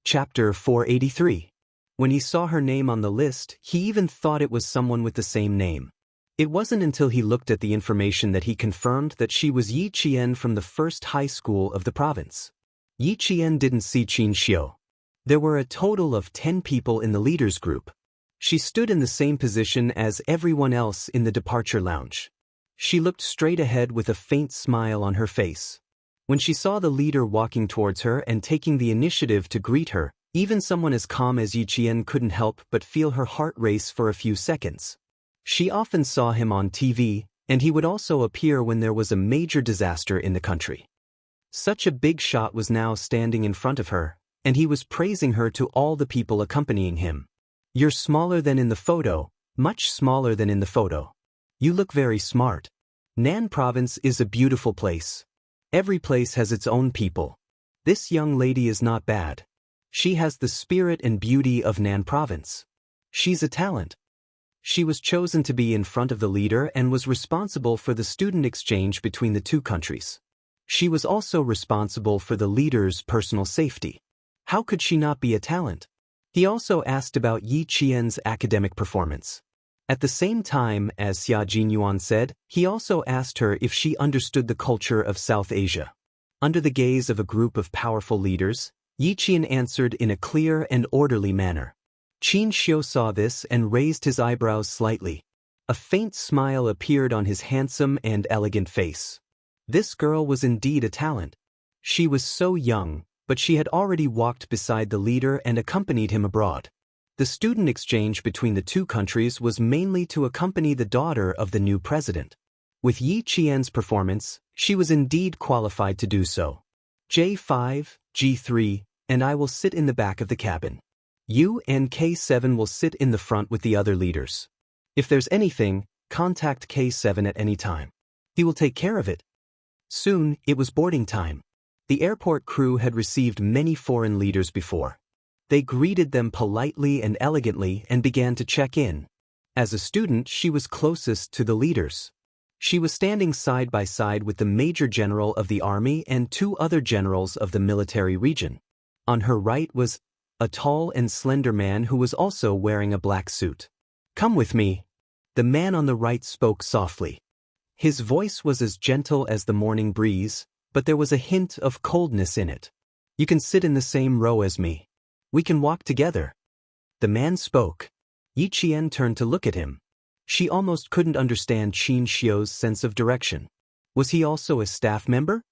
Chapter 483. When he saw her name on the list, he even thought it was someone with the same name. It wasn't until he looked at the information that he confirmed that she was Yi Qian from the first high school of the province. Yi Qian didn't see Qin Xiu. There were a total of 10 people in the leaders group. She stood in the same position as everyone else in the departure lounge. She looked straight ahead with a faint smile on her face. When she saw the leader walking towards her and taking the initiative to greet her, even someone as calm as Yi Qian couldn't help but feel her heart race for a few seconds. She often saw him on TV, and he would also appear when there was a major disaster in the country. Such a big shot was now standing in front of her, and he was praising her to all the people accompanying him. "You're smaller than in the photo, much smaller than in the photo. You look very smart. Nan Province is a beautiful place. Every place has its own people. This young lady is not bad. She has the spirit and beauty of Nan Province. She's a talent." She was chosen to be in front of the leader and was responsible for the student exchange between the two countries. She was also responsible for the leader's personal safety. How could she not be a talent? He also asked about Yi Qian's academic performance. At the same time, as Xia Jinyuan said, he also asked her if she understood the culture of South Asia. Under the gaze of a group of powerful leaders, Yi Qian answered in a clear and orderly manner. Qin Xiu saw this and raised his eyebrows slightly. A faint smile appeared on his handsome and elegant face. This girl was indeed a talent. She was so young, but she had already walked beside the leader and accompanied him abroad. The student exchange between the two countries was mainly to accompany the daughter of the new president. With Yi Qian's performance, she was indeed qualified to do so. J5, G3, and I will sit in the back of the cabin. You and K7 will sit in the front with the other leaders. If there's anything, contact K7 at any time. He will take care of it. Soon, it was boarding time. The airport crew had received many foreign leaders before. They greeted them politely and elegantly and began to check in. As a student, she was closest to the leaders. She was standing side by side with the Major General of the Army and 2 other generals of the military region. On her right was a tall and slender man who was also wearing a black suit. "Come with me." The man on the right spoke softly. His voice was as gentle as the morning breeze, but there was a hint of coldness in it. "You can sit in the same row as me. We can walk together." The man spoke. Yi Qian turned to look at him. She almost couldn't understand Qin Xiu's sense of direction. Was he also a staff member?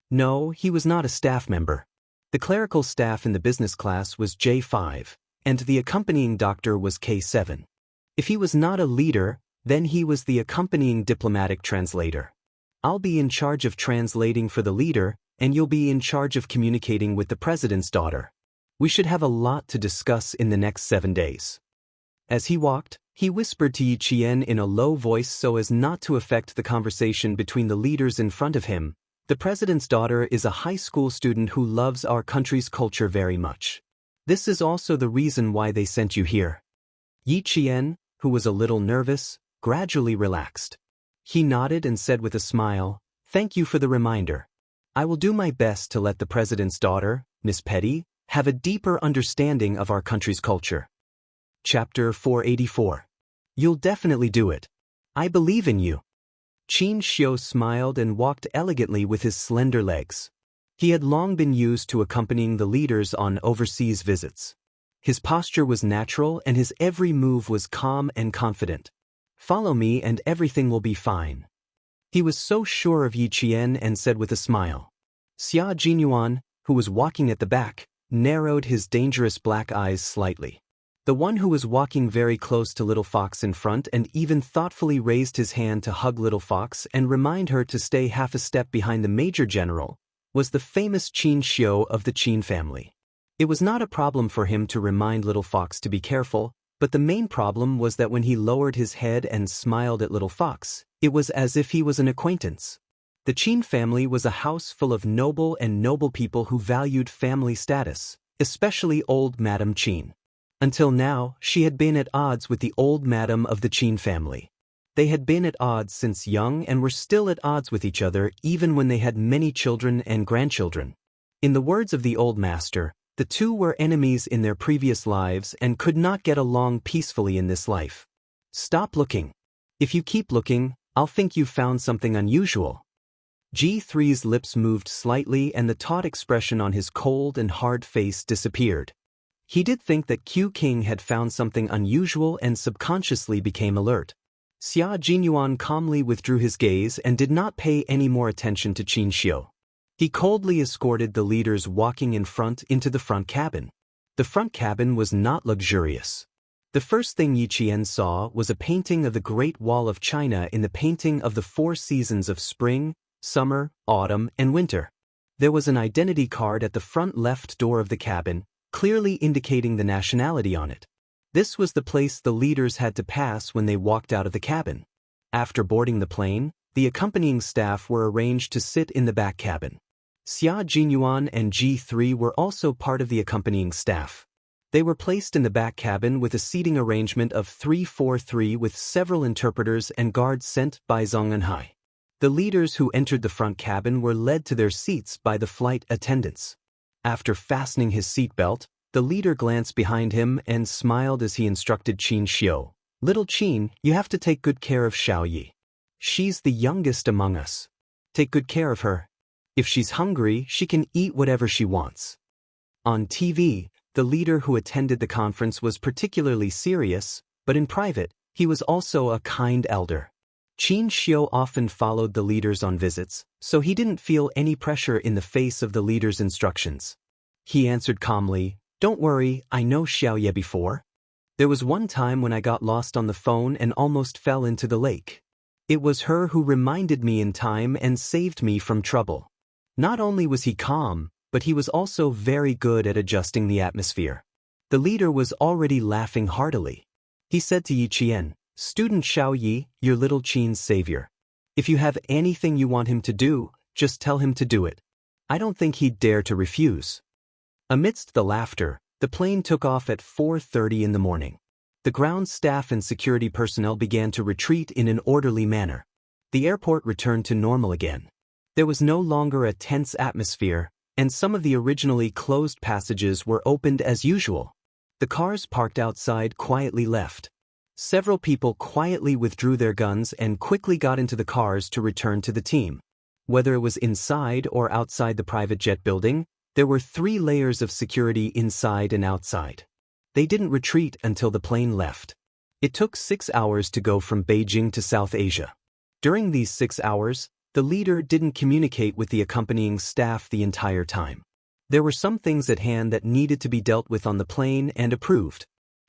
No, he was not a staff member. The clerical staff in the business class was J5, and the accompanying doctor was K7. If he was not a leader, then he was the accompanying diplomatic translator. "I'll be in charge of translating for the leader, and you'll be in charge of communicating with the president's daughter. We should have a lot to discuss in the next 7 days." As he walked, he whispered to Yi Qian in a low voice so as not to affect the conversation between the leaders in front of him. "The president's daughter is a high school student who loves our country's culture very much. This is also the reason why they sent you here." Yi Qian, who was a little nervous, gradually relaxed. He nodded and said with a smile, "Thank you for the reminder. I will do my best to let the president's daughter, Miss Petty, have a deeper understanding of our country's culture." Chapter 484. You'll definitely do it. I believe in you. Qin Xiu smiled and walked elegantly with his slender legs. He had long been used to accompanying the leaders on overseas visits. His posture was natural and his every move was calm and confident. "Follow me and everything will be fine." He was so sure of Yi Qian and said with a smile. Xia Jinyuan, who was walking at the back, narrowed his dangerous black eyes slightly. The one who was walking very close to Little Fox in front and even thoughtfully raised his hand to hug Little Fox and remind her to stay half a step behind the Major General, was the famous Qin Xiu of the Qin family. It was not a problem for him to remind Little Fox to be careful, but the main problem was that when he lowered his head and smiled at Little Fox, it was as if he was an acquaintance. The Qin family was a house full of noble people who valued family status, especially old Madame Qin. Until now, she had been at odds with the old madam of the Qin family. They had been at odds since young and were still at odds with each other even when they had many children and grandchildren. In the words of the old master, The two were enemies in their previous lives and could not get along peacefully in this life. Stop looking. If you keep looking, I'll think you've found something unusual. G3's lips moved slightly and the taut expression on his cold and hard face disappeared. He did think that Q King had found something unusual and subconsciously became alert. Xia Jinyuan calmly withdrew his gaze and did not pay any more attention to Qin Xiu. He coldly escorted the leaders walking in front into the front cabin. The front cabin was not luxurious. The first thing Yi Qian saw was a painting of the Great Wall of China in the painting of the 4 seasons of spring, summer, autumn, and winter. There was an identity card at the front left door of the cabin, clearly indicating the nationality on it. This was the place the leaders had to pass when they walked out of the cabin. After boarding the plane, the accompanying staff were arranged to sit in the back cabin. Xia Jinyuan and G3 were also part of the accompanying staff. They were placed in the back cabin with a seating arrangement of 3-4-3 with several interpreters and guards sent by Zhong Enhai. The leaders who entered the front cabin were led to their seats by the flight attendants. After fastening his seatbelt, the leader glanced behind him and smiled as he instructed Qin Xiu. "Little Qin, you have to take good care of Xiao Yi. She's the youngest among us. Take good care of her. If she's hungry, she can eat whatever she wants." On TV, the leader who attended the conference was particularly serious, but in private, he was also a kind elder. Qin Xiu often followed the leaders on visits, so he didn't feel any pressure in the face of the leader's instructions. He answered calmly, "Don't worry, I know Xiao Ye before. There was one time when I got lost on the phone and almost fell into the lake. It was her who reminded me in time and saved me from trouble." Not only was he calm, but he was also very good at adjusting the atmosphere. The leader was already laughing heartily. He said to Yi Qian, "Student Xiao Yi, your little Qin's savior. If you have anything you want him to do, just tell him to do it. I don't think he'd dare to refuse." Amidst the laughter, the plane took off at 4:30 in the morning. The ground staff and security personnel began to retreat in an orderly manner. The airport returned to normal again. There was no longer a tense atmosphere, and some of the originally closed passages were opened as usual. The cars parked outside quietly left. Several people quietly withdrew their guns and quickly got into the cars to return to the team. Whether it was inside or outside the private jet building, there were 3 layers of security inside and outside. They didn't retreat until the plane left. It took 6 hours to go from Beijing to South Asia. During these 6 hours, the leader didn't communicate with the accompanying staff the entire time. There were some things at hand that needed to be dealt with on the plane and approved.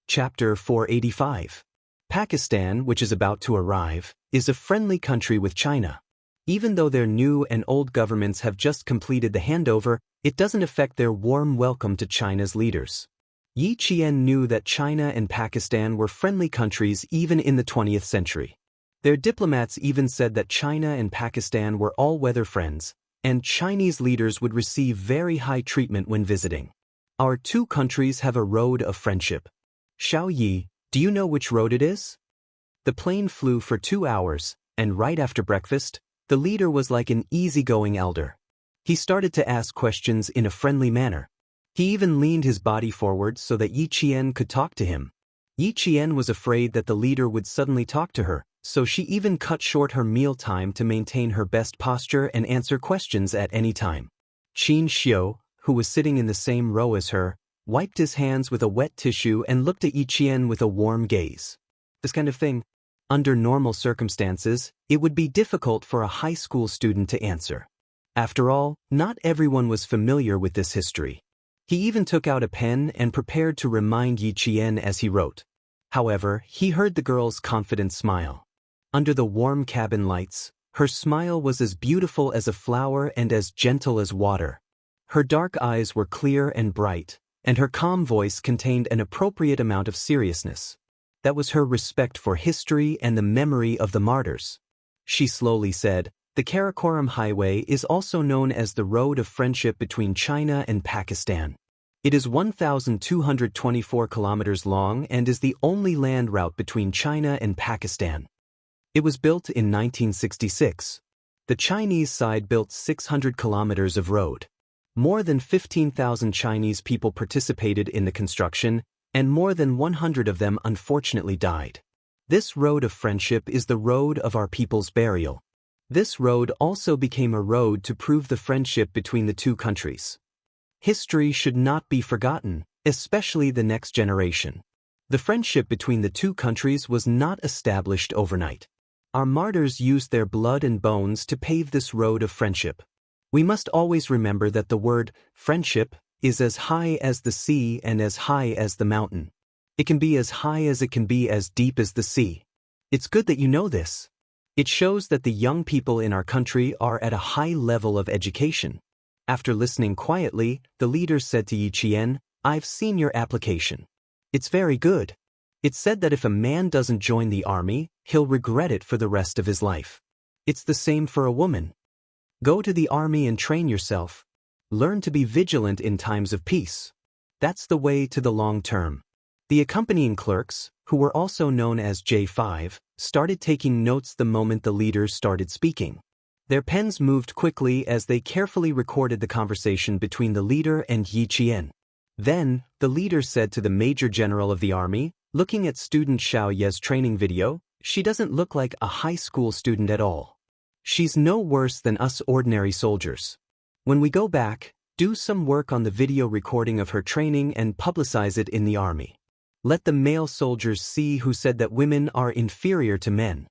Chapter 485. Pakistan, which is about to arrive, is a friendly country with China. Even though their new and old governments have just completed the handover, it doesn't affect their warm welcome to China's leaders. Yi Qian knew that China and Pakistan were friendly countries even in the 20th century. Their diplomats even said that China and Pakistan were all-weather friends, and Chinese leaders would receive very high treatment when visiting. Our two countries have a road of friendship. Xiao Yi, do you know which road it is? The plane flew for 2 hours, and right after breakfast, the leader was like an easygoing elder. He started to ask questions in a friendly manner. He even leaned his body forward so that Yi Qian could talk to him. Yi Qian was afraid that the leader would suddenly talk to her, so she even cut short her mealtime to maintain her best posture and answer questions at any time. Qin Xiu, who was sitting in the same row as her, wiped his hands with a wet tissue and looked at Yi Qian with a warm gaze. This kind of thing, under normal circumstances, it would be difficult for a high school student to answer. After all, not everyone was familiar with this history. He even took out a pen and prepared to remind Yi Qian as he wrote. However, he heard the girl's confident smile. Under the warm cabin lights, her smile was as beautiful as a flower and as gentle as water. Her dark eyes were clear and bright, and her calm voice contained an appropriate amount of seriousness. That was her respect for history and the memory of the martyrs. She slowly said, "The Karakoram Highway is also known as the Road of Friendship between China and Pakistan. It is 1,224 kilometers long and is the only land route between China and Pakistan. It was built in 1966. The Chinese side built 600 kilometers of road. More than 15,000 Chinese people participated in the construction, and more than 100 of them unfortunately died. This road of friendship is the road of our people's burial. This road also became a road to prove the friendship between the two countries. History should not be forgotten, especially the next generation. The friendship between the two countries was not established overnight. Our martyrs used their blood and bones to pave this road of friendship. We must always remember that the word friendship is as high as the sea and as high as the mountain. It can be as high as it can be as deep as the sea. It's good that you know this. It shows that the young people in our country are at a high level of education. After listening quietly, the leader said to Yi Qian, "I've seen your application. It's very good. It said that if a man doesn't join the army, he'll regret it for the rest of his life. It's the same for a woman. Go to the army and train yourself. Learn to be vigilant in times of peace. That's the way to the long term." The accompanying clerks, who were also known as J5, started taking notes the moment the leaders started speaking. Their pens moved quickly as they carefully recorded the conversation between the leader and Yi Qian. Then, the leader said to the Major General of the army, looking at student Xiao Ye's training video, "She doesn't look like a high school student at all. She's no worse than us ordinary soldiers. When we go back, do some work on the video recording of her training and publicize it in the army. Let the male soldiers see who said that women are inferior to men."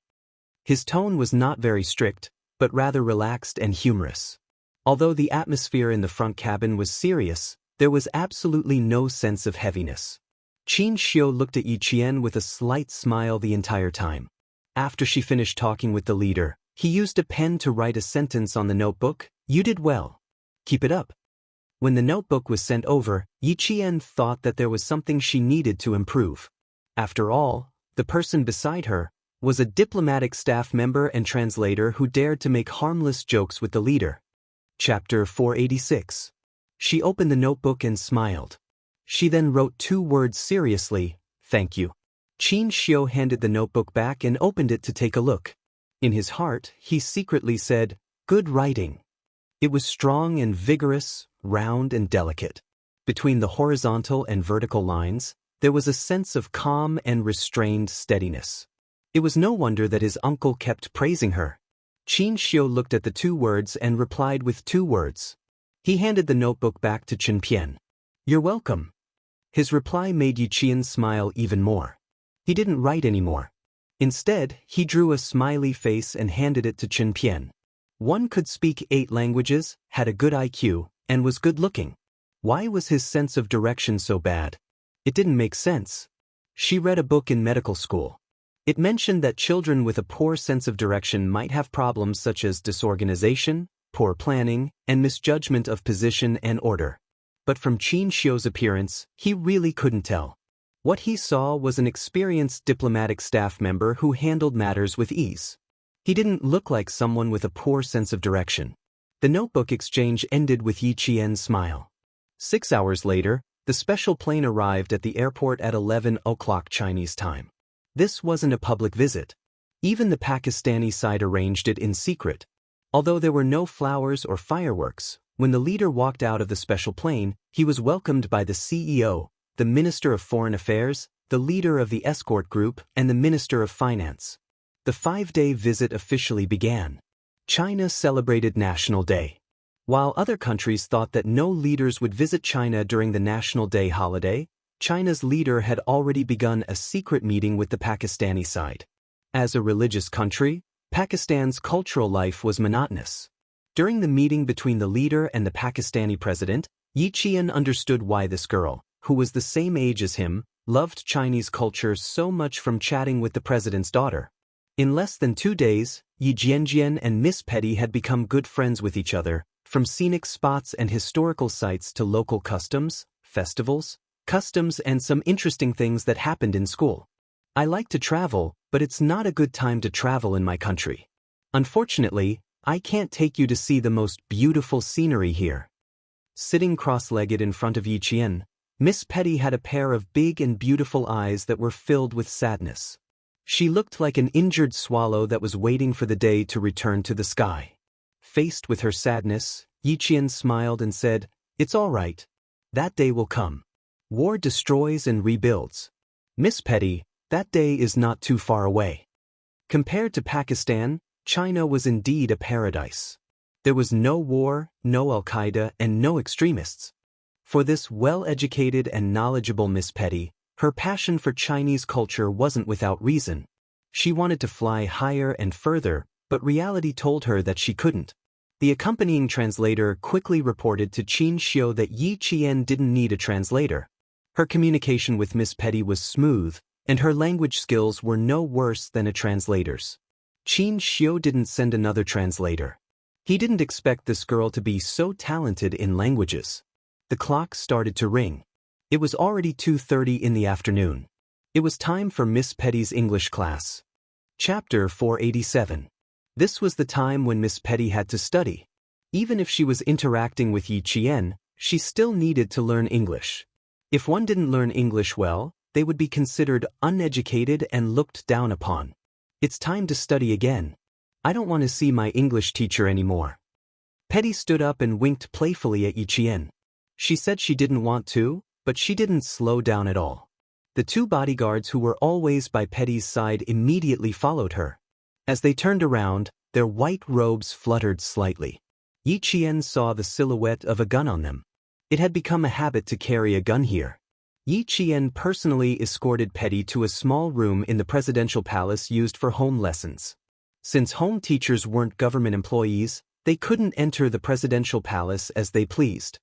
His tone was not very strict, but rather relaxed and humorous. Although the atmosphere in the front cabin was serious, there was absolutely no sense of heaviness. Qin Xiu looked at Yi Qian with a slight smile the entire time. After she finished talking with the leader, he used a pen to write a sentence on the notebook. "You did well. Keep it up." When the notebook was sent over, Yi Qian thought that there was something she needed to improve. After all, the person beside her was a diplomatic staff member and translator who dared to make harmless jokes with the leader. Chapter 486. She opened the notebook and smiled. She then wrote 2 words seriously, "Thank you." Qin Xiu handed the notebook back and opened it to take a look. In his heart, he secretly said, "Good writing." It was strong and vigorous, round and delicate. Between the horizontal and vertical lines, there was a sense of calm and restrained steadiness. It was no wonder that his uncle kept praising her. Qin Xiu looked at the 2 words and replied with 2 words. He handed the notebook back to Chen Pian. "You're welcome." His reply made Yi Qian smile even more. He didn't write anymore. Instead, he drew a smiley face and handed it to Chen Pian. One could speak 8 languages, had a good IQ, and was good-looking. Why was his sense of direction so bad? It didn't make sense. She read a book in medical school. It mentioned that children with a poor sense of direction might have problems such as disorganization, poor planning, and misjudgment of position and order. But from Qin Xiu's appearance, he really couldn't tell. What he saw was an experienced diplomatic staff member who handled matters with ease. He didn't look like someone with a poor sense of direction. The notebook exchange ended with Yi Qian's smile. 6 hours later, the special plane arrived at the airport at 11 o'clock Chinese time. This wasn't a public visit. Even the Pakistani side arranged it in secret. Although there were no flowers or fireworks, when the leader walked out of the special plane, he was welcomed by the CEO, the Minister of Foreign Affairs, the leader of the escort group, and the Minister of Finance. The 5-day visit officially began. China celebrated National Day. While other countries thought that no leaders would visit China during the National Day holiday, China's leader had already begun a secret meeting with the Pakistani side. As a religious country, Pakistan's cultural life was monotonous. During the meeting between the leader and the Pakistani president, Yi Qian understood why this girl, who was the same age as him, loved Chinese culture so much from chatting with the president's daughter. In less than 2 days, Yi Jianjian and Miss Petty had become good friends with each other, from scenic spots and historical sites to local customs, festivals, customs and some interesting things that happened in school. "I like to travel, but it's not a good time to travel in my country. Unfortunately, I can't take you to see the most beautiful scenery here." Sitting cross-legged in front of Yi Qian, Miss Petty had a pair of big and beautiful eyes that were filled with sadness. She looked like an injured swallow that was waiting for the day to return to the sky. Faced with her sadness, Yi Qian smiled and said, It's all right. That day will come. War destroys and rebuilds. Miss Petty, that day is not too far away. Compared to Pakistan, China was indeed a paradise. There was no war, no Al-Qaeda, and no extremists. For this well-educated and knowledgeable Miss Petty, her passion for Chinese culture wasn't without reason. She wanted to fly higher and further, but reality told her that she couldn't. The accompanying translator quickly reported to Qin Xiu that Yi Qian didn't need a translator. Her communication with Miss Petty was smooth, and her language skills were no worse than a translator's. Qin Xiu didn't send another translator. He didn't expect this girl to be so talented in languages. The clock started to ring. It was already 2:30 in the afternoon. It was time for Miss Petty's English class. Chapter 487. This was the time when Miss Petty had to study. Even if she was interacting with Yi Qian, she still needed to learn English. If one didn't learn English well, they would be considered uneducated and looked down upon. It's time to study again. I don't want to see my English teacher anymore. Petty stood up and winked playfully at Yi Qian. She said she didn't want to, but she didn't slow down at all. The two bodyguards who were always by Petty's side immediately followed her. As they turned around, their white robes fluttered slightly. Yi Qian saw the silhouette of a gun on them. It had become a habit to carry a gun here. Yi Qian personally escorted Petty to a small room in the presidential palace used for home lessons. Since home teachers weren't government employees, they couldn't enter the presidential palace as they pleased.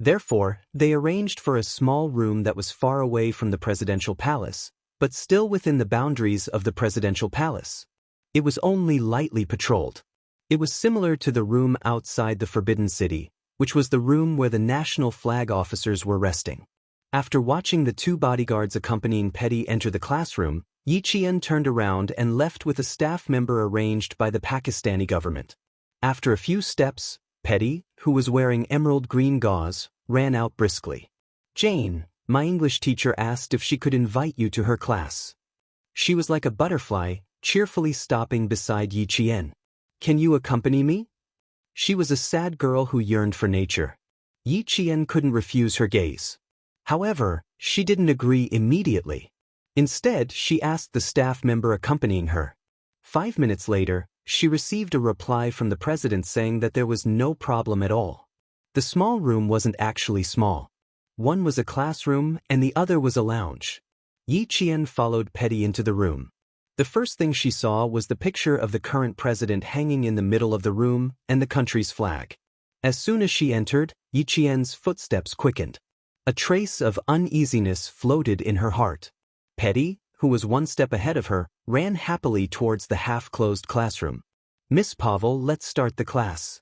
Therefore, they arranged for a small room that was far away from the presidential palace, but still within the boundaries of the presidential palace. It was only lightly patrolled. It was similar to the room outside the Forbidden City, which was the room where the national flag officers were resting. After watching the two bodyguards accompanying Petty enter the classroom, Yi Qian turned around and left with a staff member arranged by the Pakistani government. After a few steps, Petty, who was wearing emerald green gauze, ran out briskly. "Jane, my English teacher asked if she could invite you to her class." She was like a butterfly, cheerfully stopping beside Yi Qian. "Can you accompany me?" She was a sad girl who yearned for nature. Yi Qian couldn't refuse her gaze. However, she didn't agree immediately. Instead, she asked the staff member accompanying her. 5 minutes later, she received a reply from the president saying that there was no problem at all. The small room wasn't actually small. One was a classroom and the other was a lounge. Yi Qian followed Petty into the room. The first thing she saw was the picture of the current president hanging in the middle of the room and the country's flag. As soon as she entered, Yi Qian's footsteps quickened. A trace of uneasiness floated in her heart. Petty, who was one step ahead of her, ran happily towards the half-closed classroom. "Miss Pavel, let's start the class."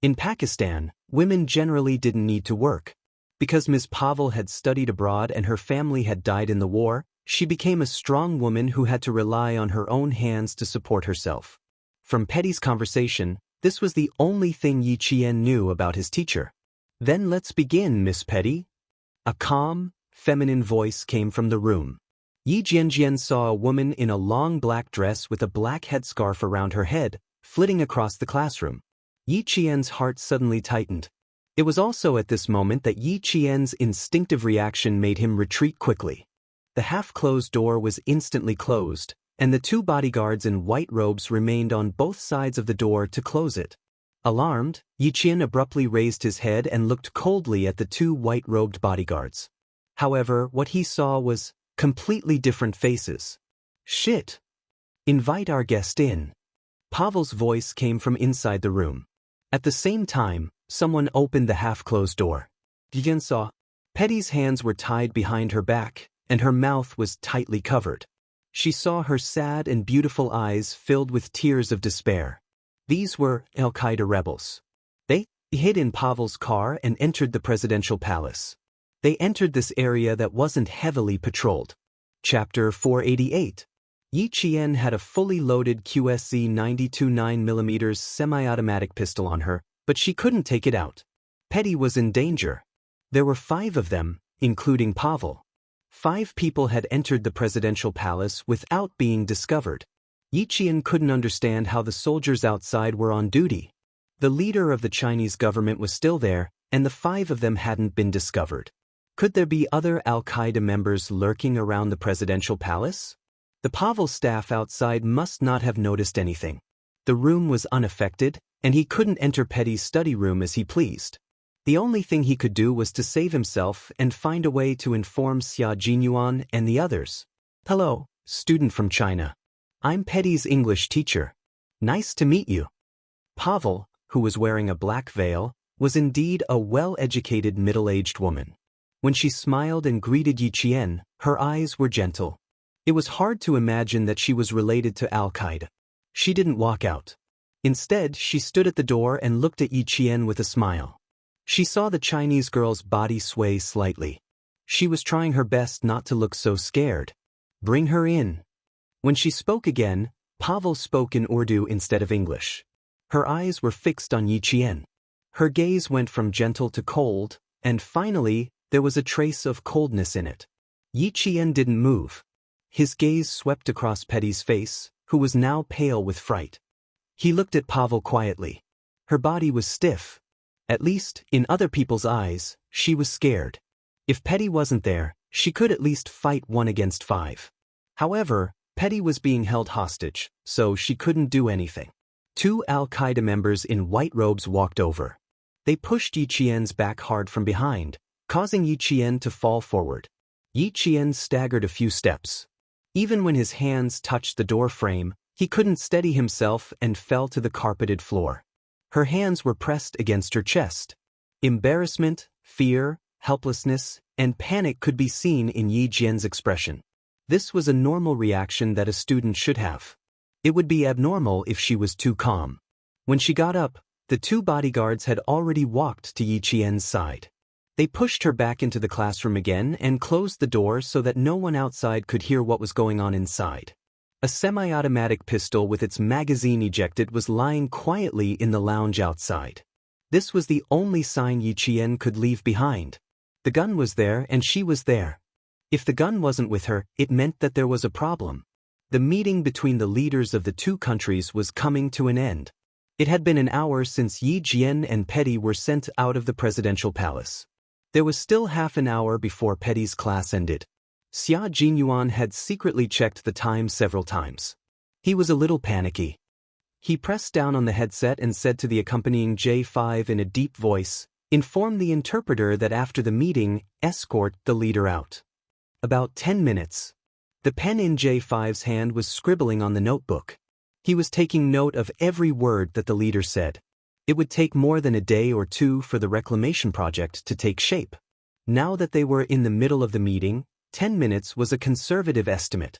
In Pakistan, women generally didn't need to work. Because Ms. Pavel had studied abroad and her family had died in the war, she became a strong woman who had to rely on her own hands to support herself. From Petty's conversation, this was the only thing Yi Qian knew about his teacher. "Then let's begin, Miss Petty." A calm, feminine voice came from the room. Yi Jianjian saw a woman in a long black dress with a black headscarf around her head, flitting across the classroom. Yi Qian's heart suddenly tightened. It was also at this moment that Yi Qian's instinctive reaction made him retreat quickly. The half-closed door was instantly closed, and the two bodyguards in white robes remained on both sides of the door to close it. Alarmed, Yi Qian abruptly raised his head and looked coldly at the two white-robed bodyguards. However, what he saw was completely different faces. "Shit! Invite our guest in." Pavel's voice came from inside the room. At the same time, someone opened the half-closed door. Yi Qian saw. Petty's hands were tied behind her back, and her mouth was tightly covered. She saw her sad and beautiful eyes filled with tears of despair. These were Al-Qaeda rebels. They hid in Pavel's car and entered the presidential palace. They entered this area that wasn't heavily patrolled. Chapter 488. Yi Qian had a fully loaded QSC 92 9mm semi-automatic pistol on her, but she couldn't take it out. Petty was in danger. There were 5 of them, including Pavel. 5 people had entered the presidential palace without being discovered. Yi Qian couldn't understand how the soldiers outside were on duty. The leader of the Chinese government was still there, and the 5 of them hadn't been discovered. Could there be other Al-Qaeda members lurking around the presidential palace? The Pavel staff outside must not have noticed anything. The room was unaffected, and he couldn't enter Petty's study room as he pleased. The only thing he could do was to save himself and find a way to inform Xia Jinyuan and the others. "Hello, student from China. I'm Petty's English teacher. Nice to meet you." Pavel, who was wearing a black veil, was indeed a well-educated middle-aged woman. When she smiled and greeted Yi Qian, her eyes were gentle. It was hard to imagine that she was related to Al-Qaeda. She didn't walk out. Instead, she stood at the door and looked at Yi Qian with a smile. She saw the Chinese girl's body sway slightly. She was trying her best not to look so scared. "Bring her in." When she spoke again, Pavel spoke in Urdu instead of English. Her eyes were fixed on Yi Qian. Her gaze went from gentle to cold, and finally, there was a trace of coldness in it. Yi Qian didn't move. His gaze swept across Petty's face, who was now pale with fright. He looked at Pavel quietly. Her body was stiff. At least, in other people's eyes, she was scared. If Petty wasn't there, she could at least fight 1 against 5. However, Petty was being held hostage, so she couldn't do anything. 2 Al-Qaeda members in white robes walked over. They pushed Yi Qian's back hard from behind, causing Yi Qian to fall forward. Yi Qian staggered a few steps. Even when his hands touched the door frame, he couldn't steady himself and fell to the carpeted floor. Her hands were pressed against her chest. Embarrassment, fear, helplessness, and panic could be seen in Yi Qian's expression. This was a normal reaction that a student should have. It would be abnormal if she was too calm. When she got up, the 2 bodyguards had already walked to Yi Qian's side. They pushed her back into the classroom again and closed the door so that no one outside could hear what was going on inside. A semi-automatic pistol with its magazine ejected was lying quietly in the lounge outside. This was the only sign Yi Qian could leave behind. The gun was there and she was there. If the gun wasn't with her, it meant that there was a problem. The meeting between the leaders of the 2 countries was coming to an end. It had been an hour since Yi Qian and Petty were sent out of the presidential palace. There was still half an hour before Petty's class ended. Xia Jinyuan had secretly checked the time several times. He was a little panicky. He pressed down on the headset and said to the accompanying J5 in a deep voice, "Inform the interpreter that after the meeting, escort the leader out." About 10 minutes. The pen in J5's hand was scribbling on the notebook. He was taking note of every word that the leader said. It would take more than a day or 2 for the reclamation project to take shape. Now that they were in the middle of the meeting, 10 minutes was a conservative estimate.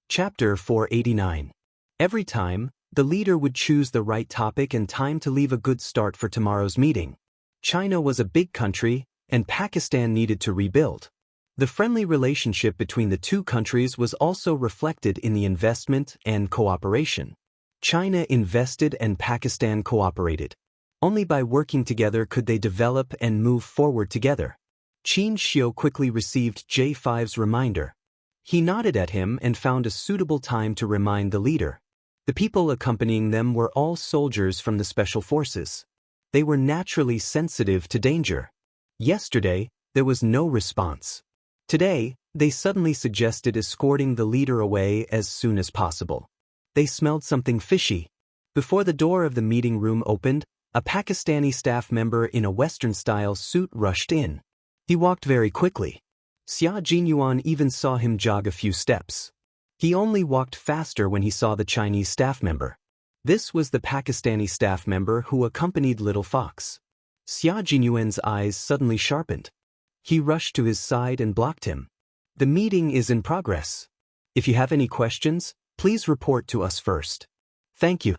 Chapter 489. Every time, the leader would choose the right topic and time to leave a good start for tomorrow's meeting. China was a big country, and Pakistan needed to rebuild. The friendly relationship between the 2 countries was also reflected in the investment and cooperation. China invested and Pakistan cooperated. Only by working together could they develop and move forward together. Qin Xiu quickly received J5's reminder. He nodded at him and found a suitable time to remind the leader. The people accompanying them were all soldiers from the special forces. They were naturally sensitive to danger. Yesterday, there was no response. Today, they suddenly suggested escorting the leader away as soon as possible. They smelled something fishy. Before the door of the meeting room opened, a Pakistani staff member in a Western-style suit rushed in. He walked very quickly. Xia Jinyuan even saw him jog a few steps. He only walked faster when he saw the Chinese staff member. This was the Pakistani staff member who accompanied Little Fox. Xia Jinyuan's eyes suddenly sharpened. He rushed to his side and blocked him. "The meeting is in progress. If you have any questions, please report to us first." "Thank you."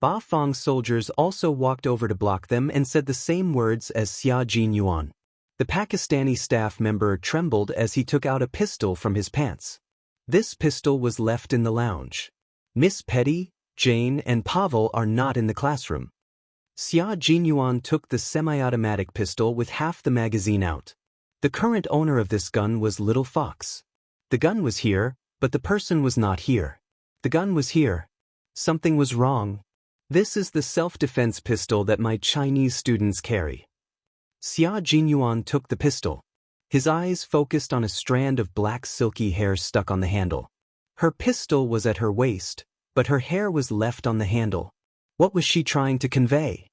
Ba Fong's soldiers also walked over to block them and said the same words as Xia Jinyuan. The Pakistani staff member trembled as he took out a pistol from his pants. This pistol was left in the lounge. Miss Petty, Jane, and Pavel are not in the classroom. Xia Jinyuan took the semi-automatic pistol with half the magazine out. The current owner of this gun was Little Fox. The gun was here, but the person was not here. The gun was here. Something was wrong. "This is the self-defense pistol that my Chinese students carry." Xia Jinyuan took the pistol. His eyes focused on a strand of black silky hair stuck on the handle. Her pistol was at her waist, but her hair was left on the handle. What was she trying to convey?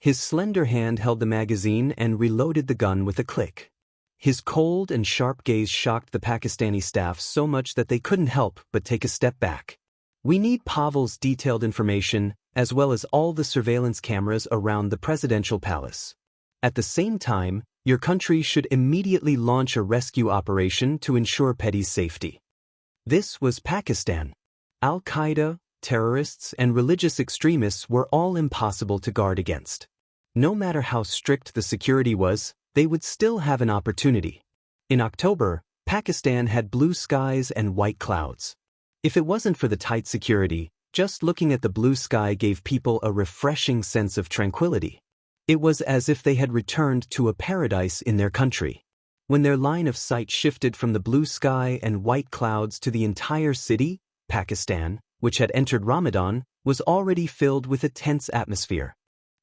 His slender hand held the magazine and reloaded the gun with a click. His cold and sharp gaze shocked the Pakistani staff so much that they couldn't help but take a step back. We need Pavel's detailed information, as well as all the surveillance cameras around the presidential palace. At the same time, your country should immediately launch a rescue operation to ensure Petty's safety. This was Pakistan. Al-Qaeda, terrorists, and religious extremists were all impossible to guard against. No matter how strict the security was, they would still have an opportunity. In October, Pakistan had blue skies and white clouds. If it wasn't for the tight security, just looking at the blue sky gave people a refreshing sense of tranquility. It was as if they had returned to a paradise in their country. When their line of sight shifted from the blue sky and white clouds to the entire city, Pakistan, which had entered Ramadan, was already filled with a tense atmosphere.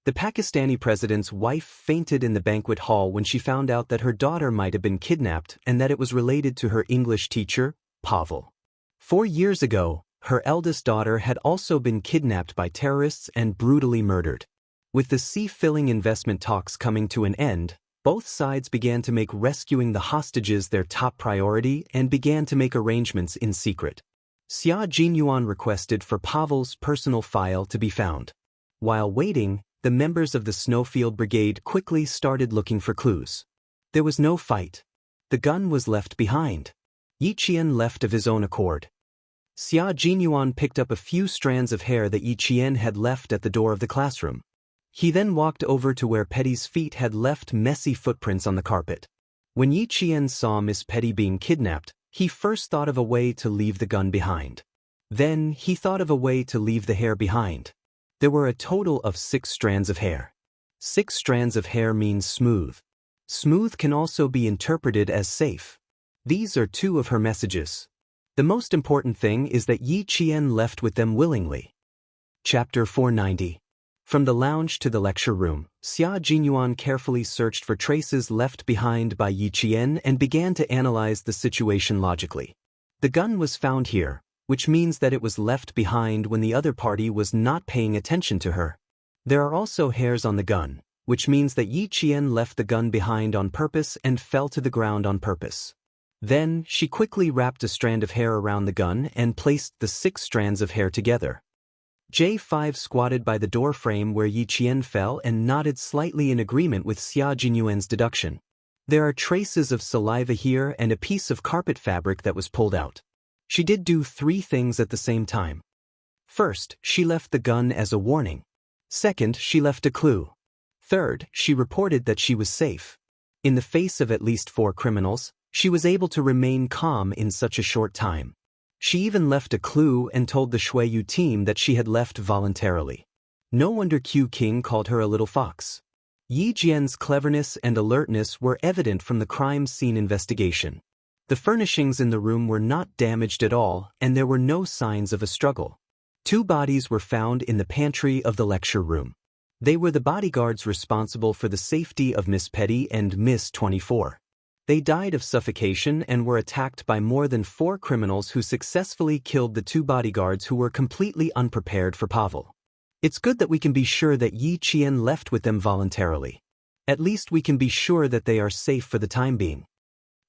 The Pakistani president's wife fainted in the banquet hall when she found out that her daughter might have been kidnapped and that it was related to her English teacher, Pavel. 4 years ago, her eldest daughter had also been kidnapped by terrorists and brutally murdered. With the sea-filling investment talks coming to an end, both sides began to make rescuing the hostages their top priority and began to make arrangements in secret. Xia Jinyuan requested for Pavel's personal file to be found. While waiting, the members of the Snowfield Brigade quickly started looking for clues. There was no fight. The gun was left behind. Yi Qian left of his own accord. Xia Jinyuan picked up a few strands of hair that Yi Qian had left at the door of the classroom. He then walked over to where Petty's feet had left messy footprints on the carpet. When Yi Qian saw Miss Petty being kidnapped, he first thought of a way to leave the gun behind. Then he thought of a way to leave the hair behind. There were a total of 6 strands of hair. 6 strands of hair means smooth. Smooth can also be interpreted as safe. These are 2 of her messages. The most important thing is that Yi Qian left with them willingly. Chapter 490. From the lounge to the lecture room, Xia Jinyuan carefully searched for traces left behind by Yi Qian and began to analyze the situation logically. The gun was found here, which means that it was left behind when the other party was not paying attention to her. There are also hairs on the gun, which means that Yi Qian left the gun behind on purpose and fell to the ground on purpose. Then, she quickly wrapped a strand of hair around the gun and placed the 6 strands of hair together. J5 squatted by the door frame where Yi Qian fell and nodded slightly in agreement with Xia Jinyuan's deduction. There are traces of saliva here and a piece of carpet fabric that was pulled out. She did do 3 things at the same time. First, she left the gun as a warning. Second, she left a clue. Third, she reported that she was safe. In the face of at least 4 criminals, she was able to remain calm in such a short time. She even left a clue and told the Shuiyu team that she had left voluntarily. No wonder Q King called her a little fox. Yi Jian's cleverness and alertness were evident from the crime scene investigation. The furnishings in the room were not damaged at all, and there were no signs of a struggle. 2 bodies were found in the pantry of the lecture room. They were the bodyguards responsible for the safety of Miss Petty and Miss 24. They died of suffocation and were attacked by more than 4 criminals who successfully killed the 2 bodyguards who were completely unprepared for Pavel. It's good that we can be sure that Yi Qian left with them voluntarily. At least we can be sure that they are safe for the time being.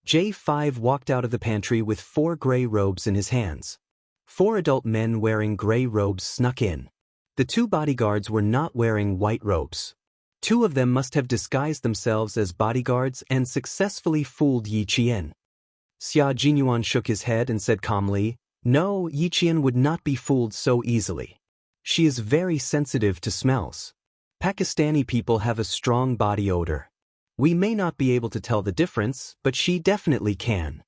J5 walked out of the pantry with 4 gray robes in his hands. 4 adult men wearing gray robes snuck in. The 2 bodyguards were not wearing white robes. 2 of them must have disguised themselves as bodyguards and successfully fooled Yi Qian. Xia Jinyuan shook his head and said calmly, "No, Yi Qian would not be fooled so easily. She is very sensitive to smells. Pakistani people have a strong body odor. We may not be able to tell the difference, but she definitely can."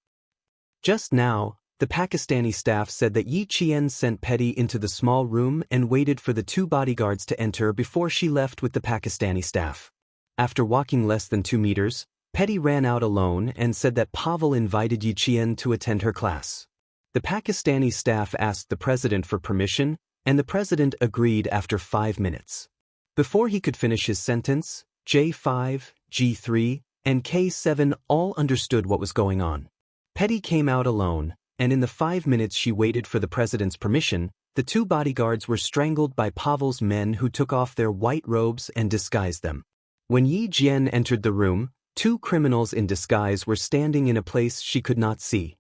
Just now, the Pakistani staff said that Yi Qian sent Petty into the small room and waited for the 2 bodyguards to enter before she left with the Pakistani staff. After walking less than 2 meters, Petty ran out alone and said that Pavel invited Yi Qian to attend her class. The Pakistani staff asked the president for permission, and the president agreed after 5 minutes. Before he could finish his sentence, J5, G3, and K7 all understood what was going on. Petty came out alone, and in the 5 minutes she waited for the president's permission, the two bodyguards were strangled by Pavel's men who took off their white robes and disguised them. When Yi Jian entered the room, two criminals in disguise were standing in a place she could not see.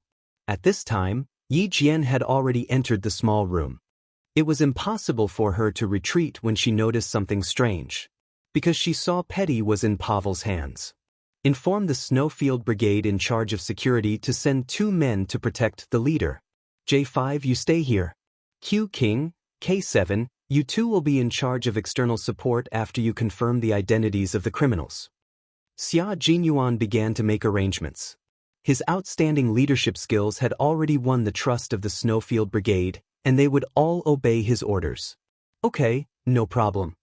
At this time, Yi Jian had already entered the small room. It was impossible for her to retreat when she noticed something strange, because she saw Petty was in Pavel's hands. Inform the Snowfield Brigade in charge of security to send 2 men to protect the leader. J5, you stay here. Q King, K7, you two will be in charge of external support after you confirm the identities of the criminals. Xia Jinyuan began to make arrangements. His outstanding leadership skills had already won the trust of the Snowfield Brigade, and they would all obey his orders. Okay, no problem.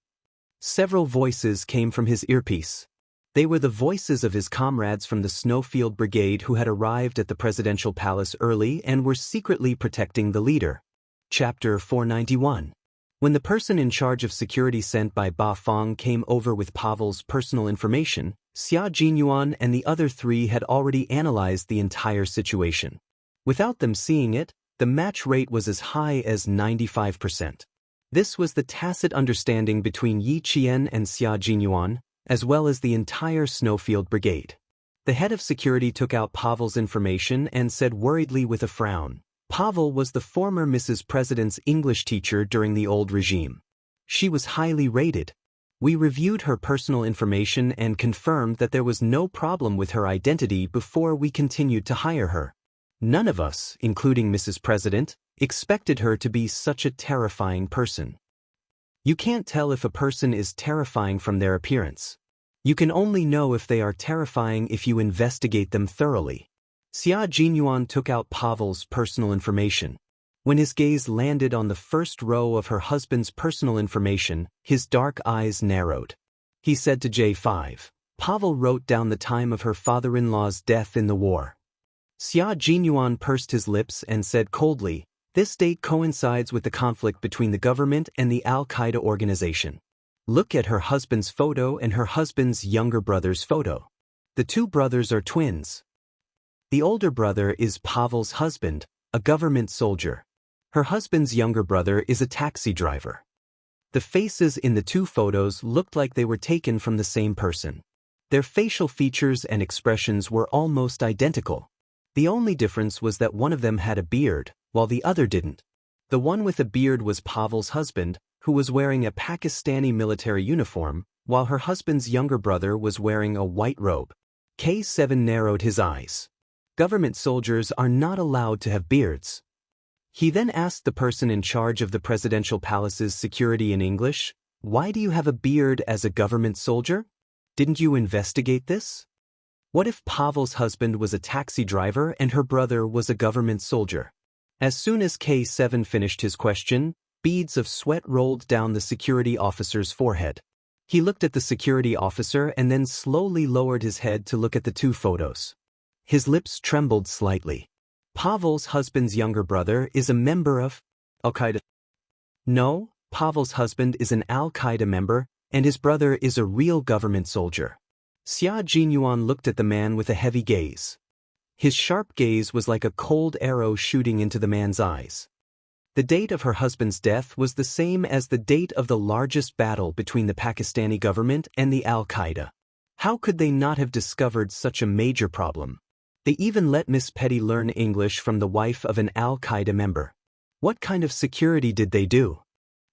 Several voices came from his earpiece. They were the voices of his comrades from the Snowfield Brigade who had arrived at the presidential palace early and were secretly protecting the leader. Chapter 491. When the person in charge of security sent by Ba Feng came over with Pavel's personal information, Xia Jinyuan and the other 3 had already analyzed the entire situation. Without them seeing it, the match rate was as high as 95%. This was the tacit understanding between Yi Qian and Xia Jinyuan, as well as the entire Snowfield Brigade. The head of security took out Pavel's information and said worriedly with a frown, Pavel was the former Mrs. President's English teacher during the old regime. She was highly rated. We reviewed her personal information and confirmed that there was no problem with her identity before we continued to hire her. None of us, including Mrs. President, expected her to be such a terrifying person. You can't tell if a person is terrifying from their appearance. You can only know if they are terrifying if you investigate them thoroughly. Xia Jinyuan took out Pavel's personal information. When his gaze landed on the first row of her husband's personal information, his dark eyes narrowed. He said to J5, Pavel wrote down the time of her father-in-law's death in the war. Xia Jinyuan pursed his lips and said coldly, this date coincides with the conflict between the government and the Al-Qaeda organization. Look at her husband's photo and her husband's younger brother's photo. The 2 brothers are twins. The older brother is Pavel's husband, a government soldier. Her husband's younger brother is a taxi driver. The faces in the 2 photos looked like they were taken from the same person. Their facial features and expressions were almost identical. The only difference was that one of them had a beard, while the other didn't. The one with a beard was Pavel's husband, who was wearing a Pakistani military uniform, while her husband's younger brother was wearing a white robe. K7 narrowed his eyes. Government soldiers are not allowed to have beards. He then asked the person in charge of the presidential palace's security in English, why do you have a beard as a government soldier? Didn't you investigate this? What if Pavel's husband was a taxi driver and her brother was a government soldier? As soon as K7 finished his question, beads of sweat rolled down the security officer's forehead. He looked at the security officer and then slowly lowered his head to look at the 2 photos. His lips trembled slightly. Pavel's husband's younger brother is a member of Al-Qaeda. No, Pavel's husband is an Al-Qaeda member, and his brother is a real government soldier. Xia Jinyuan looked at the man with a heavy gaze. His sharp gaze was like a cold arrow shooting into the man's eyes. The date of her husband's death was the same as the date of the largest battle between the Pakistani government and the Al-Qaeda. How could they not have discovered such a major problem? They even let Miss Petty learn English from the wife of an Al-Qaeda member. What kind of security did they do?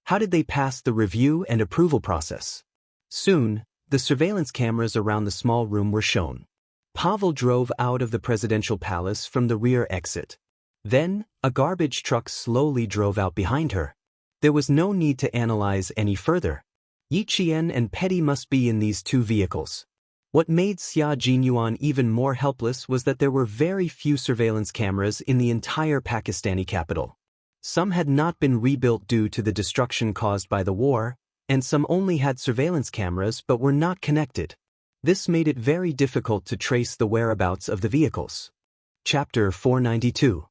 How did they pass the review and approval process? Soon, the surveillance cameras around the small room were shown. Pavel drove out of the presidential palace from the rear exit. Then, a garbage truck slowly drove out behind her. There was no need to analyze any further. Yi Qian and Petty must be in these 2 vehicles. What made Xia Jinyuan even more helpless was that there were very few surveillance cameras in the entire Pakistani capital. Some had not been rebuilt due to the destruction caused by the war, and some only had surveillance cameras but were not connected. This made it very difficult to trace the whereabouts of the vehicles. Chapter 492.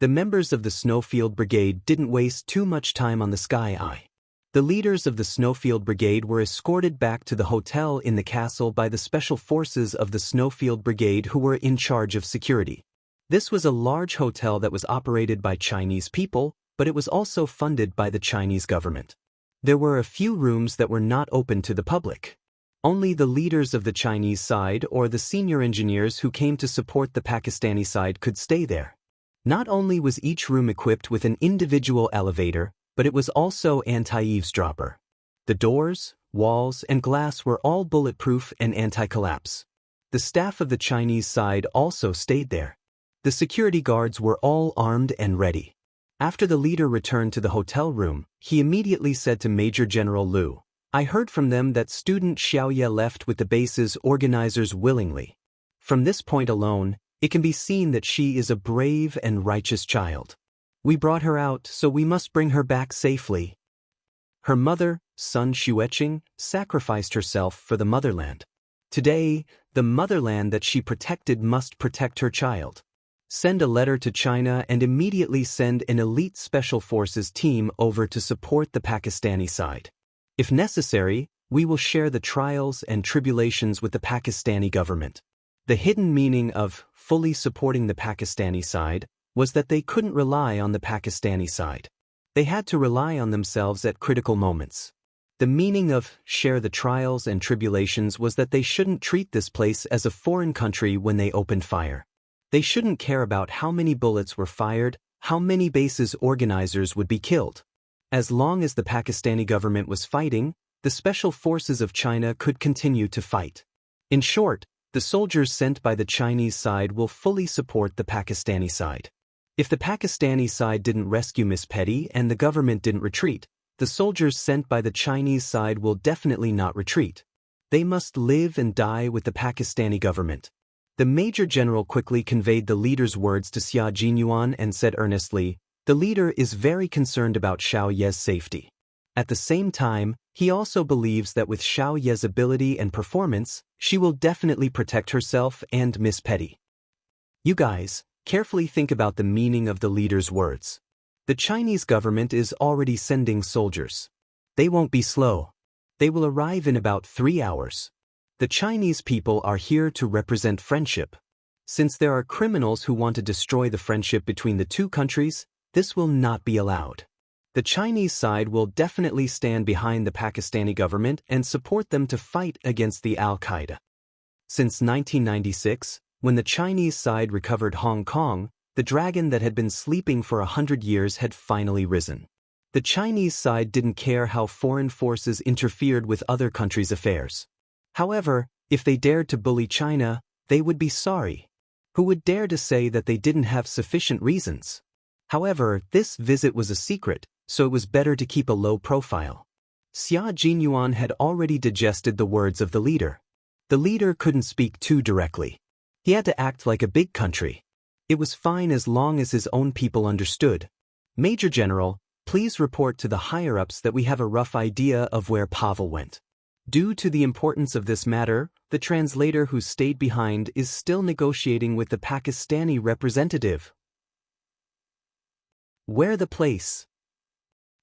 The members of the Snowfield Brigade didn't waste too much time on the Sky Eye. The leaders of the Snowfield Brigade were escorted back to the hotel in the castle by the special forces of the Snowfield Brigade who were in charge of security. This was a large hotel that was operated by Chinese people, but it was also funded by the Chinese government. There were a few rooms that were not open to the public. Only the leaders of the Chinese side or the senior engineers who came to support the Pakistani side could stay there. Not only was each room equipped with an individual elevator, but it was also anti-eavesdropper. The doors, walls, and glass were all bulletproof and anti-collapse. The staff of the Chinese side also stayed there. The security guards were all armed and ready. After the leader returned to the hotel room, he immediately said to Major General Liu, "I heard from them that student Xiao Ye left with the base's organizers willingly. From this point alone, it can be seen that she is a brave and righteous child. We brought her out, so we must bring her back safely." Her mother, Sun Xueqing, sacrificed herself for the motherland. Today, the motherland that she protected must protect her child. Send a letter to China and immediately send an elite special forces team over to support the Pakistani side. If necessary, we will share the trials and tribulations with the Pakistani government. The hidden meaning of fully supporting the Pakistani side was that they couldn't rely on the Pakistani side. They had to rely on themselves at critical moments. The meaning of share the trials and tribulations was that they shouldn't treat this place as a foreign country when they opened fire. They shouldn't care about how many bullets were fired, how many bases organizers would be killed. As long as the Pakistani government was fighting, the special forces of China could continue to fight. In short, the soldiers sent by the Chinese side will fully support the Pakistani side. If the Pakistani side didn't rescue Miss Petty and the government didn't retreat, the soldiers sent by the Chinese side will definitely not retreat. They must live and die with the Pakistani government. The Major General quickly conveyed the leader's words to Xia Jinyuan and said earnestly, "The leader is very concerned about Xiao Ye's safety. At the same time, he also believes that with Xiao Ye's ability and performance, she will definitely protect herself and Miss Petty." You guys, carefully think about the meaning of the leader's words. The Chinese government is already sending soldiers. They won't be slow. They will arrive in about 3 hours. The Chinese people are here to represent friendship. Since there are criminals who want to destroy the friendship between the two countries, this will not be allowed. The Chinese side will definitely stand behind the Pakistani government and support them to fight against the Al-Qaeda. Since 1996, when the Chinese side recovered Hong Kong, the dragon that had been sleeping for 100 years had finally risen. The Chinese side didn't care how foreign forces interfered with other countries' affairs. However, if they dared to bully China, they would be sorry. Who would dare to say that they didn't have sufficient reasons? However, this visit was a secret, so it was better to keep a low profile. Xia Jinyuan had already digested the words of the leader. The leader couldn't speak too directly. He had to act like a big country. It was fine as long as his own people understood. "Major General, please report to the higher-ups that we have a rough idea of where Pavel went." Due to the importance of this matter, the translator who stayed behind is still negotiating with the Pakistani representative. Where the place?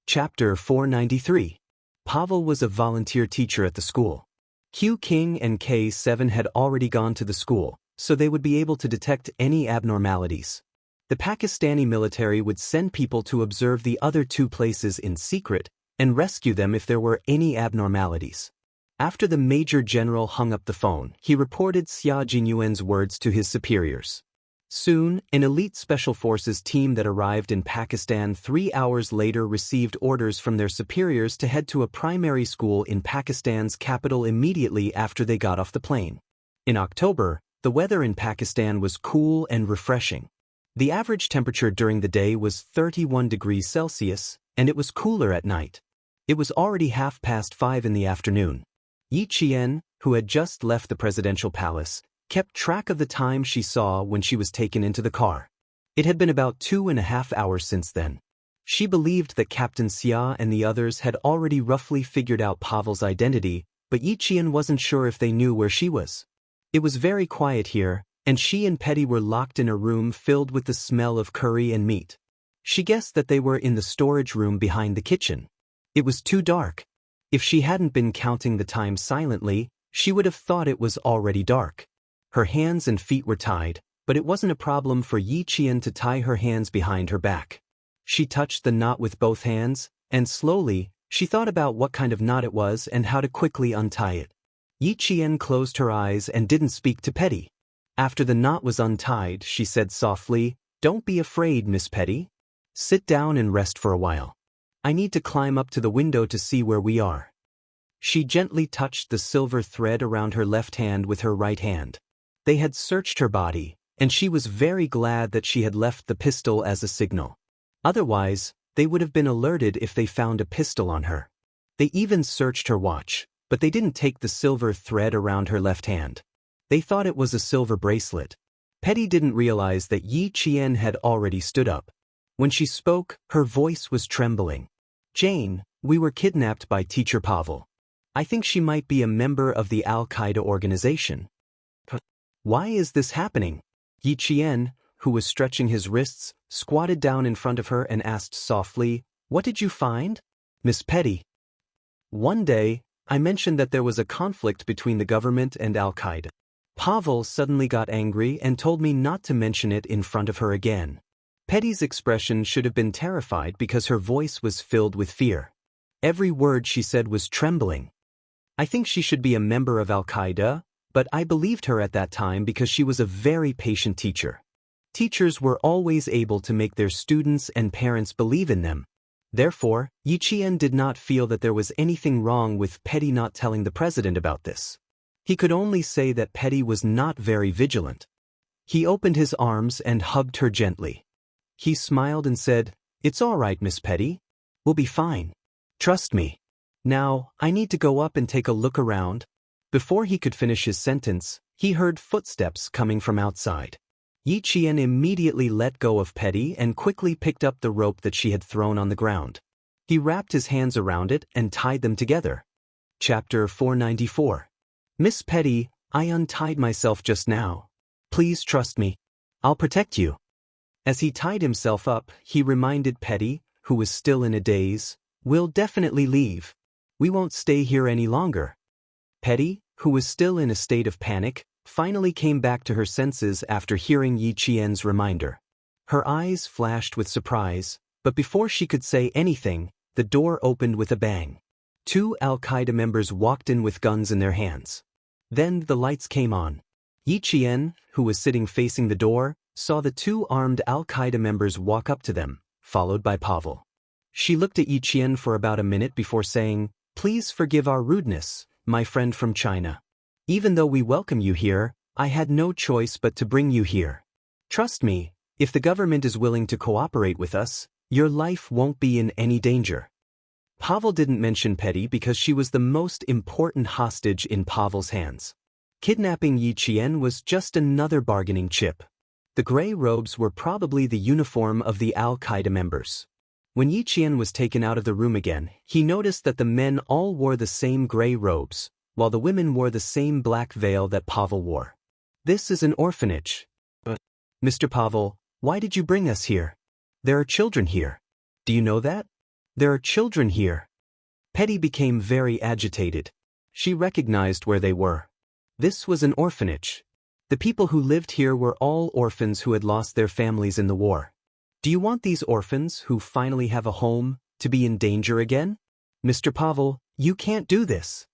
Chapter 493. Pavel was a volunteer teacher at the school. Q King and K7 had already gone to the school, so they would be able to detect any abnormalities. The Pakistani military would send people to observe the other two places in secret and rescue them if there were any abnormalities. After the Major General hung up the phone, he reported Xia Jinyuan's words to his superiors. Soon, an elite special forces team that arrived in Pakistan 3 hours later received orders from their superiors to head to a primary school in Pakistan's capital immediately after they got off the plane. In October, the weather in Pakistan was cool and refreshing. The average temperature during the day was 31 degrees Celsius, and it was cooler at night. It was already 5:30 in the afternoon. Yi Qian, who had just left the presidential palace, kept track of the time she saw when she was taken into the car. It had been about 2.5 hours since then. She believed that Captain Xia and the others had already roughly figured out Pavel's identity, but Yi Qian wasn't sure if they knew where she was. It was very quiet here, and she and Petty were locked in a room filled with the smell of curry and meat. She guessed that they were in the storage room behind the kitchen. It was too dark. If she hadn't been counting the time silently, she would have thought it was already dark. Her hands and feet were tied, but it wasn't a problem for Yi Qian to tie her hands behind her back. She touched the knot with both hands, and slowly, she thought about what kind of knot it was and how to quickly untie it. Yi Qian closed her eyes and didn't speak to Petty. After the knot was untied, she said softly, "Don't be afraid, Miss Petty. Sit down and rest for a while. I need to climb up to the window to see where we are." She gently touched the silver thread around her left hand with her right hand. They had searched her body, and she was very glad that she had left the pistol as a signal. Otherwise, they would have been alerted if they found a pistol on her. They even searched her watch, but they didn't take the silver thread around her left hand. They thought it was a silver bracelet. Petty didn't realize that Yi Qian had already stood up. When she spoke, her voice was trembling. "Jane, we were kidnapped by Teacher Pavel. I think she might be a member of the Al-Qaeda organization." "Why is this happening?" Yi Qian, who was stretching his wrists, squatted down in front of her and asked softly, "What did you find?" "Miss Petty. One day, I mentioned that there was a conflict between the government and Al-Qaeda. Pavel suddenly got angry and told me not to mention it in front of her again." Petty's expression should have been terrified because her voice was filled with fear. Every word she said was trembling. "I think she should be a member of Al-Qaeda, but I believed her at that time because she was a very patient teacher. Teachers were always able to make their students and parents believe in them. Therefore, Yi Qian did not feel that there was anything wrong with Petty not telling the president about this. He could only say that Petty was not very vigilant. He opened his arms and hugged her gently. He smiled and said, "It's all right, Miss Petty. We'll be fine. Trust me. Now, I need to go up and take a look around." Before he could finish his sentence, he heard footsteps coming from outside. Yi Qian immediately let go of Petty and quickly picked up the rope that she had thrown on the ground. He wrapped his hands around it and tied them together. Chapter 494. "Miss Petty, I untied myself just now. Please trust me. I'll protect you." As he tied himself up, he reminded Petty, who was still in a daze, "We'll definitely leave. We won't stay here any longer." Petty, who was still in a state of panic, finally came back to her senses after hearing Yi Qian's reminder. Her eyes flashed with surprise, but before she could say anything, the door opened with a bang. 2 Al-Qaeda members walked in with guns in their hands. Then the lights came on. Yi Qian, who was sitting facing the door, saw the 2 armed Al-Qaeda members walk up to them, followed by Pavel. She looked at Yi Qian for about a minute before saying, "Please forgive our rudeness, my friend from China. Even though we welcome you here, I had no choice but to bring you here. Trust me, if the government is willing to cooperate with us, your life won't be in any danger." Pavel didn't mention Petty because she was the most important hostage in Pavel's hands. Kidnapping Yi Qian was just another bargaining chip. The gray robes were probably the uniform of the Al-Qaeda members. When Yi Qian was taken out of the room again, he noticed that the men all wore the same gray robes, while the women wore the same black veil that Pavel wore. "This is an orphanage." "But, Mr. Pavel, why did you bring us here? There are children here. Do you know that? There are children here." Petty became very agitated. She recognized where they were. This was an orphanage. The people who lived here were all orphans who had lost their families in the war. "Do you want these orphans, who finally have a home, to be in danger again? Mr. Pavel, you can't do this."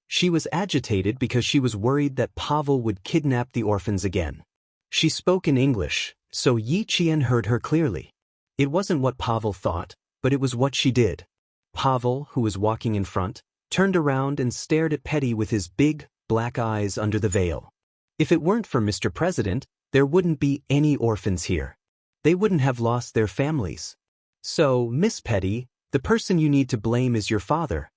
She was agitated because she was worried that Pavel would kidnap the orphans again. She spoke in English, so Yi Qian heard her clearly. It wasn't what Pavel thought, but it was what she did. Pavel, who was walking in front, turned around and stared at Petty with his big, black eyes under the veil. If it weren't for Mr. President, there wouldn't be any orphans here. They wouldn't have lost their families. So, Miss Petty, the person you need to blame is your father.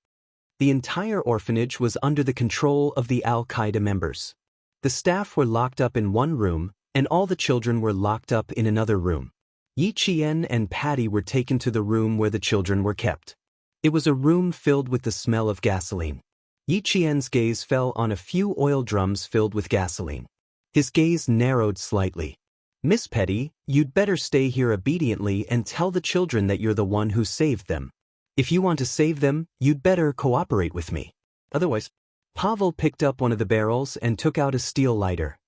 The entire orphanage was under the control of the Al-Qaeda members. The staff were locked up in one room, and all the children were locked up in another room. Yi Qian and Patty were taken to the room where the children were kept. It was a room filled with the smell of gasoline. Yi Qian's gaze fell on a few oil drums filled with gasoline. His gaze narrowed slightly. "Miss Petty, you'd better stay here obediently and tell the children that you're the one who saved them." If you want to save them, you'd better cooperate with me. Otherwise, Pavel picked up one of the barrels and took out a steel lighter.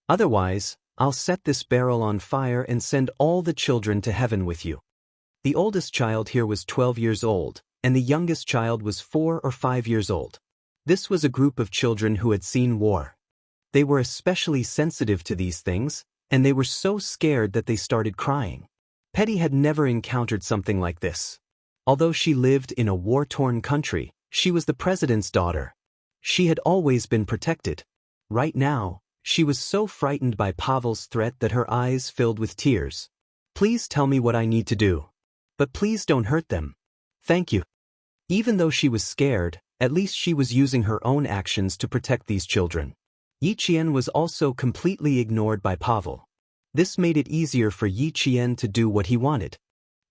Otherwise, I'll set this barrel on fire and send all the children to heaven with you. The oldest child here was 12 years old, and the youngest child was 4 or 5 years old. This was a group of children who had seen war. They were especially sensitive to these things, and they were so scared that they started crying. Petty had never encountered something like this. Although she lived in a war-torn country, she was the president's daughter. She had always been protected. Right now, she was so frightened by Pavel's threat that her eyes filled with tears. Please tell me what I need to do. But please don't hurt them. Thank you. Even though she was scared, at least she was using her own actions to protect these children. Yi Qian was also completely ignored by Pavel. This made it easier for Yi Qian to do what he wanted.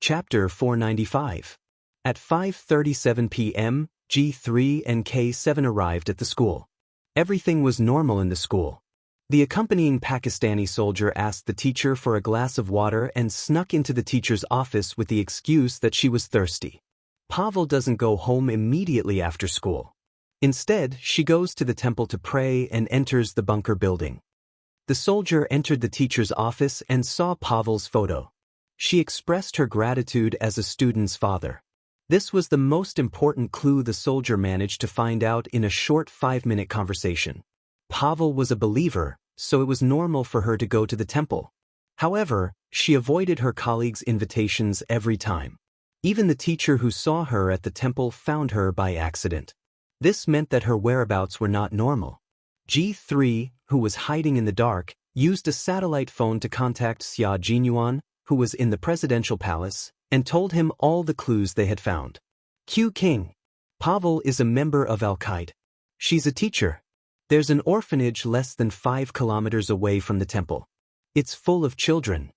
Chapter 495. At 5:37 p.m., G3 and K7 arrived at the school. Everything was normal in the school. The accompanying Pakistani soldier asked the teacher for a glass of water and snuck into the teacher's office with the excuse that she was thirsty. Pavel doesn't go home immediately after school. Instead, she goes to the temple to pray and enters the bunker building. The soldier entered the teacher's office and saw Pavel's photo. She expressed her gratitude as a student's father. This was the most important clue the soldier managed to find out in a short 5-minute conversation. Pavel was a believer, so it was normal for her to go to the temple. However, she avoided her colleagues' invitations every time. Even the teacher who saw her at the temple found her by accident. This meant that her whereabouts were not normal. G3, who was hiding in the dark, used a satellite phone to contact Xia Jinyuan, who was in the presidential palace, and told him all the clues they had found. Q King. Pavel is a member of Al-Qaeda. She's a teacher. There's an orphanage less than 5 kilometers away from the temple. It's full of children.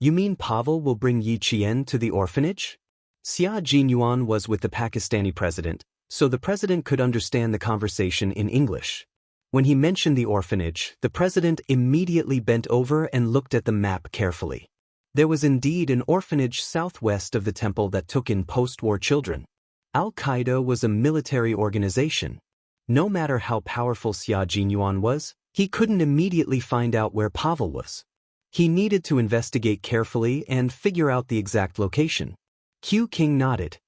You mean Pavel will bring Yi Qian to the orphanage? Xia Jinyuan was with the Pakistani president, so the president could understand the conversation in English. When he mentioned the orphanage, the president immediately bent over and looked at the map carefully. There was indeed an orphanage southwest of the temple that took in post-war children. Al-Qaeda was a military organization. No matter how powerful Xia Jinyuan was, he couldn't immediately find out where Pavel was. He needed to investigate carefully and figure out the exact location. Q King nodded.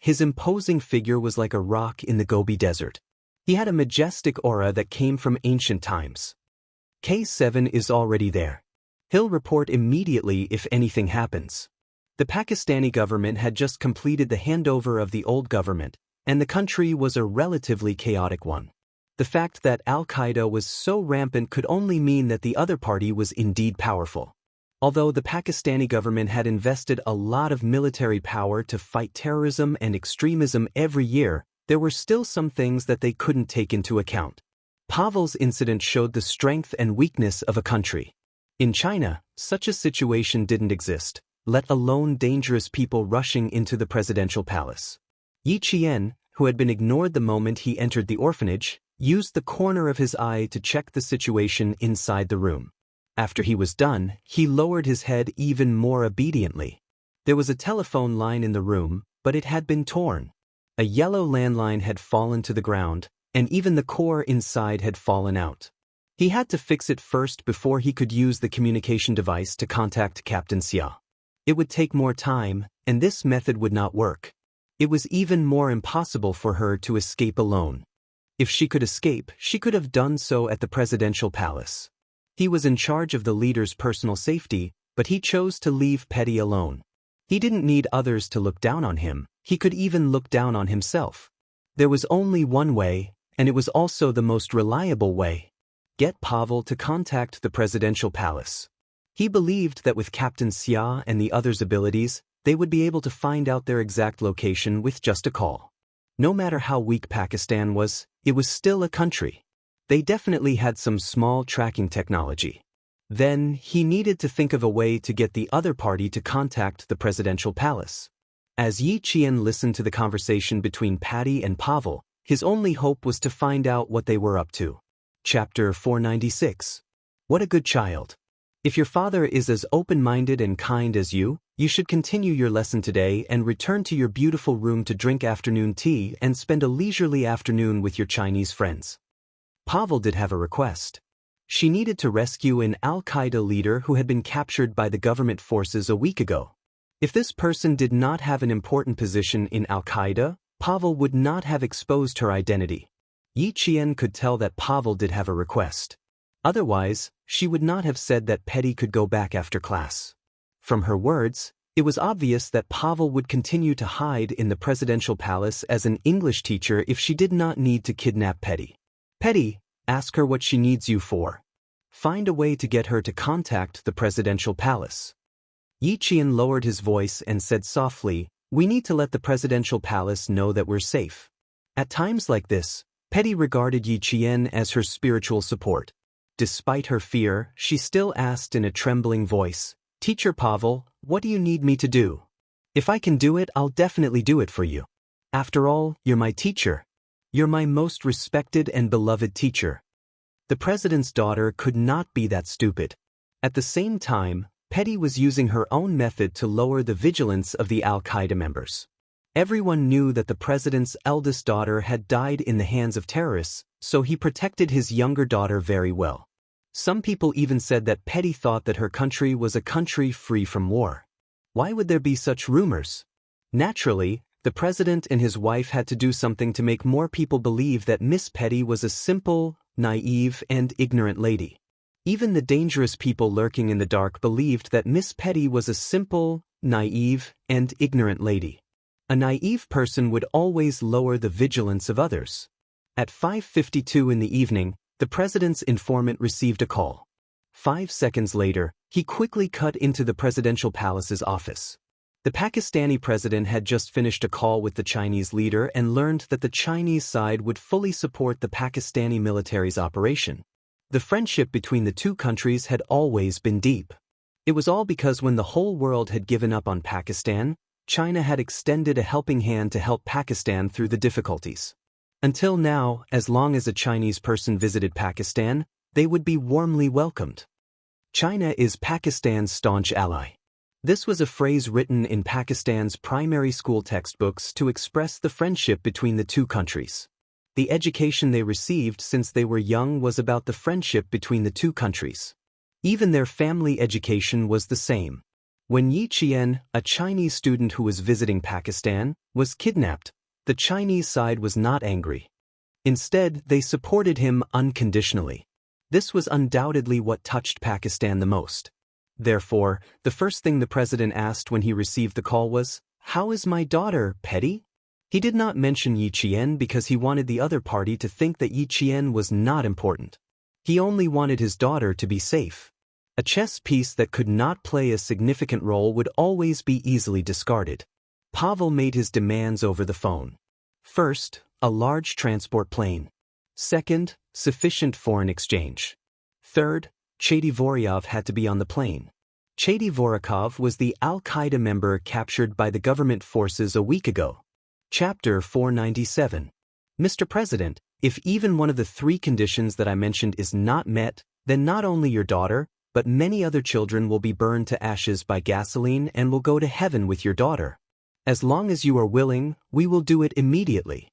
His imposing figure was like a rock in the Gobi Desert. He had a majestic aura that came from ancient times. K7 is already there. He'll report immediately if anything happens. The Pakistani government had just completed the handover of the old government, and the country was a relatively chaotic one. The fact that Al-Qaeda was so rampant could only mean that the other party was indeed powerful. Although the Pakistani government had invested a lot of military power to fight terrorism and extremism every year, there were still some things that they couldn't take into account. Pavel's incident showed the strength and weakness of a country. In China, such a situation didn't exist, let alone dangerous people rushing into the presidential palace. Yi Qian, who had been ignored the moment he entered the orphanage, used the corner of his eye to check the situation inside the room. After he was done, he lowered his head even more obediently. There was a telephone line in the room, but it had been torn. A yellow landline had fallen to the ground, and even the core inside had fallen out. He had to fix it first before he could use the communication device to contact Captain Xia. It would take more time, and this method would not work. It was even more impossible for her to escape alone. If she could escape, she could have done so at the presidential palace. He was in charge of the leader's personal safety, but he chose to leave Petty alone. He didn't need others to look down on him, he could even look down on himself. There was only one way, and it was also the most reliable way. Get Pavel to contact the presidential palace. He believed that with Captain Xia and the others' abilities, they would be able to find out their exact location with just a call. No matter how weak Pakistan was, it was still a country. They definitely had some small tracking technology. Then, he needed to think of a way to get the other party to contact the presidential palace. As Yi Qian listened to the conversation between Patty and Pavel, his only hope was to find out what they were up to. Chapter 496. What a good child. If your father is as open-minded and kind as you, You should continue your lesson today and return to your beautiful room to drink afternoon tea and spend a leisurely afternoon with your Chinese friends. Pavel did have a request. She needed to rescue an Al-Qaeda leader who had been captured by the government forces a week ago. If this person did not have an important position in Al-Qaeda, Pavel would not have exposed her identity. Yi Qian could tell that Pavel did have a request. Otherwise, she would not have said that Petty could go back after class. From her words, it was obvious that Pavel would continue to hide in the presidential palace as an English teacher if she did not need to kidnap Petty. Petty, ask her what she needs you for. Find a way to get her to contact the presidential palace. Yi Qian lowered his voice and said softly, "We need to let the presidential palace know that we're safe." At times like this, Petty regarded Yi Qian as her spiritual support. Despite her fear, she still asked in a trembling voice, "Teacher Pavel, what do you need me to do? If I can do it, I'll definitely do it for you. After all, you're my teacher. You're my most respected and beloved teacher." The president's daughter could not be that stupid. At the same time, Petty was using her own method to lower the vigilance of the Al-Qaeda members. Everyone knew that the president's eldest daughter had died in the hands of terrorists, so he protected his younger daughter very well. Some people even said that Petty thought that her country was a country free from war. Why would there be such rumors? Naturally, the president and his wife had to do something to make more people believe that Miss Petty was a simple, naive, and ignorant lady. Even the dangerous people lurking in the dark believed that Miss Petty was a simple, naive, and ignorant lady. A naive person would always lower the vigilance of others. At 5:52 in the evening, the president's informant received a call. 5 seconds later, he quickly cut into the presidential palace's office. The Pakistani president had just finished a call with the Chinese leader and learned that the Chinese side would fully support the Pakistani military's operation. The friendship between the two countries had always been deep. It was all because when the whole world had given up on Pakistan, China had extended a helping hand to help Pakistan through the difficulties. Until now, as long as a Chinese person visited Pakistan, they would be warmly welcomed. China is Pakistan's staunch ally. This was a phrase written in Pakistan's primary school textbooks to express the friendship between the two countries. The education they received since they were young was about the friendship between the two countries. Even their family education was the same. When Yi Qian, a Chinese student who was visiting Pakistan, was kidnapped, the Chinese side was not angry. Instead, they supported him unconditionally. This was undoubtedly what touched Pakistan the most. Therefore, the first thing the president asked when he received the call was, "How is my daughter, Petty?" He did not mention Yi Qian because he wanted the other party to think that Yi Qian was not important. He only wanted his daughter to be safe. A chess piece that could not play a significant role would always be easily discarded. Pavel made his demands over the phone. First, a large transport plane. Second, sufficient foreign exchange. Third, Chedivoryov had to be on the plane. Chedivorakov was the Al-Qaeda member captured by the government forces a week ago. Chapter 497. Mr. President, if even one of the 3 conditions that I mentioned is not met, then not only your daughter, but many other children will be burned to ashes by gasoline and will go to heaven with your daughter. As long as you are willing, we will do it immediately.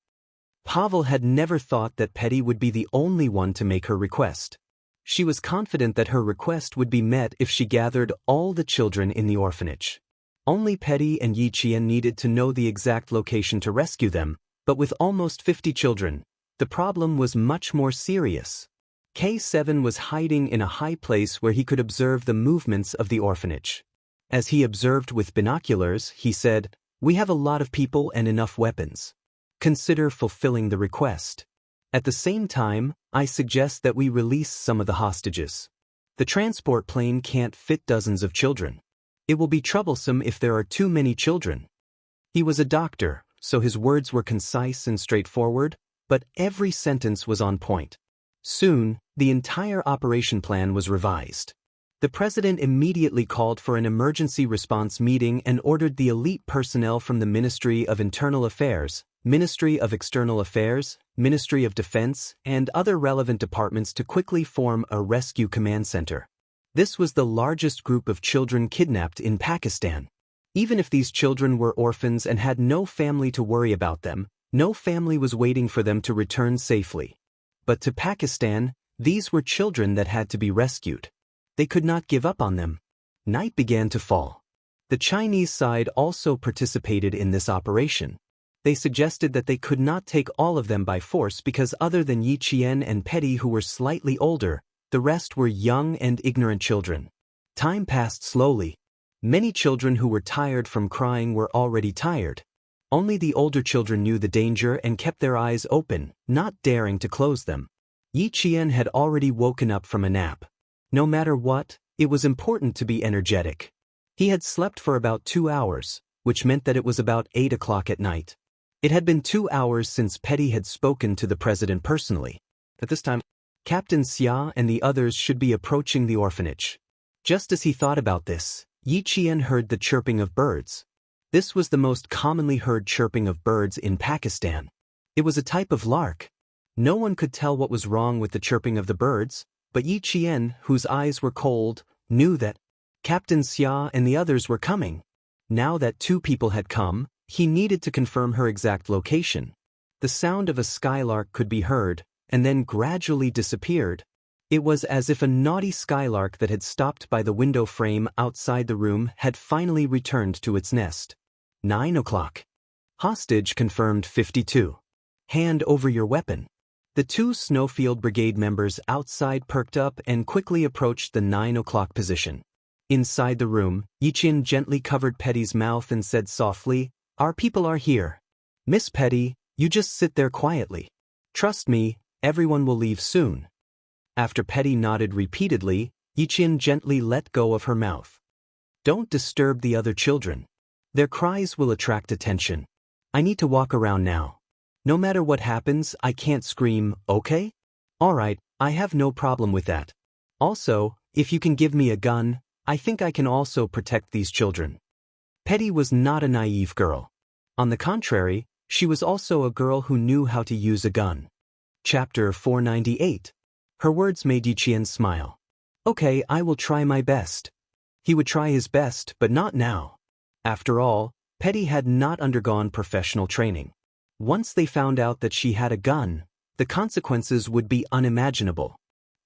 Pavel had never thought that Petty would be the only one to make her request. She was confident that her request would be met if she gathered all the children in the orphanage. Only Petty and Yi Qian needed to know the exact location to rescue them, but with almost 50 children, the problem was much more serious. K7 was hiding in a high place where he could observe the movements of the orphanage. As he observed with binoculars, he said, "We have a lot of people and enough weapons. Consider fulfilling the request. At the same time, I suggest that we release some of the hostages. The transport plane can't fit dozens of children. It will be troublesome if there are too many children." He was a doctor, so his words were concise and straightforward, but every sentence was on point. Soon, the entire operation plan was revised. The president immediately called for an emergency response meeting and ordered the elite personnel from the Ministry of Internal Affairs, Ministry of External Affairs, Ministry of Defense, and other relevant departments to quickly form a rescue command center. This was the largest group of children kidnapped in Pakistan. Even if these children were orphans and had no family to worry about them, no family was waiting for them to return safely. But to Pakistan, these were children that had to be rescued. They could not give up on them. Night began to fall. The Chinese side also participated in this operation. They suggested that they could not take all of them by force because other than Yi Qian and Petty, who were slightly older, the rest were young and ignorant children. Time passed slowly. Many children who were tired from crying were already tired. Only the older children knew the danger and kept their eyes open, not daring to close them. Yi Qian had already woken up from a nap. No matter what, it was important to be energetic. He had slept for about 2 hours, which meant that it was about 8 o'clock at night. It had been 2 hours since Petty had spoken to the president personally. At this time, Captain Xia and the others should be approaching the orphanage. Just as he thought about this, Yi Qian heard the chirping of birds. This was the most commonly heard chirping of birds in Pakistan. It was a type of lark. No one could tell what was wrong with the chirping of the birds, but Yi Qian, whose eyes were cold, knew that Captain Xia and the others were coming. Now that 2 people had come, he needed to confirm her exact location. The sound of a skylark could be heard, and then gradually disappeared. It was as if a naughty skylark that had stopped by the window frame outside the room had finally returned to its nest. 9 o'clock. Hostage confirmed 52. Hand over your weapon. The 2 Snowfield Brigade members outside perked up and quickly approached the 9 o'clock position. Inside the room, Yi Qian gently covered Petty's mouth and said softly, "Our people are here. Miss Petty, you just sit there quietly. Trust me, everyone will leave soon." After Petty nodded repeatedly, Yi Qian gently let go of her mouth. "Don't disturb the other children. Their cries will attract attention. I need to walk around now. No matter what happens, I can't scream, okay? Alright, I have no problem with that. Also, if you can give me a gun, I think I can also protect these children." Petty was not a naive girl. On the contrary, she was also a girl who knew how to use a gun. Chapter 498. Her words made Yi Qian smile. "Okay, I will try my best." He would try his best, but not now. After all, Petty had not undergone professional training. Once they found out that she had a gun, the consequences would be unimaginable.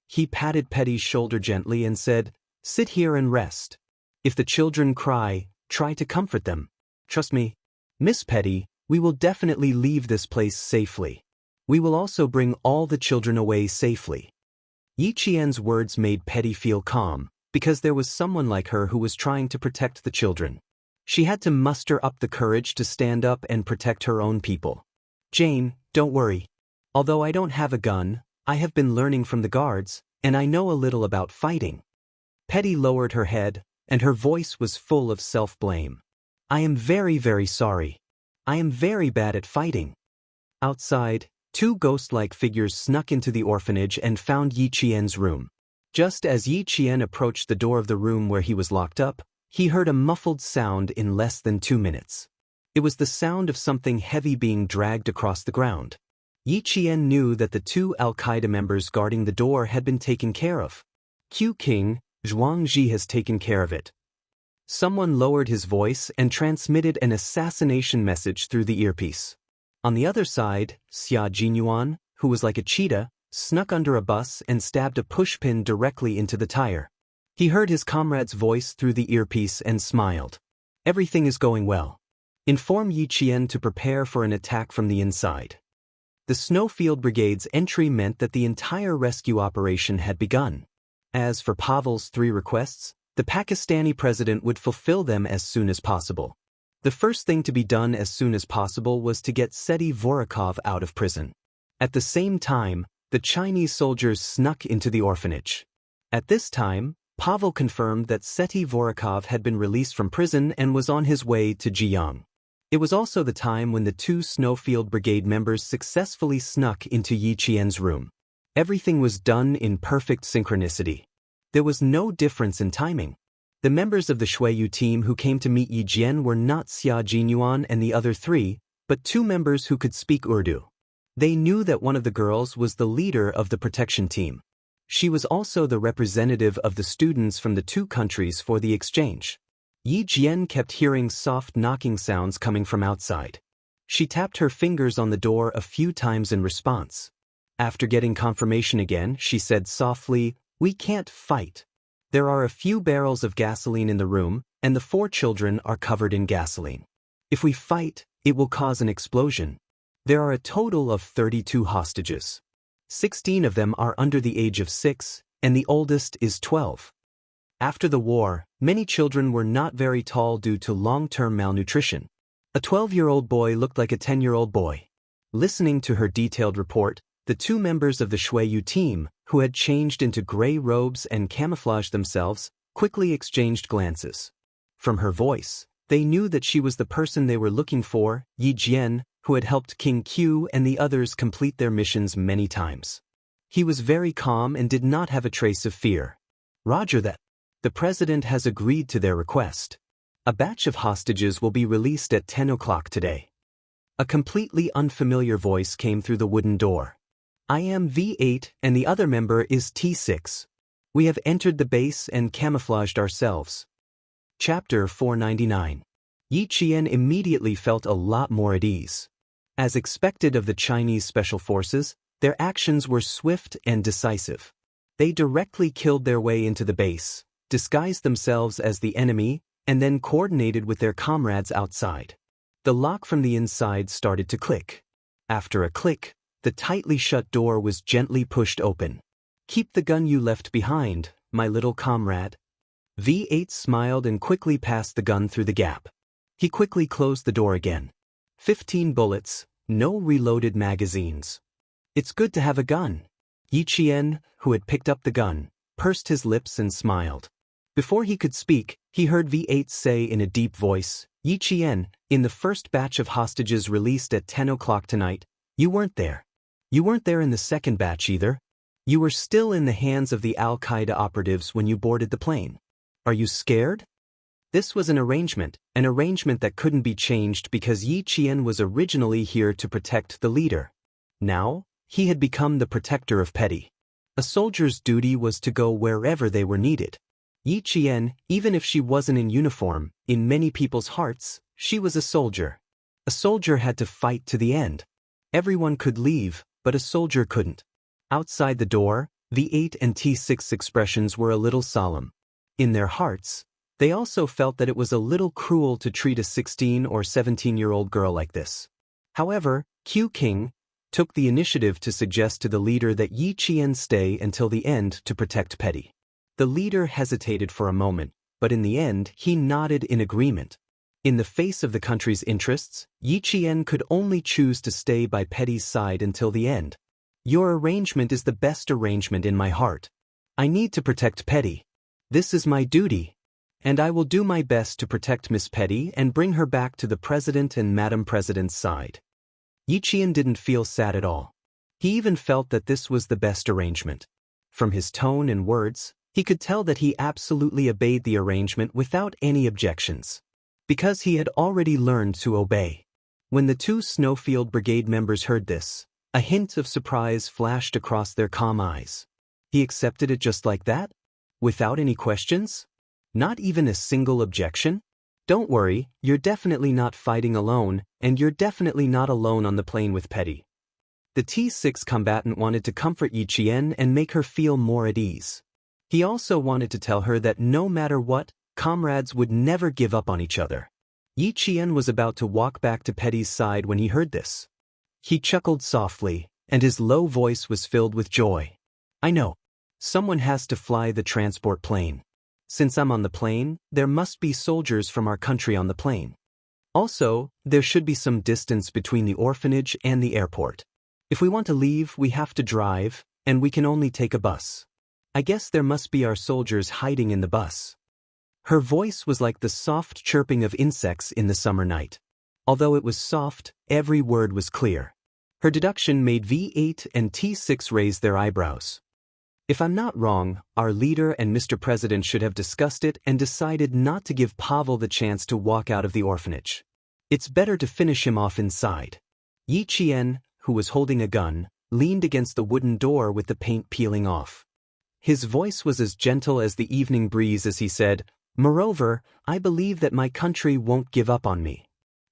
He patted Petty's shoulder gently and said, "Sit here and rest. If the children cry, try to comfort them. Trust me. Miss Petty, we will definitely leave this place safely. We will also bring all the children away safely." Yi Qian's words made Petty feel calm, because there was someone like her who was trying to protect the children. She had to muster up the courage to stand up and protect her own people. "Jane, don't worry. Although I don't have a gun, I have been learning from the guards, and I know a little about fighting." Petty lowered her head, and her voice was full of self-blame. "I am very, very sorry. I am very bad at fighting." Outside, 2 ghost-like figures snuck into the orphanage and found Yi Qian's room. Just as Yi Qian approached the door of the room where he was locked up, he heard a muffled sound in less than 2 minutes. It was the sound of something heavy being dragged across the ground. Yi Qian knew that the 2 Al-Qaeda members guarding the door had been taken care of. "Q King, Zhuangzi has taken care of it." Someone lowered his voice and transmitted an assassination message through the earpiece. On the other side, Xia Jinyuan, who was like a cheetah, snuck under a bus and stabbed a pushpin directly into the tire. He heard his comrade's voice through the earpiece and smiled. "Everything is going well. Inform Yi Qian to prepare for an attack from the inside." The Snowfield Brigade's entry meant that the entire rescue operation had begun. As for Pavel's 3 requests, the Pakistani president would fulfill them as soon as possible. The first thing to be done as soon as possible was to get Seti Vorakov out of prison. At the same time, the Chinese soldiers snuck into the orphanage. At this time, Pavel confirmed that Seti Vorakov had been released from prison and was on his way to Jiang. It was also the time when the 2 Snowfield Brigade members successfully snuck into Yi Qian's room. Everything was done in perfect synchronicity. There was no difference in timing. The members of the Shuiyu team who came to meet Yi Jian were not Xia Jinyuan and the other 3, but 2 members who could speak Urdu. They knew that one of the girls was the leader of the protection team. She was also the representative of the students from the 2 countries for the exchange. Yi Jian kept hearing soft knocking sounds coming from outside. She tapped her fingers on the door a few times in response. After getting confirmation again, she said softly, "We can't fight. There are a few barrels of gasoline in the room, and the 4 children are covered in gasoline. If we fight, it will cause an explosion. There are a total of 32 hostages. 16 of them are under the age of 6, and the oldest is 12. After the war, many children were not very tall due to long-term malnutrition. A 12-year-old boy looked like a 10-year-old boy." Listening to her detailed report, the 2 members of the Shuiyu team, who had changed into gray robes and camouflaged themselves, quickly exchanged glances. From her voice, they knew that she was the person they were looking for, Yi Jian, who had helped King Q and the others complete their missions many times. He was very calm and did not have a trace of fear. "Roger that. The president has agreed to their request. A batch of hostages will be released at 10 o'clock today." A completely unfamiliar voice came through the wooden door. "I am V8 and the other member is T6. We have entered the base and camouflaged ourselves." Chapter 499. Yi Qian immediately felt a lot more at ease. As expected of the Chinese Special Forces, their actions were swift and decisive. They directly killed their way into the base, disguised themselves as the enemy, and then coordinated with their comrades outside. The lock from the inside started to click. After a click, the tightly shut door was gently pushed open. "Keep the gun you left behind, my little comrade." V8 smiled and quickly passed the gun through the gap. He quickly closed the door again. 15 bullets, no reloaded magazines. "It's good to have a gun." Yi Qian, who had picked up the gun, pursed his lips and smiled. Before he could speak, he heard V8 say in a deep voice, "Yi Qian, in the first batch of hostages released at 10 o'clock tonight, you weren't there. You weren't there in the second batch either. You were still in the hands of the Al-Qaeda operatives when you boarded the plane. Are you scared?" This was an arrangement that couldn't be changed because Yi Qian was originally here to protect the leader. Now, he had become the protector of Petty. A soldier's duty was to go wherever they were needed. Yi Qian, even if she wasn't in uniform, in many people's hearts, she was a soldier. A soldier had to fight to the end. Everyone could leave, but a soldier couldn't. Outside the door, V8 and T6 expressions were a little solemn. In their hearts, they also felt that it was a little cruel to treat a 16 or 17-year-old girl like this. However, Q King took the initiative to suggest to the leader that Yi Qian stay until the end to protect Petty. The leader hesitated for a moment, but in the end he nodded in agreement. In the face of the country's interests, Yi Qian could only choose to stay by Petty's side until the end. "Your arrangement is the best arrangement in my heart. I need to protect Petty. This is my duty. And I will do my best to protect Miss Petty and bring her back to the President and Madam President's side." Yi Qian didn't feel sad at all. He even felt that this was the best arrangement. From his tone and words, he could tell that he absolutely obeyed the arrangement without any objections. Because he had already learned to obey. When the 2 Snowfield Brigade members heard this, a hint of surprise flashed across their calm eyes. He accepted it just like that? Without any questions? Not even a single objection? "Don't worry, you're definitely not fighting alone, and you're definitely not alone on the plane with Petty." The T6 combatant wanted to comfort Yi Qian and make her feel more at ease. He also wanted to tell her that no matter what, comrades would never give up on each other. Yi Qian was about to walk back to Petty's side when he heard this. He chuckled softly, and his low voice was filled with joy. "I know. Someone has to fly the transport plane. Since I'm on the plane, there must be soldiers from our country on the plane. Also, there should be some distance between the orphanage and the airport. If we want to leave, we have to drive, and we can only take a bus. I guess there must be our soldiers hiding in the bus." Her voice was like the soft chirping of insects in the summer night. Although it was soft, every word was clear. Her deduction made V8 and T6 raise their eyebrows. "If I'm not wrong, our leader and Mr. President should have discussed it and decided not to give Pavel the chance to walk out of the orphanage. It's better to finish him off inside." Yi Qian, who was holding a gun, leaned against the wooden door with the paint peeling off. His voice was as gentle as the evening breeze as he said, Moreover, I believe that my country won't give up on me.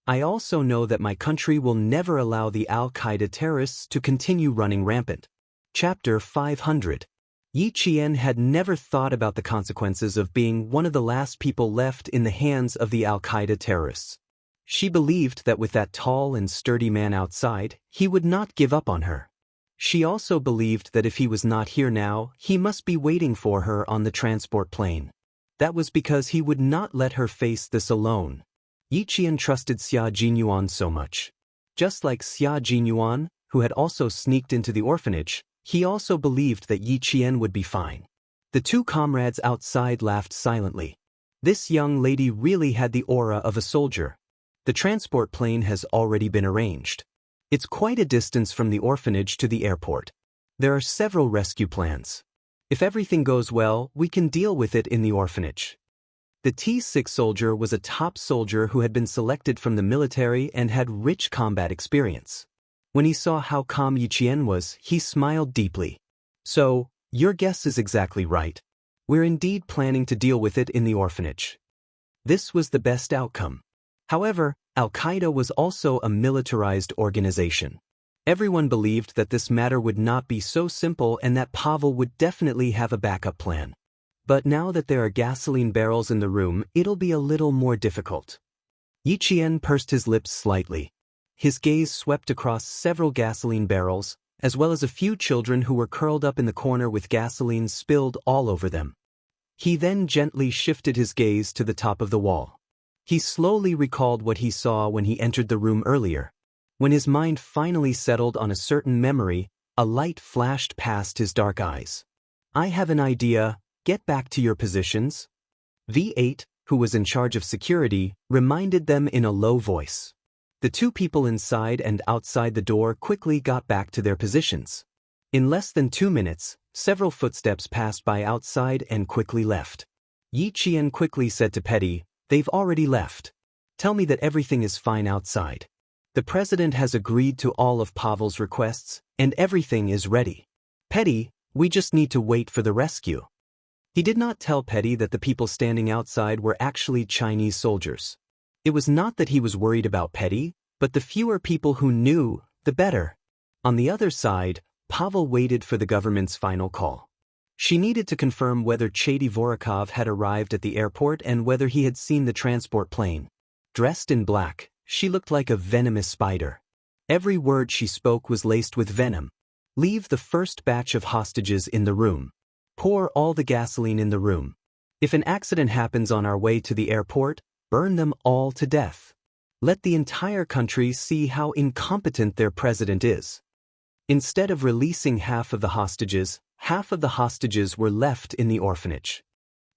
I also know that my country will never allow the Al-Qaeda terrorists to continue running rampant. Chapter 500. Yi Qian had never thought about the consequences of being one of the last people left in the hands of the Al-Qaeda terrorists. She believed that with that tall and sturdy man outside, he would not give up on her. She also believed that if he was not here now, he must be waiting for her on the transport plane. That was because he would not let her face this alone. Yi Qian trusted Xia Jinyuan so much. Just like Xia Jinyuan, who had also sneaked into the orphanage, he also believed that Yi Qian would be fine. The two comrades outside laughed silently. This young lady really had the aura of a soldier. The transport plane has already been arranged. It's quite a distance from the orphanage to the airport. There are several rescue plans. If everything goes well, we can deal with it in the orphanage. The T-6 soldier was a top soldier who had been selected from the military and had rich combat experience. When he saw how calm Yi Qian was, he smiled deeply. So, your guess is exactly right. We're indeed planning to deal with it in the orphanage. This was the best outcome. However, Al-Qaeda was also a militarized organization. Everyone believed that this matter would not be so simple and that Pavel would definitely have a backup plan. But now that there are gasoline barrels in the room, it'll be a little more difficult. Yi Qian pursed his lips slightly. His gaze swept across several gasoline barrels, as well as a few children who were curled up in the corner with gasoline spilled all over them. He then gently shifted his gaze to the top of the wall. He slowly recalled what he saw when he entered the room earlier. When his mind finally settled on a certain memory, a light flashed past his dark eyes. I have an idea. Get back to your positions. V8, who was in charge of security, reminded them in a low voice. The two people inside and outside the door quickly got back to their positions. In less than 2 minutes, several footsteps passed by outside and quickly left. Yi Qian quickly said to Petty, "They've already left. Tell me that everything is fine outside. The president has agreed to all of Pavel's requests, and everything is ready. Petty, we just need to wait for the rescue." He did not tell Petty that the people standing outside were actually Chinese soldiers. It was not that he was worried about Petty, but the fewer people who knew, the better. On the other side, Pavel waited for the government's final call. She needed to confirm whether Chady Vorakov had arrived at the airport and whether he had seen the transport plane. Dressed in black, she looked like a venomous spider. Every word she spoke was laced with venom. Leave the first batch of hostages in the room. Pour all the gasoline in the room. If an accident happens on our way to the airport, burn them all to death. Let the entire country see how incompetent their president is. Instead of releasing half of the hostages were left in the orphanage.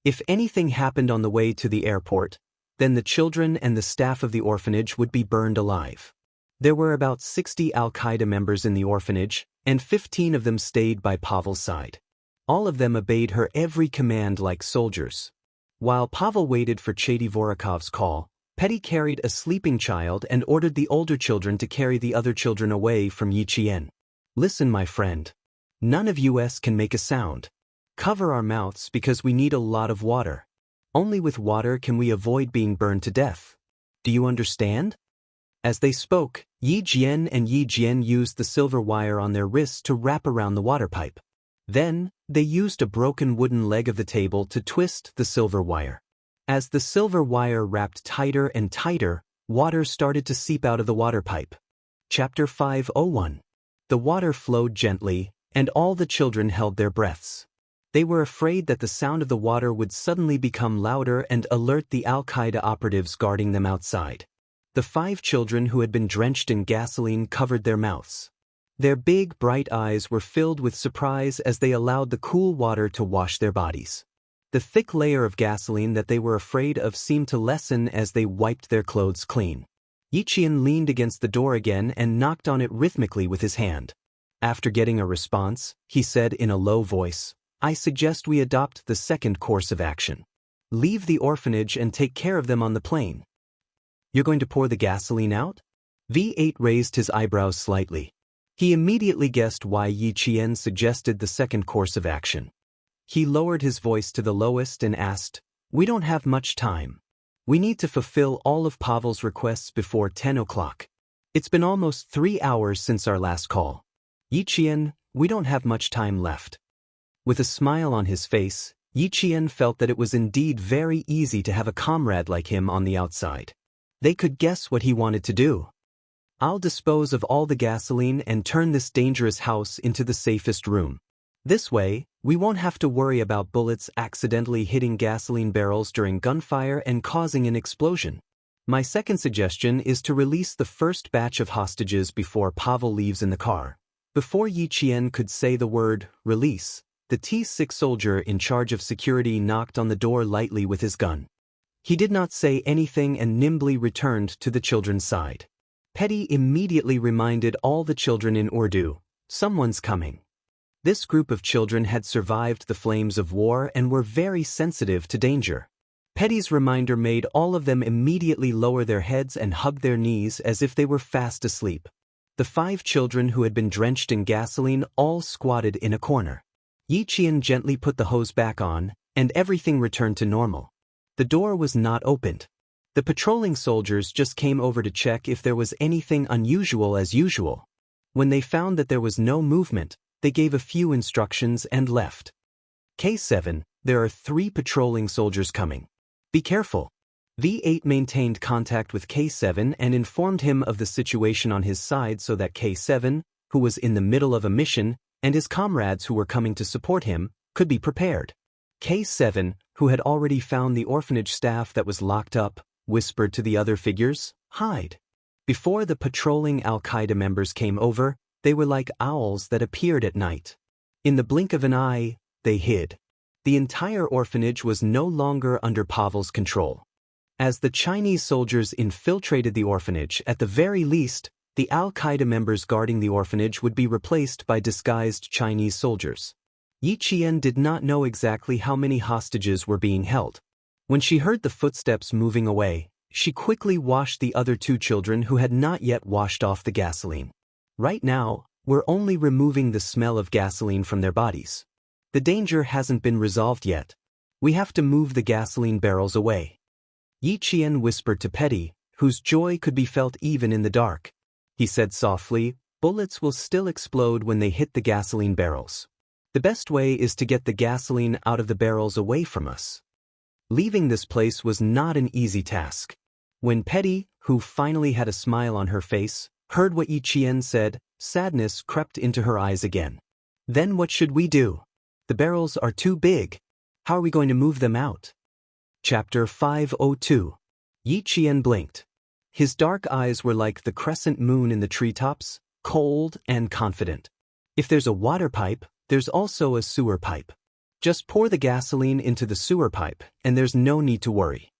If anything happened on the way to the airport, then the children and the staff of the orphanage would be burned alive. There were about 60 Al-Qaeda members in the orphanage, and 15 of them stayed by Pavel's side. All of them obeyed her every command like soldiers. While Pavel waited for Chady Vorakov's call, Petty carried a sleeping child and ordered the older children to carry the other children away from Yi Qian. Listen, my friend. None of us can make a sound. Cover our mouths because we need a lot of water. Only with water can we avoid being burned to death. Do you understand? As they spoke, Yi Jian and Yi Jian used the silver wire on their wrists to wrap around the water pipe. Then, they used a broken wooden leg of the table to twist the silver wire. As the silver wire wrapped tighter and tighter, water started to seep out of the water pipe. Chapter 501. The water flowed gently, and all the children held their breaths. They were afraid that the sound of the water would suddenly become louder and alert the Al-Qaeda operatives guarding them outside. The 5 children who had been drenched in gasoline covered their mouths. Their big, bright eyes were filled with surprise as they allowed the cool water to wash their bodies. The thick layer of gasoline that they were afraid of seemed to lessen as they wiped their clothes clean. Yi Qian leaned against the door again and knocked on it rhythmically with his hand. After getting a response, he said in a low voice, "I suggest we adopt the second course of action. Leave the orphanage and take care of them on the plane." "You're going to pour the gasoline out?" V8 raised his eyebrows slightly. He immediately guessed why Yi Qian suggested the second course of action. He lowered his voice to the lowest and asked, We don't have much time. We need to fulfill all of Pavel's requests before 10 o'clock. It's been almost 3 hours since our last call. Yiqian, we don't have much time left. With a smile on his face, Yiqian felt that it was indeed very easy to have a comrade like him on the outside. They could guess what he wanted to do. I'll dispose of all the gasoline and turn this dangerous house into the safest room. This way, we won't have to worry about bullets accidentally hitting gasoline barrels during gunfire and causing an explosion. My second suggestion is to release the first batch of hostages before Pavel leaves in the car. Before Yiqian could say the word, release, the T6 soldier in charge of security knocked on the door lightly with his gun. He did not say anything and nimbly returned to the children's side. Petty immediately reminded all the children in Urdu, someone's coming. This group of children had survived the flames of war and were very sensitive to danger. Petty's reminder made all of them immediately lower their heads and hug their knees as if they were fast asleep. The 5 children who had been drenched in gasoline all squatted in a corner. Yiqian gently put the hose back on, and everything returned to normal. The door was not opened. The patrolling soldiers just came over to check if there was anything unusual as usual. When they found that there was no movement, they gave a few instructions and left. K7, there are 3 patrolling soldiers coming. Be careful. V8 maintained contact with K7 and informed him of the situation on his side so that K7, who was in the middle of a mission, and his comrades who were coming to support him, could be prepared. K7, who had already found the orphanage staff that was locked up, whispered to the other figures, hide. Before the patrolling Al-Qaeda members came over, they were like owls that appeared at night. In the blink of an eye, they hid. The entire orphanage was no longer under Pavel's control. As the Chinese soldiers infiltrated the orphanage, at the very least, the Al-Qaeda members guarding the orphanage would be replaced by disguised Chinese soldiers. Yiqian did not know exactly how many hostages were being held. When she heard the footsteps moving away, she quickly washed the other 2 children who had not yet washed off the gasoline. Right now, we're only removing the smell of gasoline from their bodies. The danger hasn't been resolved yet. We have to move the gasoline barrels away. Yiqian whispered to Petty, whose joy could be felt even in the dark. He said softly, bullets will still explode when they hit the gasoline barrels. The best way is to get the gasoline out of the barrels away from us. Leaving this place was not an easy task. When Petty, who finally had a smile on her face, heard what Yiqian said, sadness crept into her eyes again. Then what should we do? The barrels are too big. How are we going to move them out? Chapter 502. Yiqian blinked. His dark eyes were like the crescent moon in the treetops, cold and confident. If there's a water pipe, there's also a sewer pipe. Just pour the gasoline into the sewer pipe, and there's no need to worry.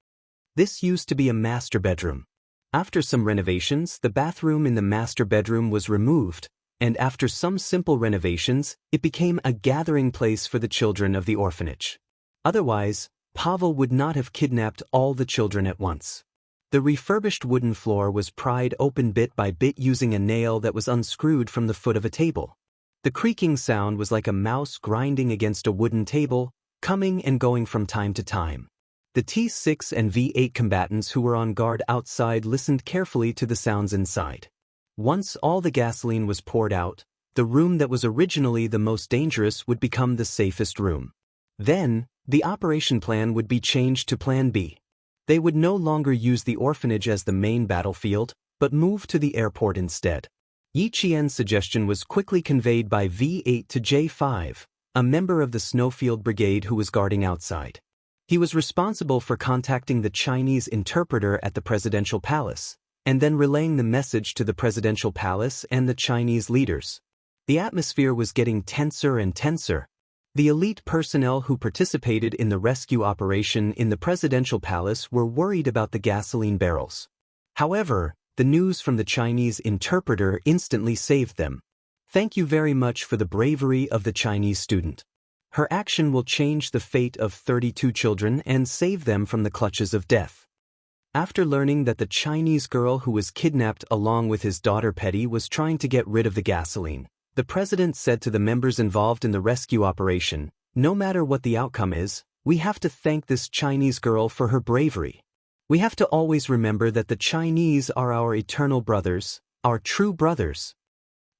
This used to be a master bedroom. After some renovations, the bathroom in the master bedroom was removed, and after some simple renovations, it became a gathering place for the children of the orphanage. Otherwise, Pavel would not have kidnapped all the children at once. The refurbished wooden floor was pried open bit by bit using a nail that was unscrewed from the foot of a table. The creaking sound was like a mouse grinding against a wooden table, coming and going from time to time. The T6 and V8 combatants who were on guard outside listened carefully to the sounds inside. Once all the gasoline was poured out, the room that was originally the most dangerous would become the safest room. Then, the operation plan would be changed to Plan B. They would no longer use the orphanage as the main battlefield, but move to the airport instead. Yiqian's suggestion was quickly conveyed by V8 to J5, a member of the Snowfield Brigade who was guarding outside. He was responsible for contacting the Chinese interpreter at the presidential palace, and then relaying the message to the presidential palace and the Chinese leaders. The atmosphere was getting tenser and tenser. The elite personnel who participated in the rescue operation in the presidential palace were worried about the gasoline barrels. However, the news from the Chinese interpreter instantly saved them. Thank you very much for the bravery of the Chinese student. Her action will change the fate of 32 children and save them from the clutches of death. After learning that the Chinese girl who was kidnapped along with his daughter Petty was trying to get rid of the gasoline, the president said to the members involved in the rescue operation, no matter what the outcome is, We have to thank this Chinese girl for her bravery. We have to always remember that the Chinese are our eternal brothers, our true brothers.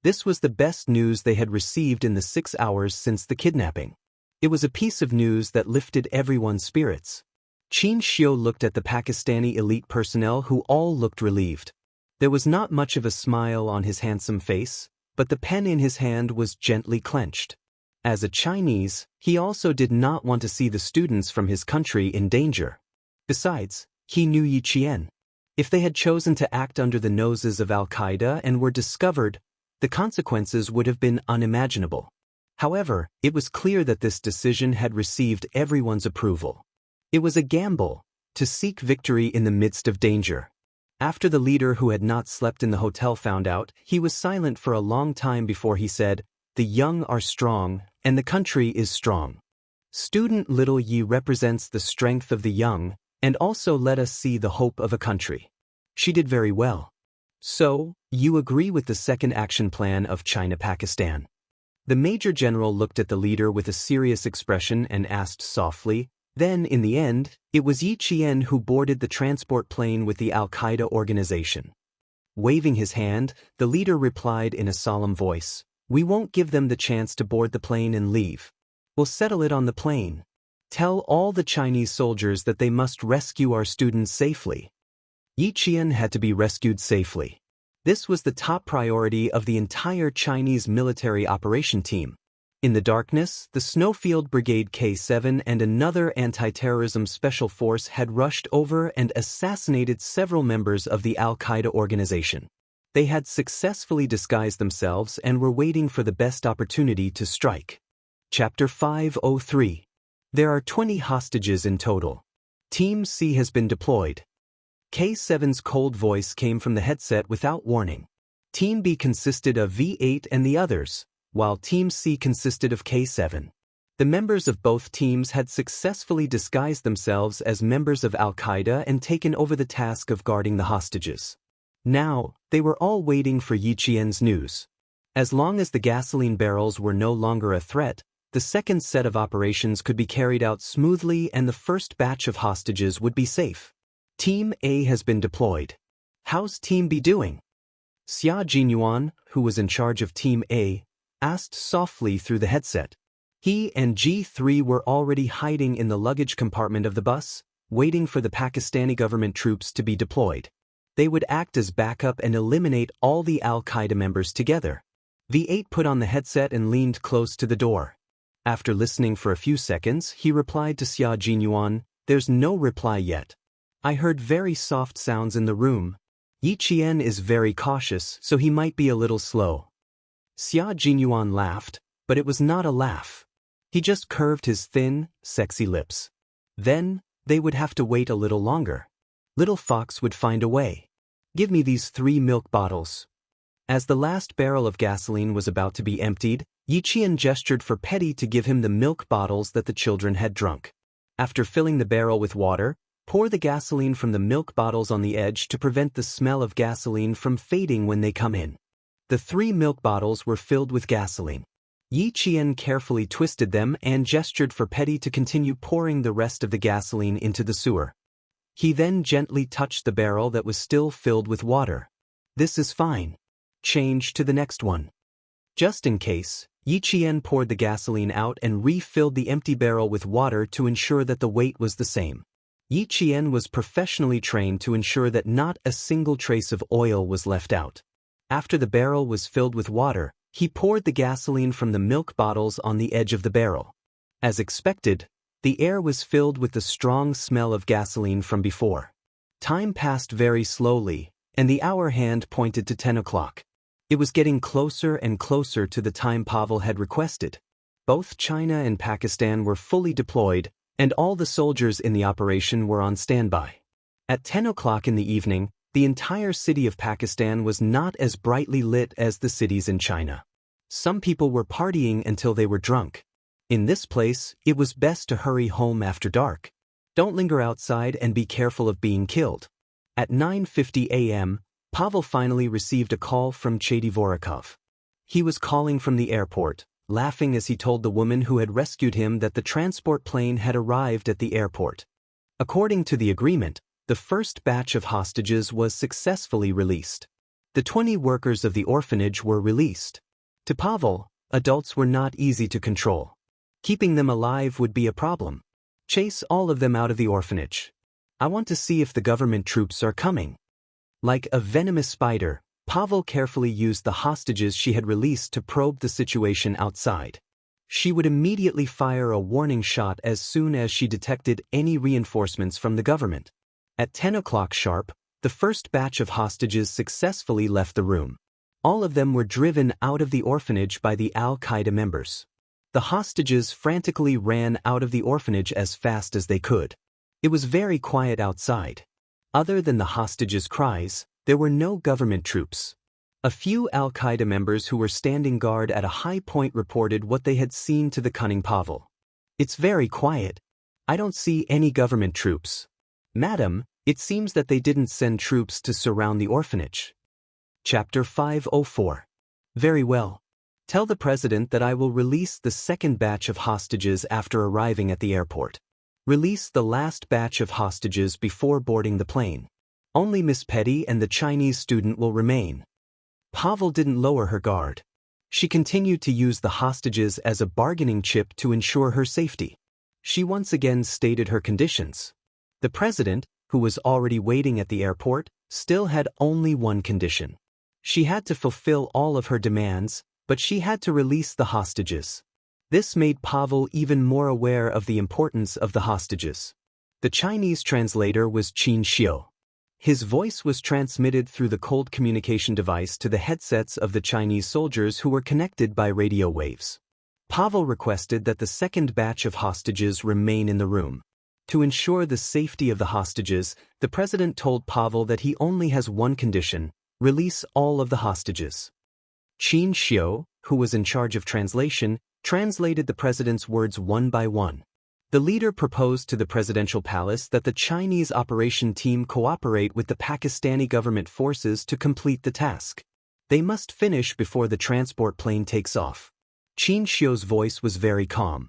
This was the best news they had received in the 6 hours since the kidnapping. It was a piece of news that lifted everyone's spirits. Qin Xiu looked at the Pakistani elite personnel who all looked relieved. There was not much of a smile on his handsome face, but the pen in his hand was gently clenched. As a Chinese, he also did not want to see the students from his country in danger. Besides, he knew Yi Qian. If they had chosen to act under the noses of Al-Qaeda and were discovered, the consequences would have been unimaginable. However, it was clear that this decision had received everyone's approval. It was a gamble, to seek victory in the midst of danger. After the leader who had not slept in the hotel found out, he was silent for a long time before he said, "The young are strong, and the country is strong. Student Little Yi represents the strength of the young, and also let us see the hope of a country." She did very well. "So, you agree with the second action plan of China-Pakistan?" The Major General looked at the leader with a serious expression and asked softly. Then, in the end, it was Yi Qian who boarded the transport plane with the Al-Qaeda organization. Waving his hand, the leader replied in a solemn voice, "We won't give them the chance to board the plane and leave. We'll settle it on the plane. Tell all the Chinese soldiers that they must rescue our students safely." Yi Qian had to be rescued safely. This was the top priority of the entire Chinese military operation team. In the darkness, the Snowfield Brigade K7 and another anti-terrorism special force had rushed over and assassinated several members of the Al-Qaeda organization. They had successfully disguised themselves and were waiting for the best opportunity to strike. Chapter 503. There are 20 hostages in total. Team C has been deployed. K7's cold voice came from the headset without warning. Team B consisted of V8 and the others, while Team C consisted of K7. The members of both teams had successfully disguised themselves as members of Al-Qaeda and taken over the task of guarding the hostages. Now, they were all waiting for Yi Qian's news. As long as the gasoline barrels were no longer a threat, the second set of operations could be carried out smoothly and the first batch of hostages would be safe. Team A has been deployed. How's Team B doing? Xia Jinyuan, who was in charge of Team A, asked softly through the headset. He and G3 were already hiding in the luggage compartment of the bus, waiting for the Pakistani government troops to be deployed. They would act as backup and eliminate all the Al-Qaeda members together. V8 put on the headset and leaned close to the door. After listening for a few seconds, he replied to Xia Jinyuan, "There's no reply yet. I heard very soft sounds in the room. Yi Qian is very cautious, so he might be a little slow." Xia Jinyuan laughed, but it was not a laugh. He just curved his thin, sexy lips. Then, they would have to wait a little longer. Little Fox would find a way. "Give me these 3 milk bottles." As the last barrel of gasoline was about to be emptied, Yi Qian gestured for Petty to give him the milk bottles that the children had drunk. After filling the barrel with water, pour the gasoline from the milk bottles on the edge to prevent the smell of gasoline from fading when they come in. The 3 milk bottles were filled with gasoline. Yi Qian carefully twisted them and gestured for Petty to continue pouring the rest of the gasoline into the sewer. He then gently touched the barrel that was still filled with water. "This is fine. Change to the next one." Just in case, Yi Qian poured the gasoline out and refilled the empty barrel with water to ensure that the weight was the same. Yi Qian was professionally trained to ensure that not a single trace of oil was left out. After the barrel was filled with water, he poured the gasoline from the milk bottles on the edge of the barrel. As expected, the air was filled with the strong smell of gasoline from before. Time passed very slowly, and the hour hand pointed to 10 o'clock. It was getting closer and closer to the time Pavel had requested. Both China and Pakistan were fully deployed, and all the soldiers in the operation were on standby. At 10 o'clock in the evening, the entire city of Pakistan was not as brightly lit as the cities in China. Some people were partying until they were drunk. In this place, it was best to hurry home after dark. Don't linger outside and be careful of being killed. At 9:50 a.m., Pavel finally received a call from Chedivorikov. He was calling from the airport, laughing as he told the woman who had rescued him that the transport plane had arrived at the airport. According to the agreement, the first batch of hostages was successfully released. The 20 workers of the orphanage were released. To Pavel, adults were not easy to control. Keeping them alive would be a problem. Chase all of them out of the orphanage. I want to see if the government troops are coming. Like a venomous spider, Pavel carefully used the hostages she had released to probe the situation outside. She would immediately fire a warning shot as soon as she detected any reinforcements from the government. At 10 o'clock sharp, the first batch of hostages successfully left the room. All of them were driven out of the orphanage by the Al-Qaeda members. The hostages frantically ran out of the orphanage as fast as they could. It was very quiet outside. Other than the hostages' cries, there were no government troops. A few Al-Qaeda members who were standing guard at a high point reported what they had seen to the cunning Pavel. "It's very quiet. I don't see any government troops. Madam, it seems that they didn't send troops to surround the orphanage." Chapter 504. Very well. Tell the president that I will release the second batch of hostages after arriving at the airport. Release the last batch of hostages before boarding the plane. Only Miss Petty and the Chinese student will remain. Pavel didn't lower her guard. She continued to use the hostages as a bargaining chip to ensure her safety. She once again stated her conditions. The president, who was already waiting at the airport, still had only one condition. She had to fulfill all of her demands, but she had to release the hostages. This made Pavel even more aware of the importance of the hostages. The Chinese translator was Qin Xiu. His voice was transmitted through the cold communication device to the headsets of the Chinese soldiers who were connected by radio waves. Pavel requested that the second batch of hostages remain in the room. To ensure the safety of the hostages, the president told Pavel that he only has one condition: release all of the hostages. Qin Xiu, who was in charge of translation, translated the president's words one by one. The leader proposed to the presidential palace that the Chinese operation team cooperate with the Pakistani government forces to complete the task. They must finish before the transport plane takes off. Qin Xiu's voice was very calm.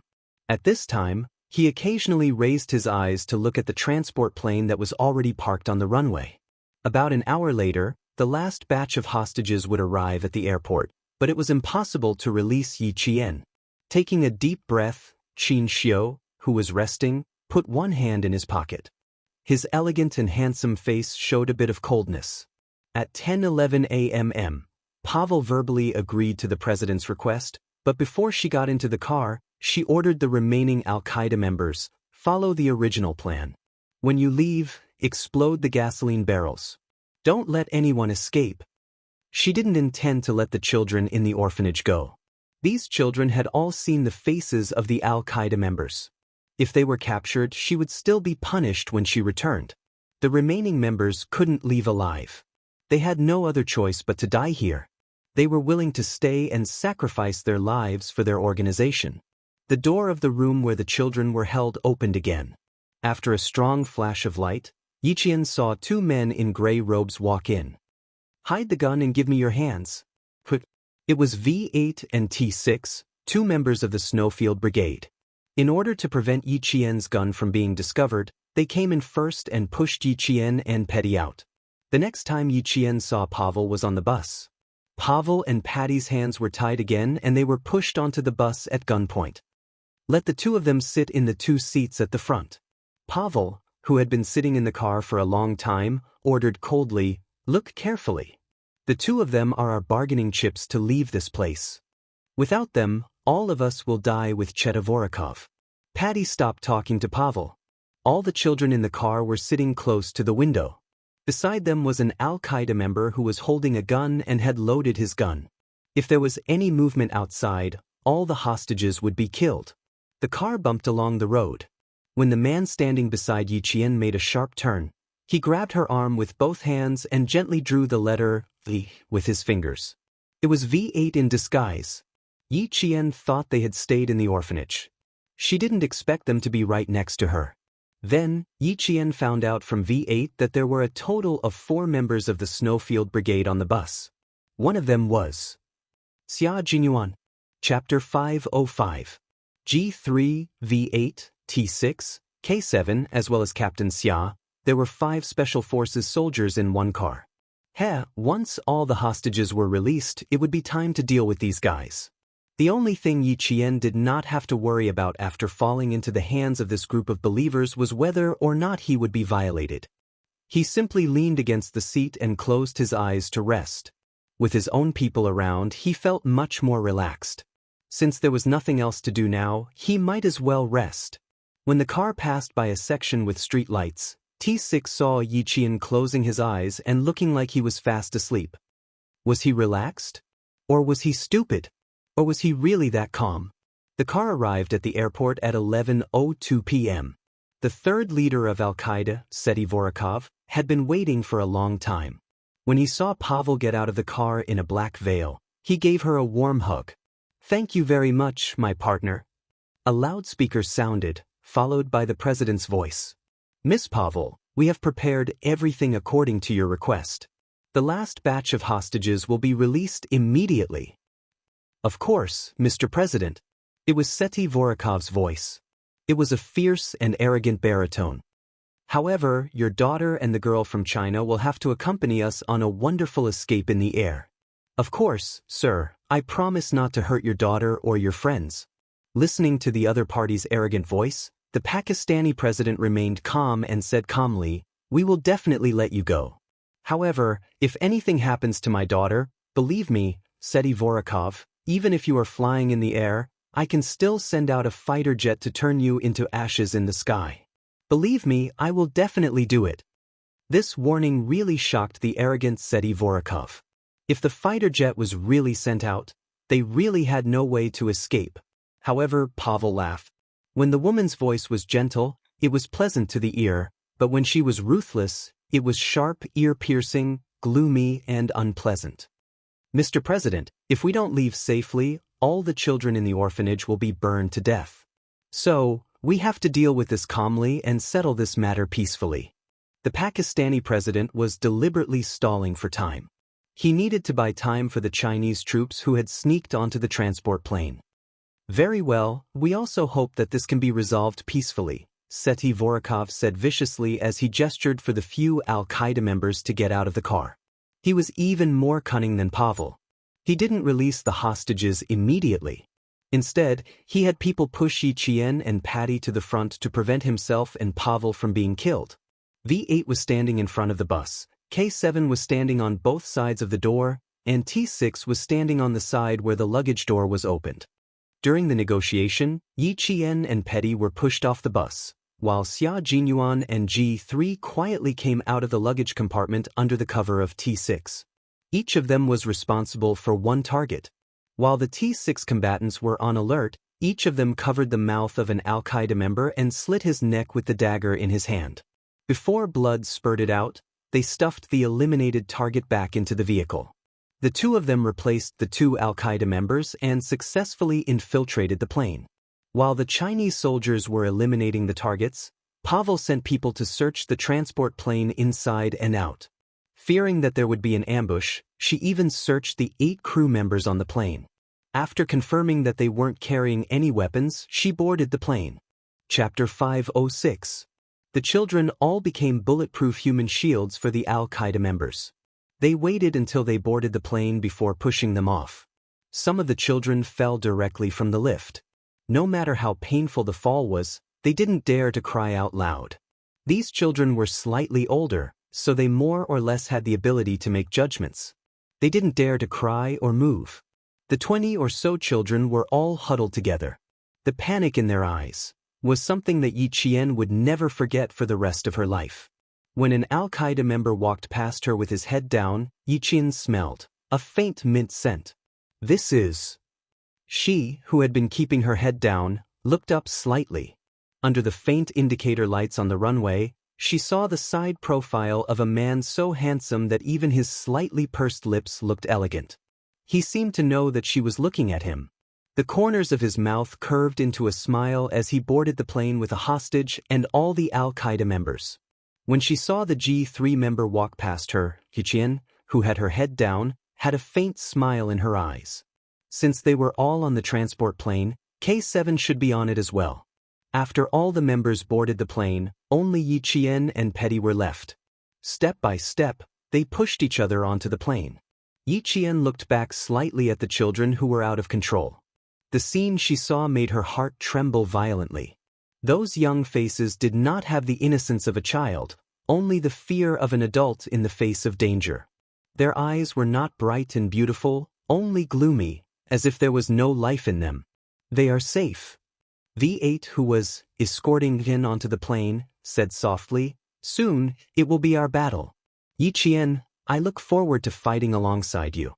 At this time, he occasionally raised his eyes to look at the transport plane that was already parked on the runway. About an hour later, the last batch of hostages would arrive at the airport, but it was impossible to release Yi Qian. Taking a deep breath, Qin Xiu, who was resting, put one hand in his pocket. His elegant and handsome face showed a bit of coldness. At 10:11 a.m., Pavel verbally agreed to the president's request, but before she got into the car, she ordered the remaining Al-Qaeda members, follow the original plan. When you leave, explode the gasoline barrels. Don't let anyone escape. She didn't intend to let the children in the orphanage go. These children had all seen the faces of the Al-Qaeda members. If they were captured, she would still be punished when she returned. The remaining members couldn't leave alive. They had no other choice but to die here. They were willing to stay and sacrifice their lives for their organization. The door of the room where the children were held opened again. After a strong flash of light, Yi Qian saw two men in gray robes walk in. "Hide the gun and give me your hands." It was V8 and T6, two members of the Snowfield Brigade. In order to prevent Yi Qian's gun from being discovered, they came in first and pushed Yi Qian and Petty out. The next time Yi Qian saw Pavel was on the bus. Pavel and Patty's hands were tied again and they were pushed onto the bus at gunpoint. Let the two of them sit in the two seats at the front. Pavel, who had been sitting in the car for a long time, ordered coldly, "Look carefully. The two of them are our bargaining chips to leave this place. Without them, all of us will die with Chetovorikov." Patty stopped talking to Pavel. All the children in the car were sitting close to the window. Beside them was an Al-Qaeda member who was holding a gun and had loaded his gun. If there was any movement outside, all the hostages would be killed. The car bumped along the road. When the man standing beside Yi Qian made a sharp turn, he grabbed her arm with both hands and gently drew the letter V with his fingers. It was V8 in disguise. Yi Qian thought they had stayed in the orphanage. She didn't expect them to be right next to her. Then, Yi Qian found out from V8 that there were a total of 4 members of the Snowfield Brigade on the bus. One of them was Xia Jinyuan. Chapter 505. G3, V8, T6, K7 as well as Captain Xia, there were 5 Special Forces soldiers in one car. Once all the hostages were released, it would be time to deal with these guys. The only thing Yi Qian did not have to worry about after falling into the hands of this group of believers was whether or not he would be violated. He simply leaned against the seat and closed his eyes to rest. With his own people around, he felt much more relaxed. Since there was nothing else to do now, he might as well rest. When the car passed by a section with street lights, T6 saw Yi Qian closing his eyes and looking like he was fast asleep. Was he relaxed? Or was he stupid? Or was he really that calm? The car arrived at the airport at 11:02 p.m. The third leader of Al-Qaeda, Seti Vorakov, had been waiting for a long time. When he saw Pavel get out of the car in a black veil, he gave her a warm hug. "Thank you very much, my partner." A loudspeaker sounded, followed by the president's voice. "Miss Pavel, we have prepared everything according to your request. The last batch of hostages will be released immediately." "Of course, Mr. President." It was Seti Vorakov's voice. It was a fierce and arrogant baritone. "However, your daughter and the girl from China will have to accompany us on a wonderful escape in the air." "Of course, sir, I promise not to hurt your daughter or your friends." Listening to the other party's arrogant voice, the Pakistani president remained calm and said calmly, "We will definitely let you go. However, if anything happens to my daughter, believe me, Seti Vorakov, even if you are flying in the air, I can still send out a fighter jet to turn you into ashes in the sky. Believe me, I will definitely do it." This warning really shocked the arrogant Seti Vorakov. If the fighter jet was really sent out, they really had no way to escape. However, Pavel laughed. When the woman's voice was gentle, it was pleasant to the ear, but when she was ruthless, it was sharp, ear-piercing, gloomy, and unpleasant. "Mr. President, if we don't leave safely, all the children in the orphanage will be burned to death. So, we have to deal with this calmly and settle this matter peacefully." The Pakistani president was deliberately stalling for time. He needed to buy time for the Chinese troops who had sneaked onto the transport plane. "Very well, we also hope that this can be resolved peacefully," Seti Vorakov said viciously as he gestured for the few Al-Qaeda members to get out of the car. He was even more cunning than Pavel. He didn't release the hostages immediately. Instead, he had people push Yi Qian and Patty to the front to prevent himself and Pavel from being killed. V8 was standing in front of the bus, K7 was standing on both sides of the door, and T6 was standing on the side where the luggage door was opened. During the negotiation, Yi Qian and Petty were pushed off the bus, while Xia Jinyuan and G3 quietly came out of the luggage compartment under the cover of T6. Each of them was responsible for one target. While the T6 combatants were on alert, each of them covered the mouth of an Al-Qaeda member and slit his neck with the dagger in his hand. Before blood spurted out, they stuffed the eliminated target back into the vehicle. The two of them replaced the 2 Al-Qaeda members and successfully infiltrated the plane. While the Chinese soldiers were eliminating the targets, Pavel sent people to search the transport plane inside and out. Fearing that there would be an ambush, she even searched the 8 crew members on the plane. After confirming that they weren't carrying any weapons, she boarded the plane. Chapter 506. The children all became bulletproof human shields for the Al-Qaeda members. They waited until they boarded the plane before pushing them off. Some of the children fell directly from the lift. No matter how painful the fall was, they didn't dare to cry out loud. These children were slightly older, so they more or less had the ability to make judgments. They didn't dare to cry or move. The 20 or so children were all huddled together. The panic in their eyes was something that Yi Qian would never forget for the rest of her life. When an Al-Qaeda member walked past her with his head down, Yi Qian smelled a faint mint scent. "This is..." She, who had been keeping her head down, looked up slightly. Under the faint indicator lights on the runway, she saw the side profile of a man so handsome that even his slightly pursed lips looked elegant. He seemed to know that she was looking at him. The corners of his mouth curved into a smile as he boarded the plane with a hostage and all the Al-Qaeda members. When she saw the G3 member walk past her, Yi Qian, who had her head down, had a faint smile in her eyes. Since they were all on the transport plane, K7 should be on it as well. After all the members boarded the plane, only Yi Qian and Petty were left. Step by step, they pushed each other onto the plane. Yi Qian looked back slightly at the children who were out of control. The scene she saw made her heart tremble violently. Those young faces did not have the innocence of a child, only the fear of an adult in the face of danger. Their eyes were not bright and beautiful, only gloomy, as if there was no life in them. They are safe. V8, who was escorting Jin onto the plane, said softly, "Soon, it will be our battle. Yi Qian, I look forward to fighting alongside you."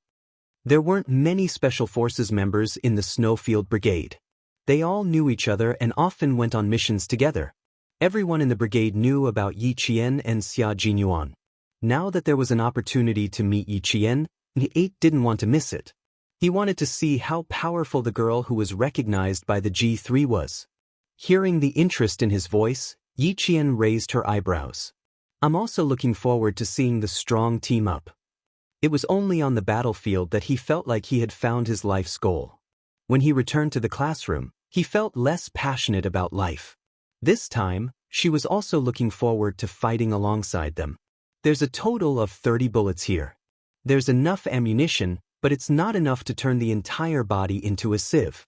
There weren't many Special Forces members in the Snowfield Brigade. They all knew each other and often went on missions together. Everyone in the brigade knew about Yi Qian and Xia Jinyuan. Now that there was an opportunity to meet Yi Qian, V8 didn't want to miss it. He wanted to see how powerful the girl who was recognized by the G3 was. Hearing the interest in his voice, Yi Qian raised her eyebrows. "I'm also looking forward to seeing the strong team up." It was only on the battlefield that he felt like he had found his life's goal. When he returned to the classroom, he felt less passionate about life. This time, she was also looking forward to fighting alongside them. There's a total of 30 bullets here. There's enough ammunition, but it's not enough to turn the entire body into a sieve.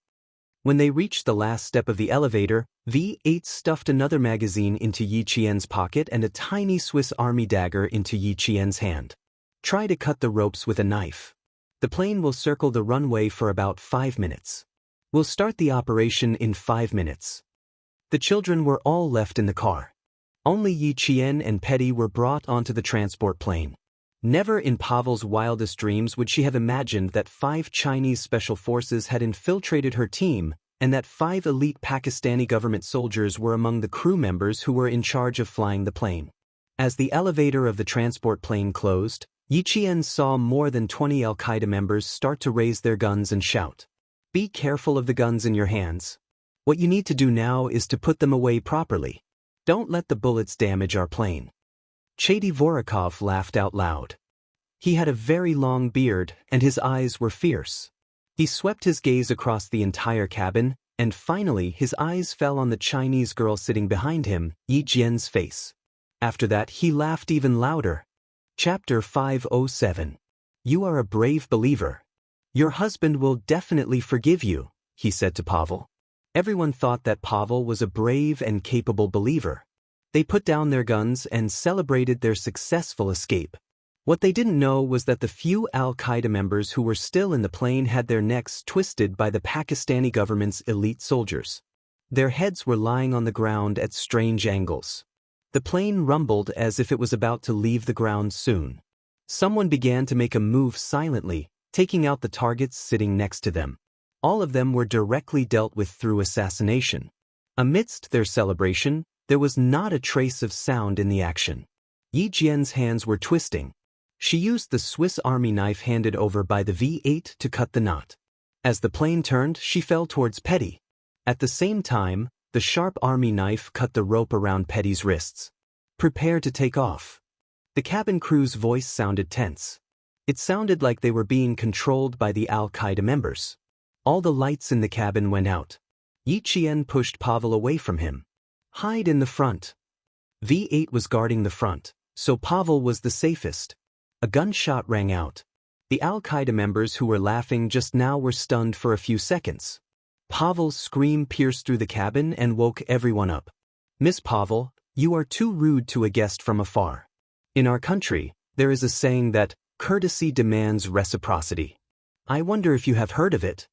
When they reached the last step of the elevator, V8 stuffed another magazine into Yi Qian's pocket and a tiny Swiss Army dagger into Yi Qian's hand. "Try to cut the ropes with a knife. The plane will circle the runway for about 5 minutes. We'll start the operation in 5 minutes. The children were all left in the car. Only Yi Qian and Petty were brought onto the transport plane. Never in Pavel's wildest dreams would she have imagined that 5 Chinese special forces had infiltrated her team and that 5 elite Pakistani government soldiers were among the crew members who were in charge of flying the plane. As the elevator of the transport plane closed, Yi Qian saw more than 20 Al-Qaeda members start to raise their guns and shout, "Be careful of the guns in your hands. What you need to do now is to put them away properly. Don't let the bullets damage our plane." Chady Vorokov laughed out loud. He had a very long beard, and his eyes were fierce. He swept his gaze across the entire cabin, and finally his eyes fell on the Chinese girl sitting behind him, Yi Jian's face. After that he laughed even louder. Chapter 507. "You are a brave believer. Your husband will definitely forgive you," he said to Pavel. Everyone thought that Pavel was a brave and capable believer. They put down their guns and celebrated their successful escape. What they didn't know was that the few Al-Qaeda members who were still in the plane had their necks twisted by the Pakistani government's elite soldiers. Their heads were lying on the ground at strange angles. The plane rumbled as if it was about to leave the ground soon. Someone began to make a move silently, taking out the targets sitting next to them. All of them were directly dealt with through assassination. Amidst their celebration, there was not a trace of sound in the action. Yi Jian's hands were twisting. She used the Swiss Army knife handed over by the V8 to cut the knot. As the plane turned, she fell towards Petty. At the same time, the sharp army knife cut the rope around Petty's wrists. "Prepare to take off." The cabin crew's voice sounded tense. It sounded like they were being controlled by the Al-Qaeda members. All the lights in the cabin went out. Yi Qian pushed Pavel away from him. "Hide in the front." V8 was guarding the front, so Pavel was the safest. A gunshot rang out. The Al-Qaeda members who were laughing just now were stunned for a few seconds. Pavel's scream pierced through the cabin and woke everyone up. "Miss Pavel, you are too rude to a guest from afar. In our country, there is a saying that courtesy demands reciprocity. I wonder if you have heard of it."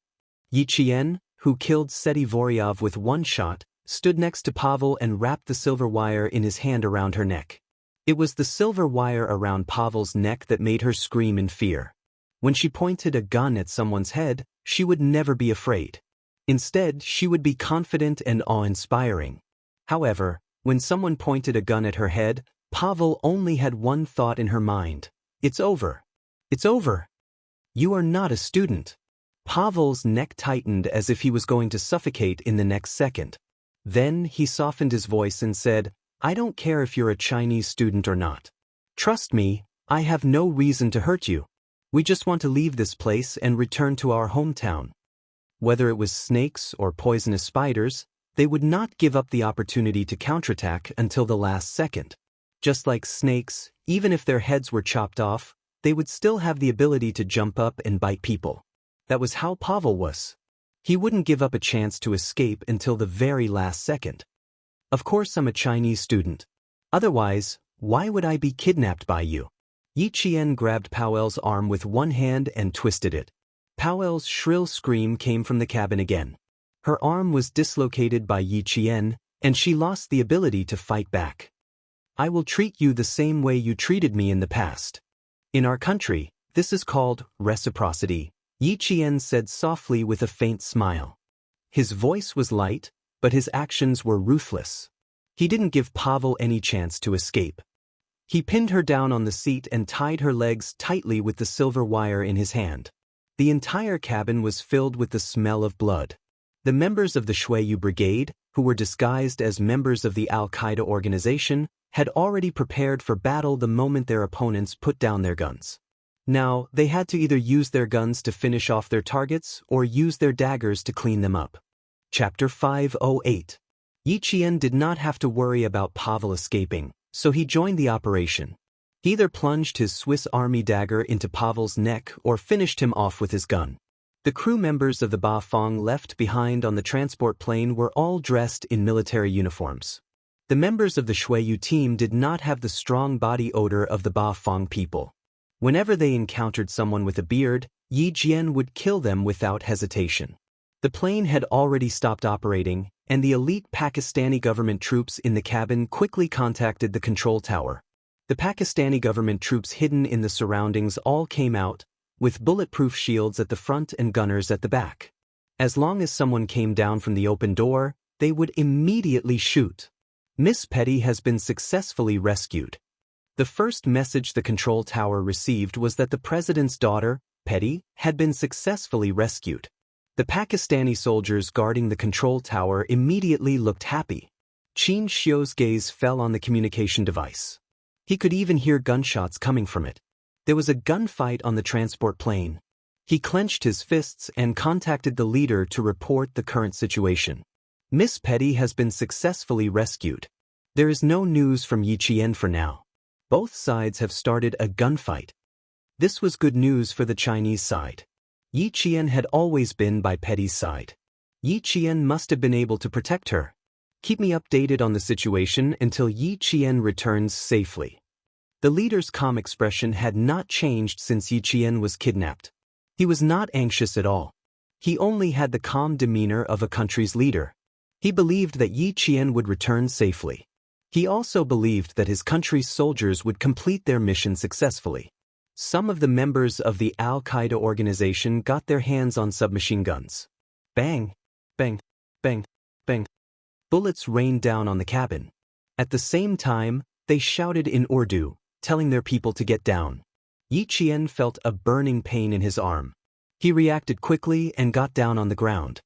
Yi Qian, who killed Seti Voryov with one shot, stood next to Pavel and wrapped the silver wire in his hand around her neck. It was the silver wire around Pavel's neck that made her scream in fear. When she pointed a gun at someone's head, she would never be afraid. Instead, she would be confident and awe-inspiring. However, when someone pointed a gun at her head, Pavel only had one thought in her mind. "It's over. It's over. You are not a student." Pavel's neck tightened as if he was going to suffocate in the next second. Then he softened his voice and said, "I don't care if you're a Chinese student or not. Trust me, I have no reason to hurt you." We just want to leave this place and return to our hometown. Whether it was snakes or poisonous spiders, they would not give up the opportunity to counterattack until the last second. Just like snakes, even if their heads were chopped off, they would still have the ability to jump up and bite people. That was how Pavel was. He wouldn't give up a chance to escape until the very last second. Of course I'm a Chinese student. Otherwise, why would I be kidnapped by you? Yi Qian grabbed Powell's arm with one hand and twisted it. Powell's shrill scream came from the cabin again. Her arm was dislocated by Yi Qian, and she lost the ability to fight back. I will treat you the same way you treated me in the past. In our country, this is called reciprocity, Yi Qian said softly with a faint smile. His voice was light, but his actions were ruthless. He didn't give Pavel any chance to escape. He pinned her down on the seat and tied her legs tightly with the silver wire in his hand. The entire cabin was filled with the smell of blood. The members of the Shuiyu Brigade, who were disguised as members of the Al-Qaeda organization, had already prepared for battle the moment their opponents put down their guns. Now, they had to either use their guns to finish off their targets or use their daggers to clean them up. Chapter 508. Yi Qian did not have to worry about Pavel escaping, so he joined the operation. He either plunged his Swiss Army dagger into Pavel's neck or finished him off with his gun. The crew members of the Bafang left behind on the transport plane were all dressed in military uniforms. The members of the Shuiyu team did not have the strong body odor of the Bafang people. Whenever they encountered someone with a beard, Yi Qian would kill them without hesitation. The plane had already stopped operating, and the elite Pakistani government troops in the cabin quickly contacted the control tower. The Pakistani government troops hidden in the surroundings all came out, with bulletproof shields at the front and gunners at the back. As long as someone came down from the open door, they would immediately shoot. Miss Petty has been successfully rescued. The first message the control tower received was that the president's daughter, Petty, had been successfully rescued. The Pakistani soldiers guarding the control tower immediately looked happy. Qin Xiu's gaze fell on the communication device. He could even hear gunshots coming from it. There was a gunfight on the transport plane. He clenched his fists and contacted the leader to report the current situation. Miss Petty has been successfully rescued. There is no news from Yi Qian for now. Both sides have started a gunfight. This was good news for the Chinese side. Yi Qian had always been by Petty's side. Yi Qian must have been able to protect her. Keep me updated on the situation until Yi Qian returns safely. The leader's calm expression had not changed since Yi Qian was kidnapped. He was not anxious at all. He only had the calm demeanor of a country's leader. He believed that Yi Qian would return safely. He also believed that his country's soldiers would complete their mission successfully. Some of the members of the Al-Qaeda organization got their hands on submachine guns. Bang, bang, bang, bang. Bullets rained down on the cabin. At the same time, they shouted in Urdu, telling their people to get down. Yi Qian felt a burning pain in his arm. He reacted quickly and got down on the ground.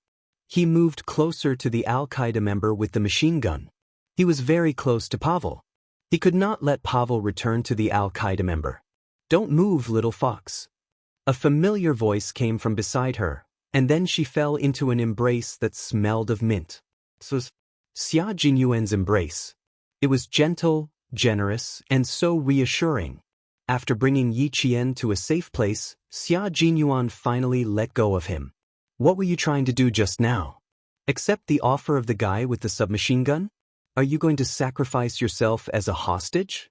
He moved closer to the Al-Qaeda member with the machine gun. He was very close to Pavel. He could not let Pavel return to the Al-Qaeda member. Don't move, little fox. A familiar voice came from beside her, and then she fell into an embrace that smelled of mint. This was Xia Jinyuan's embrace. It was gentle, generous, and so reassuring. After bringing Yi Qian to a safe place, Xia Jinyuan finally let go of him. What were you trying to do just now? Accept the offer of the guy with the submachine gun? Are you going to sacrifice yourself as a hostage?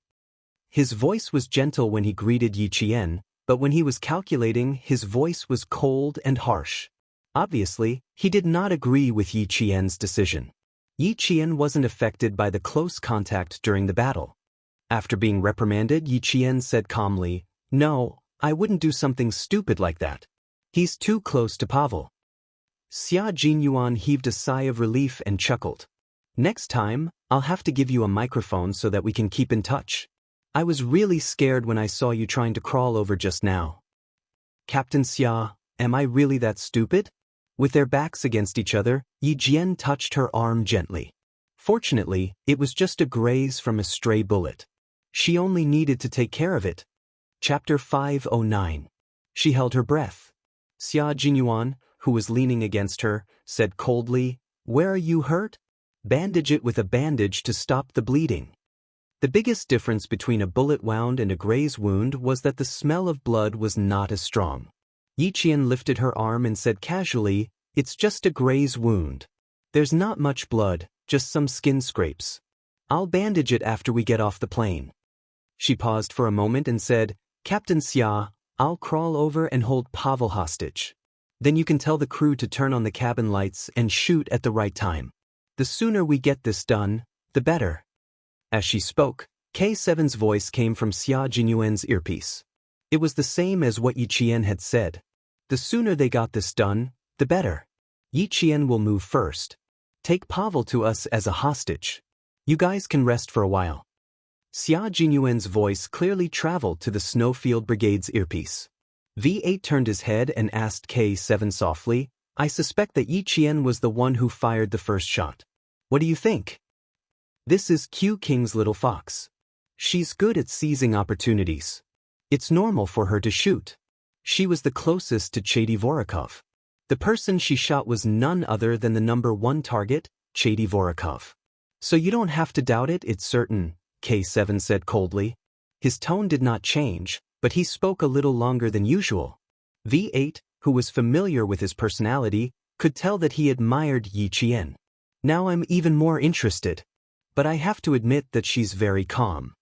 His voice was gentle when he greeted Yi Qian, but when he was calculating, his voice was cold and harsh. Obviously, he did not agree with Yi Qian's decision. Yi Qian wasn't affected by the close contact during the battle. After being reprimanded, Yi Qian said calmly, "No, I wouldn't do something stupid like that. He's too close to Pavel." Xia Jinyuan heaved a sigh of relief and chuckled. "Next time, I'll have to give you a microphone so that we can keep in touch. I was really scared when I saw you trying to crawl over just now." "Captain Xia, am I really that stupid?" With their backs against each other, Yi Jian touched her arm gently. Fortunately, it was just a graze from a stray bullet. She only needed to take care of it. Chapter 509. She held her breath. Xia Jinyuan, who was leaning against her, said coldly, "Where are you hurt? Bandage it with a bandage to stop the bleeding." The biggest difference between a bullet wound and a graze wound was that the smell of blood was not as strong. Yi Qian lifted her arm and said casually, "It's just a graze wound. There's not much blood, just some skin scrapes. I'll bandage it after we get off the plane." She paused for a moment and said, "Captain Xia, I'll crawl over and hold Pavel hostage. Then you can tell the crew to turn on the cabin lights and shoot at the right time. The sooner we get this done, the better." As she spoke, K7's voice came from Xia Jinyuan's earpiece. It was the same as what Yi Qian had said. The sooner they got this done, the better. Yi Qian will move first. Take Pavel to us as a hostage. You guys can rest for a while. Xia Jinyuan's voice clearly traveled to the Snowfield Brigade's earpiece. V8 turned his head and asked K7 softly, "I suspect that Yi Qian was the one who fired the first shot. What do you think?" "This is Q King's little fox. She's good at seizing opportunities. It's normal for her to shoot. She was the closest to Chady-Vorakov. The person she shot was none other than the #1 target, Chady-Vorakov. So you don't have to doubt it, it's certain," K7 said coldly. His tone did not change, but he spoke a little longer than usual. V8, who was familiar with his personality, could tell that he admired Yi Qian. "Now I'm even more interested. But I have to admit that she's very calm."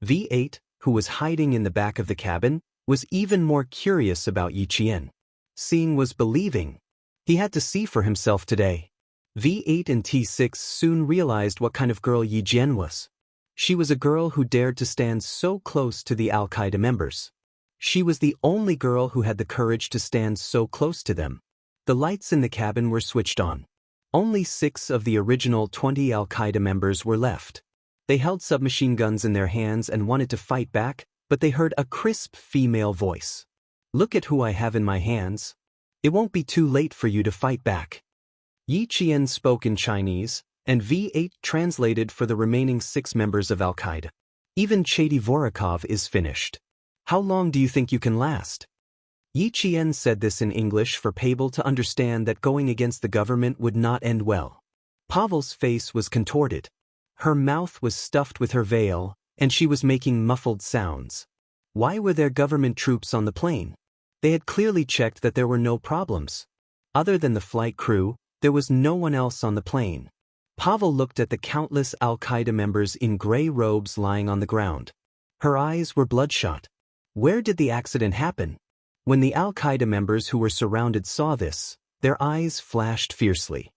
V8, who was hiding in the back of the cabin, was even more curious about Yi Qian. Seeing was believing. He had to see for himself today. V8 and T6 soon realized what kind of girl Yi Qian was. She was a girl who dared to stand so close to the Al-Qaeda members. She was the only girl who had the courage to stand so close to them. The lights in the cabin were switched on. Only 6 of the original 20 Al-Qaeda members were left. They held submachine guns in their hands and wanted to fight back, but they heard a crisp female voice. "Look at who I have in my hands. It won't be too late for you to fight back." Yi Qian spoke in Chinese, and V8 translated for the remaining 6 members of Al-Qaeda. "Even Chady-Vorakov is finished. How long do you think you can last?" Yi Qian said this in English for Pavel to understand that going against the government would not end well. Pavel's face was contorted. Her mouth was stuffed with her veil, and she was making muffled sounds. Why were there government troops on the plane? They had clearly checked that there were no problems. Other than the flight crew, there was no one else on the plane. Pavel looked at the countless Al-Qaeda members in gray robes lying on the ground. Her eyes were bloodshot. Where did the accident happen? When the Al-Qaeda members who were surrounded saw this, their eyes flashed fiercely.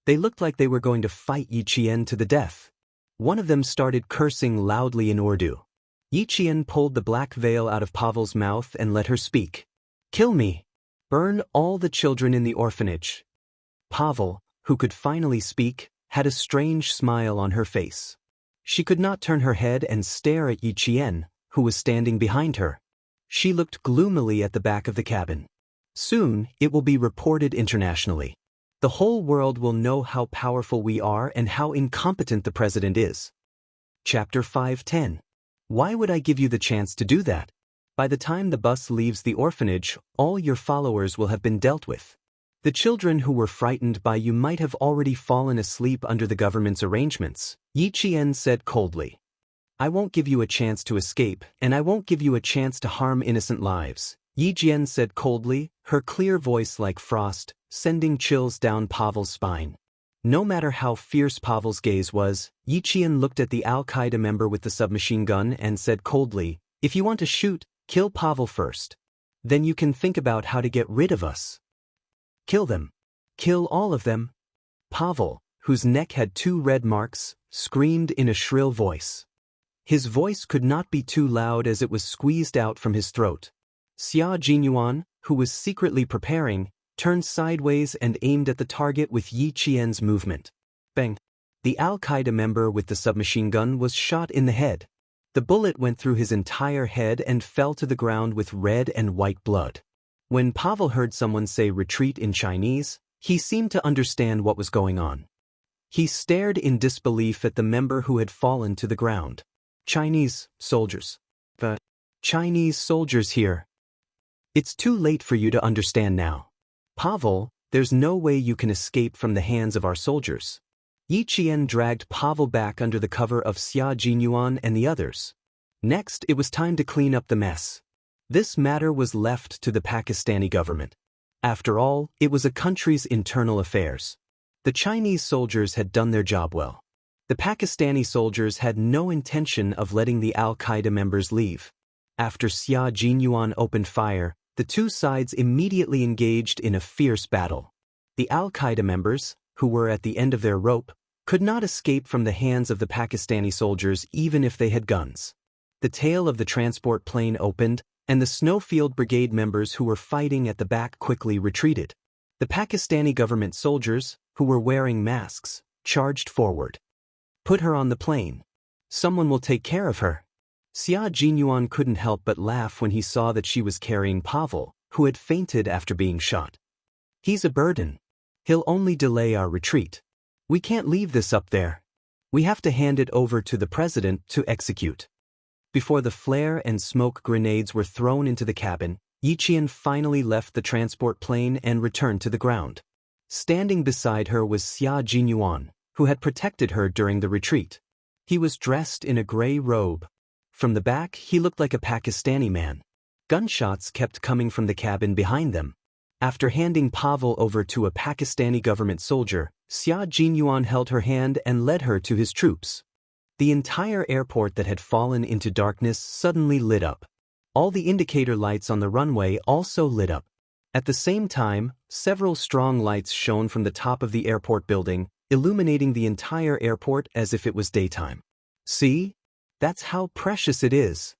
They looked like they were going to fight Yi Qian to the death. One of them started cursing loudly in Urdu. Yi Qian pulled the black veil out of Pavel's mouth and let her speak. "Kill me. Burn all the children in the orphanage." Pavel, who could finally speak, had a strange smile on her face. She could not turn her head and stare at Yi Qian, who was standing behind her. She looked gloomily at the back of the cabin. "Soon, it will be reported internationally. The whole world will know how powerful we are and how incompetent the president is." Chapter 5:10. Why would I give you the chance to do that? By the time the bus leaves the orphanage, all your followers will have been dealt with. The children who were frightened by you might have already fallen asleep under the government's arrangements, Yi Qian said coldly. "I won't give you a chance to escape, and I won't give you a chance to harm innocent lives," Yi Qian said coldly, her clear voice like frost, sending chills down Pavel's spine. No matter how fierce Pavel's gaze was, Yi Qian looked at the Al-Qaeda member with the submachine gun and said coldly, "If you want to shoot, kill Pavel first. Then you can think about how to get rid of us." "Kill them. Kill all of them." Pavel, whose neck had 2 red marks, screamed in a shrill voice. His voice could not be too loud as it was squeezed out from his throat. Xia Jinyuan, who was secretly preparing, turned sideways and aimed at the target with Yi Qian's movement. Bang! The Al-Qaeda member with the submachine gun was shot in the head. The bullet went through his entire head and fell to the ground with red and white blood. When Pavel heard someone say retreat in Chinese, he seemed to understand what was going on. He stared in disbelief at the member who had fallen to the ground. "Chinese soldiers. The Chinese soldiers here." It's too late for you to understand now. Pavel, there's no way you can escape from the hands of our soldiers. Yi Qian dragged Pavel back under the cover of Xia Jinyuan and the others. Next, it was time to clean up the mess. This matter was left to the Pakistani government. After all, it was a country's internal affairs. The Chinese soldiers had done their job well. The Pakistani soldiers had no intention of letting the Al-Qaeda members leave. After Xia Jinyuan opened fire, the two sides immediately engaged in a fierce battle. The Al-Qaeda members, who were at the end of their rope, could not escape from the hands of the Pakistani soldiers even if they had guns. The tail of the transport plane opened, and the Snowfield Brigade members who were fighting at the back quickly retreated. The Pakistani government soldiers, who were wearing masks, charged forward. Put her on the plane. Someone will take care of her. Xia Jinyuan couldn't help but laugh when he saw that she was carrying Pavel, who had fainted after being shot. He's a burden. He'll only delay our retreat. We can't leave this up there. We have to hand it over to the president to execute. Before the flare and smoke grenades were thrown into the cabin, Yi Qian finally left the transport plane and returned to the ground. Standing beside her was Xia Jinyuan, who had protected her during the retreat. He was dressed in a gray robe. From the back, he looked like a Pakistani man. Gunshots kept coming from the cabin behind them. After handing Pavel over to a Pakistani government soldier, Xia Jinyuan held her hand and led her to his troops. The entire airport that had fallen into darkness suddenly lit up. All the indicator lights on the runway also lit up. At the same time, several strong lights shone from the top of the airport building, illuminating the entire airport as if it was daytime. See? That's how precious it is.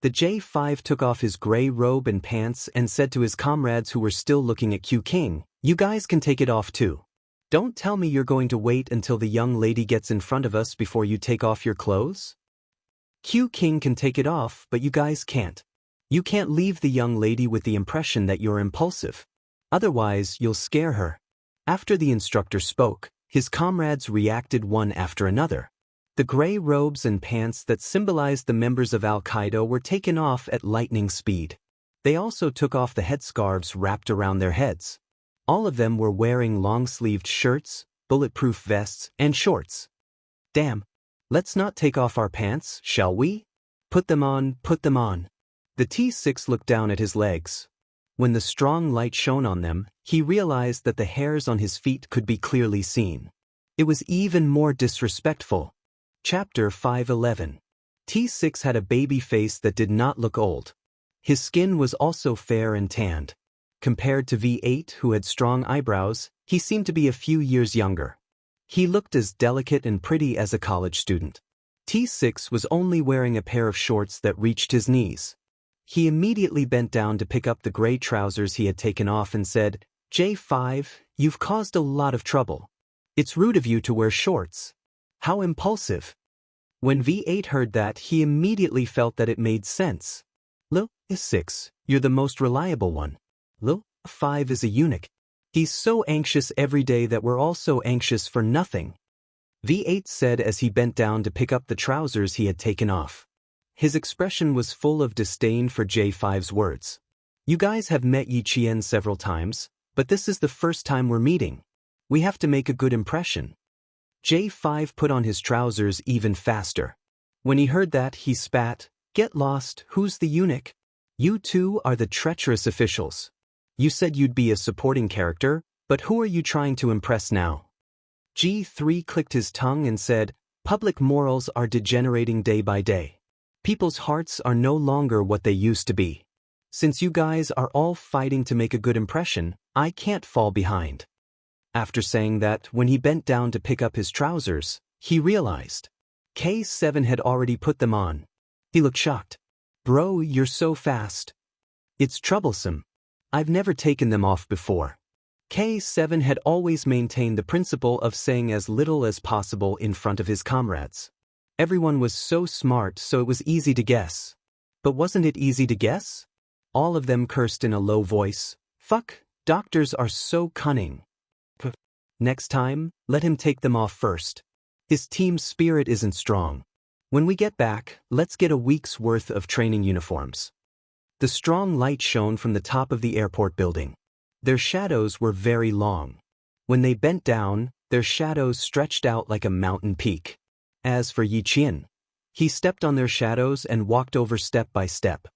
The J5 took off his gray robe and pants and said to his comrades who were still looking at Q King, "You guys can take it off too. Don't tell me you're going to wait until the young lady gets in front of us before you take off your clothes? Q King can take it off, but you guys can't. You can't leave the young lady with the impression that you're impulsive. Otherwise, you'll scare her." After the instructor spoke, his comrades reacted one after another. The gray robes and pants that symbolized the members of Al-Qaeda were taken off at lightning speed. They also took off the headscarves wrapped around their heads. All of them were wearing long-sleeved shirts, bulletproof vests, and shorts. Damn. Let's not take off our pants, shall we? Put them on, put them on. The T6 looked down at his legs. When the strong light shone on them, he realized that the hairs on his feet could be clearly seen. It was even more disrespectful. Chapter 511. T6 had a baby face that did not look old. His skin was also fair and tanned. Compared to V8, who had strong eyebrows, he seemed to be a few years younger. He looked as delicate and pretty as a college student. T6 was only wearing a pair of shorts that reached his knees. He immediately bent down to pick up the gray trousers he had taken off and said, "J5, you've caused a lot of trouble. It's rude of you to wear shorts. How impulsive." When V8 heard that, he immediately felt that it made sense. L6, you're the most reliable one. L5 is a eunuch. He's so anxious every day that we're all so anxious for nothing. V8 said as he bent down to pick up the trousers he had taken off. His expression was full of disdain for J5's words. "You guys have met Yi Qian several times, but this is the first time we're meeting. We have to make a good impression." J5 put on his trousers even faster. When he heard that, he spat, "Get lost, who's the eunuch? You two are the treacherous officials. You said you'd be a supporting character, but who are you trying to impress now?" G3 clicked his tongue and said, "Public morals are degenerating day by day. People's hearts are no longer what they used to be. Since you guys are all fighting to make a good impression, I can't fall behind." After saying that, when he bent down to pick up his trousers, he realized K7 had already put them on. He looked shocked. "Bro, you're so fast. It's troublesome. I've never taken them off before." K7 had always maintained the principle of saying as little as possible in front of his comrades. Everyone was so smart, so it was easy to guess. But wasn't it easy to guess? All of them cursed in a low voice. "Fuck, doctors are so cunning. Next time, let him take them off first. His team spirit isn't strong. When we get back, let's get a week's worth of training uniforms." The strong light shone from the top of the airport building. Their shadows were very long. When they bent down, their shadows stretched out like a mountain peak. As for Yi Qian, he stepped on their shadows and walked over step by step.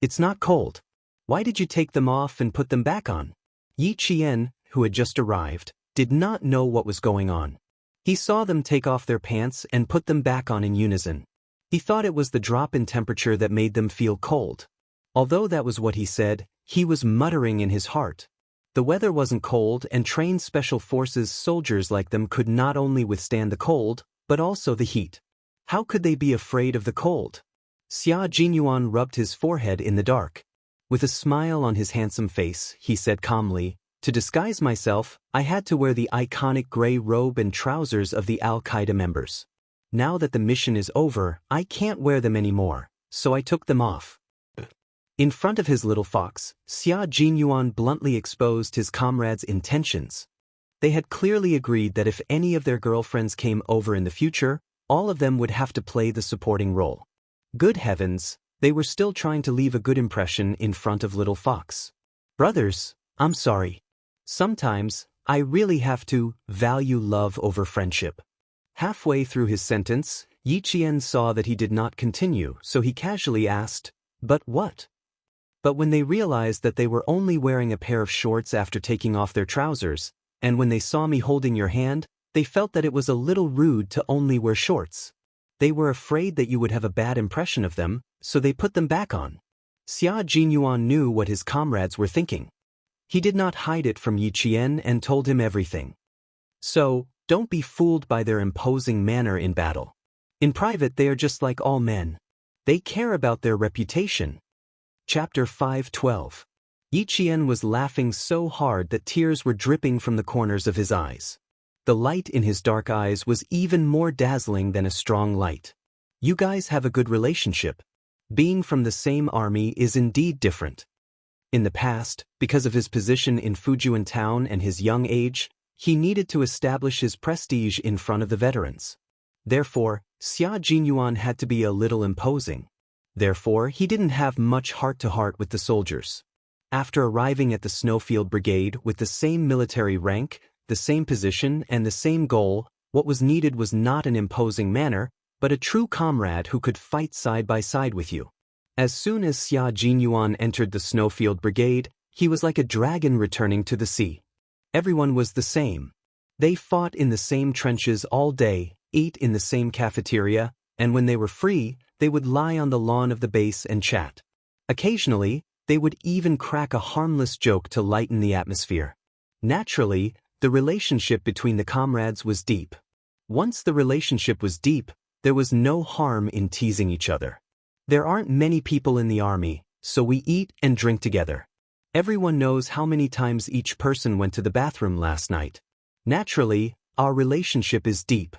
"It's not cold. Why did you take them off and put them back on?" Yi Qian, who had just arrived, did not know what was going on. He saw them take off their pants and put them back on in unison. He thought it was the drop in temperature that made them feel cold. Although that was what he said, he was muttering in his heart. The weather wasn't cold, and trained special forces soldiers like them could not only withstand the cold, but also the heat. How could they be afraid of the cold? Xia Jinyuan rubbed his forehead in the dark. With a smile on his handsome face, he said calmly, "To disguise myself, I had to wear the iconic gray robe and trousers of the Al-Qaeda members. Now that the mission is over, I can't wear them anymore, so I took them off." In front of his little fox, Xia Jinyuan bluntly exposed his comrades' intentions. They had clearly agreed that if any of their girlfriends came over in the future, all of them would have to play the supporting role. Good heavens, they were still trying to leave a good impression in front of little fox. "Brothers, I'm sorry. Sometimes, I really have to value love over friendship." Halfway through his sentence, Yi Qian saw that he did not continue, so he casually asked, "But what?" But when they realized that they were only wearing a pair of shorts after taking off their trousers, and when they saw me holding your hand, they felt that it was a little rude to only wear shorts. They were afraid that you would have a bad impression of them, so they put them back on. Xia Jinyuan knew what his comrades were thinking. He did not hide it from Yi Qian and told him everything. "So, don't be fooled by their imposing manner in battle. In private they are just like all men. They care about their reputation." Chapter 5:12. Yi Qian was laughing so hard that tears were dripping from the corners of his eyes. The light in his dark eyes was even more dazzling than a strong light. "You guys have a good relationship. Being from the same army is indeed different." In the past, because of his position in Fujian town and his young age, he needed to establish his prestige in front of the veterans. Therefore, Xia Jinyuan had to be a little imposing. Therefore, he didn't have much heart-to-heart with the soldiers. After arriving at the Snowfield Brigade with the same military rank, the same position, and the same goal, what was needed was not an imposing manner, but a true comrade who could fight side by side with you. As soon as Xia Jinyuan entered the Snowfield Brigade, he was like a dragon returning to the sea. Everyone was the same. They fought in the same trenches all day, ate in the same cafeteria, and when they were free, they would lie on the lawn of the base and chat. Occasionally, they would even crack a harmless joke to lighten the atmosphere. Naturally, the relationship between the comrades was deep. Once the relationship was deep, there was no harm in teasing each other. There aren't many people in the army, so we eat and drink together. Everyone knows how many times each person went to the bathroom last night. Naturally, our relationship is deep.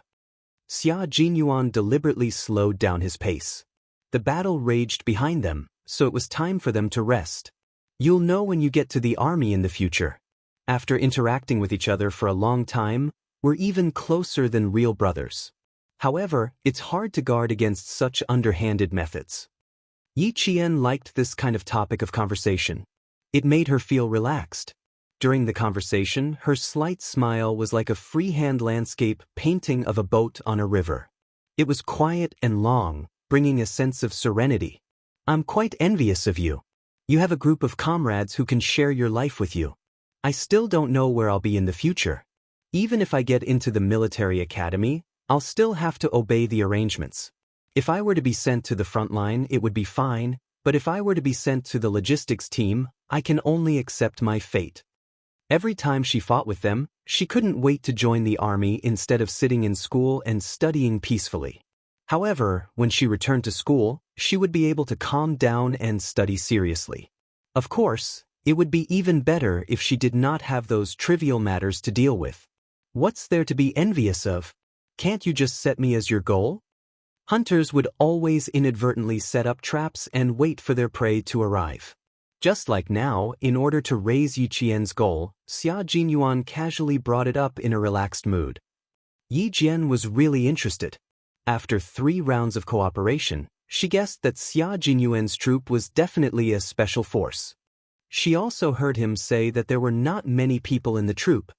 Xia Jinyuan deliberately slowed down his pace. The battle raged behind them, so it was time for them to rest. You'll know when you get to the army in the future. After interacting with each other for a long time, we're even closer than real brothers. However, it's hard to guard against such underhanded methods. Yi Qian liked this kind of topic of conversation. It made her feel relaxed. During the conversation, her slight smile was like a freehand landscape painting of a boat on a river. It was quiet and long, bringing a sense of serenity. "I'm quite envious of you. You have a group of comrades who can share your life with you. I still don't know where I'll be in the future. Even if I get into the military academy, I'll still have to obey the arrangements. If I were to be sent to the front line, it would be fine, but if I were to be sent to the logistics team, I can only accept my fate." Every time she fought with them, she couldn't wait to join the army instead of sitting in school and studying peacefully. However, when she returned to school, she would be able to calm down and study seriously. Of course, it would be even better if she did not have those trivial matters to deal with. What's there to be envious of? Can't you just set me as your goal? Hunters would always inadvertently set up traps and wait for their prey to arrive. Just like now, in order to raise Yi Qian's goal, Xia Jinyuan casually brought it up in a relaxed mood. Yi Jian was really interested. After 3 rounds of cooperation, She guessed that Xia Jinyuan's troop was definitely a special force. She also heard him say that there were not many people in the troop.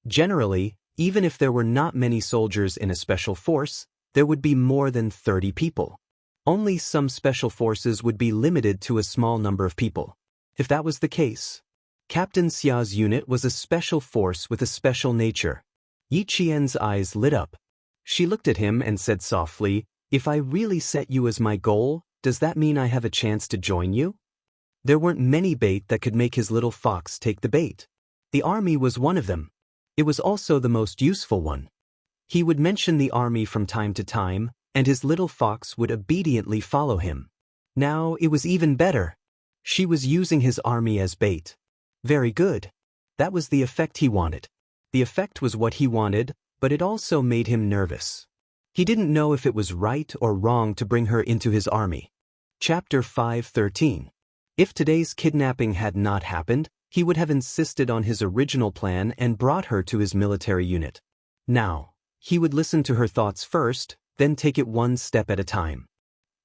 Generally, even if there were not many soldiers in a special force, there would be more than 30 people. Only some special forces would be limited to a small number of people. If that was the case, Captain Xia's unit was a special force with a special nature. Yi Qian's eyes lit up. She looked at him and said softly, "If I really set you as my goal, does that mean I have a chance to join you?" There weren't many bait that could make his little fox take the bait. The army was one of them. It was also the most useful one. He would mention the army from time to time, and his little fox would obediently follow him. Now it was even better. She was using his army as bait. Very good. That was the effect he wanted. The effect was what he wanted, but it also made him nervous. He didn't know if it was right or wrong to bring her into his army. Chapter 5:13. If today's kidnapping had not happened, he would have insisted on his original plan and brought her to his military unit. Now, he would listen to her thoughts first, then take it one step at a time.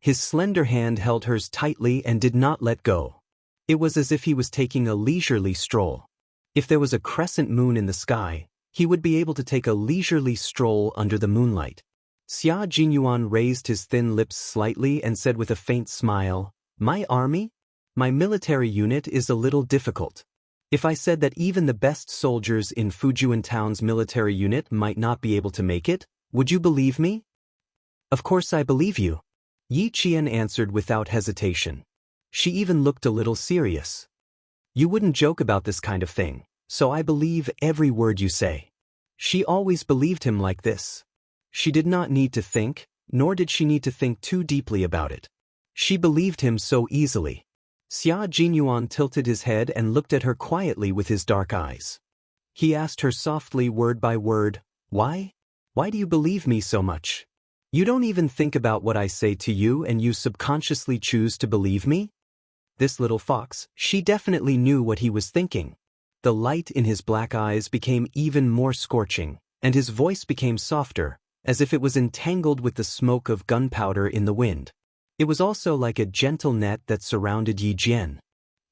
His slender hand held hers tightly and did not let go. It was as if he was taking a leisurely stroll. If there was a crescent moon in the sky, he would be able to take a leisurely stroll under the moonlight. Xia Jinyuan raised his thin lips slightly and said with a faint smile, "My army? My military unit is a little difficult. If I said that even the best soldiers in Fujian Town's military unit might not be able to make it, would you believe me?" "Of course I believe you," Yi Qian answered without hesitation. She even looked a little serious. "You wouldn't joke about this kind of thing, so I believe every word you say." She always believed him like this. She did not need to think, nor did she need to think too deeply about it. She believed him so easily. Xia Jinyuan tilted his head and looked at her quietly with his dark eyes. He asked her softly word by word, "Why? Why do you believe me so much? You don't even think about what I say to you and you subconsciously choose to believe me?" This little fox, she definitely knew what he was thinking. The light in his black eyes became even more scorching, and his voice became softer, as if it was entangled with the smoke of gunpowder in the wind. It was also like a gentle net that surrounded Yi Jian.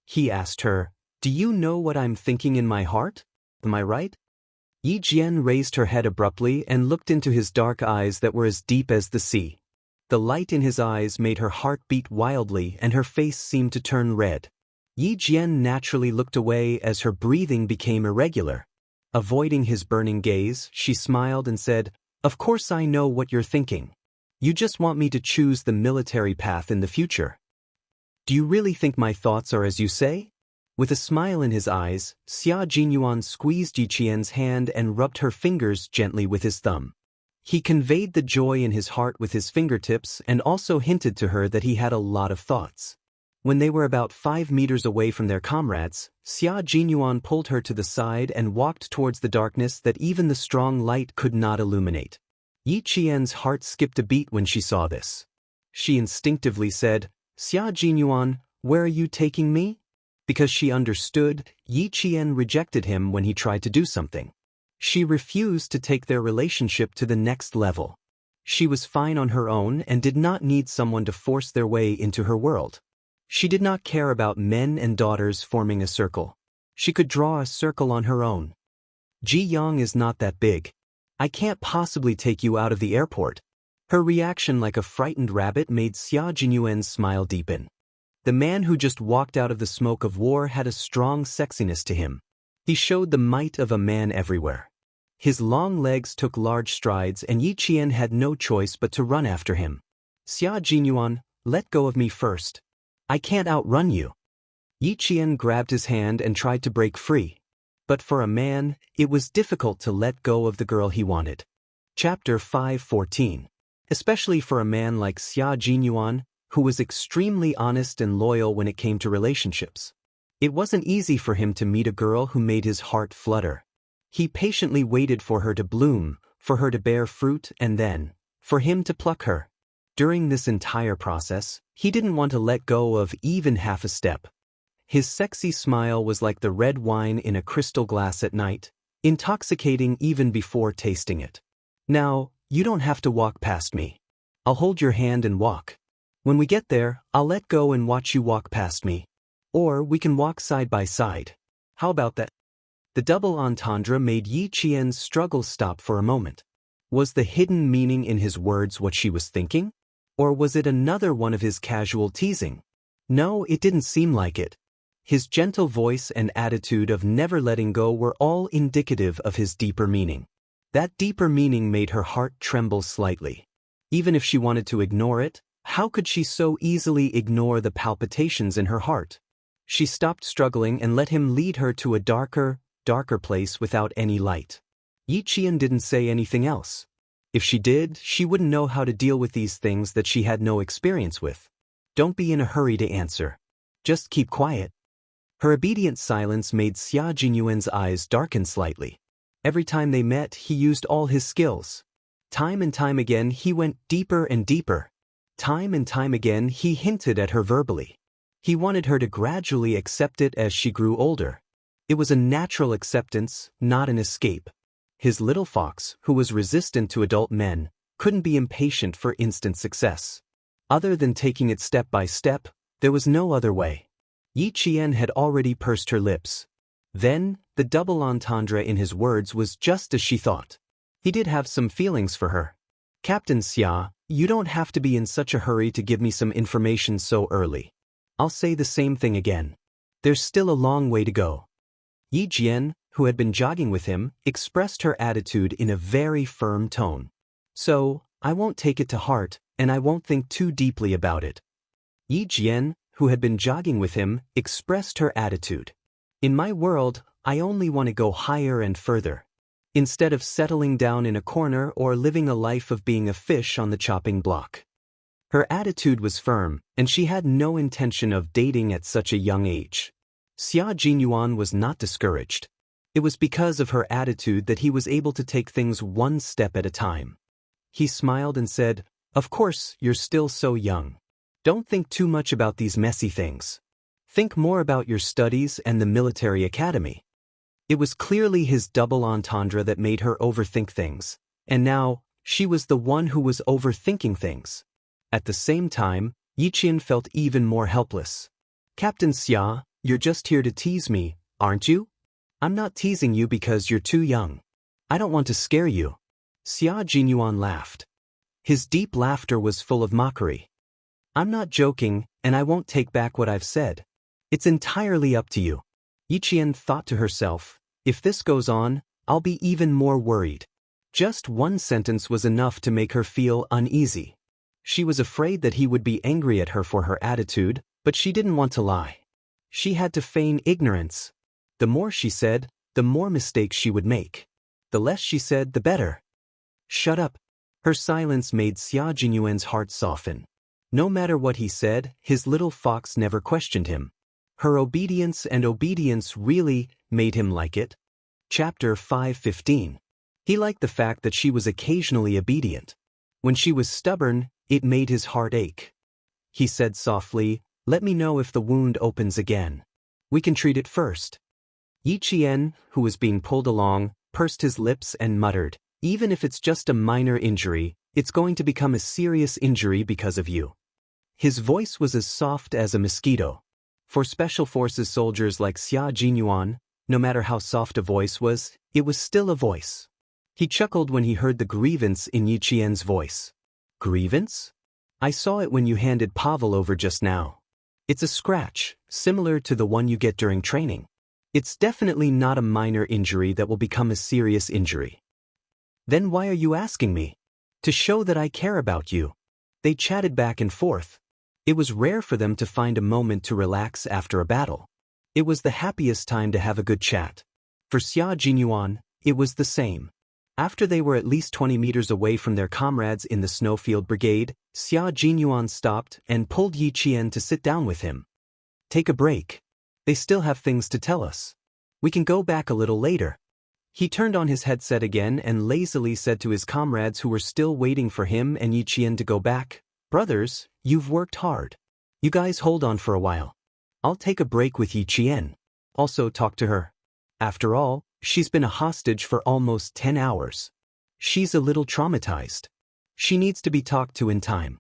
He asked her, "Do you know what I'm thinking in my heart? Am I right?" Yi Jian raised her head abruptly and looked into his dark eyes that were as deep as the sea. The light in his eyes made her heart beat wildly and her face seemed to turn red. Yi Jian naturally looked away as her breathing became irregular. Avoiding his burning gaze, she smiled and said, "Of course I know what you're thinking. You just want me to choose the military path in the future. Do you really think my thoughts are as you say?" With a smile in his eyes, Xia Jinyuan squeezed Yi Qian's hand and rubbed her fingers gently with his thumb. He conveyed the joy in his heart with his fingertips and also hinted to her that he had a lot of thoughts. When they were about 5 meters away from their comrades, Xia Jinyuan pulled her to the side and walked towards the darkness that even the strong light could not illuminate. Yi Qian's heart skipped a beat when she saw this. She instinctively said, "Xia Jinyuan, where are you taking me?" Because she understood, Yi Qian rejected him when he tried to do something. She refused to take their relationship to the next level. She was fine on her own and did not need someone to force their way into her world. She did not care about men and daughters forming a circle. She could draw a circle on her own. "Ji Yang is not that big. I can't possibly take you out of the airport." Her reaction like a frightened rabbit made Xia Jinyuan's smile deepen. The man who just walked out of the smoke of war had a strong sexiness to him. He showed the might of a man everywhere. His long legs took large strides and Yi Qian had no choice but to run after him. "Xia Jinyuan, let go of me first. I can't outrun you." Yi Qian grabbed his hand and tried to break free. But for a man, it was difficult to let go of the girl he wanted. Chapter 5:14. Especially for a man like Xia Jinyuan, who was extremely honest and loyal when it came to relationships. It wasn't easy for him to meet a girl who made his heart flutter. He patiently waited for her to bloom, for her to bear fruit, and then, for him to pluck her. During this entire process, he didn't want to let go of even half a step. His sexy smile was like the red wine in a crystal glass at night, intoxicating even before tasting it. "Now, you don't have to walk past me. I'll hold your hand and walk." When we get there, I'll let go and watch you walk past me. Or we can walk side by side. How about that? The double entendre made Yi Qian's struggle stop for a moment. Was the hidden meaning in his words what she was thinking? Or was it another one of his casual teasing? No, it didn't seem like it. His gentle voice and attitude of never letting go were all indicative of his deeper meaning. That deeper meaning made her heart tremble slightly. Even if she wanted to ignore it, how could she so easily ignore the palpitations in her heart? She stopped struggling and let him lead her to a darker place without any light. Yi Qian didn't say anything else. If she did, she wouldn't know how to deal with these things that she had no experience with. Don't be in a hurry to answer. Just keep quiet. Her obedient silence made Xia Jinyuan's eyes darken slightly. Every time they met, he used all his skills. Time and time again, he went deeper and deeper. Time and time again, he hinted at her verbally. He wanted her to gradually accept it as she grew older. It was a natural acceptance, not an escape. His little fox, who was resistant to adult men, couldn't be impatient for instant success. Other than taking it step by step, there was no other way. Yi Qian had already pursed her lips. Then, the double entendre in his words was just as she thought. He did have some feelings for her. Captain Xia, you don't have to be in such a hurry to give me some information so early. I'll say the same thing again. There's still a long way to go. Yi Jian, who had been jogging with him, expressed her attitude in a very firm tone. So, I won't take it to heart, and I won't think too deeply about it. Yi Jian, who had been jogging with him, expressed her attitude. In my world, I only want to go higher and further. Instead of settling down in a corner or living a life of being a fish on the chopping block. Her attitude was firm, and she had no intention of dating at such a young age. Xia Jinyuan was not discouraged. It was because of her attitude that he was able to take things one step at a time. He smiled and said, "Of course, you're still so young. Don't think too much about these messy things. Think more about your studies and the military academy." It was clearly his double entendre that made her overthink things, and now, she was the one who was overthinking things. At the same time, Yi Qian felt even more helpless. "Captain Xia, you're just here to tease me, aren't you? I'm not teasing you because you're too young. I don't want to scare you." Xia Jinyuan laughed. His deep laughter was full of mockery. "I'm not joking, and I won't take back what I've said. It's entirely up to you." Yi Qian thought to herself, if this goes on, I'll be even more worried. Just one sentence was enough to make her feel uneasy. She was afraid that he would be angry at her for her attitude, but she didn't want to lie. She had to feign ignorance. The more she said, the more mistakes she would make. The less she said, the better. "Shut up." Her silence made Xia Jinyuan's heart soften. No matter what he said, his little fox never questioned him. Her obedience really made him like it. Chapter 5:15. He liked the fact that she was occasionally obedient. When she was stubborn, it made his heart ache. He said softly, "Let me know if the wound opens again. We can treat it first." Yi Qian, who was being pulled along, pursed his lips and muttered, "Even if it's just a minor injury, it's going to become a serious injury because of you." His voice was as soft as a mosquito. For Special Forces soldiers like Xia Jinyuan, no matter how soft a voice was, it was still a voice. He chuckled when he heard the grievance in Yi Qian's voice. "Grievance? I saw it when you handed Pavel over just now. It's a scratch, similar to the one you get during training. It's definitely not a minor injury that will become a serious injury." "Then why are you asking me?" "To show that I care about you." They chatted back and forth. It was rare for them to find a moment to relax after a battle. It was the happiest time to have a good chat. For Xia Jinyuan, it was the same. After they were at least 20 meters away from their comrades in the Snowfield Brigade, Xia Jinyuan stopped and pulled Yi Qian to sit down with him. "Take a break. They still have things to tell us. We can go back a little later." He turned on his headset again and lazily said to his comrades who were still waiting for him and Yi Qian to go back, "Brothers, you've worked hard. You guys hold on for a while. I'll take a break with Yi Qian. Also talk to her. After all, she's been a hostage for almost 10 hours. She's a little traumatized. She needs to be talked to in time."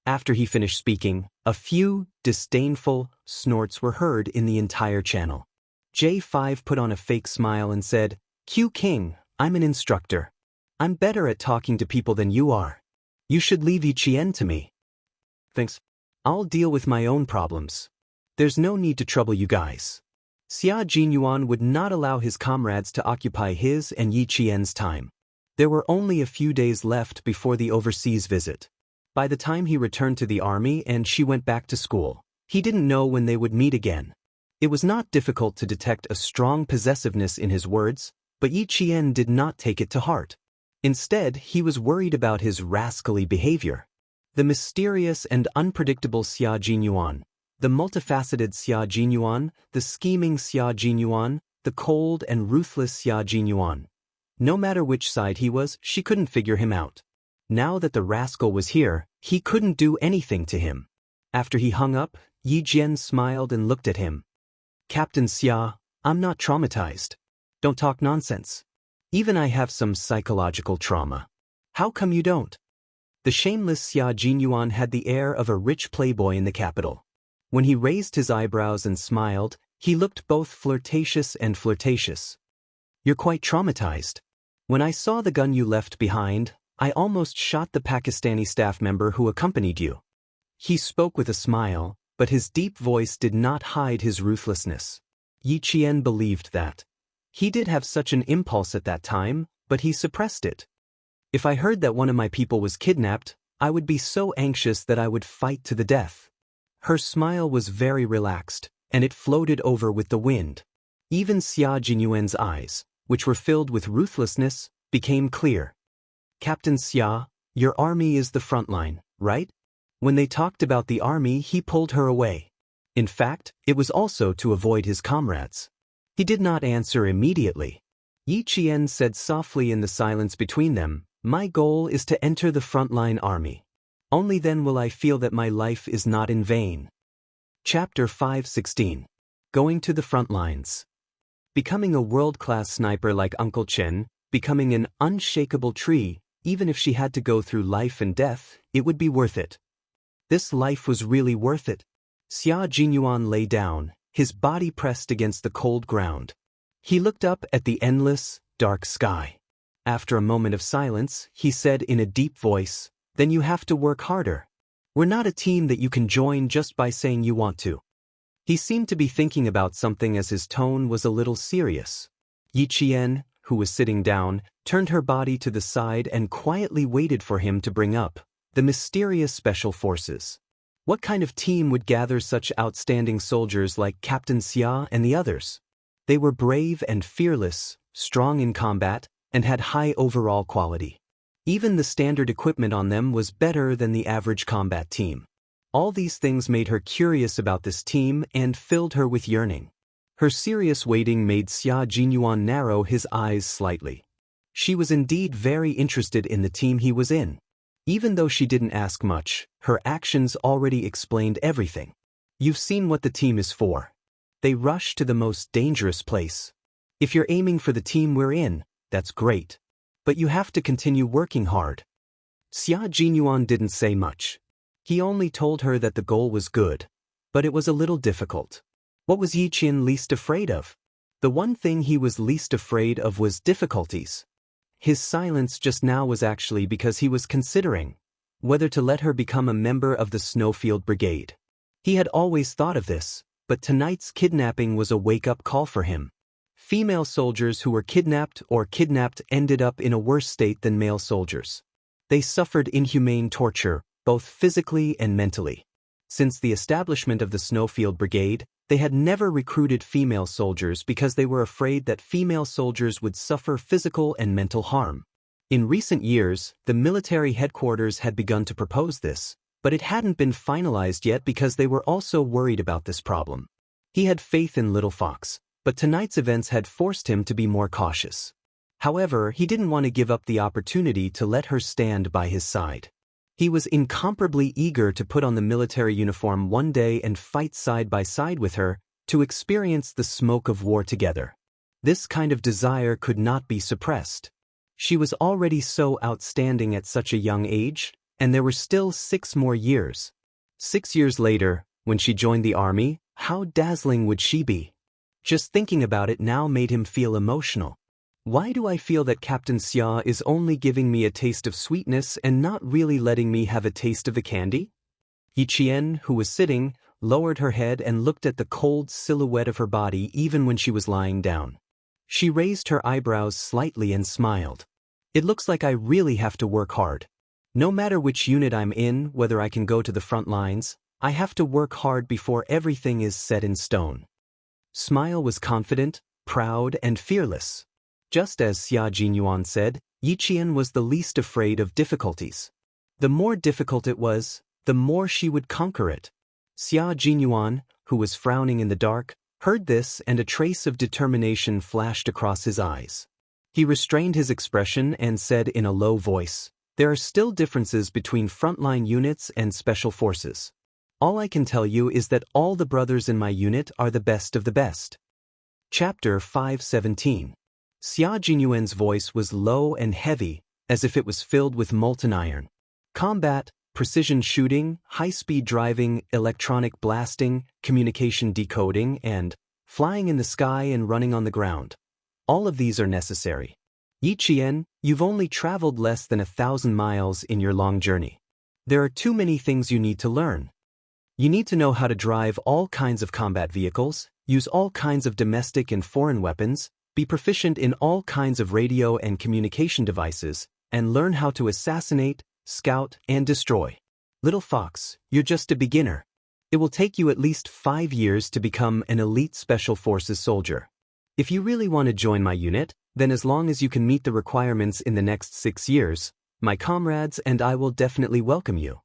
After he finished speaking, a few disdainful snorts were heard in the entire channel. J5 put on a fake smile and said, "Q King, I'm an instructor. I'm better at talking to people than you are. You should leave Yichien to me." "Thanks. I'll deal with my own problems. There's no need to trouble you guys." Xia Jinyuan would not allow his comrades to occupy his and Yi Qian's time. There were only a few days left before the overseas visit. By the time he returned to the army and she went back to school, he didn't know when they would meet again. It was not difficult to detect a strong possessiveness in his words, but Yi Qian did not take it to heart. Instead, he was worried about his rascally behavior. The mysterious and unpredictable Xia Jinyuan, the multifaceted Xia Jinyuan, the scheming Xia Jinyuan, the cold and ruthless Xia Jinyuan. No matter which side he was, she couldn't figure him out. Now that the rascal was here, he couldn't do anything to him. After he hung up, Yi Jian smiled and looked at him. "Captain Xia, I'm not traumatized. Don't talk nonsense. Even I have some psychological trauma. How come you don't?" The shameless Xia Jinyuan had the air of a rich playboy in the capital. When he raised his eyebrows and smiled, he looked both flirtatious and flirtatious. "You're quite traumatized. When I saw the gun you left behind, I almost shot the Pakistani staff member who accompanied you." He spoke with a smile, but his deep voice did not hide his ruthlessness. Yi Qian believed that. He did have such an impulse at that time, but he suppressed it. "If I heard that one of my people was kidnapped, I would be so anxious that I would fight to the death." Her smile was very relaxed, and it floated over with the wind. Even Xia Jinyuan's eyes, which were filled with ruthlessness, became clear. "Captain Xia, your army is the front line, right?" When they talked about the army, he pulled her away. In fact, it was also to avoid his comrades. He did not answer immediately. Yi Qian said softly in the silence between them, "My goal is to enter the frontline army. Only then will I feel that my life is not in vain." Chapter 5:16. Going to the front lines. Becoming a world-class sniper like Uncle Chen, becoming an unshakable tree, even if she had to go through life and death, it would be worth it. This life was really worth it. Xia Jinyuan lay down, his body pressed against the cold ground. He looked up at the endless, dark sky. After a moment of silence, he said in a deep voice, "Then you have to work harder. We're not a team that you can join just by saying you want to." He seemed to be thinking about something as his tone was a little serious. Yi Qian, who was sitting down, turned her body to the side and quietly waited for him to bring up the mysterious special forces. What kind of team would gather such outstanding soldiers like Captain Xia and the others? They were brave and fearless, strong in combat, and had high overall quality. Even the standard equipment on them was better than the average combat team. All these things made her curious about this team and filled her with yearning. Her serious waiting made Xia Jinyuan narrow his eyes slightly. She was indeed very interested in the team he was in. Even though she didn't ask much, her actions already explained everything. "You've seen what the team is for. They rush to the most dangerous place. If you're aiming for the team we're in, that's great. But you have to continue working hard." Xia Jinyuan didn't say much. He only told her that the goal was good, but it was a little difficult. What was Yi Qian least afraid of? The one thing he was least afraid of was difficulties. His silence just now was actually because he was considering whether to let her become a member of the Snowfield Brigade. He had always thought of this, but tonight's kidnapping was a wake-up call for him. Female soldiers who were kidnapped ended up in a worse state than male soldiers. They suffered inhumane torture, both physically and mentally. Since the establishment of the Snowfield Brigade, they had never recruited female soldiers because they were afraid that female soldiers would suffer physical and mental harm. In recent years, the military headquarters had begun to propose this, but it hadn't been finalized yet because they were also worried about this problem. He had faith in Little Fox, but tonight's events had forced him to be more cautious. However, he didn't want to give up the opportunity to let her stand by his side. He was incomparably eager to put on the military uniform one day and fight side by side with her, to experience the smoke of war together. This kind of desire could not be suppressed. She was already so outstanding at such a young age, And there were still 6 more years. 6 years later, when she joined the army, how dazzling would she be? Just thinking about it now made him feel emotional. Why do I feel that Captain Xia is only giving me a taste of sweetness and not really letting me have a taste of the candy? Yi Qian, who was sitting, lowered her head and looked at the cold silhouette of her body even when she was lying down. She raised her eyebrows slightly and smiled. It looks like I really have to work hard. No matter which unit I'm in, whether I can go to the front lines, I have to work hard before everything is set in stone. Smile was confident, proud, and fearless. Just as Xia Jinyuan said, Yi Qian was the least afraid of difficulties. The more difficult it was, the more she would conquer it. Xia Jinyuan, who was frowning in the dark, heard this and a trace of determination flashed across his eyes. He restrained his expression and said in a low voice, "There are still differences between frontline units and special forces. All I can tell you is that all the brothers in my unit are the best of the best." Chapter 517. Xia Jinyuan's voice was low and heavy, as if it was filled with molten iron. Combat, precision shooting, high-speed driving, electronic blasting, communication decoding, and flying in the sky and running on the ground. All of these are necessary. Yi Qian, you've only traveled less than 1,000 miles in your long journey. There are too many things you need to learn. You need to know how to drive all kinds of combat vehicles, use all kinds of domestic and foreign weapons, be proficient in all kinds of radio and communication devices, and learn how to assassinate, scout, and destroy. Little fox, you're just a beginner. It will take you at least 5 years to become an elite Special Forces soldier. If you really want to join my unit, then as long as you can meet the requirements in the next 6 years, my comrades and I will definitely welcome you.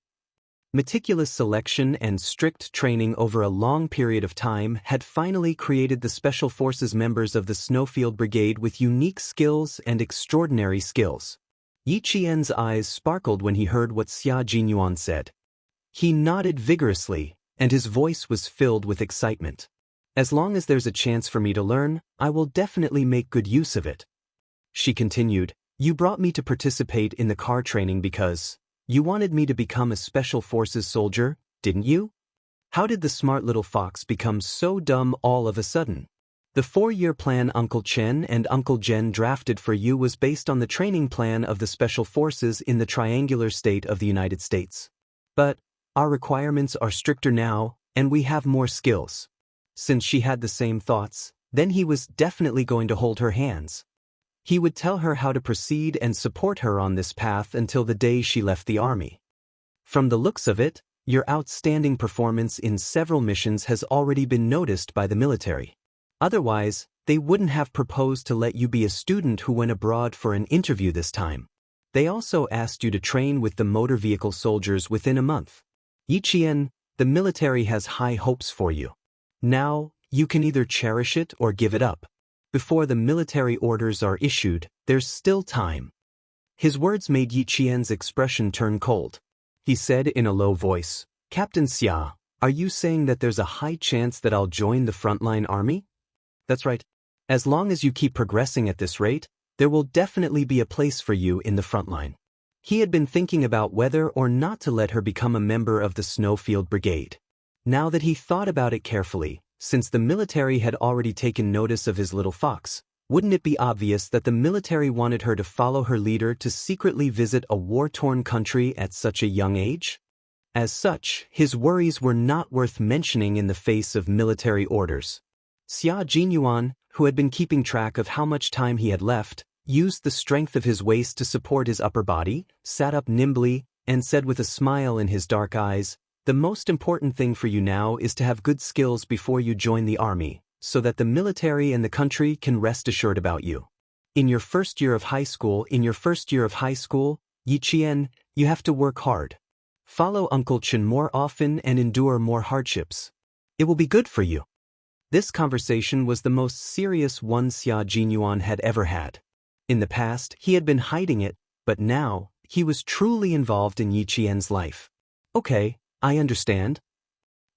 Meticulous selection and strict training over a long period of time had finally created the Special Forces members of the Snowfield Brigade with unique skills and extraordinary skills. Yi Qian's eyes sparkled when he heard what Xia Jinyuan said. He nodded vigorously, and his voice was filled with excitement. As long as there's a chance for me to learn, I will definitely make good use of it. She continued, "You brought me to participate in the car training because you wanted me to become a Special Forces soldier, didn't you? How did the smart little fox become so dumb all of a sudden? The 4-year plan Uncle Chen and Uncle Jen drafted for you was based on the training plan of the Special Forces in the triangular state of the United States. But our requirements are stricter now, and we have more skills." Since she had the same thoughts, then he was definitely going to hold her hands. He would tell her how to proceed and support her on this path until the day she left the army. From the looks of it, your outstanding performance in several missions has already been noticed by the military. Otherwise, they wouldn't have proposed to let you be a student who went abroad for an interview this time. They also asked you to train with the motor vehicle soldiers within a month. Yi Qian, the military has high hopes for you. Now, you can either cherish it or give it up. Before the military orders are issued, there's still time. His words made Yi Qian's expression turn cold. He said in a low voice, "Captain Xia, are you saying that there's a high chance that I'll join the frontline army?" "That's right. As long as you keep progressing at this rate, there will definitely be a place for you in the frontline." He had been thinking about whether or not to let her become a member of the Snowfield Brigade. Now that he thought about it carefully, since the military had already taken notice of his little fox, wouldn't it be obvious that the military wanted her to follow her leader to secretly visit a war-torn country at such a young age? As such, his worries were not worth mentioning in the face of military orders. Xia Jinyuan, who had been keeping track of how much time he had left, used the strength of his waist to support his upper body, sat up nimbly, and said with a smile in his dark eyes, "The most important thing for you now is to have good skills before you join the army, so that the military and the country can rest assured about you. In your first year of high school, Yi Qian, you have to work hard. Follow Uncle Chen more often and endure more hardships. It will be good for you." This conversation was the most serious one Xia Jinyuan had ever had. In the past, he had been hiding it, but now, he was truly involved in Yi Qian's life. "Okay, I understand."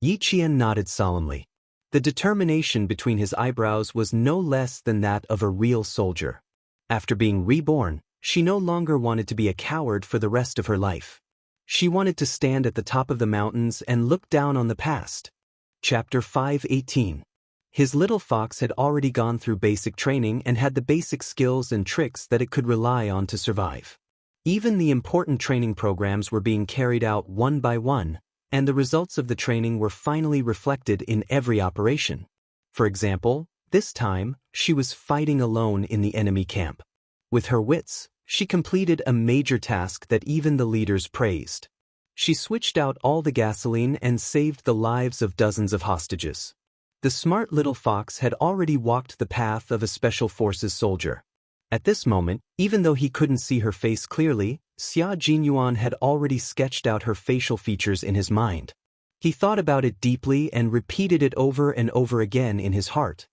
Yi Qian nodded solemnly. The determination between his eyebrows was no less than that of a real soldier. After being reborn, she no longer wanted to be a coward for the rest of her life. She wanted to stand at the top of the mountains and look down on the past. Chapter 5:18. His little fox had already gone through basic training and had the basic skills and tricks that it could rely on to survive. Even the important training programs were being carried out one by one, and the results of the training were finally reflected in every operation. For example, this time, she was fighting alone in the enemy camp. With her wits, she completed a major task that even the leaders praised. She switched out all the gasoline and saved the lives of dozens of hostages. The smart little fox had already walked the path of a Special Forces soldier. At this moment, even though he couldn't see her face clearly, Xia Jinyuan had already sketched out her facial features in his mind. He thought about it deeply and repeated it over and over again in his heart.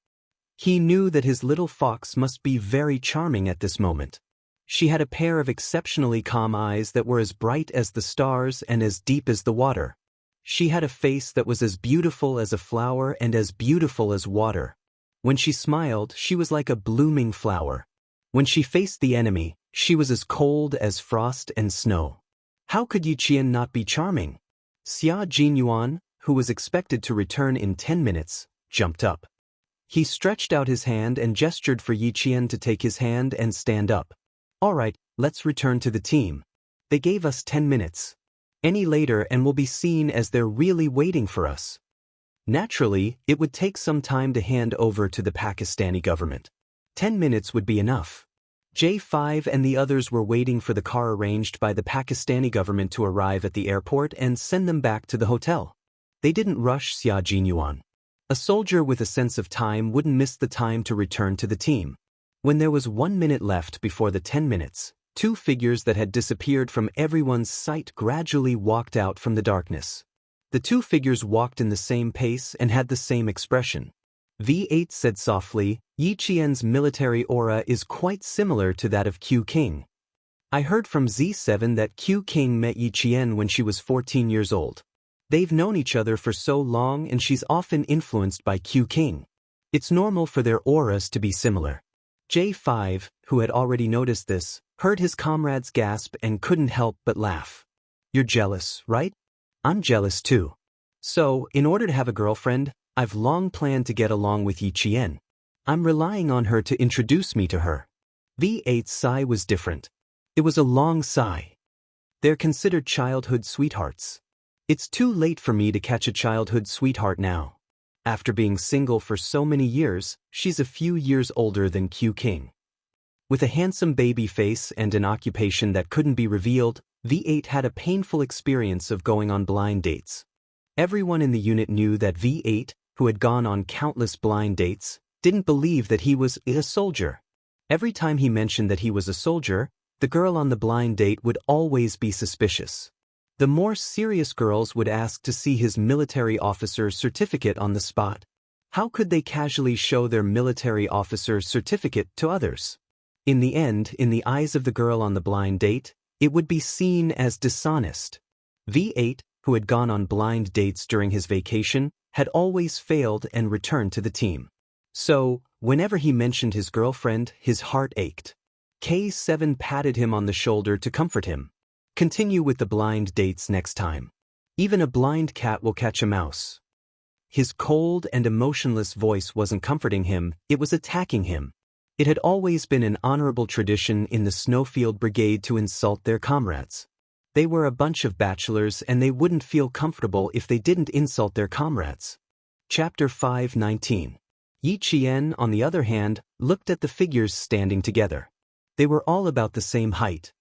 He knew that his little fox must be very charming at this moment. She had a pair of exceptionally calm eyes that were as bright as the stars and as deep as the water. She had a face that was as beautiful as a flower and as beautiful as water. When she smiled, she was like a blooming flower. When she faced the enemy, she was as cold as frost and snow. How could Yi Qian not be charming? Xia Jinyuan, who was expected to return in 10 minutes, jumped up. He stretched out his hand and gestured for Yi Qian to take his hand and stand up. All right, let's return to the team. They gave us 10 minutes. Any later and we'll be seen as they're really waiting for us. Naturally, it would take some time to hand over to the Pakistani government. 10 minutes would be enough. J5 and the others were waiting for the car arranged by the Pakistani government to arrive at the airport and send them back to the hotel. They didn't rush Xia Jinyuan. A soldier with a sense of time wouldn't miss the time to return to the team. When there was 1 minute left before the 10 minutes, two figures that had disappeared from everyone's sight gradually walked out from the darkness. The two figures walked in the same pace and had the same expression. V8 said softly, Yi Qian's military aura is quite similar to that of Q King. I heard from Z7 that Q King met Yi Qian when she was 14 years old. They've known each other for so long and she's often influenced by Q King. It's normal for their auras to be similar. J5, who had already noticed this, heard his comrades gasp and couldn't help but laugh. You're jealous, right? I'm jealous too. So, in order to have a girlfriend, I've long planned to get along with Yi Qian. I'm relying on her to introduce me to her. V8's sigh was different. It was a long sigh. They're considered childhood sweethearts. It's too late for me to catch a childhood sweetheart now. After being single for so many years, she's a few years older than Q King. With a handsome baby face and an occupation that couldn't be revealed, V8 had a painful experience of going on blind dates. Everyone in the unit knew that V8, who had gone on countless blind dates, didn't believe that he was a soldier. Every time he mentioned that he was a soldier, the girl on the blind date would always be suspicious. The more serious girls would ask to see his military officer's certificate on the spot. How could they casually show their military officer's certificate to others? In the end, in the eyes of the girl on the blind date, it would be seen as dishonest. V8, who had gone on blind dates during his vacation, had always failed and returned to the team. So, whenever he mentioned his girlfriend, his heart ached. K7 patted him on the shoulder to comfort him. Continue with the blind dates next time. Even a blind cat will catch a mouse. His cold and emotionless voice wasn't comforting him, it was attacking him. It had always been an honorable tradition in the Snowfield Brigade to insult their comrades. They were a bunch of bachelors and they wouldn't feel comfortable if they didn't insult their comrades. Chapter 5:19. Yi Qian, on the other hand, looked at the figures standing together. They were all about the same height.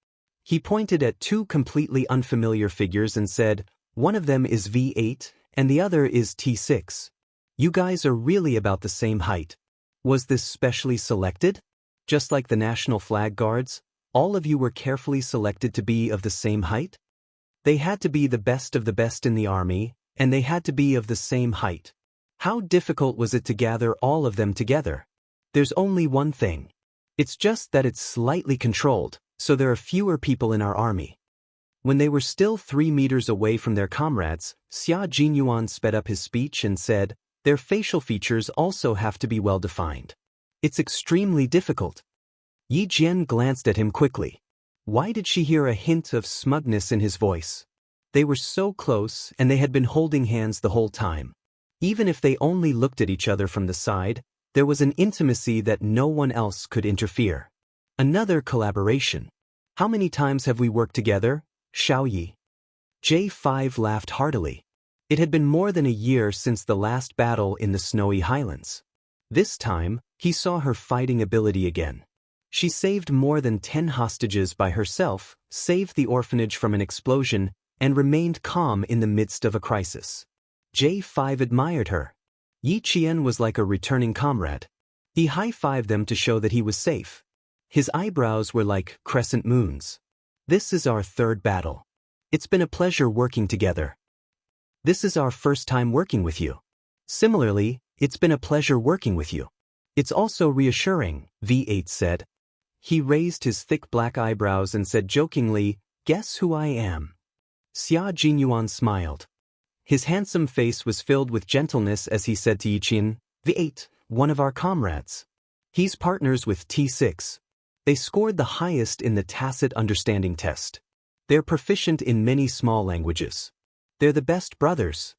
He pointed at two completely unfamiliar figures and said, one of them is V8 and the other is T6. You guys are really about the same height. Was this specially selected? Just like the National Flag Guards, all of you were carefully selected to be of the same height? They had to be the best of the best in the army, and they had to be of the same height. How difficult was it to gather all of them together? There's only one thing. It's just that it's slightly controlled, so there are fewer people in our army. When they were still 3 meters away from their comrades, Xia Jinyuan sped up his speech and said, their facial features also have to be well defined. It's extremely difficult. Yi Jian glanced at him quickly. Why did she hear a hint of smugness in his voice? They were so close and they had been holding hands the whole time. Even if they only looked at each other from the side, there was an intimacy that no one else could interfere. Another collaboration. How many times have we worked together, Xiaoyi? J5 laughed heartily. It had been more than a year since the last battle in the snowy highlands. This time, he saw her fighting ability again. She saved more than 10 hostages by herself, saved the orphanage from an explosion, and remained calm in the midst of a crisis. J5 admired her. Yi Qian was like a returning comrade. He high-fived them to show that he was safe. His eyebrows were like crescent moons. This is our third battle. It's been a pleasure working together. This is our first time working with you. Similarly, it's been a pleasure working with you. It's also reassuring, V8 said. He raised his thick black eyebrows and said jokingly, "Guess who I am?" Xia Jinyuan smiled. His handsome face was filled with gentleness as he said to Yi Qian, "V8, one of our comrades. He's partners with T6. They scored the highest in the tacit understanding test. They're proficient in many small languages. They're the best brothers."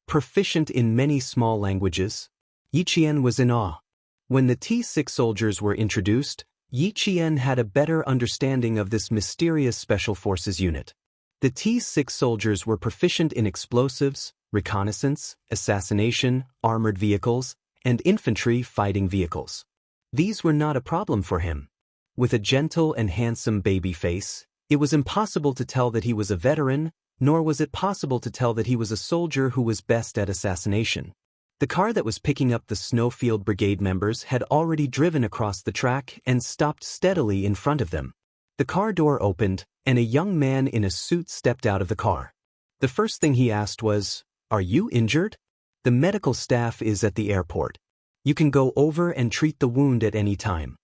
Proficient in many small languages? Yi Qian was in awe. When the T6 soldiers were introduced, Yi Qian had a better understanding of this mysterious special forces unit. The T6 soldiers were proficient in explosives, reconnaissance, assassination, armored vehicles, and infantry fighting vehicles. These were not a problem for him. With a gentle and handsome baby face, it was impossible to tell that he was a veteran, nor was it possible to tell that he was a soldier who was best at assassination. The car that was picking up the Snowfield Brigade members had already driven across the track and stopped steadily in front of them. The car door opened, and a young man in a suit stepped out of the car. The first thing he asked was, "Are you injured?" "The medical staff is at the airport. You can go over and treat the wound at any time."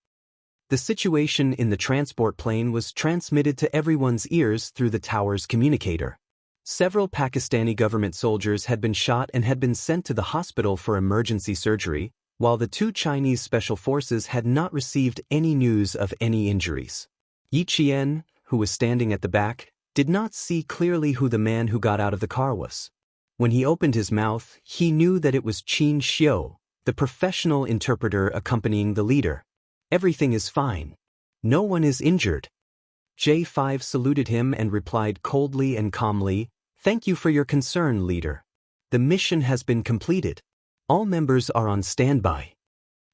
The situation in the transport plane was transmitted to everyone's ears through the tower's communicator. Several Pakistani government soldiers had been shot and had been sent to the hospital for emergency surgery, while the 2 Chinese special forces had not received any news of any injuries. Yi Qian, who was standing at the back, did not see clearly who the man who got out of the car was. When he opened his mouth, he knew that it was Qin Xiu, the professional interpreter accompanying the leader. "Everything is fine. No one is injured." J5 saluted him and replied coldly and calmly, "Thank you for your concern, leader. The mission has been completed. All members are on standby."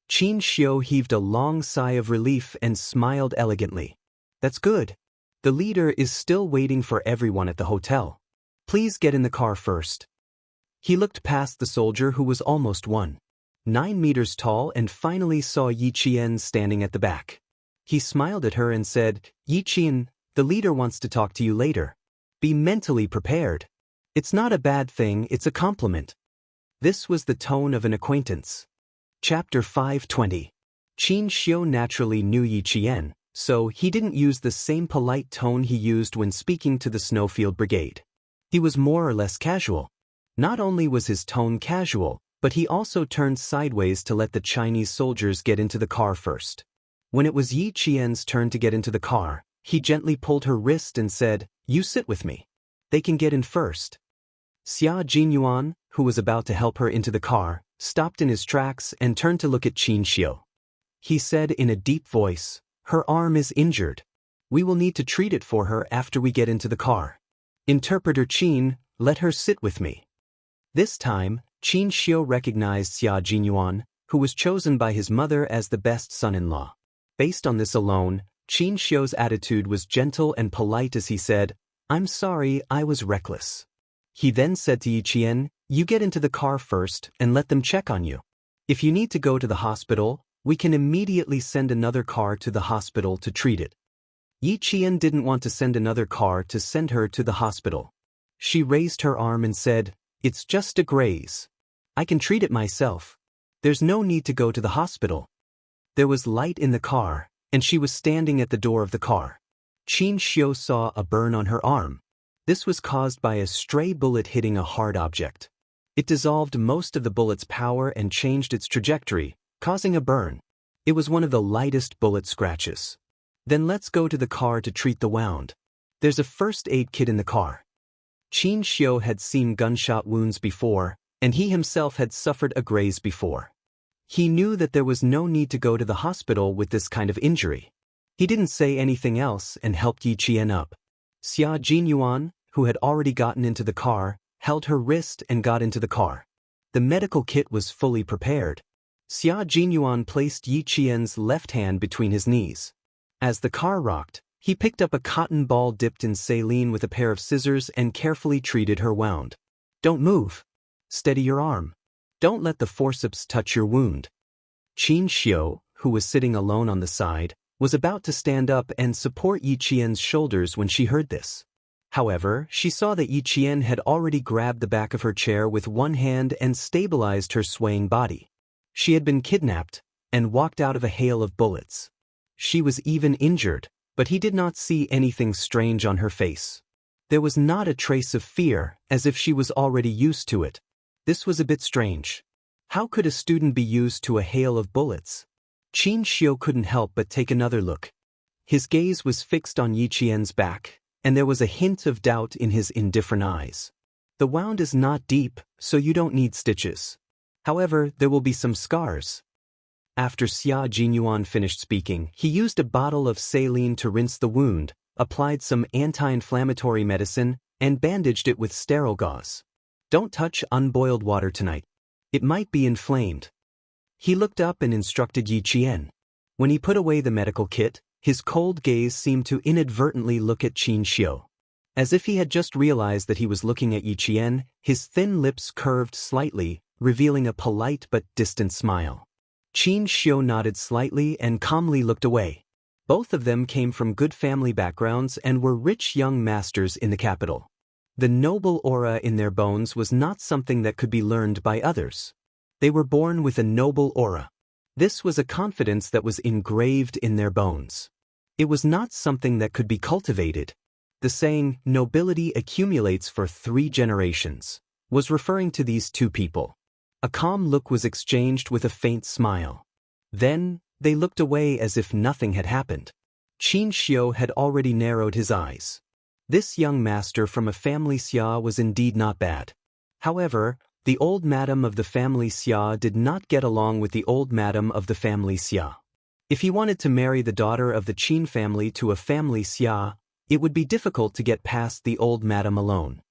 Qin Xiu heaved a long sigh of relief and smiled elegantly. "That's good. The leader is still waiting for everyone at the hotel. Please get in the car first." He looked past the soldier who was almost 1.9 meters tall and finally saw Yi Qian standing at the back. He smiled at her and said, "Yi Qian, the leader wants to talk to you later. Be mentally prepared. It's not a bad thing, it's a compliment." This was the tone of an acquaintance. Chapter 520. Qin Xiu naturally knew Yi Qian, so he didn't use the same polite tone he used when speaking to the Snowfield Brigade. He was more or less casual. Not only was his tone casual, but he also turned sideways to let the Chinese soldiers get into the car first. When it was Yi Qian's turn to get into the car, he gently pulled her wrist and said, "You sit with me. They can get in first." Xia Jinyuan, who was about to help her into the car, stopped in his tracks and turned to look at Qin Xiu. He said in a deep voice, "Her arm is injured. We will need to treat it for her after we get into the car. Interpreter Qin, let her sit with me." This time, Qin Xiu recognized Xia Jinyuan, who was chosen by his mother as the best son-in-law. Based on this alone, Qin Xiu's attitude was gentle and polite as he said, "I'm sorry, I was reckless." He then said to Yi Qian, "You get into the car first and let them check on you. If you need to go to the hospital, we can immediately send another car to the hospital to treat it." Yi Qian didn't want to send another car to send her to the hospital. She raised her arm and said, "It's just a graze. I can treat it myself. There's no need to go to the hospital." There was light in the car, and she was standing at the door of the car. Qin Xiu saw a burn on her arm. This was caused by a stray bullet hitting a hard object. It dissolved most of the bullet's power and changed its trajectory, causing a burn. It was one of the lightest bullet scratches. "Then let's go to the car to treat the wound. There's a first aid kit in the car." Qin Xiu had seen gunshot wounds before, and he himself had suffered a graze before. He knew that there was no need to go to the hospital with this kind of injury. He didn't say anything else and helped Yi Qian up. Xia Jinyuan, who had already gotten into the car, held her wrist and got into the car. The medical kit was fully prepared. Xia Jinyuan placed Yi Qian's left hand between his knees. As the car rocked, he picked up a cotton ball dipped in saline with a pair of scissors and carefully treated her wound. Don't move. Steady your arm. Don't let the forceps touch your wound. Qin Xiu, who was sitting alone on the side, was about to stand up and support Yi Qian's shoulders when she heard this. However, she saw that Yi Qian had already grabbed the back of her chair with one hand and stabilized her swaying body. She had been kidnapped and walked out of a hail of bullets. She was even injured, but he did not see anything strange on her face. There was not a trace of fear, as if she was already used to it. This was a bit strange. How could a student be used to a hail of bullets? Qin Xiu couldn't help but take another look. His gaze was fixed on Yi Qian's back, and there was a hint of doubt in his indifferent eyes. The wound is not deep, so you don't need stitches. However, there will be some scars. After Xia Jinyuan finished speaking, he used a bottle of saline to rinse the wound, applied some anti-inflammatory medicine, and bandaged it with sterile gauze. Don't touch unboiled water tonight. It might be inflamed. He looked up and instructed Yi Qian. When he put away the medical kit, his cold gaze seemed to inadvertently look at Qin Xiu. As if he had just realized that he was looking at Yi Qian, his thin lips curved slightly, revealing a polite but distant smile. Qin Xiu nodded slightly and calmly looked away. Both of them came from good family backgrounds and were rich young masters in the capital. The noble aura in their bones was not something that could be learned by others. They were born with a noble aura. This was a confidence that was engraved in their bones. It was not something that could be cultivated. The saying, "Nobility accumulates for 3 generations," was referring to these two people. A calm look was exchanged with a faint smile. Then, they looked away as if nothing had happened. Qin Xiu had already narrowed his eyes. This young master from a family Xia was indeed not bad. However, the old madam of the family Xia did not get along with the old madam of the family Xia. If he wanted to marry the daughter of the Qin family to a family Xia, it would be difficult to get past the old madam alone.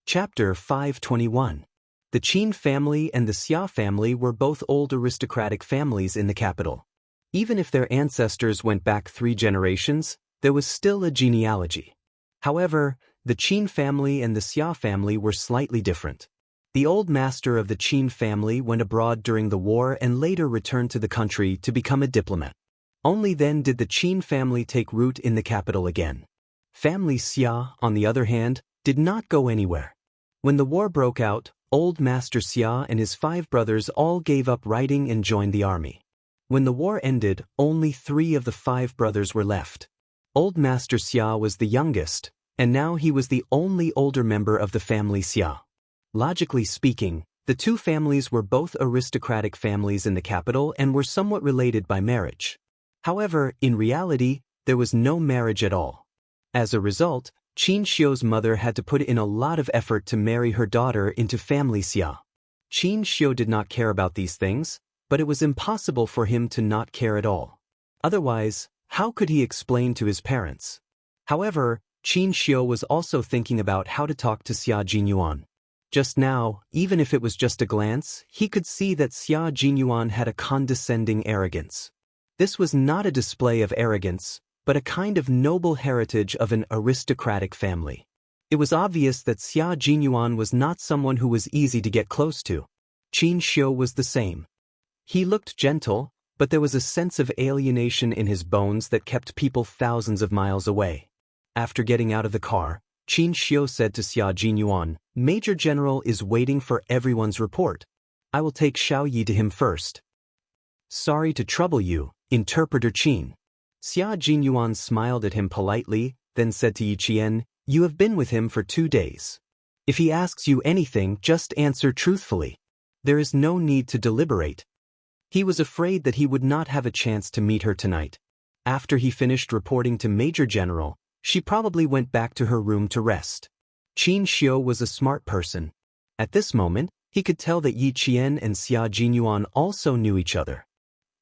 Chapter 521. The Qin family and the Xia family were both old aristocratic families in the capital. Even if their ancestors went back 3 generations, there was still a genealogy. However, the Qin family and the Xia family were slightly different. The old master of the Qin family went abroad during the war and later returned to the country to become a diplomat. Only then did the Qin family take root in the capital again. Family Xia, on the other hand, did not go anywhere. When the war broke out, old Master Xia and his 5 brothers all gave up writing and joined the army. When the war ended, only 3 of the 5 brothers were left. Old Master Xia was the youngest, and now he was the only older member of the family Xia. Logically speaking, the 2 families were both aristocratic families in the capital and were somewhat related by marriage. However, in reality, there was no marriage at all. As a result, Qin Xiu's mother had to put in a lot of effort to marry her daughter into family Xia. Qin Xiu did not care about these things, but it was impossible for him to not care at all. Otherwise, how could he explain to his parents? However, Qin Xiu was also thinking about how to talk to Xia Jinyuan. Just now, even if it was just a glance, he could see that Xia Jinyuan had a condescending arrogance. This was not a display of arrogance, but a kind of noble heritage of an aristocratic family. It was obvious that Xia Jinyuan was not someone who was easy to get close to. Qin Xiu was the same. He looked gentle, but there was a sense of alienation in his bones that kept people thousands of miles away. After getting out of the car, Qin Xiu said to Xia Jinyuan, "Major General is waiting for everyone's report. I will take Xiao Yi to him first." "Sorry to trouble you, Interpreter Qin." Xia Jinyuan smiled at him politely, then said to Yi Qian, "You have been with him for 2 days. If he asks you anything, just answer truthfully. There is no need to deliberate." He was afraid that he would not have a chance to meet her tonight. After he finished reporting to Major General, she probably went back to her room to rest. Qin Xiu was a smart person. At this moment, he could tell that Yi Qian and Xia Jinyuan also knew each other.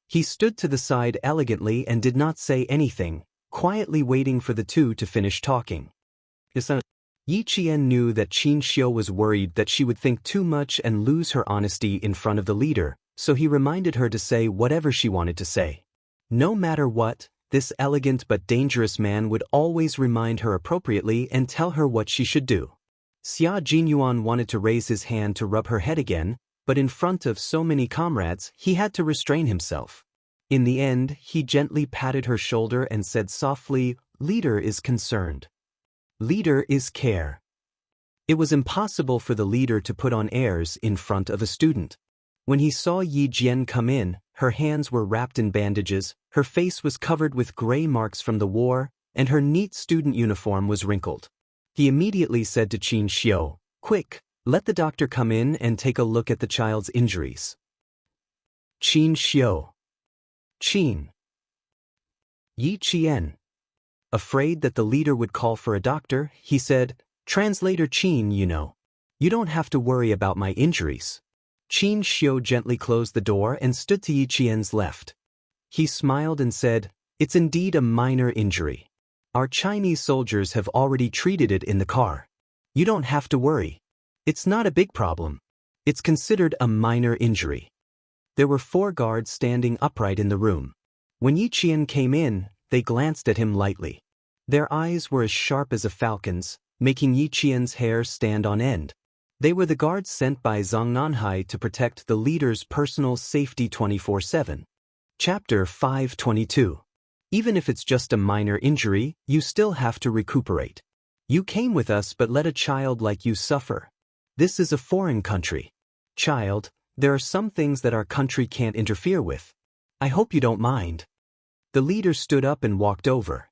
He stood to the side elegantly and did not say anything, quietly waiting for the two to finish talking. Yi Qian knew that Qin Xiu was worried that she would think too much and lose her honesty in front of the leader, so he reminded her to say whatever she wanted to say. No matter what, this elegant but dangerous man would always remind her appropriately and tell her what she should do. Xia Jinyuan wanted to raise his hand to rub her head again, but in front of so many comrades, he had to restrain himself. In the end, he gently patted her shoulder and said softly, "Leader is concerned. Leader is care." It was impossible for the leader to put on airs in front of a student. When he saw Yi Jian come in, her hands were wrapped in bandages, her face was covered with gray marks from the war, and her neat student uniform was wrinkled. He immediately said to Qin Xiu, "Quick, let the doctor come in and take a look at the child's injuries." Qin Xiu. Qin. Yi Qian. Afraid that the leader would call for a doctor, he said, "Translator Qin, you don't have to worry about my injuries." Qin Xiu gently closed the door and stood to Yi Qian's left. He smiled and said, "It's indeed a minor injury. Our Chinese soldiers have already treated it in the car. You don't have to worry. It's not a big problem. It's considered a minor injury." There were 4 guards standing upright in the room. When Yi Qian came in, they glanced at him lightly. Their eyes were as sharp as a falcon's, making Yi Qian's hair stand on end. They were the guards sent by Zhang Nanhai to protect the leader's personal safety 24/7. Chapter 522. Even if it's just a minor injury, you still have to recuperate. You came with us but let a child like you suffer. This is a foreign country. Child, there are some things that our country can't interfere with. I hope you don't mind. The leader stood up and walked over.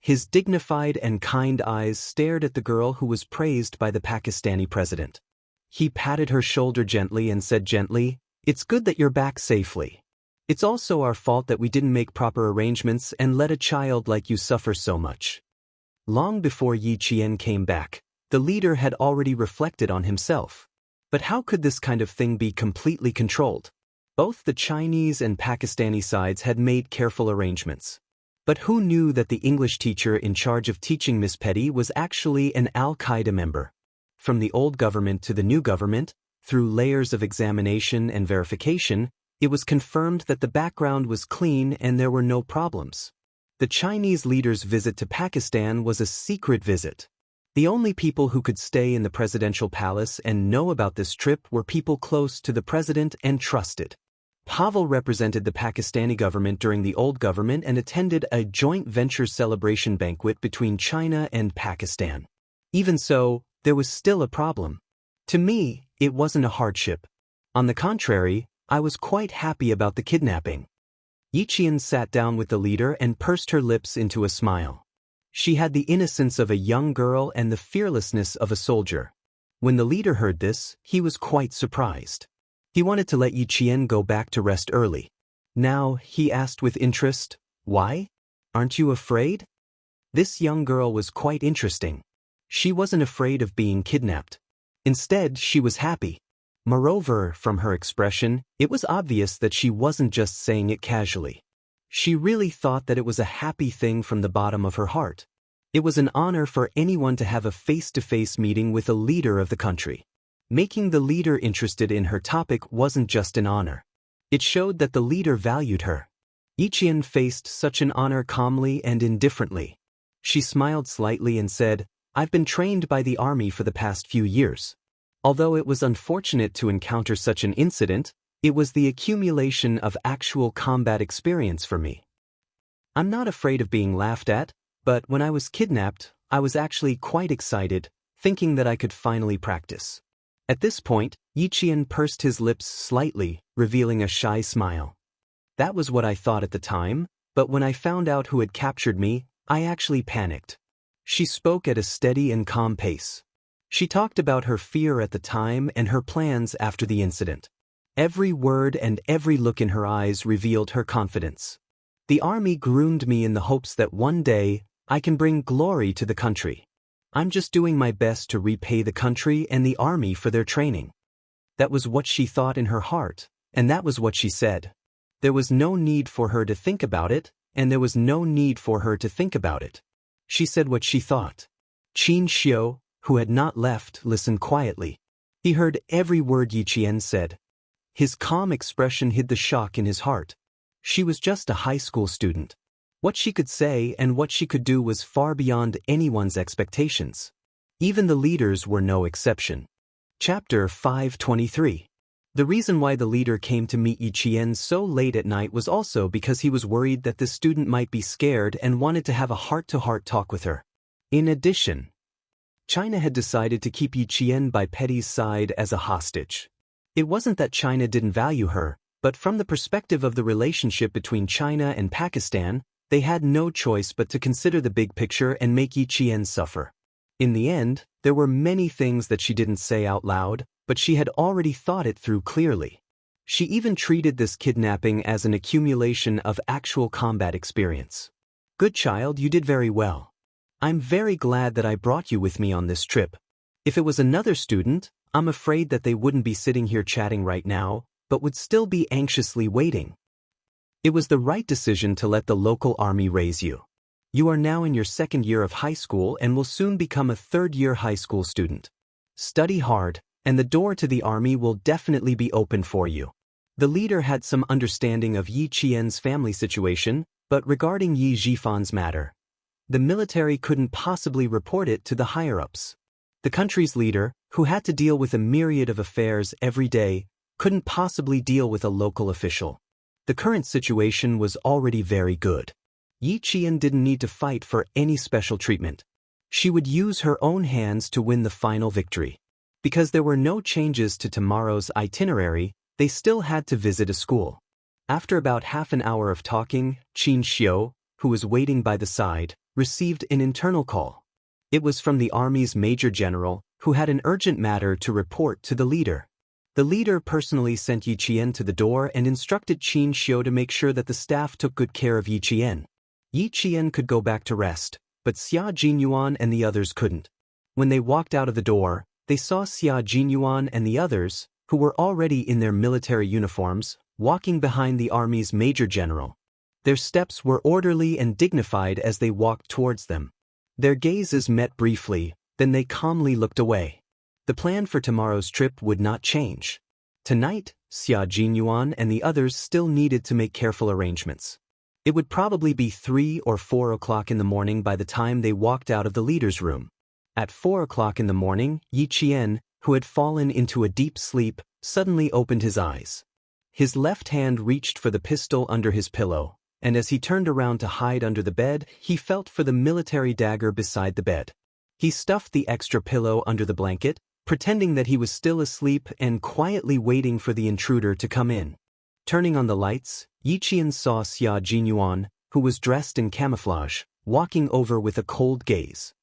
His dignified and kind eyes stared at the girl who was praised by the Pakistani president. He patted her shoulder gently and said gently, "It's good that you're back safely. It's also our fault that we didn't make proper arrangements and let a child like you suffer so much." Long before Yi Qian came back, the leader had already reflected on himself. But how could this kind of thing be completely controlled? Both the Chinese and Pakistani sides had made careful arrangements. But who knew that the English teacher in charge of teaching Miss Petty was actually an Al-Qaeda member? From the old government to the new government, through layers of examination and verification, it was confirmed that the background was clean and there were no problems. The Chinese leader's visit to Pakistan was a secret visit. The only people who could stay in the presidential palace and know about this trip were people close to the president and trusted. Pavel represented the Pakistani government during the old government and attended a joint venture celebration banquet between China and Pakistan. Even so, there was still a problem. To me, it wasn't a hardship. On the contrary, I was quite happy about the kidnapping. Yi Qian sat down with the leader and pursed her lips into a smile. She had the innocence of a young girl and the fearlessness of a soldier. When the leader heard this, he was quite surprised. He wanted to let Yi Qian go back to rest early. Now, he asked with interest, "Why? Aren't you afraid?" This young girl was quite interesting. She wasn't afraid of being kidnapped. Instead, she was happy. Moreover, from her expression, it was obvious that she wasn't just saying it casually. She really thought that it was a happy thing from the bottom of her heart. It was an honor for anyone to have a face-to-face meeting with a leader of the country. Making the leader interested in her topic wasn't just an honor. It showed that the leader valued her. Yi Qian faced such an honor calmly and indifferently. She smiled slightly and said, "I've been trained by the army for the past few years. Although it was unfortunate to encounter such an incident, it was the accumulation of actual combat experience for me. I'm not afraid of being laughed at, but when I was kidnapped, I was actually quite excited, thinking that I could finally practice." At this point, Yi Qian pursed his lips slightly, revealing a shy smile. "That was what I thought at the time, but when I found out who had captured me, I actually panicked." She spoke at a steady and calm pace. She talked about her fear at the time and her plans after the incident. Every word and every look in her eyes revealed her confidence. "The army groomed me in the hopes that one day, I can bring glory to the country. I'm just doing my best to repay the country and the army for their training. That was what she thought in her heart, and that was what she said. There was no need for her to think about it, and there was no need for her to think about it. She said what she thought. Qin Xiu, who had not left, listened quietly. He heard every word Yi Qian said. His calm expression hid the shock in his heart. She was just a high school student. What she could say and what she could do was far beyond anyone's expectations. Even the leaders were no exception. Chapter 523. The reason why the leader came to meet Yi Qian so late at night was also because he was worried that the student might be scared and wanted to have a heart-to-heart talk with her. In addition, China had decided to keep Yi Qian by Petty's side as a hostage. It wasn't that China didn't value her, but from the perspective of the relationship between China and Pakistan, they had no choice but to consider the big picture and make Yi Qian suffer. In the end, there were many things that she didn't say out loud, but she had already thought it through clearly. She even treated this kidnapping as an accumulation of actual combat experience. Good child, you did very well. I'm very glad that I brought you with me on this trip. If it was another student, I'm afraid that they wouldn't be sitting here chatting right now, but would still be anxiously waiting. It was the right decision to let the local army raise you. You are now in your second year of high school and will soon become a third-year high school student. Study hard, and the door to the army will definitely be open for you. The leader had some understanding of Yi Qian's family situation, but regarding Yi Jifan's matter, the military couldn't possibly report it to the higher-ups. The country's leader, who had to deal with a myriad of affairs every day, couldn't possibly deal with a local official. The current situation was already very good. Yi Qian didn't need to fight for any special treatment. She would use her own hands to win the final victory. Because there were no changes to tomorrow's itinerary, they still had to visit a school. After about half an hour of talking, Qin Xiu, who was waiting by the side, received an internal call. It was from the army's major general, who had an urgent matter to report to the leader. The leader personally sent Yi Qian to the door and instructed Qin Xiu to make sure that the staff took good care of Yi Qian. Yi Qian could go back to rest, but Xia Jinyuan and the others couldn't. When they walked out of the door, they saw Xia Jinyuan and the others, who were already in their military uniforms, walking behind the army's major general. Their steps were orderly and dignified as they walked towards them. Their gazes met briefly, then they calmly looked away. The plan for tomorrow's trip would not change. Tonight, Xia Jinyuan and the others still needed to make careful arrangements. It would probably be 3 or 4 o'clock in the morning by the time they walked out of the leader's room. At 4 o'clock in the morning, Yi Qian, who had fallen into a deep sleep, suddenly opened his eyes. His left hand reached for the pistol under his pillow, and as he turned around to hide under the bed, he felt for the military dagger beside the bed. He stuffed the extra pillow under the blanket, pretending that he was still asleep and quietly waiting for the intruder to come in. Turning on the lights, Yi Qian saw Xia Jinyuan, who was dressed in camouflage, walking over with a cold gaze.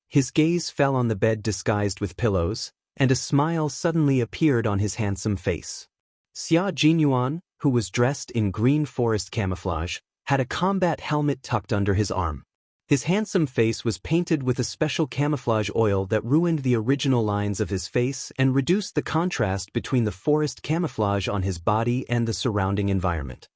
His gaze fell on the bed disguised with pillows, and a smile suddenly appeared on his handsome face. Xia Jinyuan, who was dressed in green forest camouflage, had a combat helmet tucked under his arm. His handsome face was painted with a special camouflage oil that ruined the original lines of his face and reduced the contrast between the forest camouflage on his body and the surrounding environment.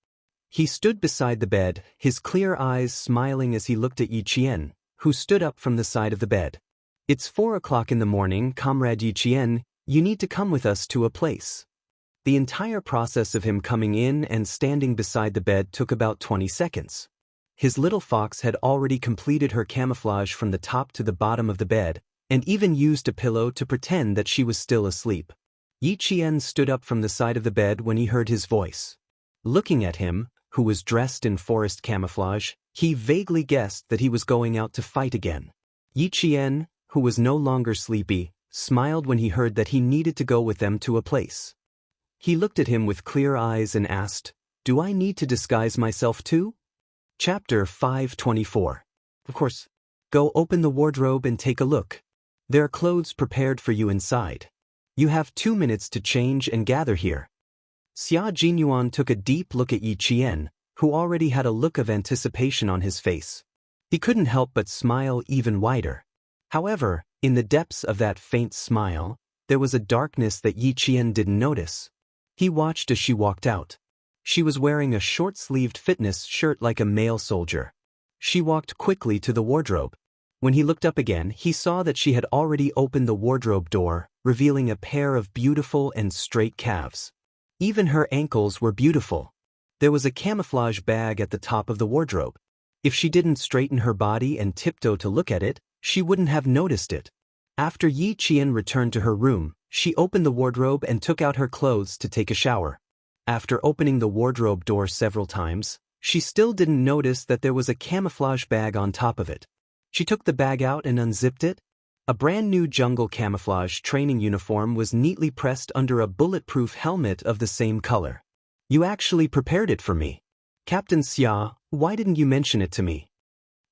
He stood beside the bed, his clear eyes smiling as he looked at Yi Qian, who stood up from the side of the bed. It's 4 o'clock in the morning, Comrade Yi Qian, you need to come with us to a place. The entire process of him coming in and standing beside the bed took about 20 seconds. His little fox had already completed her camouflage from the top to the bottom of the bed, and even used a pillow to pretend that she was still asleep. Yi Qian stood up from the side of the bed when he heard his voice. Looking at him, who was dressed in forest camouflage, he vaguely guessed that he was going out to fight again. Yi Qian, who was no longer sleepy, smiled when he heard that he needed to go with them to a place. He looked at him with clear eyes and asked, "Do I need to disguise myself too?" Chapter 524. Of course. Go open the wardrobe and take a look. There are clothes prepared for you inside. You have 2 minutes to change and gather here. Xia Jinyuan took a deep look at Yi Qian, who already had a look of anticipation on his face. He couldn't help but smile even wider. However, in the depths of that faint smile, there was a darkness that Yi Qian didn't notice. He watched as she walked out. She was wearing a short-sleeved fitness shirt like a male soldier. She walked quickly to the wardrobe. When he looked up again, he saw that she had already opened the wardrobe door, revealing a pair of beautiful and straight calves. Even her ankles were beautiful. There was a camouflage bag at the top of the wardrobe. If she didn't straighten her body and tiptoe to look at it, she wouldn't have noticed it. After Yi Qian returned to her room, she opened the wardrobe and took out her clothes to take a shower. After opening the wardrobe door several times, she still didn't notice that there was a camouflage bag on top of it. She took the bag out and unzipped it. A brand new jungle camouflage training uniform was neatly pressed under a bulletproof helmet of the same color. "You actually prepared it for me. Captain Xia, why didn't you mention it to me?"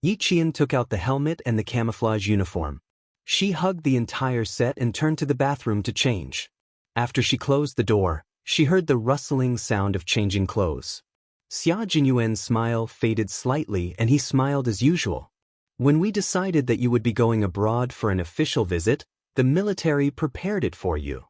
Yi Qian took out the helmet and the camouflage uniform. She hugged the entire set and turned to the bathroom to change. After she closed the door, she heard the rustling sound of changing clothes. Xia Jinyuan's smile faded slightly and he smiled as usual. "When we decided that you would be going abroad for an official visit, the military prepared it for you.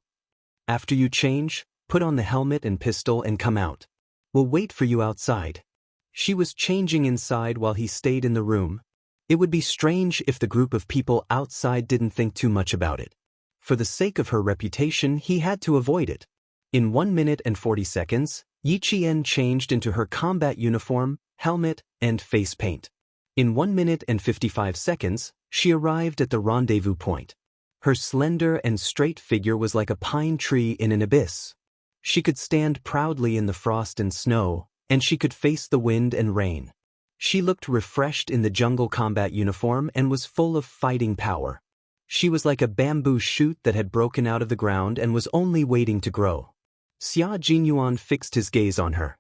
After you change, put on the helmet and pistol and come out. We'll wait for you outside." She was changing inside while he stayed in the room. It would be strange if the group of people outside didn't think too much about it. For the sake of her reputation, he had to avoid it. In 1 minute and 40 seconds, Yi Qian changed into her combat uniform, helmet, and face paint. In 1 minute and 55 seconds, she arrived at the rendezvous point. Her slender and straight figure was like a pine tree in an abyss. She could stand proudly in the frost and snow, and she could face the wind and rain. She looked refreshed in the jungle combat uniform and was full of fighting power. She was like a bamboo shoot that had broken out of the ground and was only waiting to grow. Xia Jinyuan fixed his gaze on her.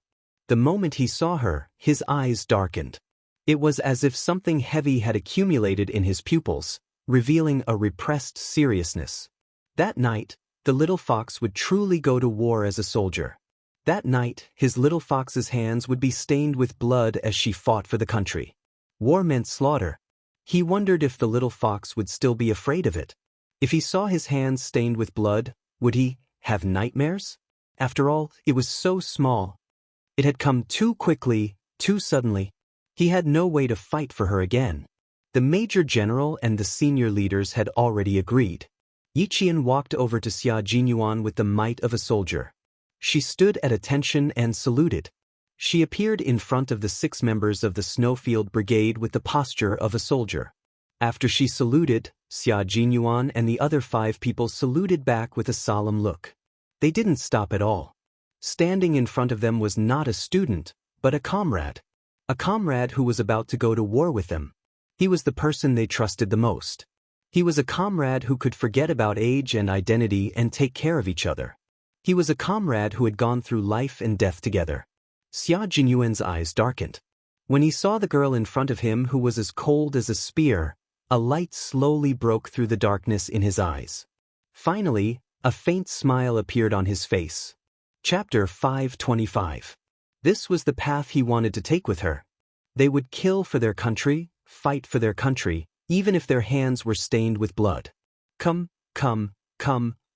The moment he saw her, his eyes darkened. It was as if something heavy had accumulated in his pupils, revealing a repressed seriousness. That night, the little fox would truly go to war as a soldier. That night, his little fox's hands would be stained with blood as she fought for the country. War meant slaughter. He wondered if the little fox would still be afraid of it. If he saw his hands stained with blood, would he have nightmares? After all, it was so small. It had come too quickly, too suddenly. He had no way to fight for her again. The major general and the senior leaders had already agreed. Yi Qian walked over to Xia Jinyuan with the might of a soldier. She stood at attention and saluted. She appeared in front of the 6 members of the Snowfield Brigade with the posture of a soldier. After she saluted, Xia Jinyuan and the other 5 people saluted back with a solemn look. They didn't stop at all. Standing in front of them was not a student, but a comrade. A comrade who was about to go to war with them. He was the person they trusted the most. He was a comrade who could forget about age and identity and take care of each other. He was a comrade who had gone through life and death together. Xia Jinyuan's eyes darkened. When he saw the girl in front of him who was as cold as a spear, a light slowly broke through the darkness in his eyes. Finally, a faint smile appeared on his face. Chapter 525. This was the path he wanted to take with her. They would kill for their country, fight for their country, even if their hands were stained with blood. Come,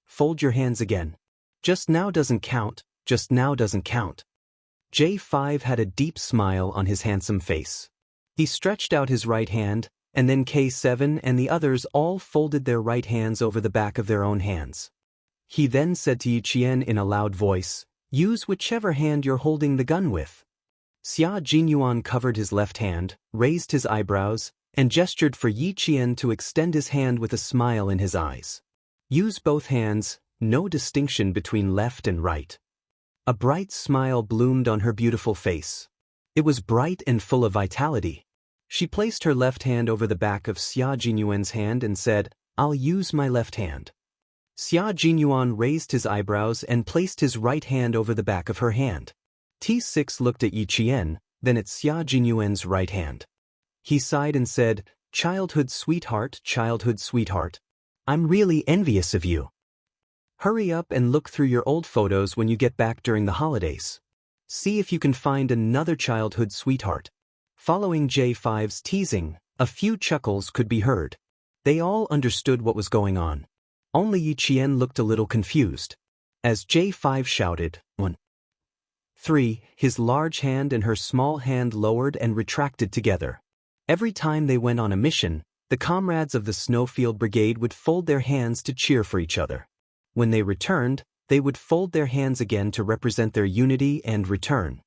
fold your hands again. Just now doesn't count, just now doesn't count. J5 had a deep smile on his handsome face. He stretched out his right hand, and then K7 and the others all folded their right hands over the back of their own hands. He then said to Yi Qian in a loud voice, "Use whichever hand you're holding the gun with." Xia Jinyuan covered his left hand, raised his eyebrows, and gestured for Yi Qian to extend his hand with a smile in his eyes. "Use both hands, no distinction between left and right." A bright smile bloomed on her beautiful face. It was bright and full of vitality. She placed her left hand over the back of Xia Jinyuan's hand and said, "I'll use my left hand." Xia Jinyuan raised his eyebrows and placed his right hand over the back of her hand. T6 looked at Yi Qian, then at Xia Jinyuan's right hand. He sighed and said, childhood sweetheart, I'm really envious of you. Hurry up and look through your old photos when you get back during the holidays. See if you can find another childhood sweetheart." Following J5's teasing, a few chuckles could be heard. They all understood what was going on. Only Yi Qian looked a little confused. As J5 shouted, 1, 3, his large hand and her small hand lowered and retracted together. Every time they went on a mission, the comrades of the Snowfield Brigade would fold their hands to cheer for each other. When they returned, they would fold their hands again to represent their unity and return.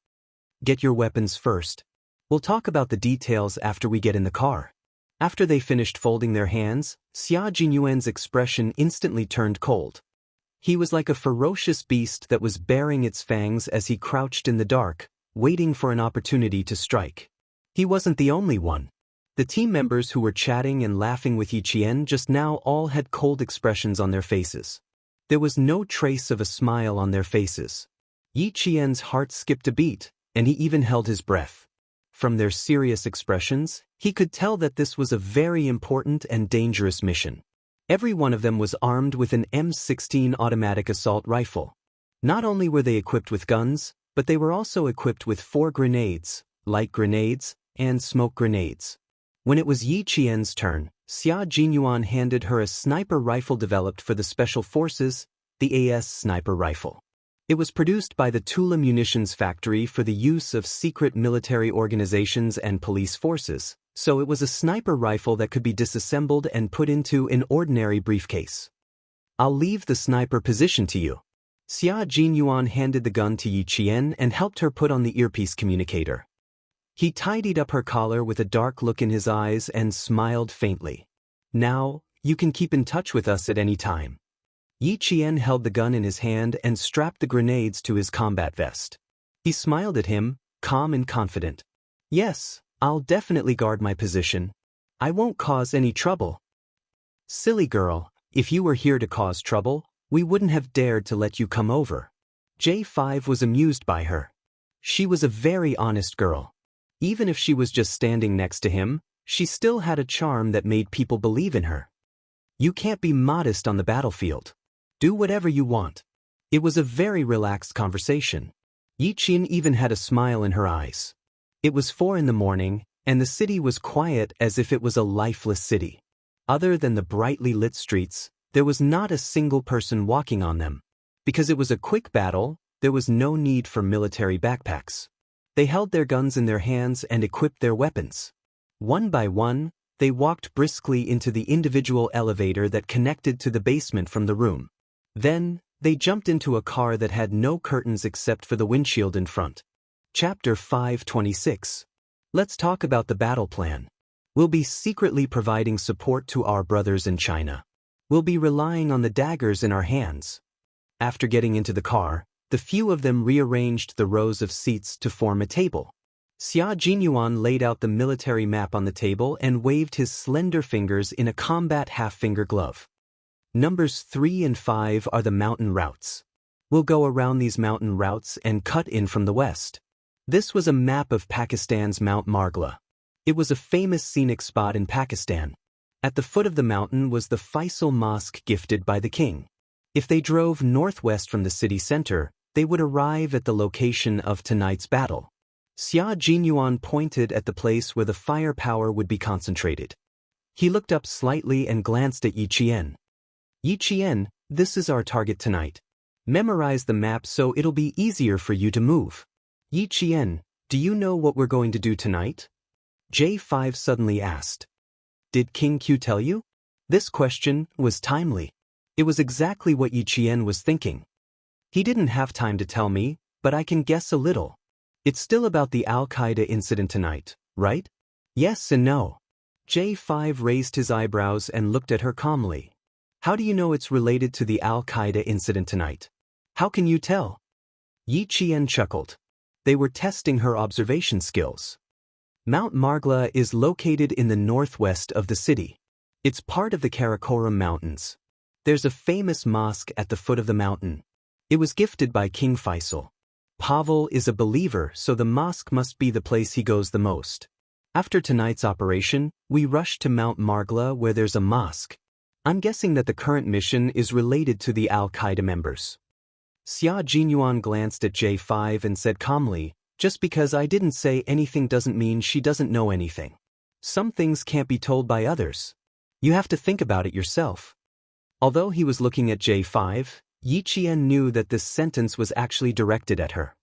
Get your weapons first. We'll talk about the details after we get in the car. After they finished folding their hands, Xia Jinyuan's expression instantly turned cold. He was like a ferocious beast that was baring its fangs as he crouched in the dark, waiting for an opportunity to strike. He wasn't the only one. The team members who were chatting and laughing with Yi Qian just now all had cold expressions on their faces. There was no trace of a smile on their faces. Yi Qian's heart skipped a beat, and he even held his breath. From their serious expressions, he could tell that this was a very important and dangerous mission. Every one of them was armed with an M16 automatic assault rifle. Not only were they equipped with guns, but they were also equipped with 4 grenades, light grenades, and smoke grenades. When it was Yi Qian's turn, Xia Jinyuan handed her a sniper rifle developed for the Special Forces, the AS sniper rifle. It was produced by the Tula Munitions Factory for the use of secret military organizations and police forces, so it was a sniper rifle that could be disassembled and put into an ordinary briefcase. I'll leave the sniper position to you. Xia Jinyuan handed the gun to Yi Qian and helped her put on the earpiece communicator. He tidied up her collar with a dark look in his eyes and smiled faintly. Now, you can keep in touch with us at any time. Yi Qian held the gun in his hand and strapped the grenades to his combat vest. He smiled at him, calm and confident. Yes, I'll definitely guard my position. I won't cause any trouble. Silly girl, if you were here to cause trouble, we wouldn't have dared to let you come over. J5 was amused by her. She was a very honest girl. Even if she was just standing next to him, she still had a charm that made people believe in her. You can't be modest on the battlefield. Do whatever you want. It was a very relaxed conversation. Yi Qian even had a smile in her eyes. It was 4 in the morning, and the city was quiet as if it was a lifeless city. Other than the brightly lit streets, there was not a single person walking on them. Because it was a quick battle, there was no need for military backpacks. They held their guns in their hands and equipped their weapons. One by one, they walked briskly into the individual elevator that connected to the basement from the room. Then, they jumped into a car that had no curtains except for the windshield in front. Chapter 526. Let's talk about the battle plan. We'll be secretly providing support to our brothers in China. We'll be relying on the daggers in our hands. After getting into the car, the few of them rearranged the rows of seats to form a table. Xia Jinyuan laid out the military map on the table and waved his slender fingers in a combat half-finger glove. Numbers 3 and 5 are the mountain routes. We'll go around these mountain routes and cut in from the west. This was a map of Pakistan's Mount Margla. It was a famous scenic spot in Pakistan. At the foot of the mountain was the Faisal Mosque gifted by the king. If they drove northwest from the city center, they would arrive at the location of tonight's battle. Xia Jinyuan pointed at the place where the firepower would be concentrated. He looked up slightly and glanced at Yi Qian. Yi Qian, this is our target tonight. Memorize the map so it'll be easier for you to move. Yi Qian, do you know what we're going to do tonight? J5 suddenly asked. Did King Q tell you? This question was timely. It was exactly what Yi Qian was thinking. He didn't have time to tell me, but I can guess a little. It's still about the Al-Qaeda incident tonight, right? Yes and no. J5 raised his eyebrows and looked at her calmly. How do you know it's related to the Al-Qaeda incident tonight? How can you tell? Yi Qian chuckled. They were testing her observation skills. Mount Margla is located in the northwest of the city. It's part of the Karakoram Mountains. There's a famous mosque at the foot of the mountain. It was gifted by King Faisal. Pavel is a believer, so the mosque must be the place he goes the most. After tonight's operation, we rushed to Mount Margla where there's a mosque. I'm guessing that the current mission is related to the Al-Qaeda members. Xia Jinyuan glanced at J5 and said calmly, just because I didn't say anything doesn't mean she doesn't know anything. Some things can't be told by others. You have to think about it yourself. Although he was looking at J5, Yi Qian knew that this sentence was actually directed at her.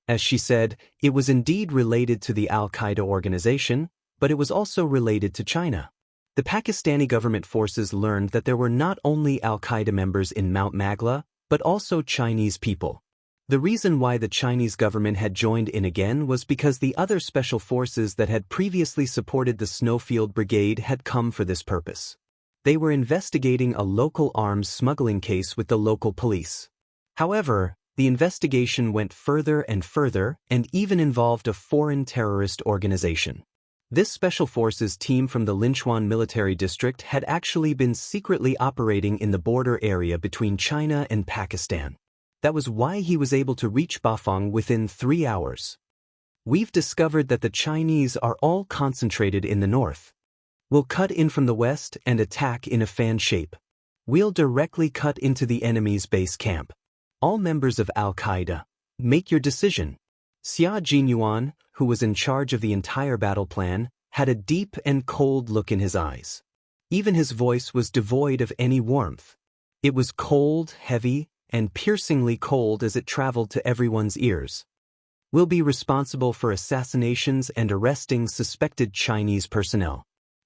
As she said, it was indeed related to the Al-Qaeda organization, but it was also related to China. The Pakistani government forces learned that there were not only Al-Qaeda members in Mount Magla, but also Chinese people. The reason why the Chinese government had joined in again was because the other special forces that had previously supported the Snowfield Brigade had come for this purpose. They were investigating a local arms smuggling case with the local police. However, the investigation went further and even involved a foreign terrorist organization. This special forces team from the Linchuan military district had actually been secretly operating in the border area between China and Pakistan. That was why he was able to reach Bafang within 3 hours. We've discovered that the Chinese are all concentrated in the north. We'll cut in from the west and attack in a fan shape. We'll directly cut into the enemy's base camp. All members of Al-Qaeda, make your decision. Xia Jinyuan, who was in charge of the entire battle plan, had a deep and cold look in his eyes. Even his voice was devoid of any warmth. It was cold, heavy, and piercingly cold as it traveled to everyone's ears. We'll be responsible for assassinations and arresting suspected Chinese personnel.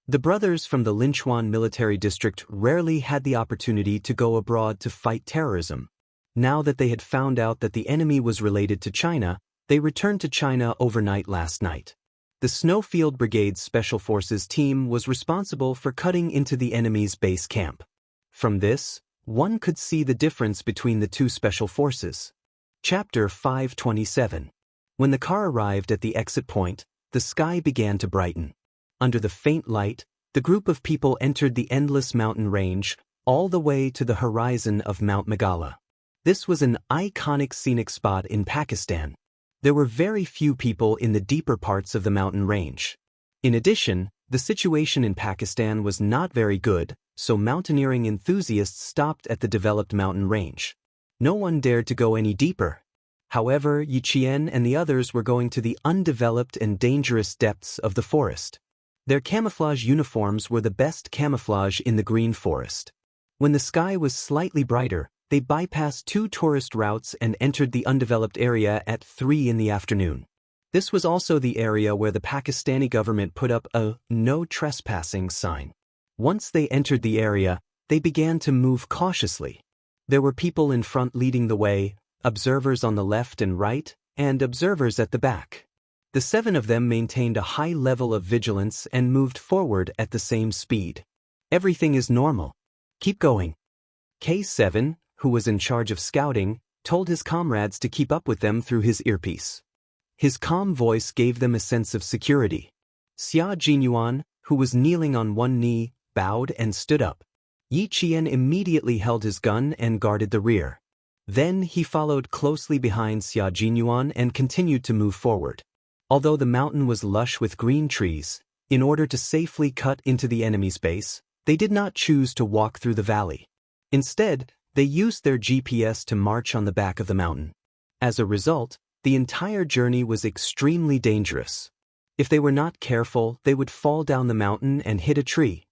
The brothers from the Linchuan military district rarely had the opportunity to go abroad to fight terrorism. Now that they had found out that the enemy was related to China, they returned to China overnight last night. The Snowfield Brigade's Special Forces team was responsible for cutting into the enemy's base camp. From this, one could see the difference between the two special forces. Chapter 527. When the car arrived at the exit point, the sky began to brighten. Under the faint light, the group of people entered the endless mountain range, all the way to the horizon of Mount Magala. This was an iconic scenic spot in Pakistan. There were very few people in the deeper parts of the mountain range. In addition, the situation in Pakistan was not very good, so mountaineering enthusiasts stopped at the developed mountain range. No one dared to go any deeper. However, Yi Qian and the others were going to the undeveloped and dangerous depths of the forest. Their camouflage uniforms were the best camouflage in the green forest. When the sky was slightly brighter, they bypassed 2 tourist routes and entered the undeveloped area at 3 in the afternoon. This was also the area where the Pakistani government put up a "no trespassing" sign. Once they entered the area, they began to move cautiously. There were people in front leading the way, observers on the left and right, and observers at the back. The 7 of them maintained a high level of vigilance and moved forward at the same speed. Everything is normal. Keep going. K7, who was in charge of scouting, told his comrades to keep up with them through his earpiece. His calm voice gave them a sense of security. Xia Jinyuan, who was kneeling on one knee, bowed and stood up. Yi Qian immediately held his gun and guarded the rear. Then he followed closely behind Xia Jinyuan and continued to move forward. Although the mountain was lush with green trees, in order to safely cut into the enemy's base, they did not choose to walk through the valley. Instead, they used their GPS to march on the back of the mountain. As a result, the entire journey was extremely dangerous. If they were not careful, they would fall down the mountain and hit a tree.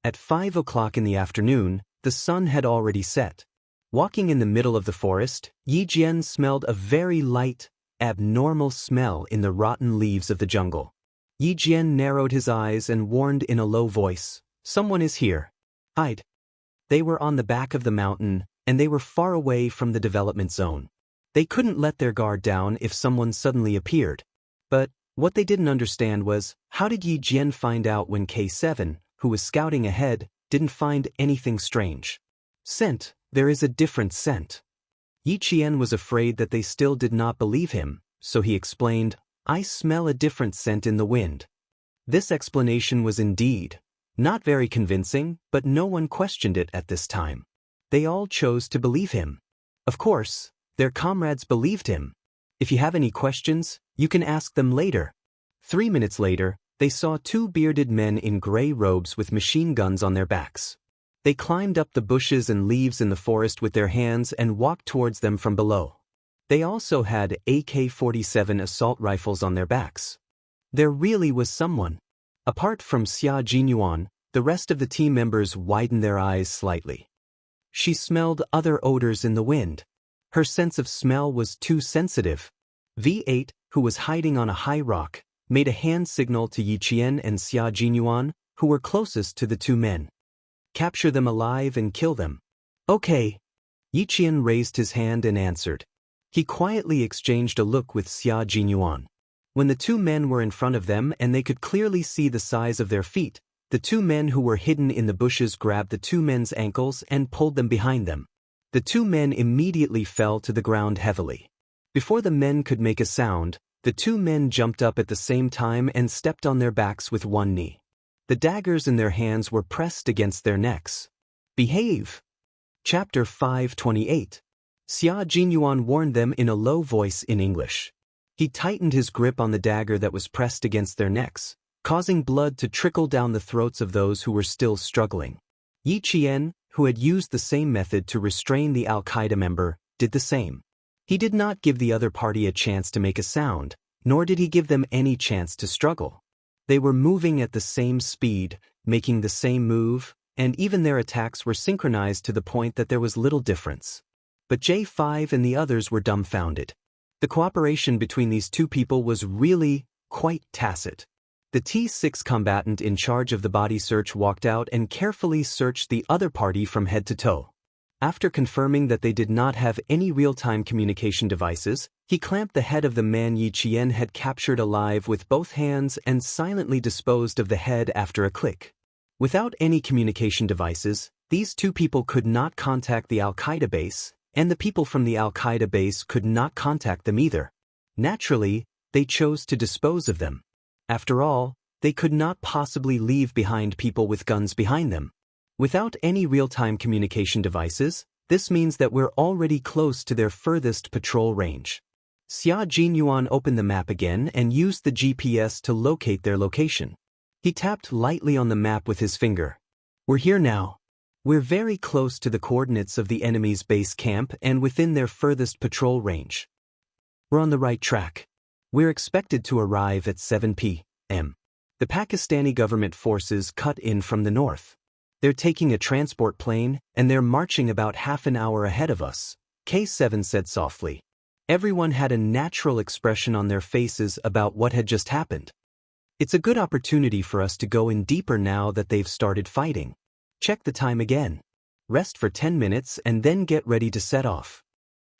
At 5 o'clock in the afternoon, the sun had already set. Walking in the middle of the forest, Yi Jian smelled a very light, abnormal smell in the rotten leaves of the jungle. Yi Jian narrowed his eyes and warned in a low voice, "Someone is here. Hide." They were on the back of the mountain, and they were far away from the development zone. They couldn't let their guard down if someone suddenly appeared. But what they didn't understand was, how did Yi Jian find out when K7, who was scouting ahead, didn't find anything strange? Scent, there is a different scent. Yi Qian was afraid that they still did not believe him, so he explained, "I smell a different scent in the wind." This explanation was indeed not very convincing, but no one questioned it at this time. They all chose to believe him. Of course, their comrades believed him. If you have any questions, you can ask them later. 3 minutes later, they saw 2 bearded men in gray robes with machine guns on their backs. They climbed up the bushes and leaves in the forest with their hands and walked towards them from below. They also had AK-47 assault rifles on their backs. There really was someone. Apart from Xia Jinyuan, The rest of the team members widened their eyes slightly. She smelled other odors in the wind. Her sense of smell was too sensitive. V8, who was hiding on a high rock, made a hand signal to Yi Qian and Xia Jinyuan, who were closest to the two men. Capture them alive and kill them. Okay. Yi Qian raised his hand and answered. He quietly exchanged a look with Xia Jinyuan. When the two men were in front of them and they could clearly see the size of their feet, the two men who were hidden in the bushes grabbed the two men's ankles and pulled them behind them. The two men immediately fell to the ground heavily. Before the men could make a sound, the two men jumped up at the same time and stepped on their backs with one knee. The daggers in their hands were pressed against their necks. Behave! Chapter 528. Xia Jinyuan warned them in a low voice in English. He tightened his grip on the dagger that was pressed against their necks, causing blood to trickle down the throats of those who were still struggling. Yi Qian, who had used the same method to restrain the Al-Qaeda member, did the same. He did not give the other party a chance to make a sound, nor did he give them any chance to struggle. They were moving at the same speed, making the same move, and even their attacks were synchronized to the point that there was little difference. But J5 and the others were dumbfounded. The cooperation between these two people was really quite tacit. The T6 combatant in charge of the body search walked out and carefully searched the other party from head to toe. After confirming that they did not have any real-time communication devices, he clamped the head of the man Yi Qian had captured alive with both hands and silently disposed of the head after a click. Without any communication devices, these two people could not contact the Al-Qaeda base, and the people from the Al-Qaeda base could not contact them either. Naturally, they chose to dispose of them. After all, they could not possibly leave behind people with guns behind them. Without any real-time communication devices, this means that we're already close to their furthest patrol range. Xia Jinyuan opened the map again and used the GPS to locate their location. He tapped lightly on the map with his finger. We're here now. We're very close to the coordinates of the enemy's base camp and within their furthest patrol range. We're on the right track. We're expected to arrive at 7 p.m. The Pakistani government forces cut in from the north. They're taking a transport plane, and they're marching about half an hour ahead of us, K7 said softly. Everyone had a natural expression on their faces about what had just happened. It's a good opportunity for us to go in deeper now that they've started fighting. Check the time again. Rest for 10 minutes and then get ready to set off.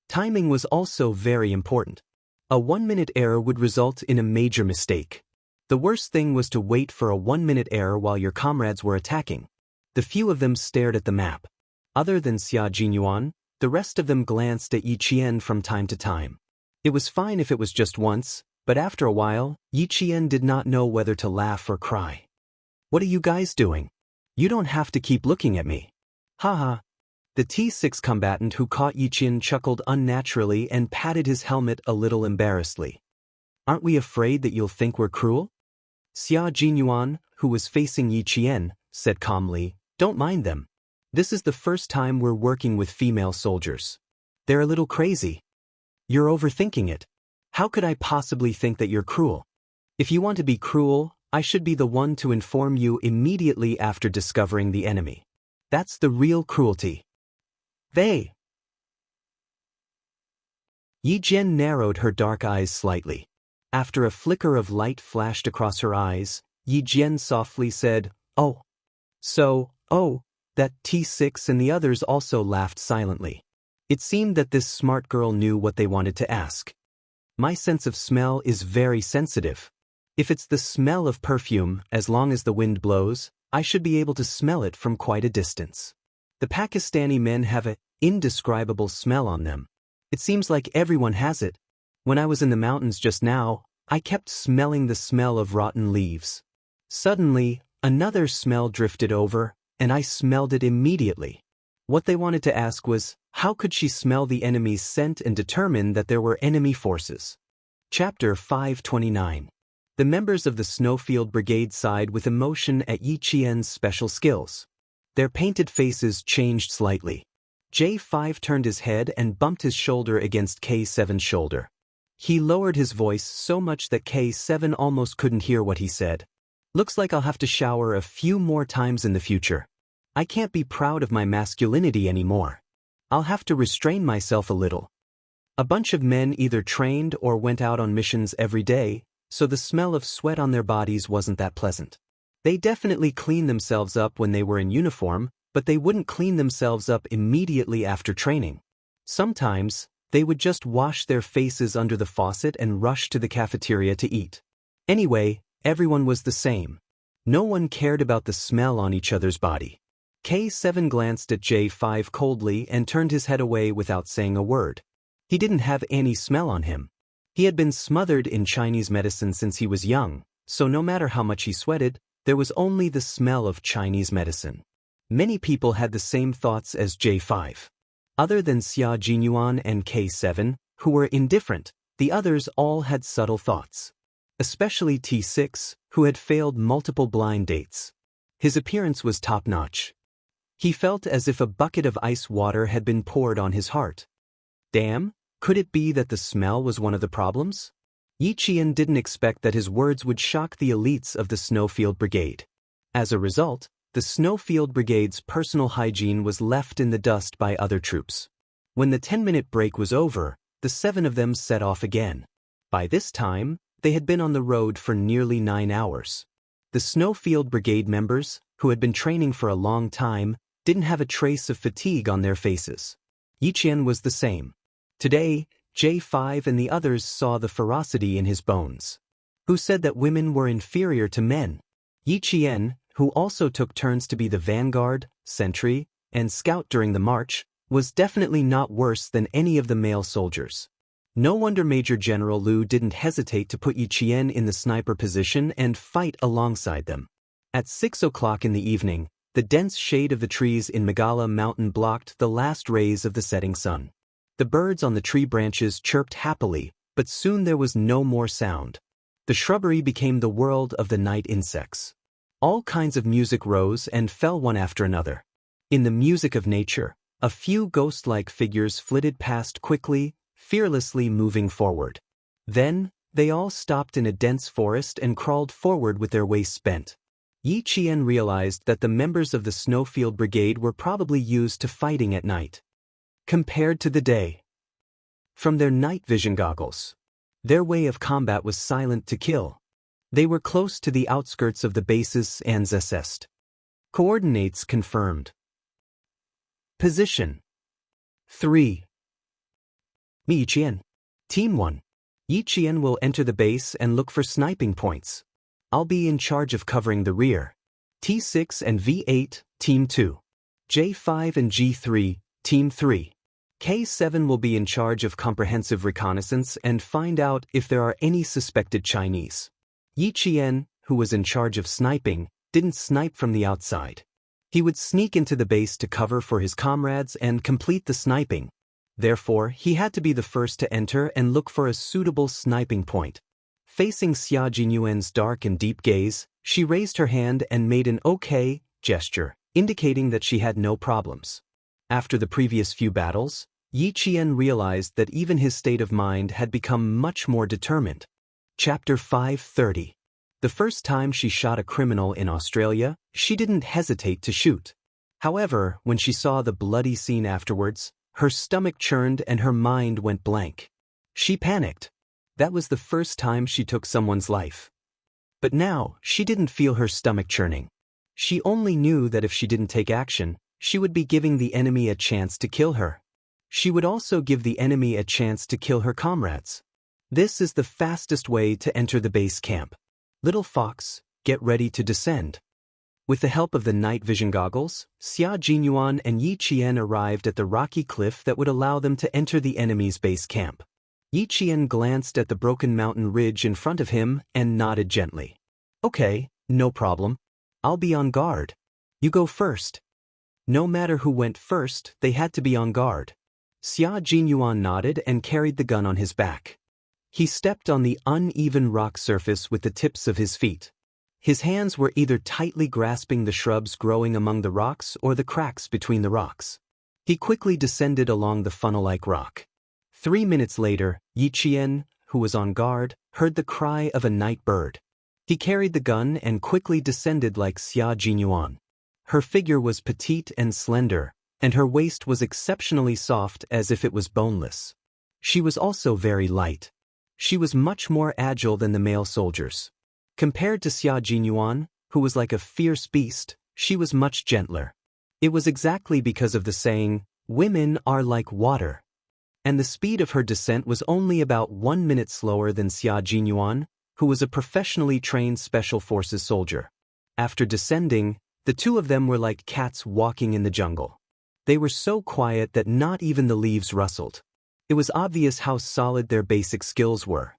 Timing was also very important. A 1-minute error would result in a major mistake. The worst thing was to wait for a 1-minute error while your comrades were attacking. The few of them stared at the map. Other than Xia Jinyuan, the rest of them glanced at Yi Qian from time to time. It was fine if it was just once, but after a while, Yi Qian did not know whether to laugh or cry. What are you guys doing? You don't have to keep looking at me. Haha. The T6 combatant who caught Yi Qian chuckled unnaturally and patted his helmet a little embarrassedly. Aren't we afraid that you'll think we're cruel? Xia Jinyuan, who was facing Yi Qian, said calmly, Don't mind them. This is the first time we're working with female soldiers. They're a little crazy. You're overthinking it. How could I possibly think that you're cruel? If you want to be cruel, I should be the one to inform you immediately after discovering the enemy. That's the real cruelty. They. Yi Jian narrowed her dark eyes slightly. After a flicker of light flashed across her eyes, Yi Jian softly said, Oh. So, that T6 and the others also laughed silently. It seemed that this smart girl knew what they wanted to ask. My sense of smell is very sensitive. If it's the smell of perfume, as long as the wind blows, I should be able to smell it from quite a distance. The Pakistani men have an indescribable smell on them. It seems like everyone has it. When I was in the mountains just now, I kept smelling the smell of rotten leaves. Suddenly, another smell drifted over, and I smelled it immediately. What they wanted to ask was, how could she smell the enemy's scent and determine that there were enemy forces? Chapter 529. The members of the Snowfield Brigade sighed with emotion at Yi Qian's special skills. Their painted faces changed slightly. J5 turned his head and bumped his shoulder against K7's shoulder. He lowered his voice so much that K7 almost couldn't hear what he said. Looks like I'll have to shower a few more times in the future. I can't be proud of my masculinity anymore. I'll have to restrain myself a little. A bunch of men either trained or went out on missions every day, so the smell of sweat on their bodies wasn't that pleasant. They definitely cleaned themselves up when they were in uniform, but they wouldn't clean themselves up immediately after training. Sometimes, they would just wash their faces under the faucet and rush to the cafeteria to eat. Anyway, everyone was the same. No one cared about the smell on each other's body. K7 glanced at J5 coldly and turned his head away without saying a word. He didn't have any smell on him. He had been smothered in Chinese medicine since he was young, so no matter how much he sweated, there was only the smell of Chinese medicine. Many people had the same thoughts as J5. Other than Xia Jinyuan and K7, who were indifferent, the others all had subtle thoughts. Especially T6, who had failed multiple blind dates. His appearance was top-notch. He felt as if a bucket of ice water had been poured on his heart. Damn, could it be that the smell was one of the problems? Yi Qian didn't expect that his words would shock the elites of the Snowfield Brigade. As a result, the Snowfield Brigade's personal hygiene was left in the dust by other troops. When the 10-minute break was over, the 7 of them set off again. By this time, they had been on the road for nearly 9 hours. The Snowfield Brigade members, who had been training for a long time, didn't have a trace of fatigue on their faces. Yi Qian was the same. Today, J5 and the others saw the ferocity in his bones. Who said that women were inferior to men? Yi Qian, who also took turns to be the vanguard, sentry, and scout during the march, was definitely not worse than any of the male soldiers. No wonder Major General Liu didn't hesitate to put Yi Qian in the sniper position and fight alongside them. At 6 o'clock in the evening, the dense shade of the trees in Megala Mountain blocked the last rays of the setting sun. The birds on the tree branches chirped happily, but soon there was no more sound. The shrubbery became the world of the night insects. All kinds of music rose and fell one after another. In the music of nature, a few ghost-like figures flitted past quickly, fearlessly moving forward. Then, they all stopped in a dense forest and crawled forward with their waists bent. Yi Qian realized that the members of the Snowfield Brigade were probably used to fighting at night. Compared to the day. From their night vision goggles. Their way of combat was silent to kill. They were close to the outskirts of the bases and Zest. Coordinates confirmed. Position 3. Yi Qian. Team 1. Yi Qian will enter the base and look for sniping points. I'll be in charge of covering the rear. T6 and V8, Team 2. J5 and G3, Team 3. K7 will be in charge of comprehensive reconnaissance and find out if there are any suspected Chinese. Yi Qian, who was in charge of sniping, didn't snipe from the outside. He would sneak into the base to cover for his comrades and complete the sniping. Therefore, he had to be the first to enter and look for a suitable sniping point. Facing Xia Jinyuan's dark and deep gaze, she raised her hand and made an "okay" gesture, indicating that she had no problems. After the previous few battles, Yi Qian realized that even his state of mind had become much more determined. Chapter 530. The first time she shot a criminal in Australia, she didn't hesitate to shoot. However, when she saw the bloody scene afterwards, her stomach churned and her mind went blank. She panicked. That was the first time she took someone's life. But now, she didn't feel her stomach churning. She only knew that if she didn't take action, she would be giving the enemy a chance to kill her. She would also give the enemy a chance to kill her comrades. This is the fastest way to enter the base camp. Little Fox, get ready to descend. With the help of the night vision goggles, Xia Jinyuan and Yi Qian arrived at the rocky cliff that would allow them to enter the enemy's base camp. Yi Qian glanced at the broken mountain ridge in front of him and nodded gently. Okay, no problem. I'll be on guard. You go first. No matter who went first, they had to be on guard. Xia Jinyuan nodded and carried the gun on his back. He stepped on the uneven rock surface with the tips of his feet. His hands were either tightly grasping the shrubs growing among the rocks or the cracks between the rocks. He quickly descended along the funnel-like rock. 3 minutes later, Yi Qian, who was on guard, heard the cry of a night bird. He carried the gun and quickly descended like Xia Jinyuan. Her figure was petite and slender, and her waist was exceptionally soft as if it was boneless. She was also very light. She was much more agile than the male soldiers. Compared to Xia Jinyuan, who was like a fierce beast, she was much gentler. It was exactly because of the saying, "Women are like water." And the speed of her descent was only about 1 minute slower than Xia Jinyuan, who was a professionally trained special forces soldier. After descending, the two of them were like cats walking in the jungle. They were so quiet that not even the leaves rustled. It was obvious how solid their basic skills were.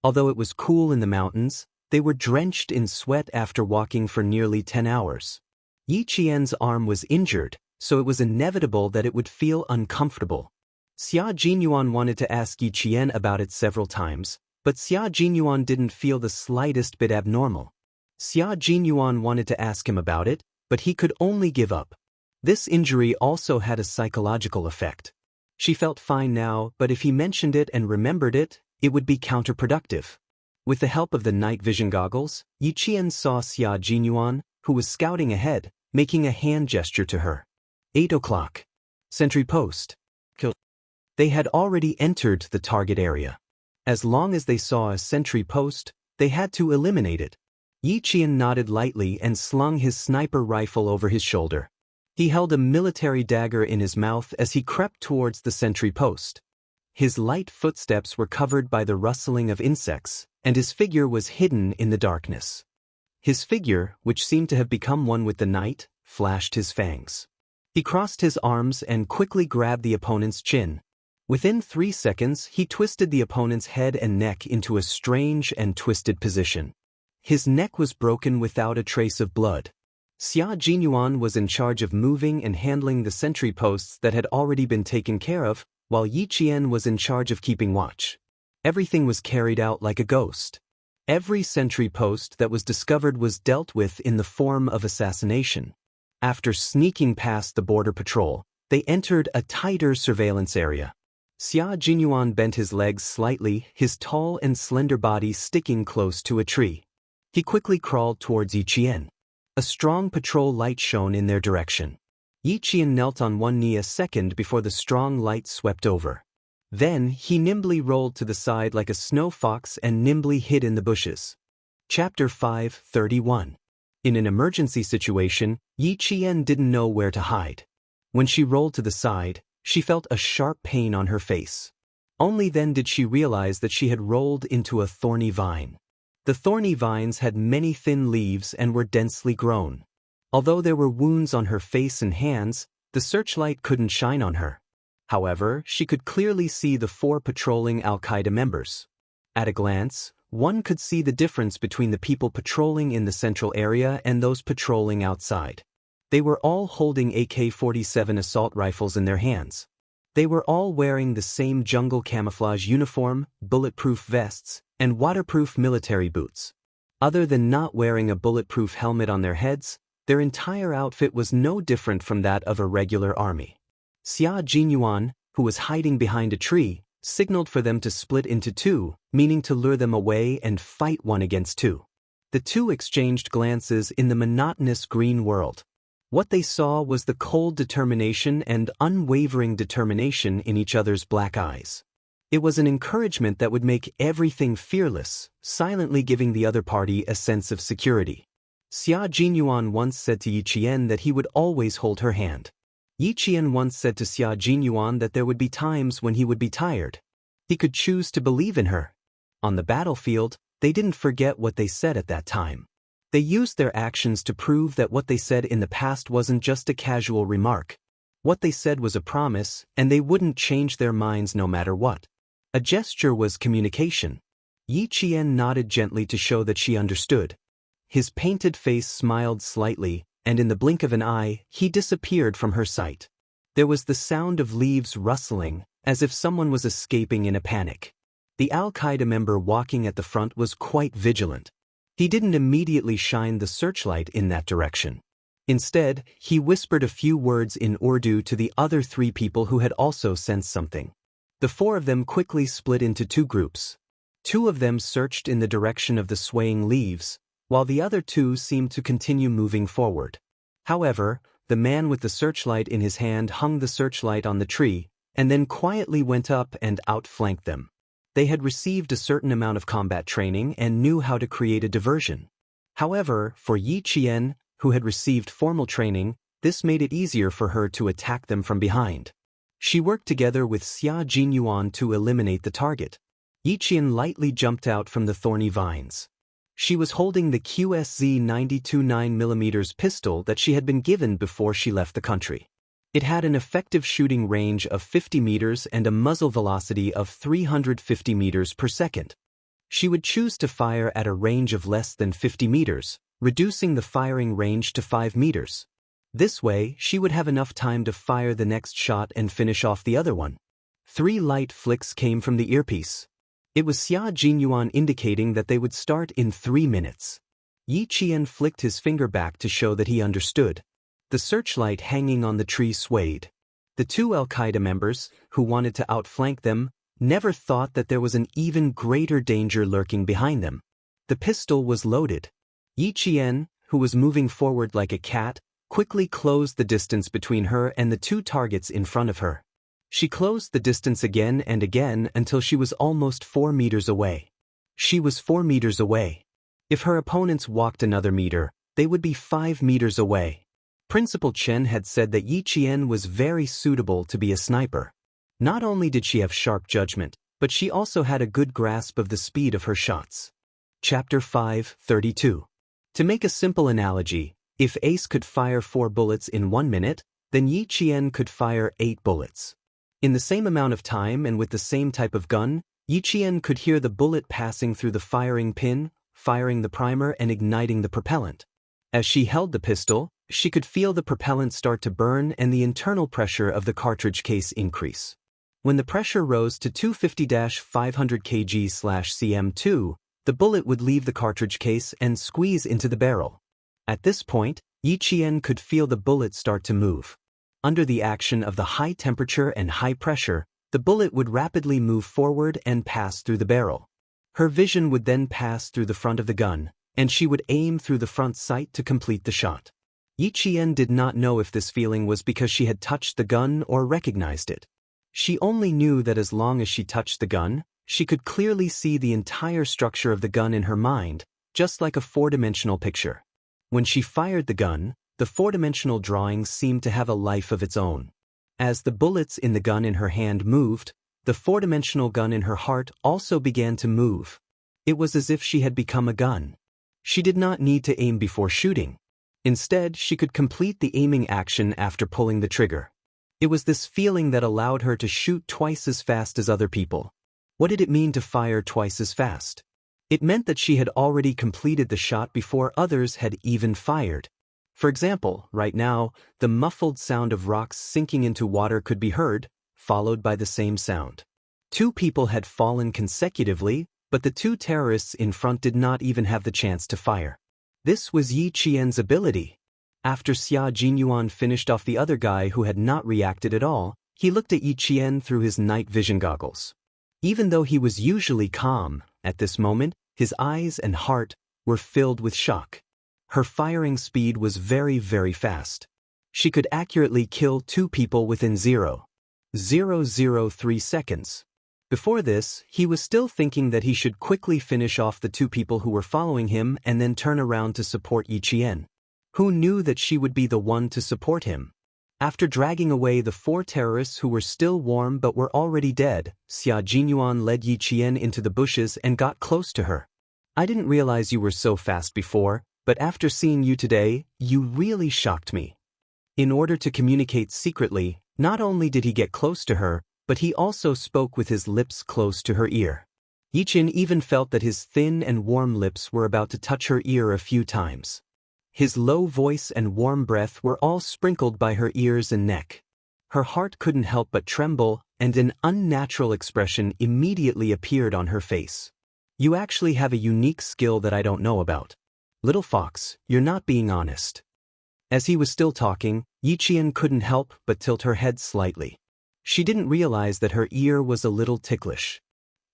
Although it was cool in the mountains, they were drenched in sweat after walking for nearly 10 hours. Yi Qian's arm was injured, so it was inevitable that it would feel uncomfortable. Xia Jinyuan wanted to ask Yi Qian about it several times, but Xia Jinyuan didn't feel the slightest bit abnormal. Xia Jinyuan wanted to ask him about it, but he could only give up. This injury also had a psychological effect. She felt fine now, but if he mentioned it and remembered it, it would be counterproductive. With the help of the night vision goggles, Yi Qian saw Xia Jinyuan, who was scouting ahead, making a hand gesture to her. 8 o'clock. Sentry post. Kill. They had already entered the target area. As long as they saw a sentry post, they had to eliminate it. Yi Qian nodded lightly and slung his sniper rifle over his shoulder. He held a military dagger in his mouth as he crept towards the sentry post. His light footsteps were covered by the rustling of insects, and his figure was hidden in the darkness. His figure, which seemed to have become one with the night, flashed his fangs. He crossed his arms and quickly grabbed the opponent's chin. Within 3 seconds, he twisted the opponent's head and neck into a strange and twisted position. His neck was broken without a trace of blood. Xia Jinyuan was in charge of moving and handling the sentry posts that had already been taken care of, while Yi Qian was in charge of keeping watch. Everything was carried out like a ghost. Every sentry post that was discovered was dealt with in the form of assassination. After sneaking past the border patrol, they entered a tighter surveillance area. Xia Jinyuan bent his legs slightly, his tall and slender body sticking close to a tree. He quickly crawled towards Yi Qian. A strong patrol light shone in their direction. Yi Qian knelt on one knee a second before the strong light swept over. Then, he nimbly rolled to the side like a snow fox and nimbly hid in the bushes. Chapter 5:31. In an emergency situation, Yi Qian didn't know where to hide. When she rolled to the side, she felt a sharp pain on her face. Only then did she realize that she had rolled into a thorny vine. The thorny vines had many thin leaves and were densely grown. Although there were wounds on her face and hands, the searchlight couldn't shine on her. However, she could clearly see the 4 patrolling Al-Qaeda members. At a glance, one could see the difference between the people patrolling in the central area and those patrolling outside. They were all holding AK-47 assault rifles in their hands. They were all wearing the same jungle camouflage uniform, bulletproof vests, and waterproof military boots. Other than not wearing a bulletproof helmet on their heads, their entire outfit was no different from that of a regular army. Xia Jinyuan, who was hiding behind a tree, signaled for them to split into 2, meaning to lure them away and fight 1 against 2. The 2 exchanged glances in the monotonous green world. What they saw was the cold determination and unwavering determination in each other's black eyes. It was an encouragement that would make everything fearless, silently giving the other party a sense of security. Xia Jinyuan once said to Yi Qian that he would always hold her hand. Yi Qian once said to Xia Jinyuan that there would be times when he would be tired. He could choose to believe in her. On the battlefield, they didn't forget what they said at that time. They used their actions to prove that what they said in the past wasn't just a casual remark. What they said was a promise, and they wouldn't change their minds no matter what. A gesture was communication. Yi Qian nodded gently to show that she understood. His painted face smiled slightly, and in the blink of an eye, he disappeared from her sight. There was the sound of leaves rustling, as if someone was escaping in a panic. The Al-Qaeda member walking at the front was quite vigilant. He didn't immediately shine the searchlight in that direction. Instead, he whispered a few words in Urdu to the other 3 people who had also sensed something. The 4 of them quickly split into 2 groups. 2 of them searched in the direction of the swaying leaves, while the other two seemed to continue moving forward. However, the man with the searchlight in his hand hung the searchlight on the tree, and then quietly went up and outflanked them. They had received a certain amount of combat training and knew how to create a diversion. However, for Yi Qian, who had received formal training, this made it easier for her to attack them from behind. She worked together with Xia Jinyuan to eliminate the target. Yi Qian lightly jumped out from the thorny vines. She was holding the QSZ 92 9mm pistol that she had been given before she left the country. It had an effective shooting range of 50 meters and a muzzle velocity of 350 meters per second. She would choose to fire at a range of less than 50 meters, reducing the firing range to 5 meters. This way, she would have enough time to fire the next shot and finish off the other one. 3 light flicks came from the earpiece. It was Xia Jinyuan indicating that they would start in 3 minutes. Yi Qian flicked his finger back to show that he understood. The searchlight hanging on the tree swayed. The 2 Al-Qaeda members, who wanted to outflank them, never thought that there was an even greater danger lurking behind them. The pistol was loaded. Yi Qian, who was moving forward like a cat, quickly closed the distance between her and the 2 targets in front of her. She closed the distance again and again until she was almost 4 meters away. She was 4 meters away. If her opponents walked another meter, they would be 5 meters away. Principal Chen had said that Yi Qian was very suitable to be a sniper. Not only did she have sharp judgment, but she also had a good grasp of the speed of her shots. Chapter 5:32. To make a simple analogy, if Ace could fire 4 bullets in 1 minute, then Yi Qian could fire 8 bullets. In the same amount of time and with the same type of gun, Yi Qian could hear the bullet passing through the firing pin, firing the primer and igniting the propellant. As she held the pistol, she could feel the propellant start to burn and the internal pressure of the cartridge case increase. When the pressure rose to 250-500 kg/cm2, the bullet would leave the cartridge case and squeeze into the barrel. At this point, Yi Qian could feel the bullet start to move. Under the action of the high temperature and high pressure, the bullet would rapidly move forward and pass through the barrel. Her vision would then pass through the front of the gun, and she would aim through the front sight to complete the shot. Yi Qian did not know if this feeling was because she had touched the gun or recognized it. She only knew that as long as she touched the gun, she could clearly see the entire structure of the gun in her mind, just like a 4-dimensional picture. When she fired the gun, the 4-dimensional drawings seemed to have a life of its own. As the bullets in the gun in her hand moved, the 4-dimensional gun in her heart also began to move. It was as if she had become a gun. She did not need to aim before shooting. Instead, she could complete the aiming action after pulling the trigger. It was this feeling that allowed her to shoot twice as fast as other people. What did it mean to fire twice as fast? It meant that she had already completed the shot before others had even fired. For example, right now, the muffled sound of rocks sinking into water could be heard, followed by the same sound. 2 people had fallen consecutively, but the 2 terrorists in front did not even have the chance to fire. This was Yi Qian's ability. After Xia Jinyuan finished off the other guy who had not reacted at all, he looked at Yi Qian through his night vision goggles. Even though he was usually calm, at this moment, his eyes and heart were filled with shock. Her firing speed was very, very fast. She could accurately kill 2 people within 0.003 seconds. Before this, he was still thinking that he should quickly finish off the 2 people who were following him and then turn around to support Yi Qian. Who knew that she would be the one to support him? After dragging away the 4 terrorists who were still warm but were already dead, Xia Jinyuan led Yi Qian into the bushes and got close to her. I didn't realize you were so fast before, but after seeing you today, you really shocked me. In order to communicate secretly, not only did he get close to her, but he also spoke with his lips close to her ear. Yi Qian even felt that his thin and warm lips were about to touch her ear a few times. His low voice and warm breath were all sprinkled by her ears and neck. Her heart couldn't help but tremble, and an unnatural expression immediately appeared on her face. You actually have a unique skill that I don't know about. Little fox, you're not being honest. As he was still talking, Yi Qian couldn't help but tilt her head slightly. She didn't realize that her ear was a little ticklish.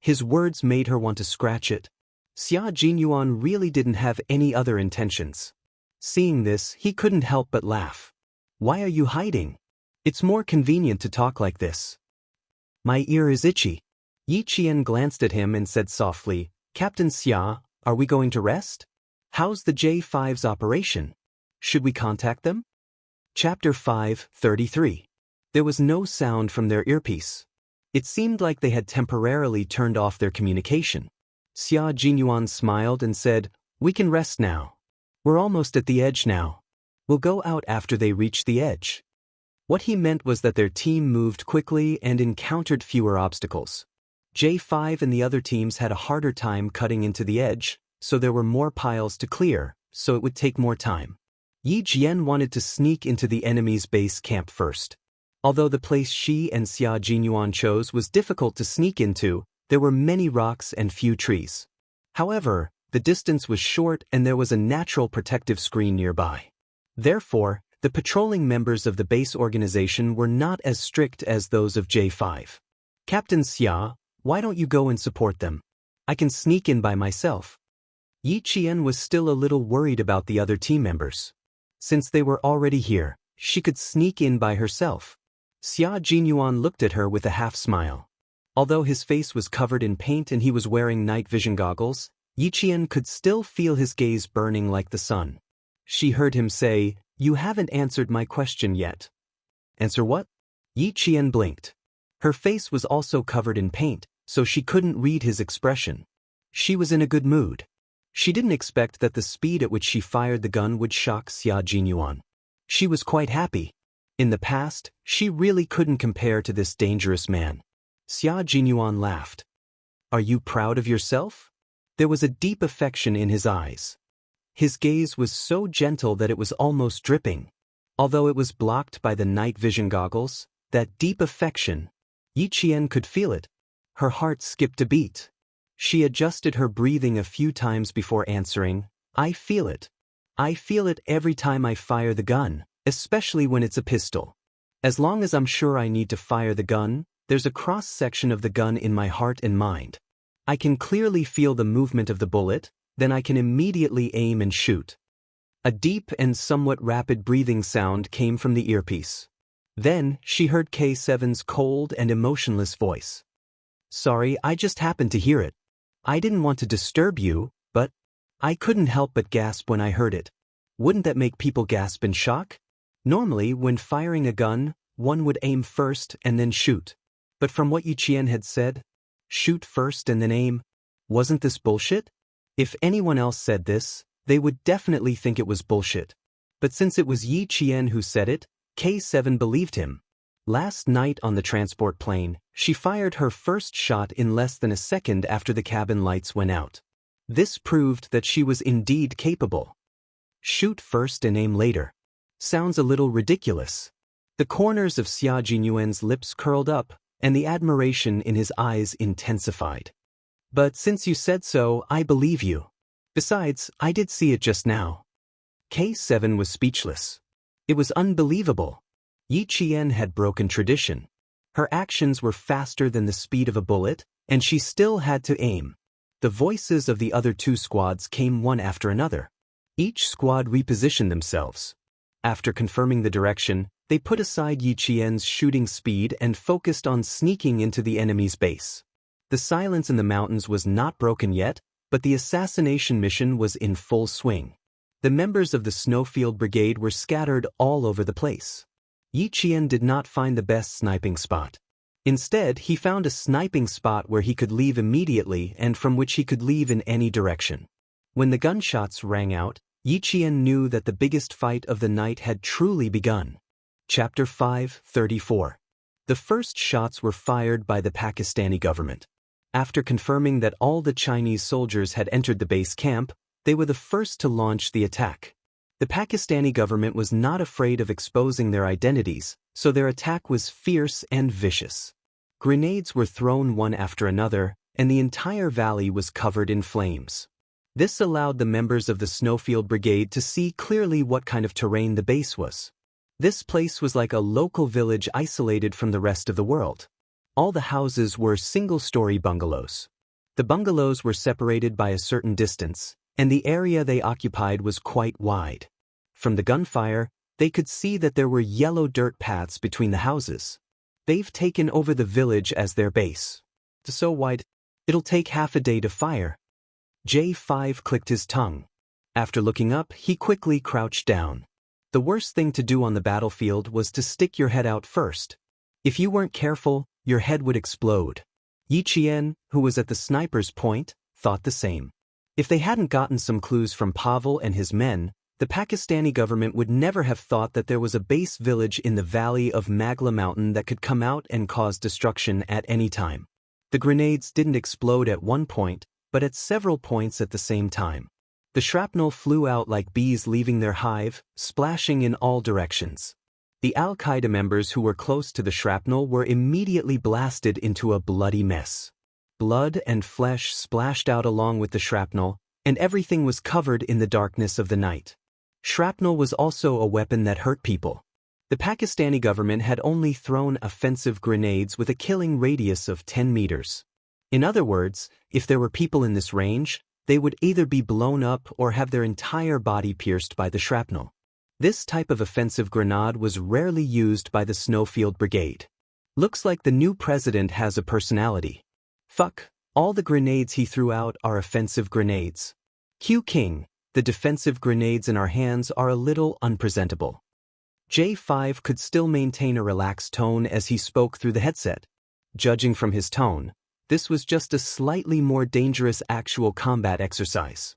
His words made her want to scratch it. Xia Jinyuan really didn't have any other intentions. Seeing this, he couldn't help but laugh. Why are you hiding? It's more convenient to talk like this. My ear is itchy. Yi Qian glanced at him and said softly, Captain Xia, are we going to rest? How's the J5's operation? Should we contact them? Chapter 5:33. There was no sound from their earpiece. It seemed like they had temporarily turned off their communication. Xia Jinyuan smiled and said, We can rest now. We're almost at the edge now. We'll go out after they reach the edge. What he meant was that their team moved quickly and encountered fewer obstacles. J5 and the other teams had a harder time cutting into the edge, so there were more piles to clear, so it would take more time. Yi Jian wanted to sneak into the enemy's base camp first. Although the place she and Xia Jinyuan chose was difficult to sneak into, there were many rocks and few trees. However, the distance was short and there was a natural protective screen nearby. Therefore, the patrolling members of the base organization were not as strict as those of J5. Captain Xia, why don't you go and support them? I can sneak in by myself. Yi Qian was still a little worried about the other team members. Since they were already here, she could sneak in by herself. Xia Jinyuan looked at her with a half-smile. Although his face was covered in paint and he was wearing night vision goggles, Yi Qian could still feel his gaze burning like the sun. She heard him say, You haven't answered my question yet. Answer what? Yi Qian blinked. Her face was also covered in paint, so she couldn't read his expression. She was in a good mood. She didn't expect that the speed at which she fired the gun would shock Xia Jinyuan. She was quite happy. In the past, she really couldn't compare to this dangerous man. Xia Jinyuan laughed. Are you proud of yourself? There was a deep affection in his eyes. His gaze was so gentle that it was almost dripping. Although it was blocked by the night vision goggles, that deep affection, Yi Qian could feel it. Her heart skipped a beat. She adjusted her breathing a few times before answering, I feel it. I feel it every time I fire the gun, especially when it's a pistol. As long as I'm sure I need to fire the gun, there's a cross-section of the gun in my heart and mind. I can clearly feel the movement of the bullet, then I can immediately aim and shoot. A deep and somewhat rapid breathing sound came from the earpiece. Then, she heard K7's cold and emotionless voice. Sorry, I just happened to hear it. I didn't want to disturb you, but I couldn't help but gasp when I heard it. Wouldn't that make people gasp in shock? Normally, when firing a gun, one would aim first and then shoot. But from what Yi Qian had said, shoot first and then aim, wasn't this bullshit? If anyone else said this, they would definitely think it was bullshit. But since it was Yi Qian who said it, K7 believed him. Last night on the transport plane, she fired her first shot in less than a second after the cabin lights went out. This proved that she was indeed capable. Shoot first and aim later. Sounds a little ridiculous. The corners of Xia Jinyuan's lips curled up, and the admiration in his eyes intensified. But since you said so, I believe you. Besides, I did see it just now. K7 was speechless. It was unbelievable. Yi Qian had broken tradition. Her actions were faster than the speed of a bullet, and she still had to aim. The voices of the other two squads came one after another. Each squad repositioned themselves. After confirming the direction, they put aside Yi Qian's shooting speed and focused on sneaking into the enemy's base. The silence in the mountains was not broken yet, but the assassination mission was in full swing. The members of the Snowfield Brigade were scattered all over the place. Yi Qian did not find the best sniping spot. Instead, he found a sniping spot where he could leave immediately and from which he could leave in any direction. When the gunshots rang out, Yi Qian knew that the biggest fight of the night had truly begun. Chapter 5:34. The first shots were fired by the Pakistani government. After confirming that all the Chinese soldiers had entered the base camp, they were the first to launch the attack. The Pakistani government was not afraid of exposing their identities, so their attack was fierce and vicious. Grenades were thrown one after another, and the entire valley was covered in flames. This allowed the members of the Snowfield Brigade to see clearly what kind of terrain the base was. This place was like a local village isolated from the rest of the world. All the houses were single-story bungalows. The bungalows were separated by a certain distance, and the area they occupied was quite wide. From the gunfire, they could see that there were yellow dirt paths between the houses. They've taken over the village as their base. It's so wide, it'll take half a day to fire. J5 clicked his tongue. After looking up, he quickly crouched down. The worst thing to do on the battlefield was to stick your head out first. If you weren't careful, your head would explode. Yi Qian, who was at the sniper's point, thought the same. If they hadn't gotten some clues from Pavel and his men, the Pakistani government would never have thought that there was a base village in the valley of Magla Mountain that could come out and cause destruction at any time. The grenades didn't explode at one point, but at several points at the same time. The shrapnel flew out like bees leaving their hive, splashing in all directions. The Al-Qaeda members who were close to the shrapnel were immediately blasted into a bloody mess. Blood and flesh splashed out along with the shrapnel, and everything was covered in the darkness of the night. Shrapnel was also a weapon that hurt people. The Pakistani government had only thrown offensive grenades with a killing radius of 10 meters. In other words, if there were people in this range, they would either be blown up or have their entire body pierced by the shrapnel. This type of offensive grenade was rarely used by the Snowfield Brigade. Looks like the new president has a personality. Fuck, all the grenades he threw out are offensive grenades. Q King, the defensive grenades in our hands are a little unpresentable. J5 could still maintain a relaxed tone as he spoke through the headset. Judging from his tone, this was just a slightly more dangerous actual combat exercise.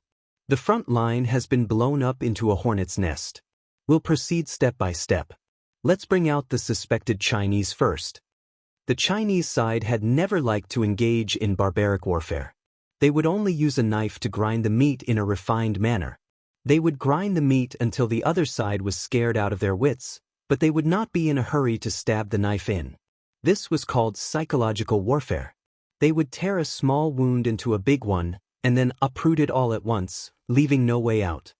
The front line has been blown up into a hornet's nest. We'll proceed step by step. Let's bring out the suspected Chinese first. The Chinese side had never liked to engage in barbaric warfare. They would only use a knife to grind the meat in a refined manner. They would grind the meat until the other side was scared out of their wits, but they would not be in a hurry to stab the knife in. This was called psychological warfare. They would tear a small wound into a big one, and then uproot it all at once, leaving no way out.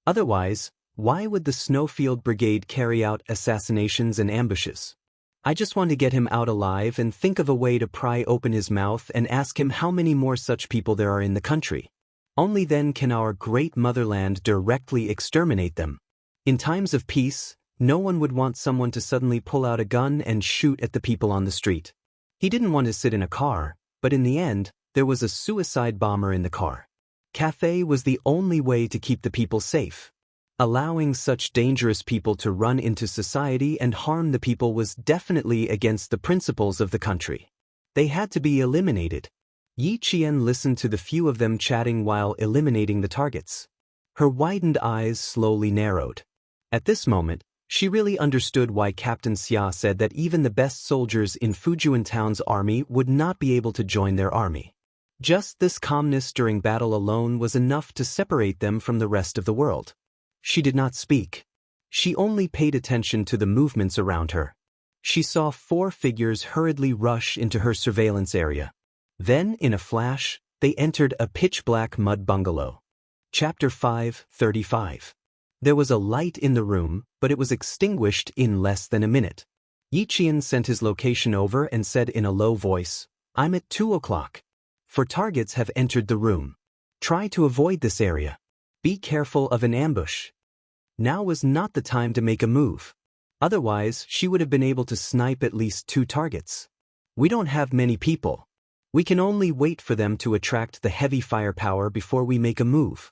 Otherwise, why would the Snowfield Brigade carry out assassinations and ambushes? I just want to get him out alive and think of a way to pry open his mouth and ask him how many more such people there are in the country. Only then can our great motherland directly exterminate them. In times of peace, no one would want someone to suddenly pull out a gun and shoot at the people on the street. He didn't want to sit in a car, but in the end, there was a suicide bomber in the car. Cafe was the only way to keep the people safe. Allowing such dangerous people to run into society and harm the people was definitely against the principles of the country. They had to be eliminated. Yi Qian listened to the few of them chatting while eliminating the targets. Her widened eyes slowly narrowed. At this moment, she really understood why Captain Xia said that even the best soldiers in Fujian Town's army would not be able to join their army. Just this calmness during battle alone was enough to separate them from the rest of the world. She did not speak. She only paid attention to the movements around her. She saw 4 figures hurriedly rush into her surveillance area. Then, in a flash, they entered a pitch-black mud bungalow. Chapter 5:35. There was a light in the room, but it was extinguished in less than a minute. Yi Qian sent his location over and said in a low voice, "I'm at 2 o'clock. 4 targets have entered the room. Try to avoid this area. Be careful of an ambush." Now was not the time to make a move. Otherwise, she would have been able to snipe at least 2 targets. We don't have many people. We can only wait for them to attract the heavy firepower before we make a move.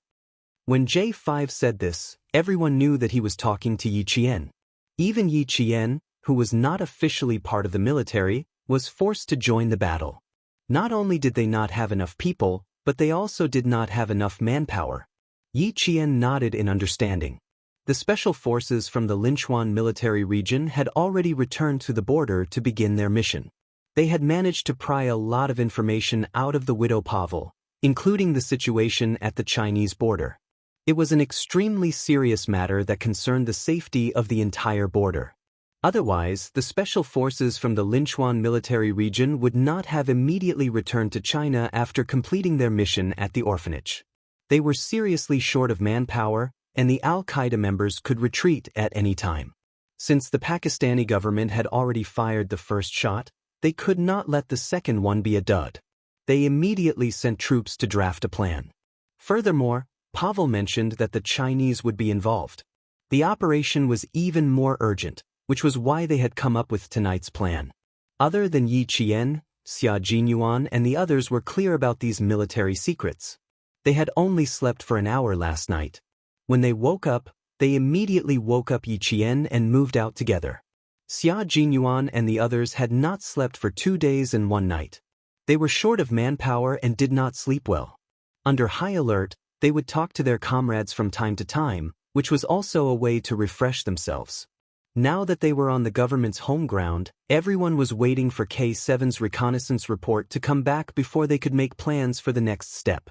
When J5 said this, everyone knew that he was talking to Yi Qian. Even Yi Qian, who was not officially part of the military, was forced to join the battle. Not only did they not have enough people, but they also did not have enough manpower. Yi Qian nodded in understanding. The special forces from the Linchuan military region had already returned to the border to begin their mission. They had managed to pry a lot of information out of the widow Pavel, including the situation at the Chinese border. It was an extremely serious matter that concerned the safety of the entire border. Otherwise, the special forces from the Linchuan military region would not have immediately returned to China after completing their mission at the orphanage. They were seriously short of manpower, and the Al-Qaeda members could retreat at any time. Since the Pakistani government had already fired the first shot, they could not let the second one be a dud. They immediately sent troops to draft a plan. Furthermore, Pavel mentioned that the Chinese would be involved. The operation was even more urgent, which was why they had come up with tonight's plan. Other than Yi Qian, Xia Jinyuan and the others were clear about these military secrets. They had only slept for an hour last night. When they woke up, they immediately woke up Yi Qian and moved out together. Xia Jinyuan and the others had not slept for 2 days and 1 night. They were short of manpower and did not sleep well. Under high alert, they would talk to their comrades from time to time, which was also a way to refresh themselves. Now that they were on the government's home ground, everyone was waiting for K7's reconnaissance report to come back before they could make plans for the next step.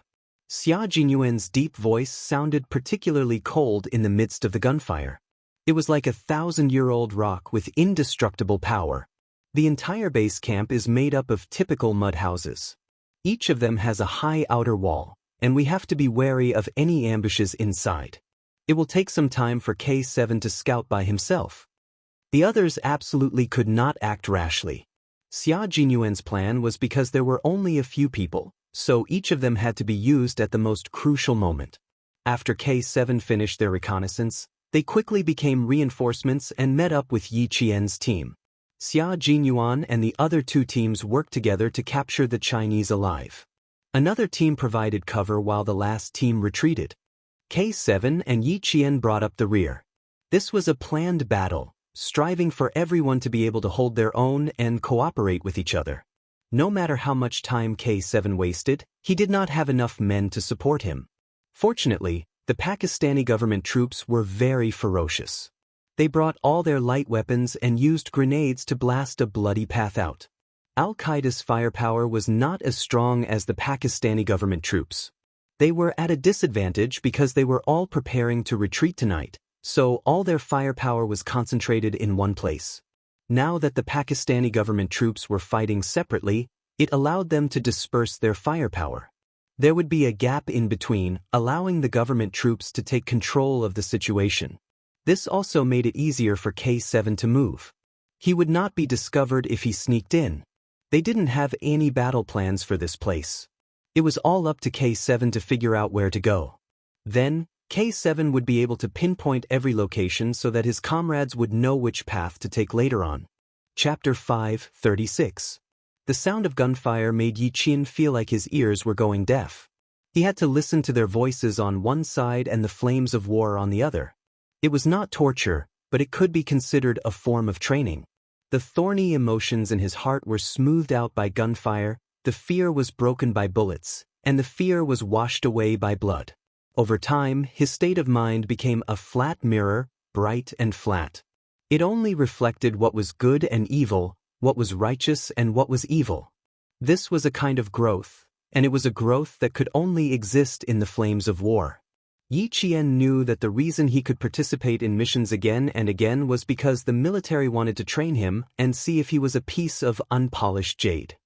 Xia Jinyuan's deep voice sounded particularly cold in the midst of the gunfire. It was like a 1,000-year-old rock with indestructible power. The entire base camp is made up of typical mud houses. Each of them has a high outer wall, and we have to be wary of any ambushes inside. It will take some time for K7 to scout by himself. The others absolutely could not act rashly. Xia Jinyuan's plan was because there were only a few people, so each of them had to be used at the most crucial moment. After K7 finished their reconnaissance, they quickly became reinforcements and met up with Yi Qian's team. Xia Jinyuan and the other 2 teams worked together to capture the Chinese alive. Another team provided cover while the last team retreated. K7 and Yi Qian brought up the rear. This was a planned battle, striving for everyone to be able to hold their own and cooperate with each other. No matter how much time K7 wasted, he did not have enough men to support him. Fortunately, the Pakistani government troops were very ferocious. They brought all their light weapons and used grenades to blast a bloody path out. Al-Qaeda's firepower was not as strong as the Pakistani government troops. They were at a disadvantage because they were all preparing to retreat tonight, so all their firepower was concentrated in one place. Now that the Pakistani government troops were fighting separately, it allowed them to disperse their firepower. There would be a gap in between, allowing the government troops to take control of the situation. This also made it easier for K7 to move. He would not be discovered if he sneaked in. They didn't have any battle plans for this place. It was all up to K7 to figure out where to go. Then, K7 would be able to pinpoint every location so that his comrades would know which path to take later on. Chapter 5:36. The sound of gunfire made Yi Qian feel like his ears were going deaf. He had to listen to their voices on one side and the flames of war on the other. It was not torture, but it could be considered a form of training. The thorny emotions in his heart were smoothed out by gunfire, the fear was broken by bullets, and the fear was washed away by blood. Over time, his state of mind became a flat mirror, bright and flat. It only reflected what was good and evil, what was righteous and what was evil. This was a kind of growth, and it was a growth that could only exist in the flames of war. Yi Qian knew that the reason he could participate in missions again and again was because the military wanted to train him and see if he was a piece of unpolished jade.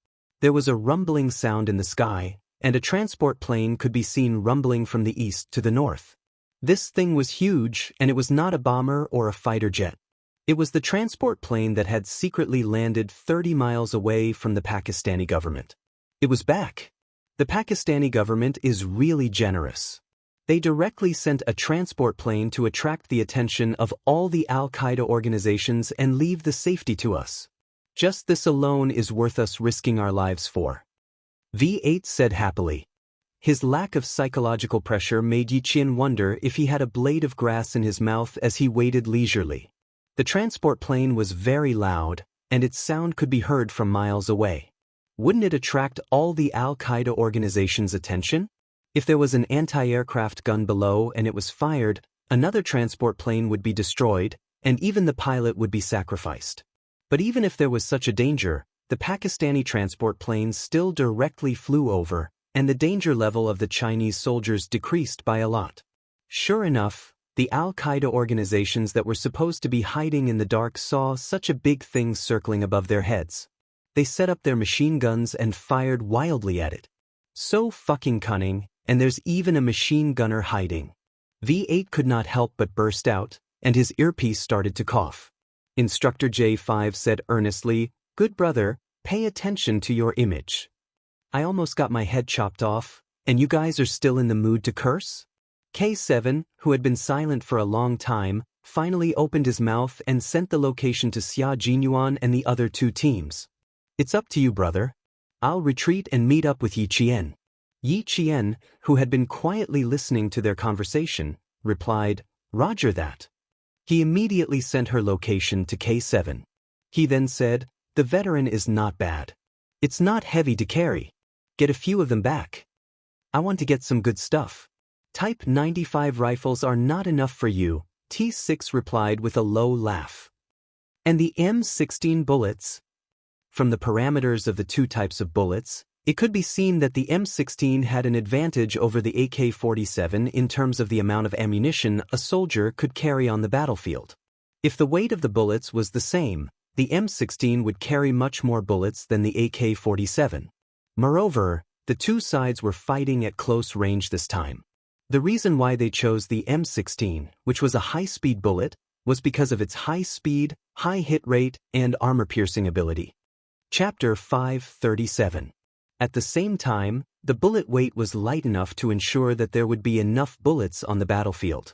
There was a rumbling sound in the sky, and a transport plane could be seen rumbling from the east to the north. This thing was huge, and it was not a bomber or a fighter jet. It was the transport plane that had secretly landed 30 miles away from the Pakistani government. It was back. The Pakistani government is really generous. They directly sent a transport plane to attract the attention of all the Al-Qaeda organizations and leave the safety to us. Just this alone is worth us risking our lives for. V8 said happily. His lack of psychological pressure made Yi Qian wonder if he had a blade of grass in his mouth as he waited leisurely. The transport plane was very loud, and its sound could be heard from miles away. Wouldn't it attract all the Al-Qaeda organization's attention? If there was an anti-aircraft gun below and it was fired, another transport plane would be destroyed, and even the pilot would be sacrificed. But even if there was such a danger, the Pakistani transport planes still directly flew over, and the danger level of the Chinese soldiers decreased by a lot. Sure enough, the Al-Qaeda organizations that were supposed to be hiding in the dark saw such a big thing circling above their heads. They set up their machine guns and fired wildly at it. So fucking cunning, and there's even a machine gunner hiding. V8 could not help but burst out, and his earpiece started to cough. Instructor J5 said earnestly, "Good brother, pay attention to your image." I almost got my head chopped off, and you guys are still in the mood to curse? K7, who had been silent for a long time, finally opened his mouth and sent the location to Xia Jinyuan and the other two teams. It's up to you, brother. I'll retreat and meet up with Yi Qian. Yi Qian, who had been quietly listening to their conversation, replied, Roger that. He immediately sent her location to K7. He then said, the veteran is not bad. It's not heavy to carry. Get a few of them back. I want to get some good stuff. Type 95 rifles are not enough for you, T6 replied with a low laugh. And the M16 bullets? From the parameters of the two types of bullets, it could be seen that the M16 had an advantage over the AK-47 in terms of the amount of ammunition a soldier could carry on the battlefield. If the weight of the bullets was the same, the M16 would carry much more bullets than the AK-47. Moreover, the two sides were fighting at close range this time. The reason why they chose the M16, which was a high-speed bullet, was because of its high speed, high hit rate, and armor-piercing ability. Chapter 537. At the same time, the bullet weight was light enough to ensure that there would be enough bullets on the battlefield.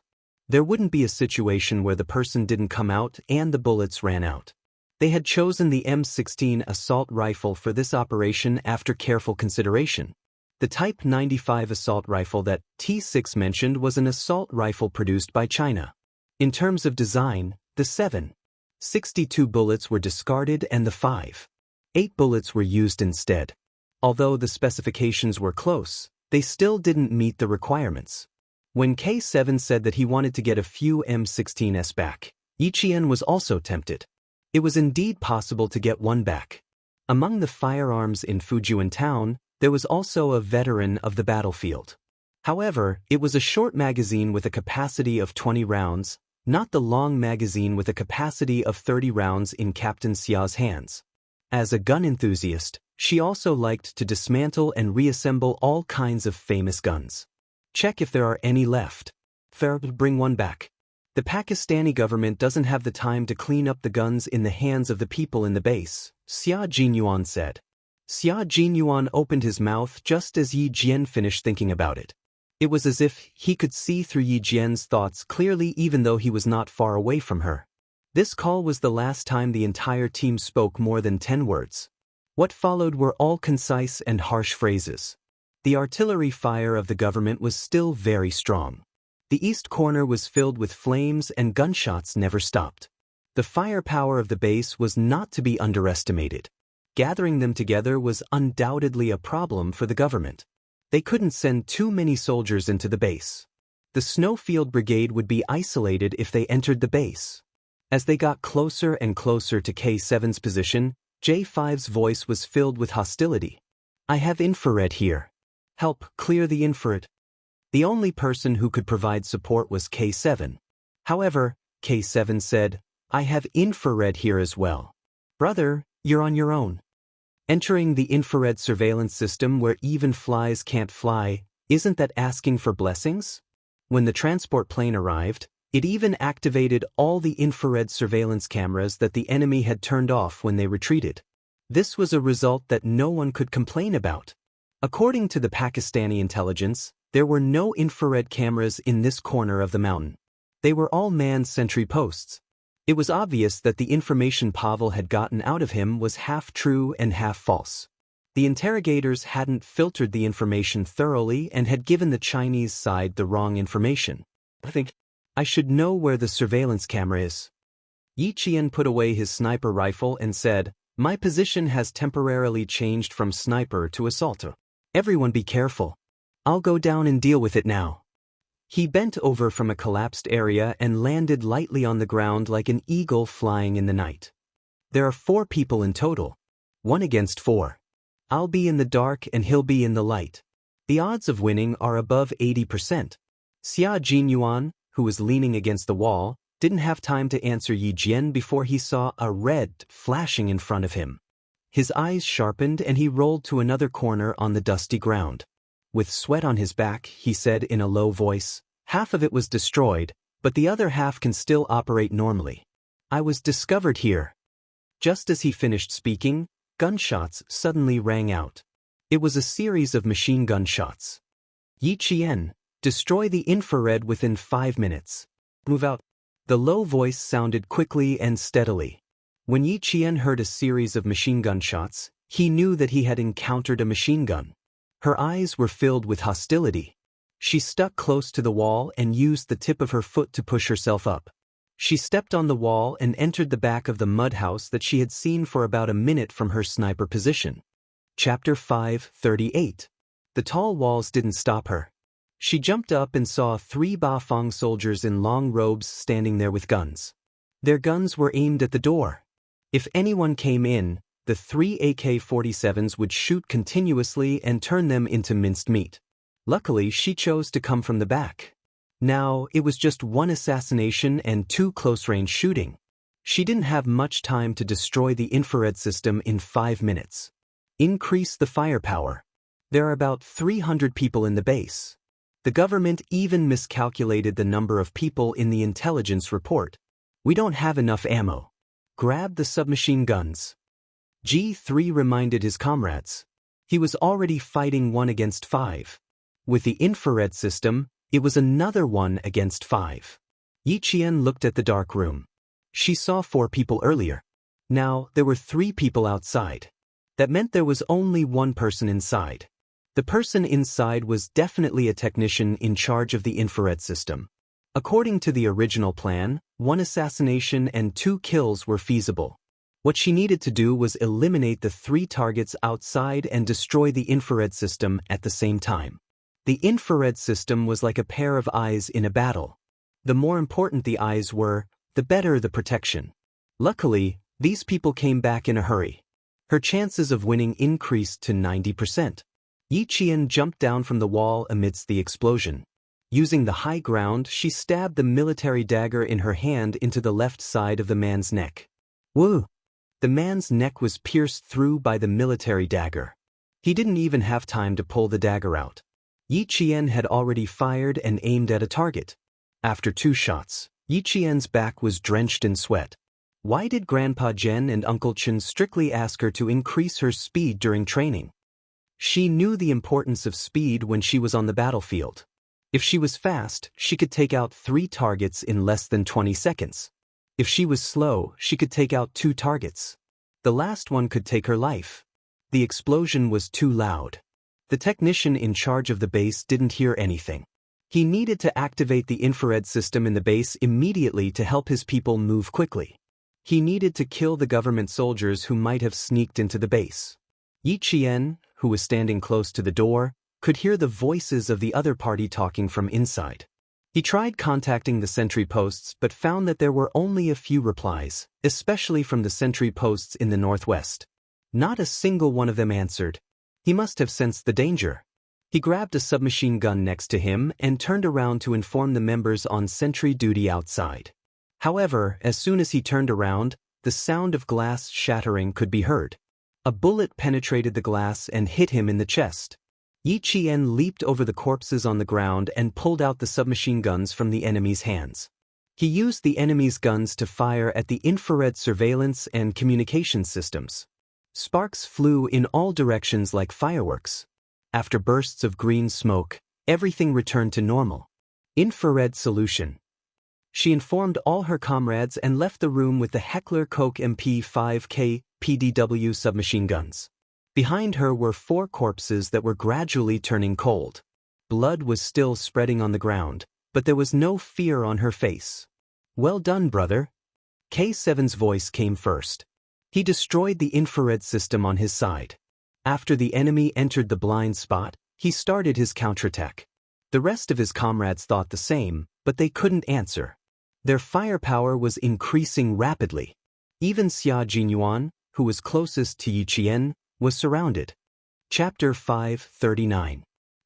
There wouldn't be a situation where the person didn't come out and the bullets ran out. They had chosen the M16 assault rifle for this operation after careful consideration. The Type 95 assault rifle that T6 mentioned was an assault rifle produced by China. In terms of design, the 7.62 bullets were discarded and the 5.8 bullets were used instead. Although the specifications were close, they still didn't meet the requirements. When K7 said that he wanted to get a few M16s back, Yi Qian was also tempted. It was indeed possible to get one back. Among the firearms in Fujian town, there was also a veteran of the battlefield. However, it was a short magazine with a capacity of 20 rounds, not the long magazine with a capacity of 30 rounds in Captain Xia's hands. As a gun enthusiast, she also liked to dismantle and reassemble all kinds of famous guns. Check if there are any left. Bring one back. The Pakistani government doesn't have the time to clean up the guns in the hands of the people in the base, Xia Jinyuan said. Xia Jinyuan opened his mouth just as Yi Jian finished thinking about it. It was as if he could see through Yi Jian's thoughts clearly even though he was not far away from her. This call was the last time the entire team spoke more than 10 words. What followed were all concise and harsh phrases. The artillery fire of the government was still very strong. The east corner was filled with flames and gunshots never stopped. The firepower of the base was not to be underestimated. Gathering them together was undoubtedly a problem for the government. They couldn't send too many soldiers into the base. The Snowfield Brigade would be isolated if they entered the base. As they got closer and closer to K7's position, J5's voice was filled with hostility. I have infrared here. Help clear the infrared. The only person who could provide support was K7. However, K7 said, I have infrared here as well. Brother, you're on your own. Entering the infrared surveillance system where even flies can't fly, isn't that asking for blessings? When the transport plane arrived, it even activated all the infrared surveillance cameras that the enemy had turned off when they retreated. This was a result that no one could complain about. According to the Pakistani intelligence, there were no infrared cameras in this corner of the mountain. They were all manned sentry posts. It was obvious that the information Pavel had gotten out of him was half true and half false. The interrogators hadn't filtered the information thoroughly and had given the Chinese side the wrong information. I think I should know where the surveillance camera is. Yi Qian put away his sniper rifle and said, My position has temporarily changed from sniper to assaulter. Everyone be careful. I'll go down and deal with it now. He bent over from a collapsed area and landed lightly on the ground like an eagle flying in the night. There are 4 people in total. 1 against 4. I'll be in the dark and he'll be in the light. The odds of winning are above 80%. Xia Jinyuan, who was leaning against the wall, didn't have time to answer Yi Jian before he saw a red flashing in front of him. His eyes sharpened and he rolled to another corner on the dusty ground. With sweat on his back, he said in a low voice, Half of it was destroyed, but the other half can still operate normally. I was discovered here. Just as he finished speaking, gunshots suddenly rang out. It was a series of machine gun shots. Yi Qian, destroy the infrared within 5 minutes. Move out. The low voice sounded quickly and steadily. When Yi Qian heard a series of machine gun shots, he knew that he had encountered a machine gun. Her eyes were filled with hostility. She stuck close to the wall and used the tip of her foot to push herself up. She stepped on the wall and entered the back of the mud house that she had seen for about a minute from her sniper position. Chapter 5:38. The tall walls didn't stop her. She jumped up and saw 3 Bafang soldiers in long robes standing there with guns. Their guns were aimed at the door. If anyone came in, the 3 AK-47s would shoot continuously and turn them into minced meat. Luckily, she chose to come from the back. Now, it was just 1 assassination and 2 close-range shooting. She didn't have much time to destroy the infrared system in 5 minutes. Increase the firepower. There are about 300 people in the base. The government even miscalculated the number of people in the intelligence report. We don't have enough ammo. Grab the submachine guns. G3 reminded his comrades. He was already fighting 1 against 5. With the infrared system, it was another 1 against 5. Yi Qian looked at the dark room. She saw 4 people earlier. Now, there were 3 people outside. That meant there was only 1 person inside. The person inside was definitely a technician in charge of the infrared system. According to the original plan, 1 assassination and 2 kills were feasible. What she needed to do was eliminate the 3 targets outside and destroy the infrared system at the same time. The infrared system was like a pair of eyes in a battle. The more important the eyes were, the better the protection. Luckily, these people came back in a hurry. Her chances of winning increased to 90%. Yi Qian jumped down from the wall amidst the explosion. Using the high ground, she stabbed the military dagger in her hand into the left side of the man's neck. Woo! The man's neck was pierced through by the military dagger. He didn't even have time to pull the dagger out. Yi Qian had already fired and aimed at a target. After 2 shots, Yi Qian's back was drenched in sweat. Why did Grandpa Zhen and Uncle Chen strictly ask her to increase her speed during training? She knew the importance of speed when she was on the battlefield. If she was fast, she could take out 3 targets in less than 20 seconds. If she was slow, she could take out 2 targets. The last one could take her life. The explosion was too loud. The technician in charge of the base didn't hear anything. He needed to activate the infrared system in the base immediately to help his people move quickly. He needed to kill the government soldiers who might have sneaked into the base. Yi Qian, who was standing close to the door, could hear the voices of the other party talking from inside. He tried contacting the sentry posts but found that there were only a few replies, especially from the sentry posts in the northwest. Not a single one of them answered. He must have sensed the danger. He grabbed a submachine gun next to him and turned around to inform the members on sentry duty outside. However, as soon as he turned around, the sound of glass shattering could be heard. A bullet penetrated the glass and hit him in the chest. Yi Qian leaped over the corpses on the ground and pulled out the submachine guns from the enemy's hands. He used the enemy's guns to fire at the infrared surveillance and communication systems. Sparks flew in all directions like fireworks. After bursts of green smoke, everything returned to normal. Infrared solution. She informed all her comrades and left the room with the Heckler Koch MP5K PDW submachine guns. Behind her were 4 corpses that were gradually turning cold. Blood was still spreading on the ground, but there was no fear on her face. Well done, brother. K7's voice came first. He destroyed the infrared system on his side. After the enemy entered the blind spot, he started his counterattack. The rest of his comrades thought the same, but they couldn't answer. Their firepower was increasing rapidly. Even Xia Jinyuan, who was closest to Yi Qian, was surrounded. Chapter 5:39.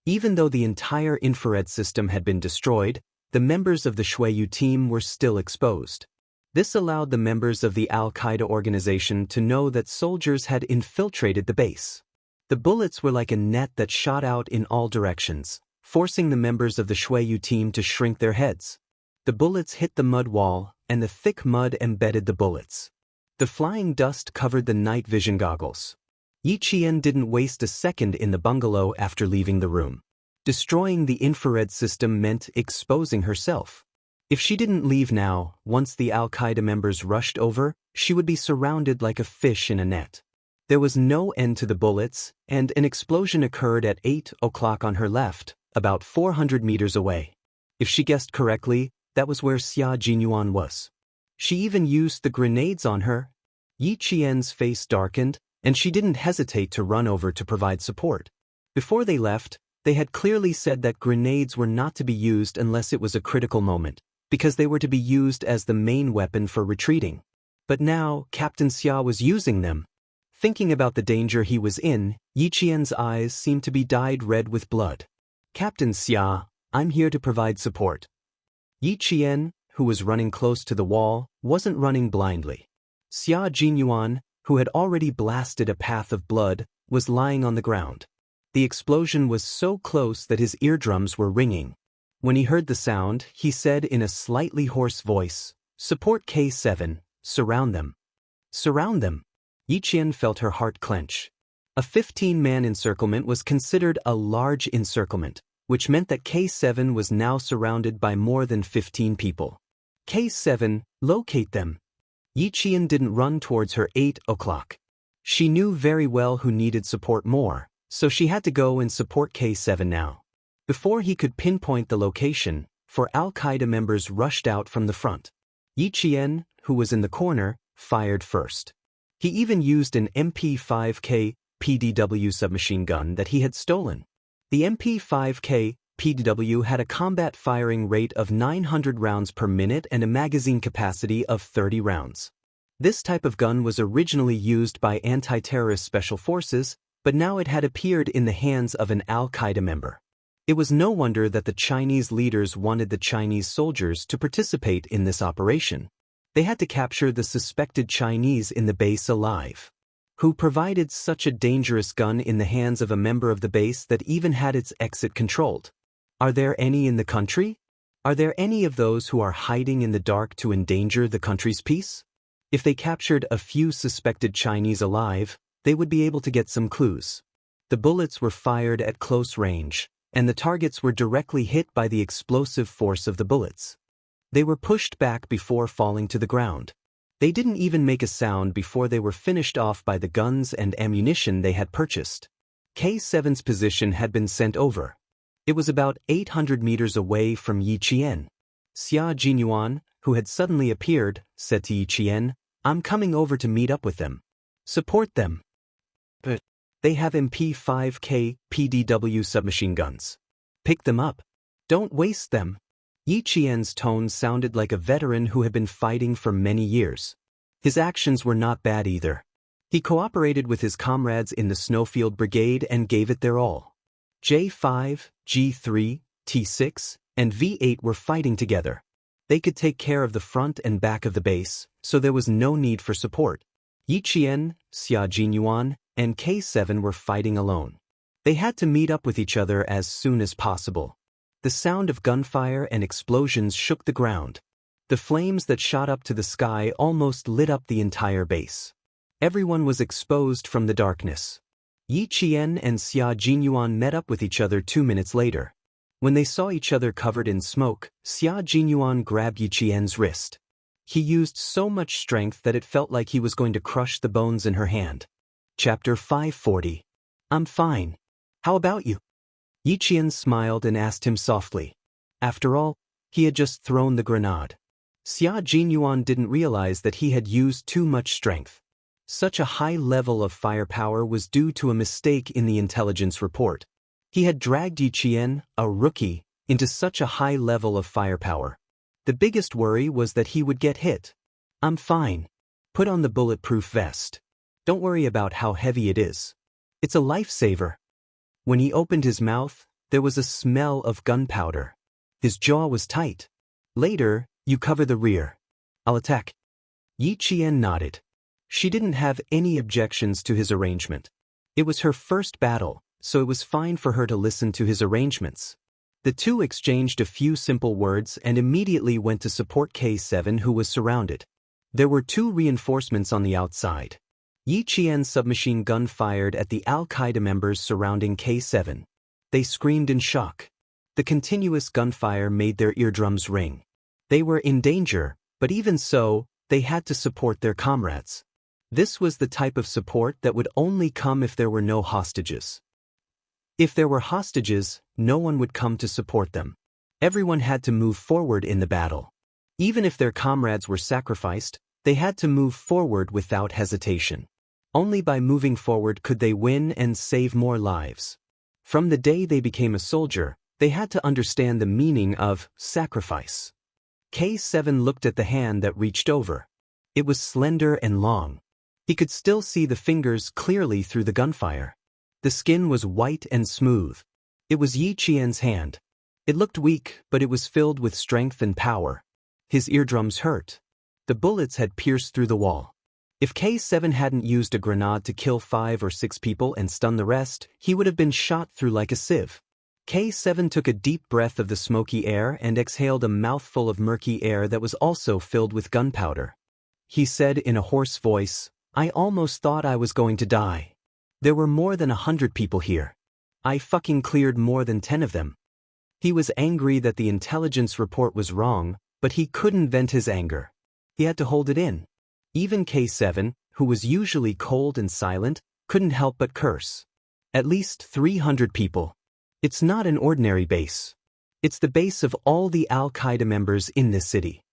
Even though the entire infrared system had been destroyed, the members of the Shuiyu team were still exposed. This allowed the members of the Al-Qaeda organization to know that soldiers had infiltrated the base. The bullets were like a net that shot out in all directions, forcing the members of the Shuiyu team to shrink their heads. The bullets hit the mud wall, and the thick mud embedded the bullets. The flying dust covered the night vision goggles. Yi Qian didn't waste a second in the bungalow after leaving the room. Destroying the infrared system meant exposing herself. If she didn't leave now, once the Al-Qaeda members rushed over, she would be surrounded like a fish in a net. There was no end to the bullets, and an explosion occurred at 8 o'clock on her left, about 400 meters away. If she guessed correctly, that was where Xia Jinyuan was. She even used the grenades on her. Yi Qian's face darkened, and she didn't hesitate to run over to provide support. Before they left, they had clearly said that grenades were not to be used unless it was a critical moment, because they were to be used as the main weapon for retreating. But now, Captain Xia was using them. Thinking about the danger he was in, Yi Qian's eyes seemed to be dyed red with blood. Captain Xia, I'm here to provide support. Yi Qian, who was running close to the wall, wasn't running blindly. Xia Jinyuan, who had already blasted a path of blood, was lying on the ground. The explosion was so close that his eardrums were ringing. When he heard the sound, he said in a slightly hoarse voice, "Support K7, surround them." Surround them. Yi Qian felt her heart clench. A 15-man encirclement was considered a large encirclement, which meant that K7 was now surrounded by more than 15 people. K7, locate them. Yi Qian didn't run towards her 8 o'clock. She knew very well who needed support more, so she had to go and support K7 now. Before he could pinpoint the location, 4 Al-Qaeda members rushed out from the front. Yi Qian, who was in the corner, fired first. He even used an MP5K PDW submachine gun that he had stolen. The MP5K PDW had a combat firing rate of 900 rounds per minute and a magazine capacity of 30 rounds. This type of gun was originally used by anti-terrorist special forces, but now it had appeared in the hands of an Al-Qaeda member. It was no wonder that the Chinese leaders wanted the Chinese soldiers to participate in this operation. They had to capture the suspected Chinese in the base alive. Who provided such a dangerous gun in the hands of a member of the base that even had its exit controlled? Are there any in the country? Are there any of those who are hiding in the dark to endanger the country's peace? If they captured a few suspected Chinese alive, they would be able to get some clues. The bullets were fired at close range, and the targets were directly hit by the explosive force of the bullets. They were pushed back before falling to the ground. They didn't even make a sound before they were finished off by the guns and ammunition they had purchased. K7's position had been sent over. It was about 800 meters away from Yi Qian. Xia Jinyuan, who had suddenly appeared, said to Yi Qian, "I'm coming over to meet up with them. Support them." "But they have MP5K PDW submachine guns. Pick them up. Don't waste them." Yi Qian's tone sounded like a veteran who had been fighting for many years. His actions were not bad either. He cooperated with his comrades in the Snowfield Brigade and gave it their all. J5, G3, T6, and V8 were fighting together. They could take care of the front and back of the base, so there was no need for support. Yi Qian, Xia Jinyuan, and K7 were fighting alone. They had to meet up with each other as soon as possible. The sound of gunfire and explosions shook the ground. The flames that shot up to the sky almost lit up the entire base. Everyone was exposed from the darkness. Yi Qian and Xia Jinyuan met up with each other 2 minutes later. When they saw each other covered in smoke, Xia Jinyuan grabbed Yi Qian's wrist. He used so much strength that it felt like he was going to crush the bones in her hand. Chapter 540. I'm fine. How about you? Yi Qian smiled and asked him softly. After all, he had just thrown the grenade. Xia Jinyuan didn't realize that he had used too much strength. Such a high level of firepower was due to a mistake in the intelligence report. He had dragged Yi Qian, a rookie, into such a high level of firepower. The biggest worry was that he would get hit. I'm fine. Put on the bulletproof vest. Don't worry about how heavy it is. It's a lifesaver. When he opened his mouth, there was a smell of gunpowder. His jaw was tight. Later, you cover the rear. I'll attack. Yi Qian nodded. She didn't have any objections to his arrangement. It was her first battle, so it was fine for her to listen to his arrangements. The two exchanged a few simple words and immediately went to support K7, who was surrounded. There were 2 reinforcements on the outside. Yi Qian's submachine gun fired at the Al-Qaeda members surrounding K7. They screamed in shock. The continuous gunfire made their eardrums ring. They were in danger, but even so, they had to support their comrades. This was the type of support that would only come if there were no hostages. If there were hostages, no one would come to support them. Everyone had to move forward in the battle. Even if their comrades were sacrificed, they had to move forward without hesitation. Only by moving forward could they win and save more lives. From the day they became a soldier, they had to understand the meaning of sacrifice. K7 looked at the hand that reached over. It was slender and long. He could still see the fingers clearly through the gunfire. The skin was white and smooth. It was Yi Qian's hand. It looked weak, but it was filled with strength and power. His eardrums hurt. The bullets had pierced through the wall. If K7 hadn't used a grenade to kill 5 or 6 people and stun the rest, he would have been shot through like a sieve. K7 took a deep breath of the smoky air and exhaled a mouthful of murky air that was also filled with gunpowder. He said in a hoarse voice, "I almost thought I was going to die. There were more than 100 people here. I fucking cleared more than 10 of them." He was angry that the intelligence report was wrong, but he couldn't vent his anger. He had to hold it in. Even K7, who was usually cold and silent, couldn't help but curse. At least 300 people. It's not an ordinary base. It's the base of all the Al-Qaeda members in this city.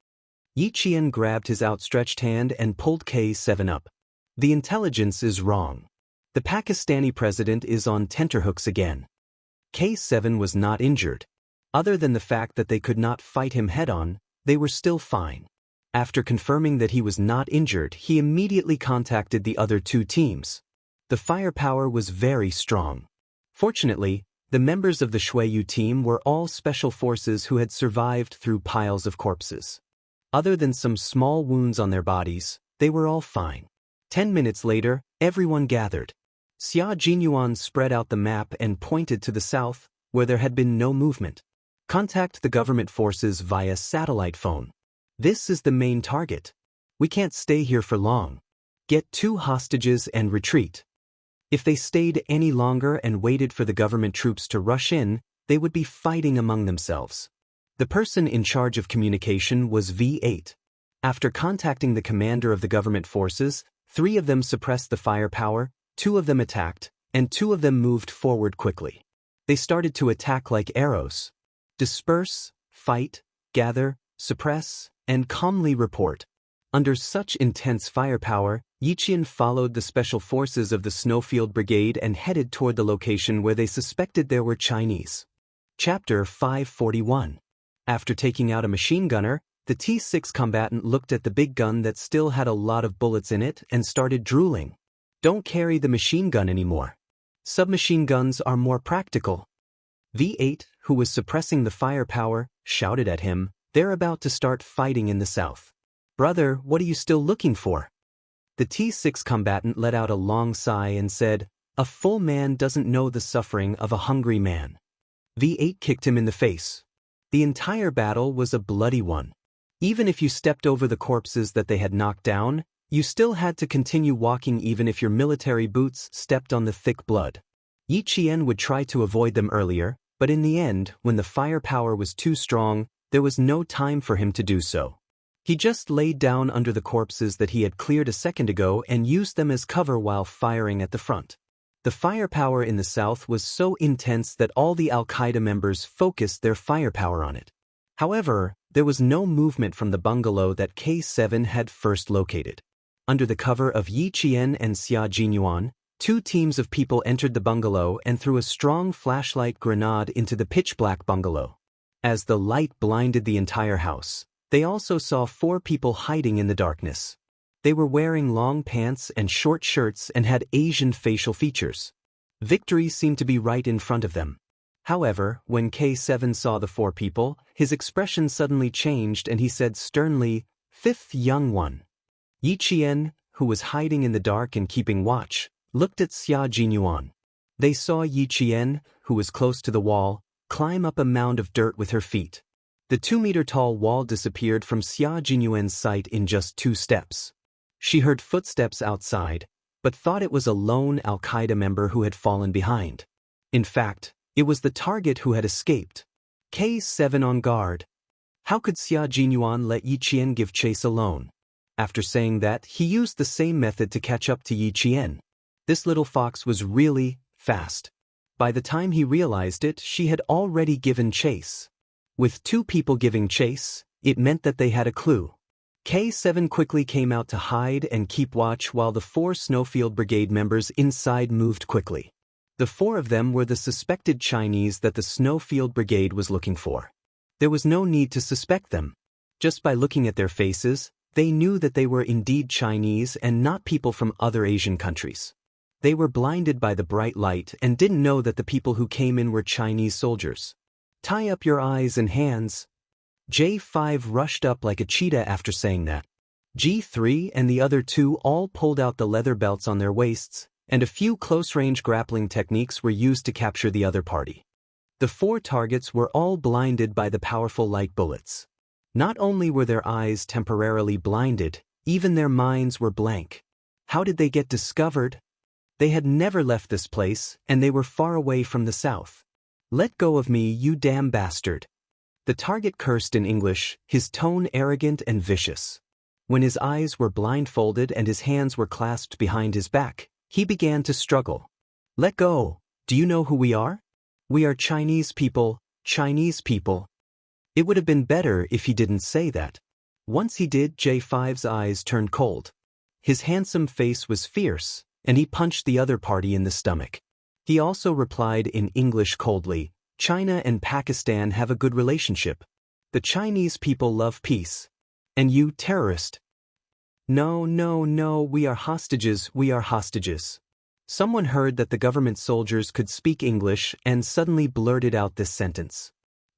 Yi Qian grabbed his outstretched hand and pulled K7 up. The intelligence is wrong. The Pakistani president is on tenterhooks again. K7 was not injured. Other than the fact that they could not fight him head-on, they were still fine. After confirming that he was not injured, he immediately contacted the other 2 teams. The firepower was very strong. Fortunately, the members of the Shuiyu team were all special forces who had survived through piles of corpses. Other than some small wounds on their bodies, they were all fine. 10 minutes later, everyone gathered. Xia Jinyuan spread out the map and pointed to the south, where there had been no movement. Contact the government forces via satellite phone. This is the main target. We can't stay here for long. Get 2 hostages and retreat. If they stayed any longer and waited for the government troops to rush in, they would be fighting among themselves. The person in charge of communication was V8. After contacting the commander of the government forces, 3 of them suppressed the firepower, 2 of them attacked, and 2 of them moved forward quickly. They started to attack like arrows. Disperse, fight, gather, suppress, and calmly report. Under such intense firepower, Yi Qian followed the special forces of the Snowfield Brigade and headed toward the location where they suspected there were Chinese. Chapter 541. After taking out a machine gunner, the T6 combatant looked at the big gun that still had a lot of bullets in it and started drooling. Don't carry the machine gun anymore. Submachine guns are more practical. V8, who was suppressing the firepower, shouted at him, "They're about to start fighting in the south. Brother, what are you still looking for?" The T6 combatant let out a long sigh and said, "A full man doesn't know the suffering of a hungry man." V8 kicked him in the face. The entire battle was a bloody one. Even if you stepped over the corpses that they had knocked down, you still had to continue walking even if your military boots stepped on the thick blood. Yi Qian would try to avoid them earlier, but in the end, when the firepower was too strong, there was no time for him to do so. He just laid down under the corpses that he had cleared a second ago and used them as cover while firing at the front. The firepower in the south was so intense that all the Al-Qaeda members focused their firepower on it. However, there was no movement from the bungalow that K7 had first located. Under the cover of Yi Qian and Xia Jinyuan, 2 teams of people entered the bungalow and threw a strong flashlight grenade into the pitch-black bungalow. As the light blinded the entire house, they also saw 4 people hiding in the darkness. They were wearing long pants and short shirts and had Asian facial features. Victory seemed to be right in front of them. However, when K7 saw the 4 people, his expression suddenly changed and he said sternly, "Fifth young one." Yi Qian, who was hiding in the dark and keeping watch, looked at Xia Jinyuan. They saw Yi Qian, who was close to the wall, climb up a mound of dirt with her feet. The 2-meter-tall wall disappeared from Xia Jinyuan's sight in just 2 steps. She heard footsteps outside, but thought it was a lone Al-Qaeda member who had fallen behind. In fact, it was the target who had escaped. K7 on guard. How could Xia Jinyuan let Yi Qian give chase alone? After saying that, he used the same method to catch up to Yi Qian. This little fox was really fast. By the time he realized it, she had already given chase. With two people giving chase, it meant that they had a clue. K7 quickly came out to hide and keep watch while the 4 Snowfield Brigade members inside moved quickly. The 4 of them were the suspected Chinese that the Snowfield Brigade was looking for. There was no need to suspect them. Just by looking at their faces, they knew that they were indeed Chinese and not people from other Asian countries. They were blinded by the bright light and didn't know that the people who came in were Chinese soldiers. Tie up your eyes and hands. J5 rushed up like a cheetah after saying that. G3 and the other 2 all pulled out the leather belts on their waists, and a few close-range grappling techniques were used to capture the other party. The 4 targets were all blinded by the powerful light bullets. Not only were their eyes temporarily blinded, even their minds were blank. How did they get discovered? They had never left this place, and they were far away from the south. Let go of me, you damn bastard. The target cursed in English, his tone arrogant and vicious. When his eyes were blindfolded and his hands were clasped behind his back, he began to struggle. Let go. Do you know who we are? We are Chinese people, Chinese people. It would have been better if he didn't say that. Once he did, J5's eyes turned cold. His handsome face was fierce, and he punched the other party in the stomach. He also replied in English coldly, China and Pakistan have a good relationship. The Chinese people love peace. And you, terrorist? No, no, no, we are hostages, we are hostages. Someone heard that the government soldiers could speak English and suddenly blurted out this sentence.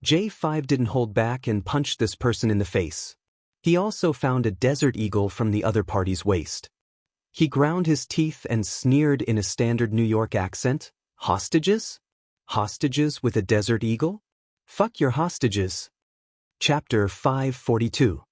J5 didn't hold back and punched this person in the face. He also found a desert eagle from the other party's waist. He ground his teeth and sneered in a standard New York accent, Hostages? Hostages with a desert eagle? Fuck your hostages. Chapter 542.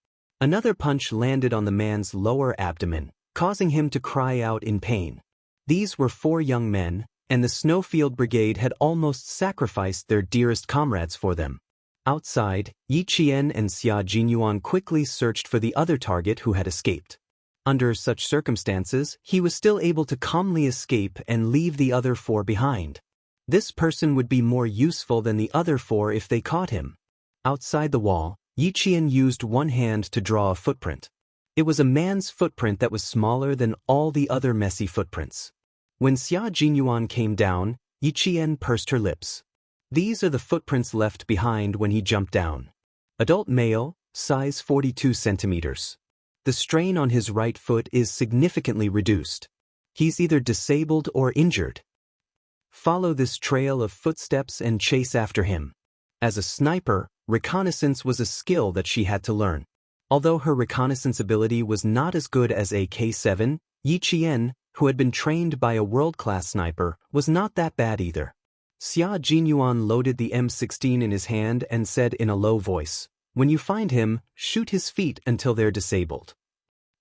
Another punch landed on the man's lower abdomen, causing him to cry out in pain. These were 4 young men, and the Snowfield Brigade had almost sacrificed their dearest comrades for them. Outside, Yi Qian and Xia Jinyuan quickly searched for the other target who had escaped. Under such circumstances, he was still able to calmly escape and leave the other 4 behind. This person would be more useful than the other 4 if they caught him. Outside the wall, Yi Qian used one hand to draw a footprint. It was a man's footprint that was smaller than all the other messy footprints. When Xia Jinyuan came down, Yi Qian pursed her lips. These are the footprints left behind when he jumped down. Adult male, size 42 centimeters. The strain on his right foot is significantly reduced. He's either disabled or injured. Follow this trail of footsteps and chase after him. As a sniper, reconnaissance was a skill that she had to learn. Although her reconnaissance ability was not as good as a K7, Yi Qian, who had been trained by a world-class sniper, was not that bad either. Xia Jinyuan loaded the M16 in his hand and said in a low voice, "When you find him, shoot his feet until they're disabled."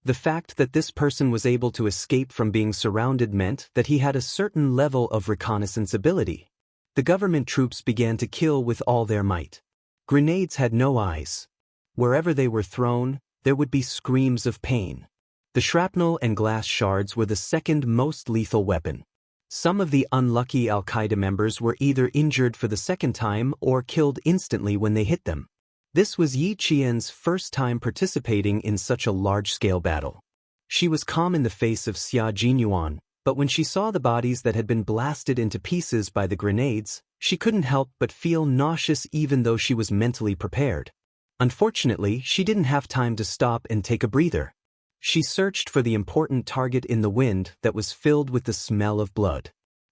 The fact that this person was able to escape from being surrounded meant that he had a certain level of reconnaissance ability. The government troops began to kill with all their might. Grenades had no eyes. Wherever they were thrown, there would be screams of pain. The shrapnel and glass shards were the second most lethal weapon. Some of the unlucky Al-Qaeda members were either injured for the second time or killed instantly when they hit them. This was Yi Qian's first time participating in such a large-scale battle. She was calm in the face of Xia Jinyuan, but when she saw the bodies that had been blasted into pieces by the grenades, she couldn't help but feel nauseous even though she was mentally prepared. Unfortunately, she didn't have time to stop and take a breather. She searched for the important target in the wind that was filled with the smell of blood.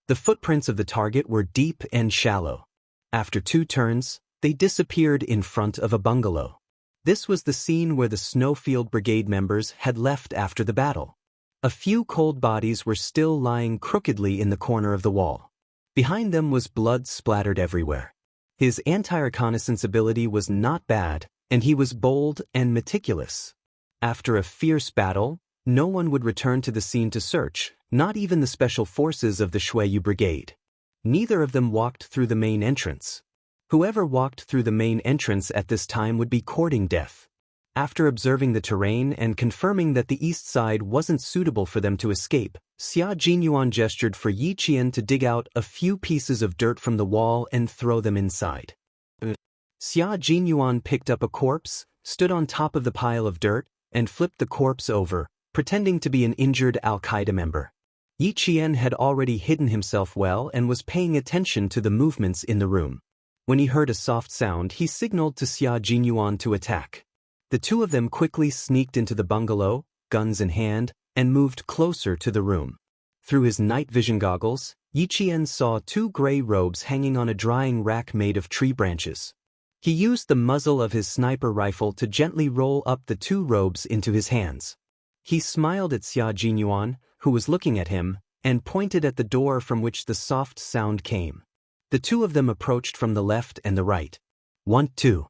The footprints of the target were deep and shallow. After 2 turns, they disappeared in front of a bungalow. This was the scene where the Snowfield Brigade members had left after the battle. A few cold bodies were still lying crookedly in the corner of the wall. Behind them was blood splattered everywhere. His anti-reconnaissance ability was not bad, and he was bold and meticulous. After a fierce battle, no one would return to the scene to search, Not even the special forces of the Shuiyu Brigade. Neither of them walked through the main entrance. Whoever walked through the main entrance at this time would be courting death. After observing the terrain and confirming that the east side wasn't suitable for them to escape, Xia Jinyuan gestured for Yi Qian to dig out a few pieces of dirt from the wall and throw them inside. Xia Jinyuan picked up a corpse, stood on top of the pile of dirt, and flipped the corpse over, pretending to be an injured Al-Qaeda member. Yi Qian had already hidden himself well and was paying attention to the movements in the room. When he heard a soft sound, he signaled to Xia Jinyuan to attack. The two of them quickly sneaked into the bungalow, guns in hand, and moved closer to the room. Through his night vision goggles, Yi Qian saw two gray robes hanging on a drying rack made of tree branches. He used the muzzle of his sniper rifle to gently roll up the two robes into his hands. He smiled at Xia Jinyuan, who was looking at him, and pointed at the door from which the soft sound came. The two of them approached from the left and the right. 1, 2,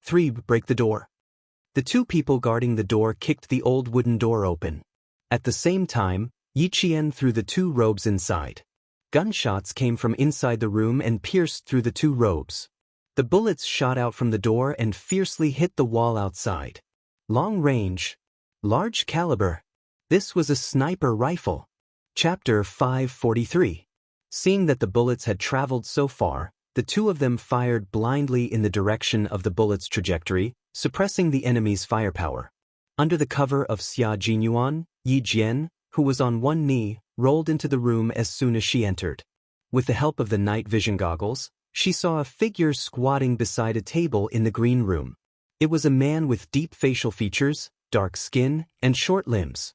3, break the door. The two people guarding the door kicked the old wooden door open. At the same time, Yi Qian threw the two robes inside. Gunshots came from inside the room and pierced through the two robes. The bullets shot out from the door and fiercely hit the wall outside. Long range. Large caliber. This was a sniper rifle. Chapter 543. Seeing that the bullets had traveled so far, the two of them fired blindly in the direction of the bullet's trajectory, suppressing the enemy's firepower. Under the cover of Xia Jinyuan, Yi Jian, who was on one knee, rolled into the room as soon as she entered. With the help of the night vision goggles, she saw a figure squatting beside a table in the green room. It was a man with deep facial features, dark skin, and short limbs.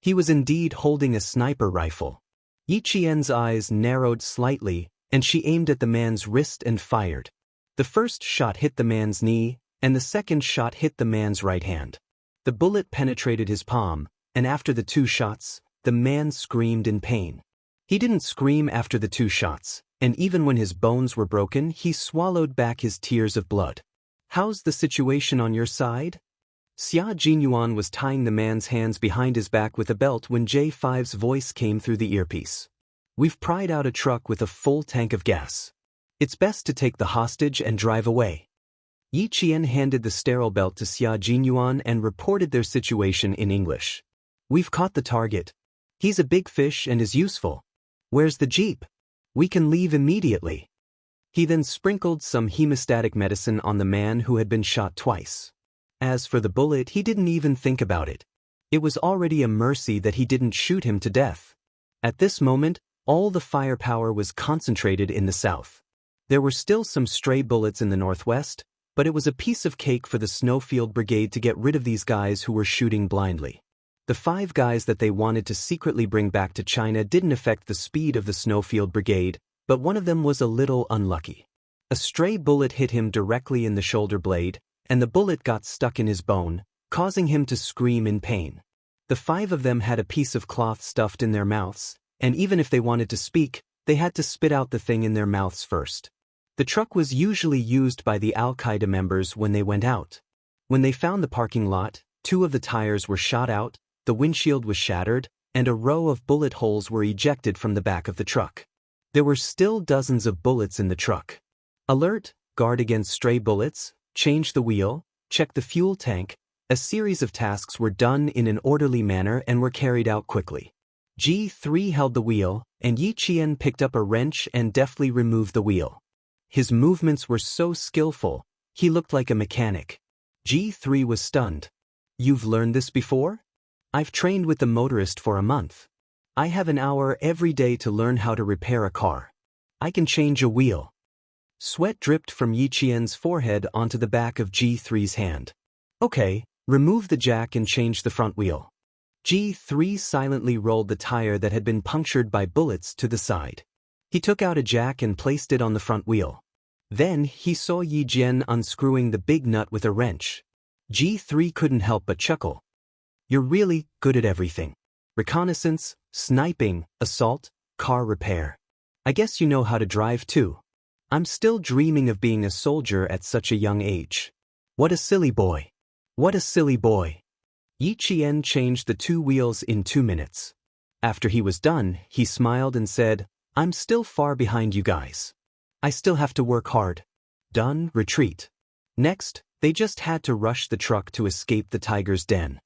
He was indeed holding a sniper rifle. Yi Qian's eyes narrowed slightly, and she aimed at the man's wrist and fired. The first shot hit the man's knee, and the second shot hit the man's right hand. The bullet penetrated his palm, and after the two shots, the man screamed in pain. He didn't scream after the two shots, and even when his bones were broken, he swallowed back his tears of blood. "How's the situation on your side?" Xia Jinyuan was tying the man's hands behind his back with a belt when J5's voice came through the earpiece. "We've pried out a truck with a full tank of gas. It's best to take the hostage and drive away." Yi Qian handed the sterile belt to Xia Jinyuan and reported their situation in English. "We've caught the target. He's a big fish and is useful. Where's the jeep? We can leave immediately." He then sprinkled some hemostatic medicine on the man who had been shot twice. As for the bullet, he didn't even think about it. It was already a mercy that he didn't shoot him to death. At this moment, all the firepower was concentrated in the south. There were still some stray bullets in the northwest, but it was a piece of cake for the Snowfield Brigade to get rid of these guys who were shooting blindly. The 5 guys that they wanted to secretly bring back to China didn't affect the speed of the Snowfield Brigade, but one of them was a little unlucky. A stray bullet hit him directly in the shoulder blade, and the bullet got stuck in his bone, causing him to scream in pain. The 5 of them had a piece of cloth stuffed in their mouths, and even if they wanted to speak, they had to spit out the thing in their mouths first. The truck was usually used by the Al-Qaeda members when they went out. When they found the parking lot, 2 of the tires were shot out, the windshield was shattered, and a row of bullet holes were ejected from the back of the truck. There were still dozens of bullets in the truck. Alert, guard against stray bullets, change the wheel, check the fuel tank. A series of tasks were done in an orderly manner and were carried out quickly. G3 held the wheel, and Yi Qian picked up a wrench and deftly removed the wheel. His movements were so skillful, he looked like a mechanic. G3 was stunned. "You've learned this before?" "I've trained with the motorist for a month. I have an hour every day to learn how to repair a car. I can change a wheel." Sweat dripped from Yi Qian's forehead onto the back of G3's hand. "Okay, remove the jack and change the front wheel." G3 silently rolled the tire that had been punctured by bullets to the side. He took out a jack and placed it on the front wheel. Then he saw Yi Jian unscrewing the big nut with a wrench. G3 couldn't help but chuckle. "You're really good at everything. Reconnaissance, sniping, assault, car repair. I guess you know how to drive too. I'm still dreaming of being a soldier at such a young age. What a silly boy. What a silly boy." Yi Qian changed the 2 wheels in 2 minutes. After he was done, he smiled and said, "I'm still far behind you guys. I still have to work hard." Done, retreat. Next, they just had to rush the truck to escape the tiger's den.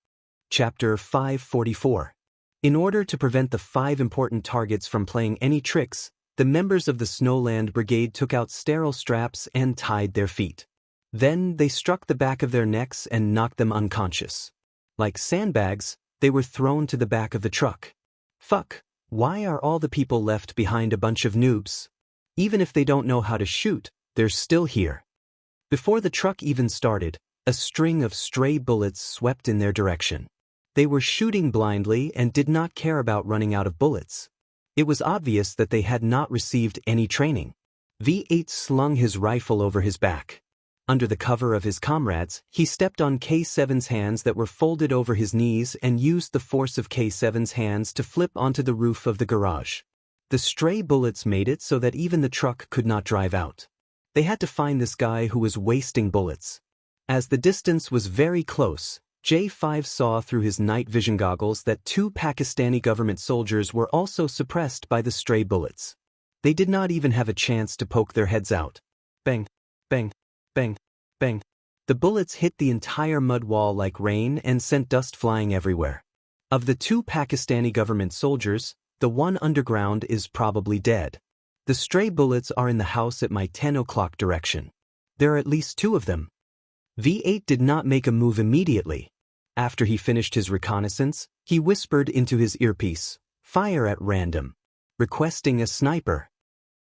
Chapter 544. In order to prevent the 5 important targets from playing any tricks, the members of the Snowland Brigade took out sterile straps and tied their feet. Then they struck the back of their necks and knocked them unconscious. Like sandbags, they were thrown to the back of the truck. Fuck, why are all the people left behind a bunch of noobs? Even if they don't know how to shoot, they're still here. Before the truck even started, a string of stray bullets swept in their direction. They were shooting blindly and did not care about running out of bullets. It was obvious that they had not received any training. V8 slung his rifle over his back. Under the cover of his comrades, he stepped on K7's hands that were folded over his knees and used the force of K7's hands to flip onto the roof of the garage. The stray bullets made it so that even the truck could not drive out. They had to find this guy who was wasting bullets. As the distance was very close, J5 saw through his night vision goggles that 2 Pakistani government soldiers were also suppressed by the stray bullets. They did not even have a chance to poke their heads out. Bang, bang, bang, bang. The bullets hit the entire mud wall like rain and sent dust flying everywhere. Of the 2 Pakistani government soldiers, the one underground is probably dead. The stray bullets are in the house at my 10 o'clock direction. There are at least 2 of them. V8 did not make a move immediately. After he finished his reconnaissance, he whispered into his earpiece, "Fire at random," requesting a sniper.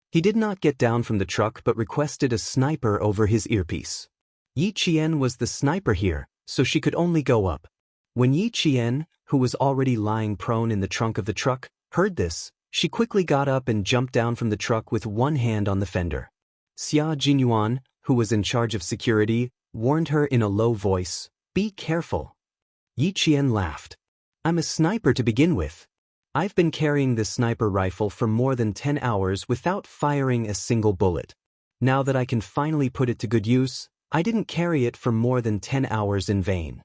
He did not get down from the truck but requested a sniper over his earpiece. Yi Qian was the sniper here, so she could only go up. When Yi Qian, who was already lying prone in the trunk of the truck, heard this, she quickly got up and jumped down from the truck with one hand on the fender. Xia Jinyuan, who was in charge of security, warned her in a low voice, "Be careful." Yi Qian laughed. "I'm a sniper to begin with. I've been carrying this sniper rifle for more than 10 hours without firing a single bullet. Now that I can finally put it to good use, I didn't carry it for more than 10 hours in vain."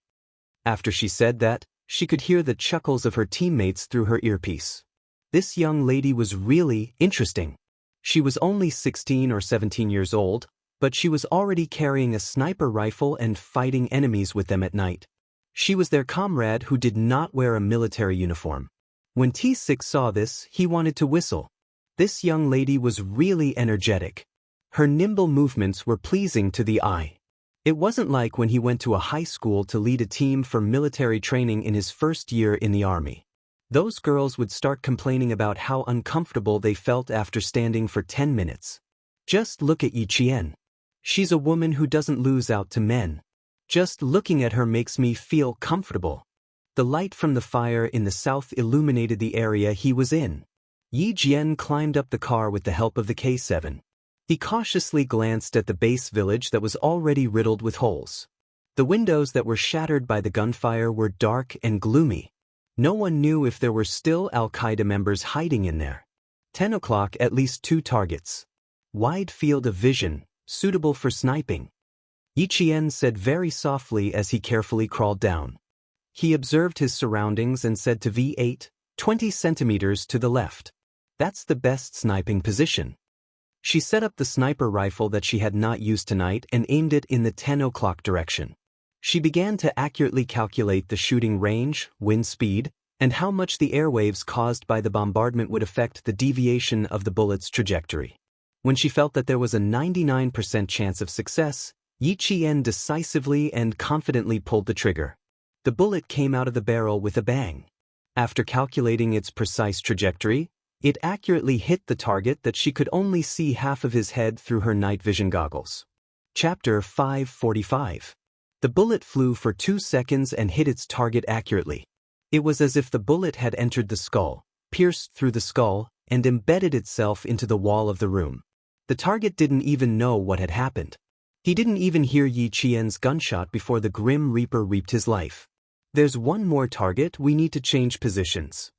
After she said that, she could hear the chuckles of her teammates through her earpiece. This young lady was really interesting. She was only 16 or 17 years old, but she was already carrying a sniper rifle and fighting enemies with them at night. She was their comrade who did not wear a military uniform. When T6 saw this, he wanted to whistle. This young lady was really energetic. Her nimble movements were pleasing to the eye. It wasn't like when he went to a high school to lead a team for military training in his first year in the army. Those girls would start complaining about how uncomfortable they felt after standing for 10 minutes. Just look at Yi Qian. She's a woman who doesn't lose out to men. Just looking at her makes me feel comfortable. The light from the fire in the south illuminated the area he was in. Yi Jian climbed up the car with the help of the K7. He cautiously glanced at the base village that was already riddled with holes. The windows that were shattered by the gunfire were dark and gloomy. No one knew if there were still Al-Qaeda members hiding in there. 10 o'clock, at least 2 targets. Wide field of vision, suitable for sniping. Yi Qian said very softly as he carefully crawled down. He observed his surroundings and said to V8, 20 centimeters to the left. That's the best sniping position. She set up the sniper rifle that she had not used tonight and aimed it in the 10 o'clock direction. She began to accurately calculate the shooting range, wind speed, and how much the airwaves caused by the bombardment would affect the deviation of the bullet's trajectory. When she felt that there was a 99% chance of success, Yi Qian decisively and confidently pulled the trigger. The bullet came out of the barrel with a bang. After calculating its precise trajectory, it accurately hit the target that she could only see half of his head through her night vision goggles. Chapter 545. The bullet flew for 2 seconds and hit its target accurately. It was as if the bullet had entered the skull, pierced through the skull, and embedded itself into the wall of the room. The target didn't even know what had happened. He didn't even hear Yi Qian's gunshot before the Grim Reaper reaped his life. "There's one more target, we need to change positions."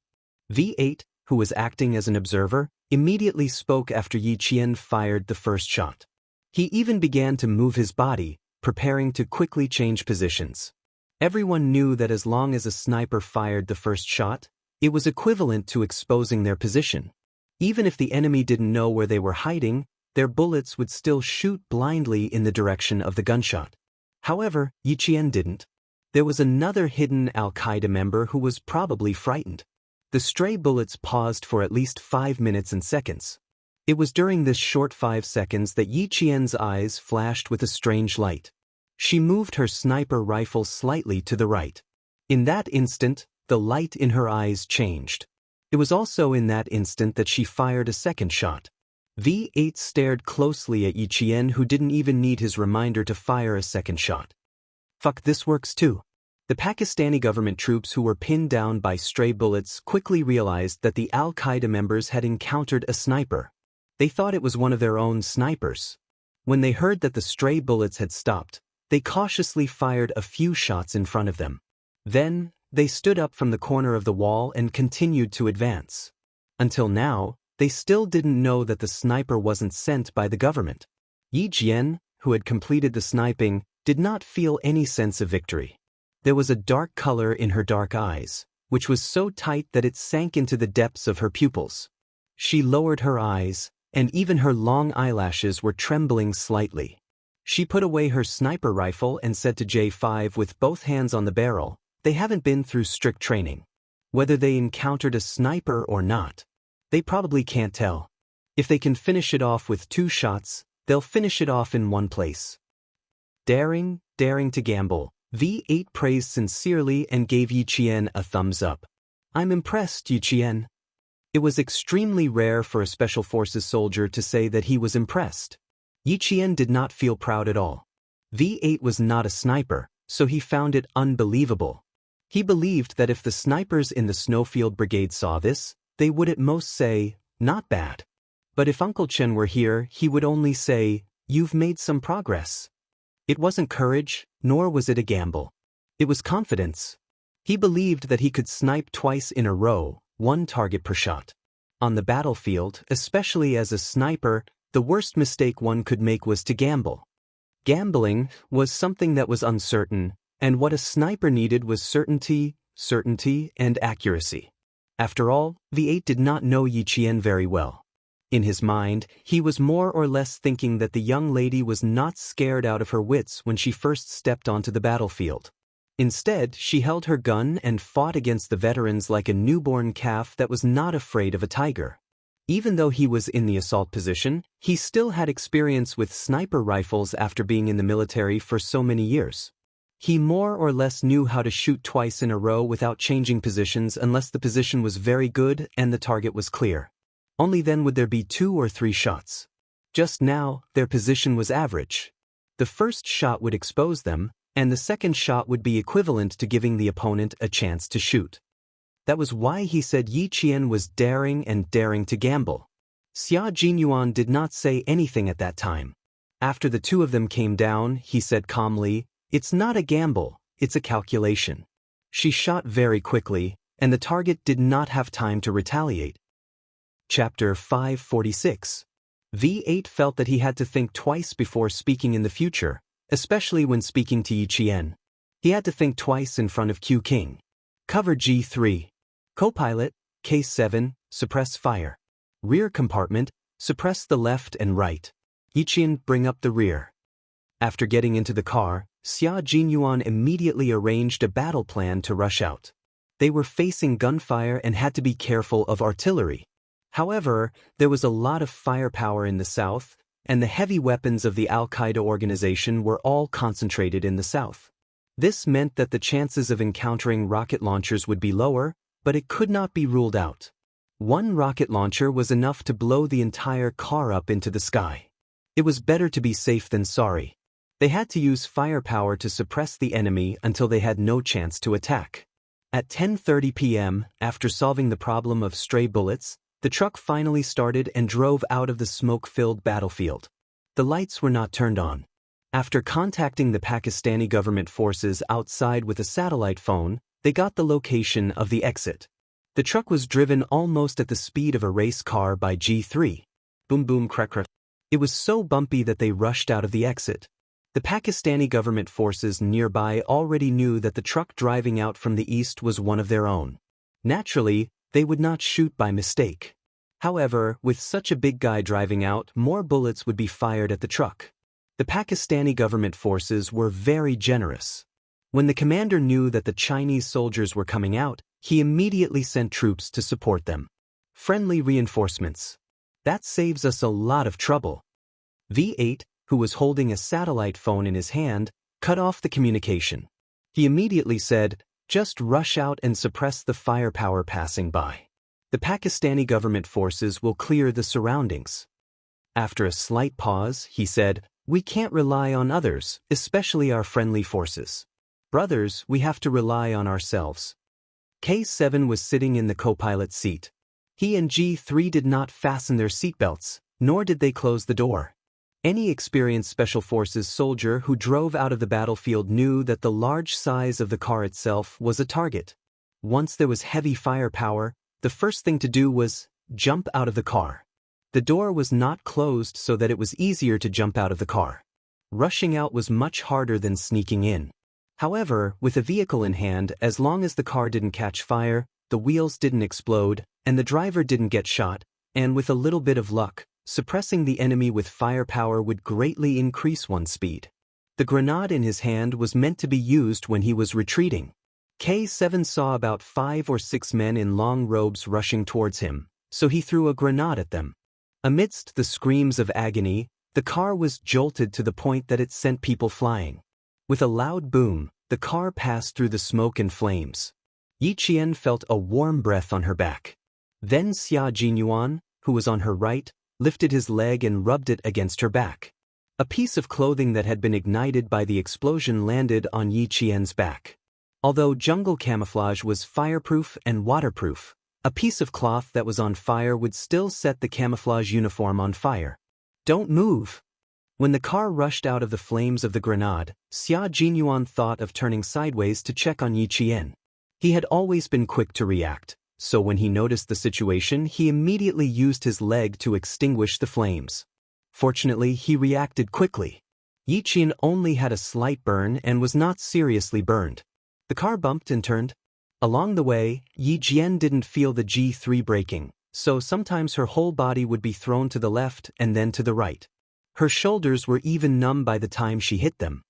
V8, who was acting as an observer, immediately spoke after Yi Qian fired the first shot. He even began to move his body, preparing to quickly change positions. Everyone knew that as long as a sniper fired the first shot, It was equivalent to exposing their position. Even if the enemy didn't know where they were hiding, their bullets would still shoot blindly in the direction of the gunshot. However, Yiqian didn't. There was another hidden Al-Qaeda member who was probably frightened. The stray bullets paused for at least 5 minutes and seconds. It was during this short 5 seconds that Yiqian's eyes flashed with a strange light. She moved her sniper rifle slightly to the right. In that instant, the light in her eyes changed. It was also in that instant that she fired a second shot. V8 stared closely at Yiqian, who didn't even need his reminder to fire a second shot. Fuck, this works too. The Pakistani government troops who were pinned down by stray bullets quickly realized that the Al-Qaeda members had encountered a sniper. They thought it was one of their own snipers. When they heard that the stray bullets had stopped, they cautiously fired a few shots in front of them. Then, they stood up from the corner of the wall and continued to advance. Until now, they still didn't know that the sniper wasn't sent by the government. Yi Jian, who had completed the sniping, did not feel any sense of victory. There was a dark color in her dark eyes, which was so tight that it sank into the depths of her pupils. She lowered her eyes, and even her long eyelashes were trembling slightly. She put away her sniper rifle and said to J5 with both hands on the barrel, "They haven't been through strict training. Whether they encountered a sniper or not, they probably can't tell. If they can finish it off with 2 shots, they'll finish it off in one place." Daring to gamble. V8 praised sincerely and gave Yiqian a thumbs up. "I'm impressed, Yiqian." It was extremely rare for a Special Forces soldier to say that he was impressed. Yiqian did not feel proud at all. V8 was not a sniper, so he found it unbelievable. He believed that if the snipers in the Snowfield Brigade saw this, they would at most say, "Not bad." But if Uncle Chen were here, he would only say, "You've made some progress." It wasn't courage, nor was it a gamble. It was confidence. He believed that he could snipe twice in a row, 1 target per shot. On the battlefield, especially as a sniper, the worst mistake one could make was to gamble. Gambling was something that was uncertain, and what a sniper needed was certainty, and accuracy. After all, V8 did not know Yiqian very well. In his mind, he was more or less thinking that the young lady was not scared out of her wits when she first stepped onto the battlefield. Instead, she held her gun and fought against the veterans like a newborn calf that was not afraid of a tiger. Even though he was in the assault position, he still had experience with sniper rifles after being in the military for so many years. He more or less knew how to shoot twice in a row without changing positions unless the position was very good and the target was clear. Only then would there be 2 or 3 shots. Just now, their position was average. The first shot would expose them, and the second shot would be equivalent to giving the opponent a chance to shoot. That was why he said Yiqian was daring to gamble. Xia Jinyuan did not say anything at that time. After the 2 of them came down, he said calmly, "It's not a gamble, it's a calculation." She shot very quickly, and the target did not have time to retaliate. Chapter 546. V8 felt that he had to think twice before speaking in the future, especially when speaking to Yiqian. He had to think twice in front of Q King. Cover G3. Co-pilot, Case 7, suppress fire. Rear compartment, suppress the left and right. Yiqian, bring up the rear. After getting into the car, Xia Jinyuan immediately arranged a battle plan to rush out. They were facing gunfire and had to be careful of artillery. However, there was a lot of firepower in the south, and the heavy weapons of the Al-Qaeda organization were all concentrated in the south. This meant that the chances of encountering rocket launchers would be lower, but it could not be ruled out. 1 rocket launcher was enough to blow the entire car up into the sky. It was better to be safe than sorry. They had to use firepower to suppress the enemy until they had no chance to attack. At 10:30 p.m., after solving the problem of stray bullets, the truck finally started and drove out of the smoke-filled battlefield. The lights were not turned on. After contacting the Pakistani government forces outside with a satellite phone, they got the location of the exit. The truck was driven almost at the speed of a race car by G3. Boom boom crack crack. It was so bumpy that they rushed out of the exit. The Pakistani government forces nearby already knew that the truck driving out from the east was one of their own. Naturally, they would not shoot by mistake. However, with such a big guy driving out, more bullets would be fired at the truck. The Pakistani government forces were very generous. When the commander knew that the Chinese soldiers were coming out, he immediately sent troops to support them. Friendly reinforcements. That saves us a lot of trouble. V8, who was holding a satellite phone in his hand, cut off the communication. He immediately said, "Just rush out and suppress the firepower passing by. The Pakistani government forces will clear the surroundings." After a slight pause, he said, "We can't rely on others, especially our friendly forces. Brothers, we have to rely on ourselves." K7 was sitting in the co-pilot seat. He and G3 did not fasten their seatbelts, nor did they close the door. Any experienced Special Forces soldier who drove out of the battlefield knew that the large size of the car itself was a target. Once there was heavy firepower, the first thing to do was jump out of the car. The door was not closed so that it was easier to jump out of the car. Rushing out was much harder than sneaking in. However, with a vehicle in hand, as long as the car didn't catch fire, the wheels didn't explode, and the driver didn't get shot, and with a little bit of luck, suppressing the enemy with firepower would greatly increase one's speed. The grenade in his hand was meant to be used when he was retreating. K7 saw about 5 or 6 men in long robes rushing towards him, so he threw a grenade at them. Amidst the screams of agony, the car was jolted to the point that it sent people flying. With a loud boom, the car passed through the smoke and flames. Yi Qian felt a warm breath on her back. Then Xia Jinyuan, who was on her right, lifted his leg and rubbed it against her back. A piece of clothing that had been ignited by the explosion landed on Yi Qian's back. Although jungle camouflage was fireproof and waterproof, a piece of cloth that was on fire would still set the camouflage uniform on fire. "Don't move." When the car rushed out of the flames of the grenade, Xia Jinyuan thought of turning sideways to check on Yi Qian. He had always been quick to react, so when he noticed the situation, he immediately used his leg to extinguish the flames. Fortunately, he reacted quickly. Yi Qian only had a slight burn and was not seriously burned. The car bumped and turned. Along the way, Yi Qian didn't feel the G3 braking, so sometimes her whole body would be thrown to the left and then to the right. Her shoulders were even numb by the time she hit them.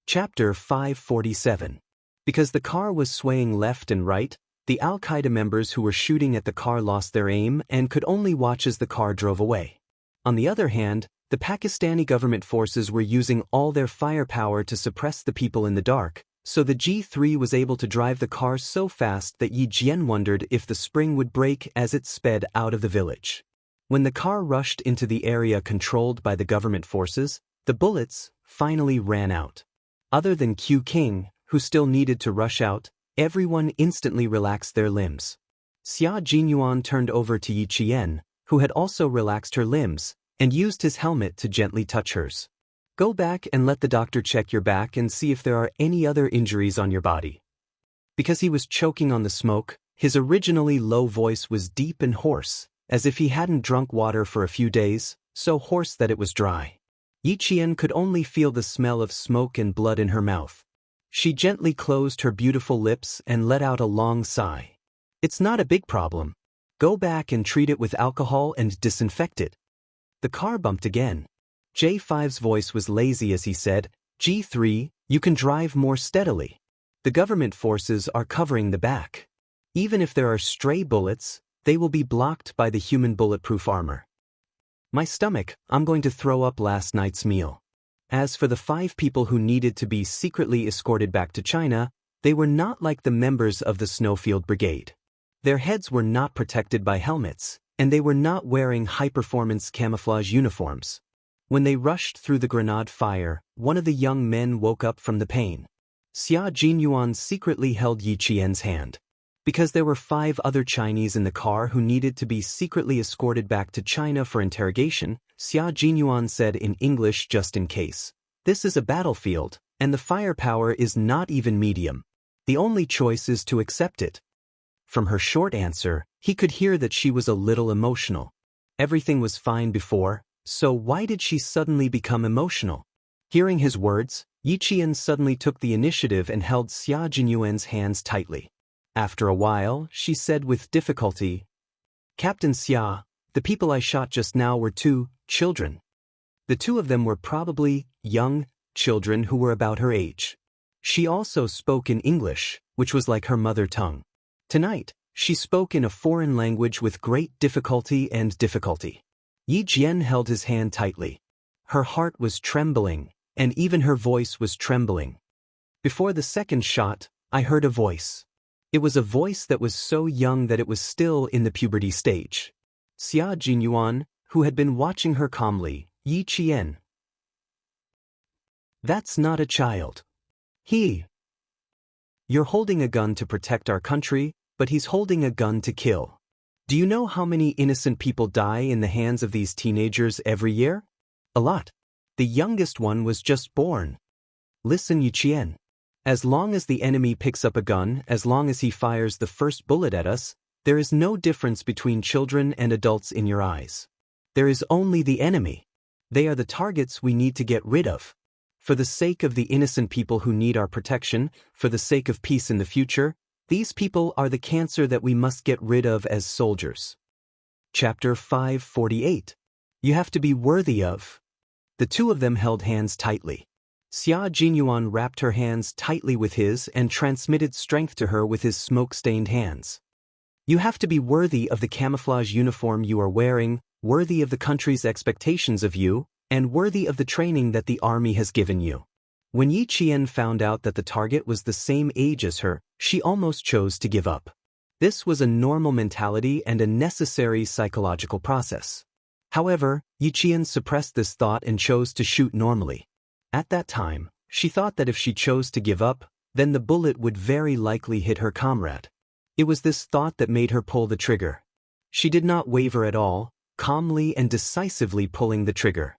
Chapter 547. Because the car was swaying left and right, the Al-Qaeda members who were shooting at the car lost their aim and could only watch as the car drove away. On the other hand, the Pakistani government forces were using all their firepower to suppress the people in the dark, so the G3 was able to drive the car so fast that Yi Qian wondered if the spring would break as it sped out of the village. When the car rushed into the area controlled by the government forces, the bullets finally ran out. Other than Q King, who still needed to rush out, everyone instantly relaxed their limbs. Xia Jinyuan turned over to Yi Qian, who had also relaxed her limbs, and used his helmet to gently touch hers. "Go back and let the doctor check your back and see if there are any other injuries on your body." Because he was choking on the smoke, his originally low voice was deep and hoarse, as if he hadn't drunk water for a few days, so hoarse that it was dry. Yi Qian could only feel the smell of smoke and blood in her mouth. She gently closed her beautiful lips and let out a long sigh. "It's not a big problem. Go back and treat it with alcohol and disinfect it." The car bumped again. J5's voice was lazy as he said, "G3, you can drive more steadily. The government forces are covering the back. Even if there are stray bullets, they will be blocked by the human bulletproof armor." My stomach, I'm going to throw up last night's meal. As for the 5 people who needed to be secretly escorted back to China, they were not like the members of the Snowfield Brigade. Their heads were not protected by helmets, and they were not wearing high-performance camouflage uniforms. When they rushed through the grenade fire, one of the young men woke up from the pain. Xia Jinyuan secretly held Yi Qian's hand. Because there were 5 other Chinese in the car who needed to be secretly escorted back to China for interrogation, Xia Jinyuan said in English just in case, "This is a battlefield, and the firepower is not even medium. The only choice is to accept it." From her short answer, he could hear that she was a little emotional. Everything was fine before, so why did she suddenly become emotional? Hearing his words, Yi Qian suddenly took the initiative and held Xia Jinyuan's hands tightly. After a while, she said with difficulty, "Captain Xia, the people I shot just now were two children. The two of them were probably young children who were about her age." She also spoke in English, which was like her mother tongue. Tonight, she spoke in a foreign language with great difficulty and difficulty. Yi Jian held his hand tightly. Her heart was trembling, and even her voice was trembling. Before the second shot, I heard a voice. It was a voice that was so young that it was still in the puberty stage. Xia Jinyuan, who had been watching her calmly, Yi Qian. "That's not a child. You're holding a gun to protect our country, but he's holding a gun to kill. Do you know how many innocent people die in the hands of these teenagers every year? A lot. The youngest one was just born. Listen, Yi Qian. As long as the enemy picks up a gun, as long as he fires the first bullet at us, there is no difference between children and adults in your eyes. There is only the enemy. They are the targets we need to get rid of. For the sake of the innocent people who need our protection, for the sake of peace in the future, these people are the cancer that we must get rid of as soldiers." Chapter 548. You have to be worthy of. The two of them held hands tightly. Xia Jinyuan wrapped her hands tightly with his and transmitted strength to her with his smoke-stained hands. You have to be worthy of the camouflage uniform you are wearing, worthy of the country's expectations of you, and worthy of the training that the army has given you. When Yi Qian found out that the target was the same age as her, she almost chose to give up. This was a normal mentality and a necessary psychological process. However, Yi Qian suppressed this thought and chose to shoot normally. At that time, she thought that if she chose to give up, then the bullet would very likely hit her comrade. It was this thought that made her pull the trigger. She did not waver at all, calmly and decisively pulling the trigger.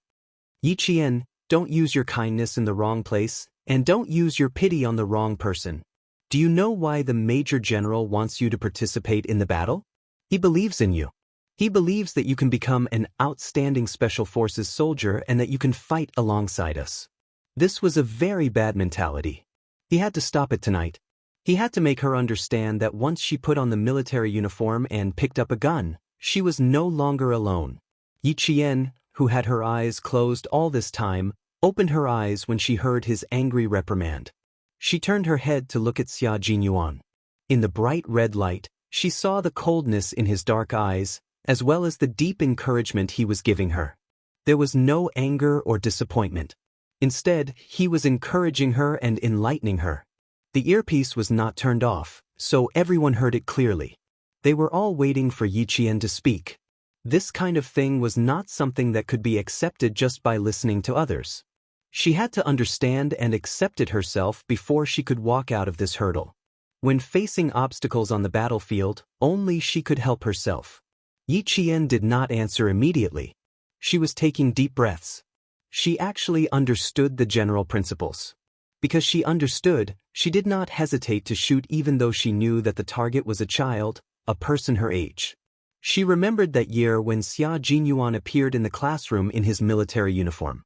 Yi Qian, don't use your kindness in the wrong place, and don't use your pity on the wrong person. Do you know why the Major General wants you to participate in the battle? He believes in you. He believes that you can become an outstanding Special Forces soldier and that you can fight alongside us. This was a very bad mentality. He had to stop it tonight. He had to make her understand that once she put on the military uniform and picked up a gun, she was no longer alone. Yi Qian, who had her eyes closed all this time, opened her eyes when she heard his angry reprimand. She turned her head to look at Xia Jinyuan. In the bright red light, she saw the coldness in his dark eyes, as well as the deep encouragement he was giving her. There was no anger or disappointment. Instead, he was encouraging her and enlightening her. The earpiece was not turned off, so everyone heard it clearly. They were all waiting for Yi Qian to speak. This kind of thing was not something that could be accepted just by listening to others. She had to understand and accept it herself before she could walk out of this hurdle. When facing obstacles on the battlefield, only she could help herself. Yi Qian did not answer immediately. She was taking deep breaths. She actually understood the general principles. Because she understood, she did not hesitate to shoot even though she knew that the target was a child, a person her age. She remembered that year when Xia Jinyuan appeared in the classroom in his military uniform.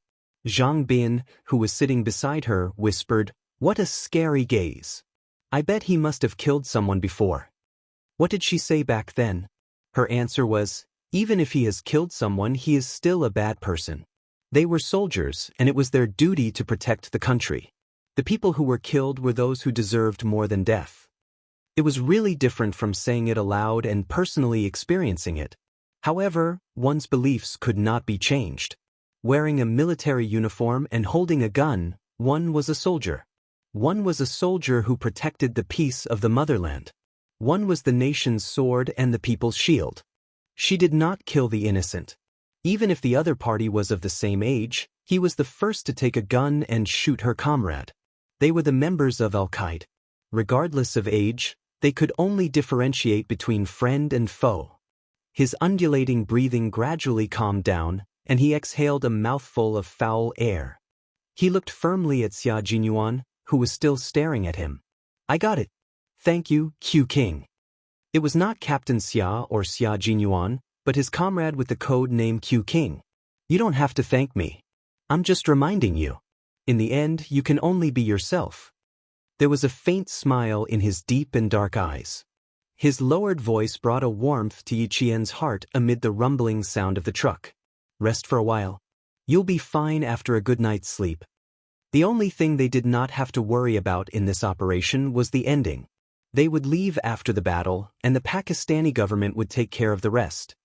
Zhang Bin, who was sitting beside her, whispered, "What a scary gaze. I bet he must have killed someone before." What did she say back then? Her answer was, "Even if he has killed someone, he is still a bad person." They were soldiers, and it was their duty to protect the country. The people who were killed were those who deserved more than death. It was really different from saying it aloud and personally experiencing it. However, one's beliefs could not be changed. Wearing a military uniform and holding a gun, one was a soldier. One was a soldier who protected the peace of the motherland. One was the nation's sword and the people's shield. She did not kill the innocent. Even if the other party was of the same age, he was the first to take a gun and shoot her comrade. They were the members of Al-Qaeda. Regardless of age, they could only differentiate between friend and foe. His undulating breathing gradually calmed down, and he exhaled a mouthful of foul air. He looked firmly at Xia Jinyuan, who was still staring at him. "I got it. Thank you, Q King." It was not Captain Xia or Xia Jinyuan, but his comrade with the code name Q King. "You don't have to thank me. I'm just reminding you. In the end, you can only be yourself." There was a faint smile in his deep and dark eyes. His lowered voice brought a warmth to Yi Qian's heart amid the rumbling sound of the truck. Rest for a while. You'll be fine after a good night's sleep. The only thing they did not have to worry about in this operation was the ending. They would leave after the battle, and the Pakistani government would take care of the rest.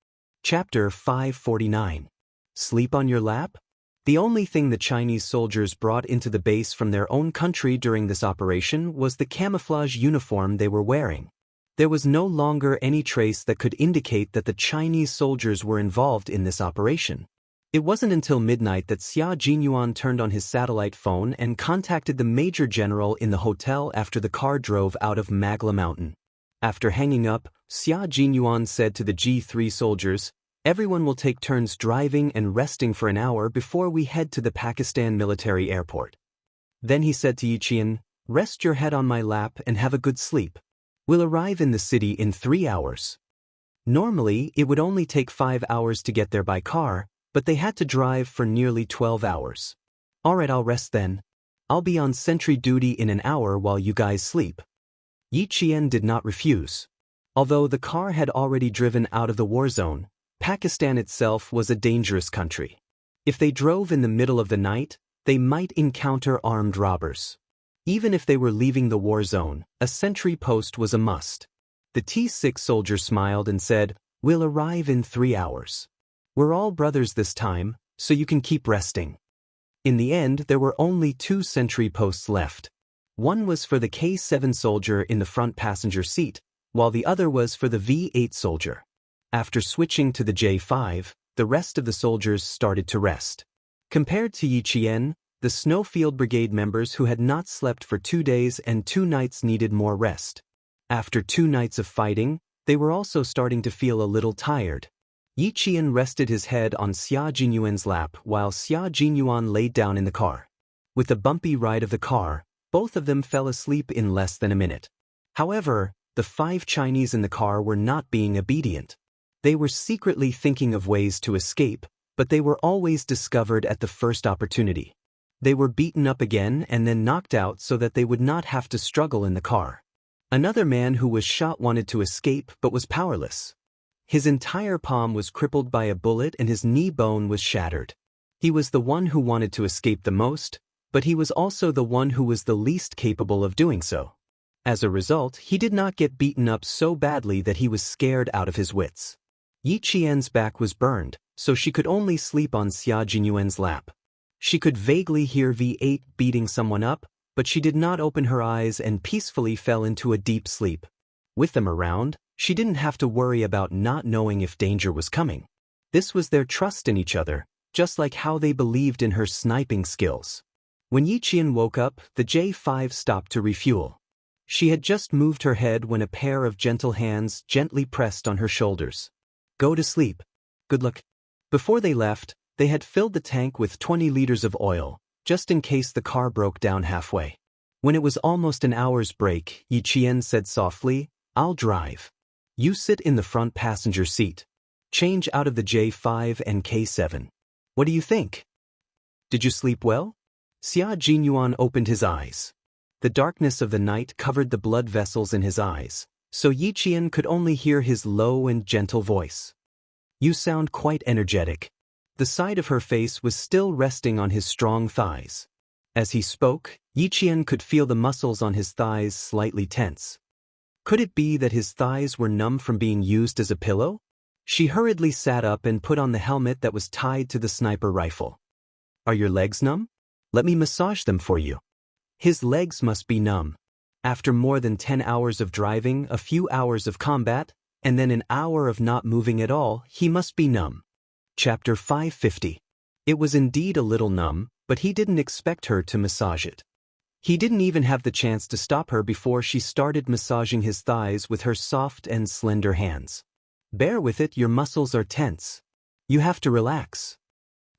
Chapter 549. Sleep on your lap? The only thing the Chinese soldiers brought into the base from their own country during this operation was the camouflage uniform they were wearing. There was no longer any trace that could indicate that the Chinese soldiers were involved in this operation. It wasn't until midnight that Xia Jinyuan turned on his satellite phone and contacted the Major General in the hotel after the car drove out of Magla Mountain. After hanging up, Xia Jinyuan said to the G3 soldiers, "Everyone will take turns driving and resting for an hour before we head to the Pakistan military airport." Then he said to Yi Qian, "Rest your head on my lap and have a good sleep. We'll arrive in the city in 3 hours." Normally, it would only take 5 hours to get there by car, but they had to drive for nearly 12 hours. "Alright, I'll rest then. I'll be on sentry duty in an hour while you guys sleep." Yi Qian did not refuse. Although the car had already driven out of the war zone, Pakistan itself was a dangerous country. If they drove in the middle of the night, they might encounter armed robbers. Even if they were leaving the war zone, a sentry post was a must. The T6 soldier smiled and said, "We'll arrive in 3 hours. We're all brothers this time, so you can keep resting." In the end, there were only 2 sentry posts left. One was for the K7 soldier in the front passenger seat, while the other was for the V8 soldier. After switching to the J5, the rest of the soldiers started to rest. Compared to Yi Qian, the Snowfield Brigade members who had not slept for 2 days and 2 nights needed more rest. After 2 nights of fighting, they were also starting to feel a little tired. Yi Qian rested his head on Xia Jinyuan's lap while Xia Jinyuan laid down in the car. With the bumpy ride of the car, both of them fell asleep in less than a minute. However, the 5 Chinese in the car were not being obedient. They were secretly thinking of ways to escape, but they were always discovered at the first opportunity. They were beaten up again and then knocked out so that they would not have to struggle in the car. Another man who was shot wanted to escape but was powerless. His entire palm was crippled by a bullet and his knee bone was shattered. He was the one who wanted to escape the most, but he was also the one who was the least capable of doing so. As a result, he did not get beaten up so badly that he was scared out of his wits. Yi Qian's back was burned, so she could only sleep on Xia Jinyuan's lap. She could vaguely hear V8 beating someone up, but she did not open her eyes and peacefully fell into a deep sleep. With them around, she didn't have to worry about not knowing if danger was coming. This was their trust in each other, just like how they believed in her sniping skills. When Yi Qian woke up, the J5 stopped to refuel. She had just moved her head when a pair of gentle hands gently pressed on her shoulders. "Go to sleep. Good luck." Before they left, they had filled the tank with 20 liters of oil, just in case the car broke down halfway. When it was almost an hour's break, Yi Qian said softly, "I'll drive. You sit in the front passenger seat. Change out of the J5 and K7. What do you think? Did you sleep well?" Xia Jinyuan opened his eyes. The darkness of the night covered the blood vessels in his eyes, so Yi Qian could only hear his low and gentle voice. "You sound quite energetic." The side of her face was still resting on his strong thighs. As he spoke, Yi Qian could feel the muscles on his thighs slightly tense. Could it be that his thighs were numb from being used as a pillow? She hurriedly sat up and put on the helmet that was tied to the sniper rifle. "Are your legs numb? Let me massage them for you." His legs must be numb. After more than 10 hours of driving, a few hours of combat, and then an hour of not moving at all, he must be numb. Chapter 550. It was indeed a little numb, but he didn't expect her to massage it. He didn't even have the chance to stop her before she started massaging his thighs with her soft and slender hands. "Bear with it, your muscles are tense. You have to relax."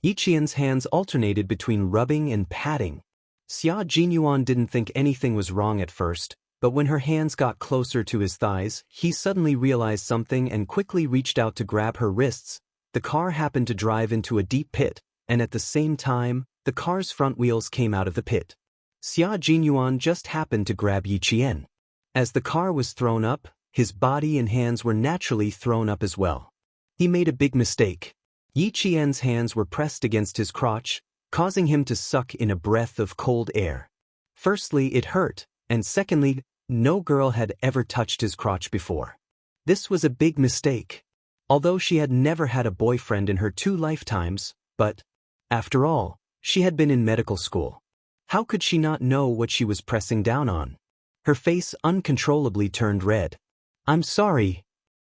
Yi Qian's hands alternated between rubbing and patting. Xia Jinyuan didn't think anything was wrong at first, but when her hands got closer to his thighs, he suddenly realized something and quickly reached out to grab her wrists. The car happened to drive into a deep pit, and at the same time, the car's front wheels came out of the pit. Xia Jinyuan just happened to grab Yi Qian. As the car was thrown up, his body and hands were naturally thrown up as well. He made a big mistake. Yi Qian's hands were pressed against his crotch, causing him to suck in a breath of cold air. Firstly, it hurt, and secondly, no girl had ever touched his crotch before. This was a big mistake. Although she had never had a boyfriend in her 2 lifetimes, but, after all, she had been in medical school. How could she not know what she was pressing down on? Her face uncontrollably turned red. "I'm sorry."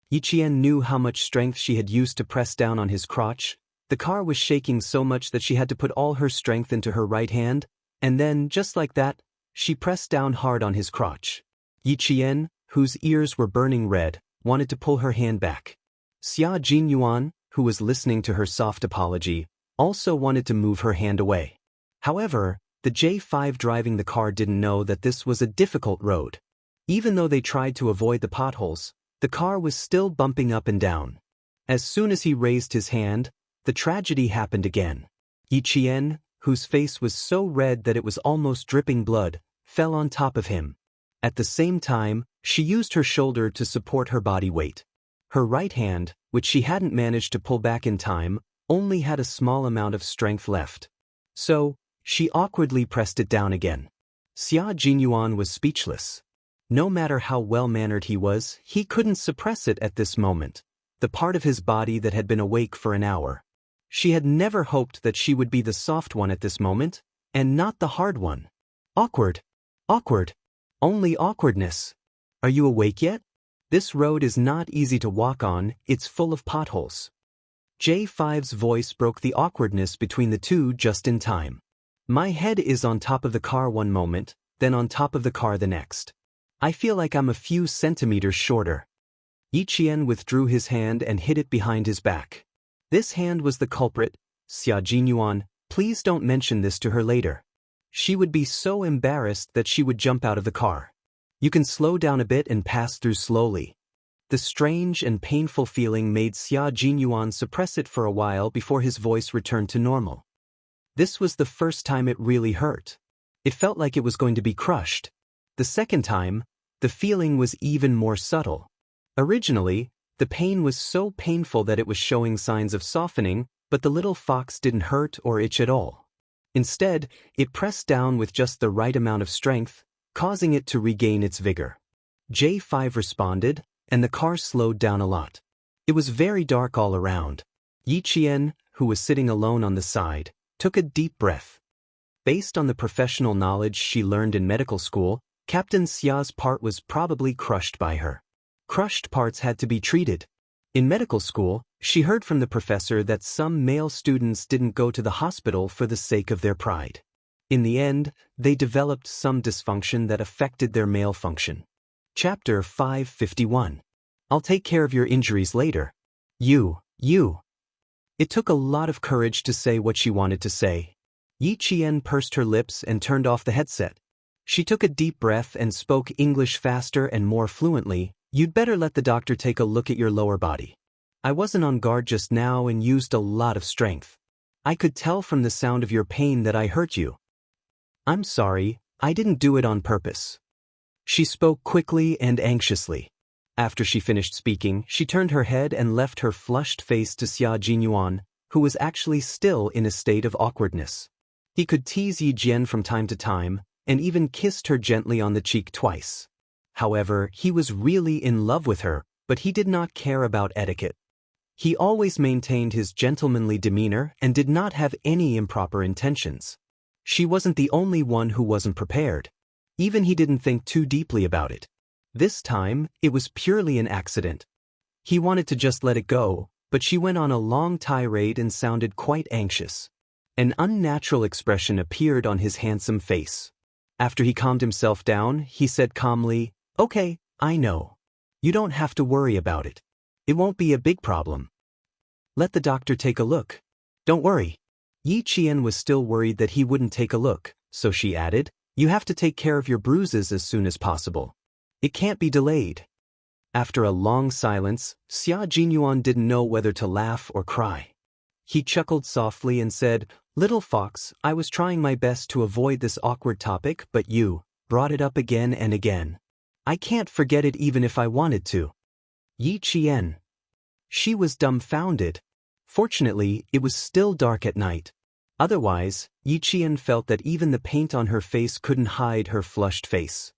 Yi Qian knew how much strength she had used to press down on his crotch. The car was shaking so much that she had to put all her strength into her right hand, and then, just like that, she pressed down hard on his crotch. Yi Qian, whose ears were burning red, wanted to pull her hand back. Xia Jinyuan, who was listening to her soft apology, also wanted to move her hand away. However, the J5 driving the car didn't know that this was a difficult road. Even though they tried to avoid the potholes, the car was still bumping up and down. As soon as he raised his hand, the tragedy happened again. Yi Qian, whose face was so red that it was almost dripping blood, fell on top of him. At the same time, she used her shoulder to support her body weight. Her right hand, which she hadn't managed to pull back in time, only had a small amount of strength left. So, she awkwardly pressed it down again. Xia Jinyuan was speechless. No matter how well-mannered he was, he couldn't suppress it at this moment, the part of his body that had been awake for an hour. She had never hoped that she would be the soft one at this moment, and not the hard one. Awkward. Awkward. Only awkwardness. Are you awake yet? This road is not easy to walk on, it's full of potholes. J5's voice broke the awkwardness between the two just in time. My head is on top of the car one moment, then on top of the car the next. I feel like I'm a few centimeters shorter. Yi Qian withdrew his hand and hid it behind his back. This hand was the culprit. Xia Jinyuan, please don't mention this to her later. She would be so embarrassed that she would jump out of the car. You can slow down a bit and pass through slowly. The strange and painful feeling made Xia Jinyuan suppress it for a while before his voice returned to normal. This was the first time it really hurt. It felt like it was going to be crushed. The second time, the feeling was even more subtle. Originally, the pain was so painful that it was showing signs of softening, but the little fox didn't hurt or itch at all. Instead, it pressed down with just the right amount of strength, causing it to regain its vigor. J5 responded, and the car slowed down a lot. It was very dark all around. Yi Qian, who was sitting alone on the side, took a deep breath. Based on the professional knowledge she learned in medical school, Captain Xia's part was probably crushed by her. Crushed parts had to be treated. In medical school, she heard from the professor that some male students didn't go to the hospital for the sake of their pride. In the end, they developed some dysfunction that affected their male function. Chapter 551. I'll take care of your injuries later. You. It took a lot of courage to say what she wanted to say. Yi Qian pursed her lips and turned off the headset. She took a deep breath and spoke English faster and more fluently. You'd better let the doctor take a look at your lower body. I wasn't on guard just now and used a lot of strength. I could tell from the sound of your pain that I hurt you. I'm sorry, I didn't do it on purpose. She spoke quickly and anxiously. After she finished speaking, she turned her head and left her flushed face to Xia Jinyuan, who was actually still in a state of awkwardness. He could tease Yi Jian from time to time, and even kissed her gently on the cheek twice. However, he was really in love with her, but he did not care about etiquette. He always maintained his gentlemanly demeanor and did not have any improper intentions. She wasn't the only one who wasn't prepared. Even he didn't think too deeply about it. This time, it was purely an accident. He wanted to just let it go, but she went on a long tirade and sounded quite anxious. An unnatural expression appeared on his handsome face. After he calmed himself down, he said calmly, "Okay, I know. You don't have to worry about it. It won't be a big problem. Let the doctor take a look. Don't worry." Yi Qian was still worried that he wouldn't take a look, so she added, "You have to take care of your bruises as soon as possible. It can't be delayed." After a long silence, Xia Jinyuan didn't know whether to laugh or cry. He chuckled softly and said, Little Fox, I was trying my best to avoid this awkward topic, but you brought it up again and again. I can't forget it even if I wanted to. Yi Qian. She was dumbfounded. Fortunately, it was still dark at night. Otherwise, Yi Qian felt that even the paint on her face couldn't hide her flushed face.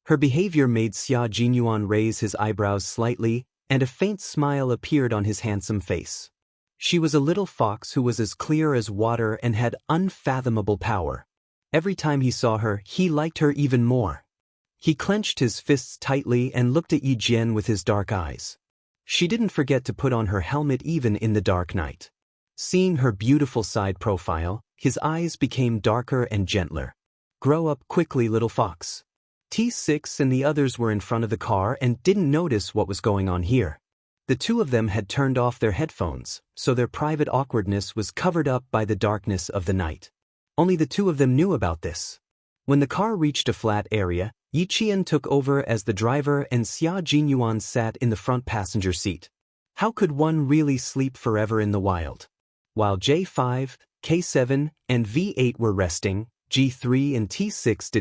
Her behavior made Xia Jinyuan raise his eyebrows slightly, and a faint smile appeared on his handsome face. She was a little fox who was as clear as water and had unfathomable power. Every time he saw her, he liked her even more. He clenched his fists tightly and looked at Yi Jian with his dark eyes. She didn't forget to put on her helmet even in the dark night. Seeing her beautiful side profile, his eyes became darker and gentler. Grow up quickly, little fox. T6 and the others were in front of the car and didn't notice what was going on here. The two of them had turned off their headphones, so their private awkwardness was covered up by the darkness of the night. Only the two of them knew about this. When the car reached a flat area, Yi Qian took over as the driver and Xia Jinyuan sat in the front passenger seat. How could one really sleep forever in the wild? While J5, K7, and V8 were resting, G3 and T6 didn't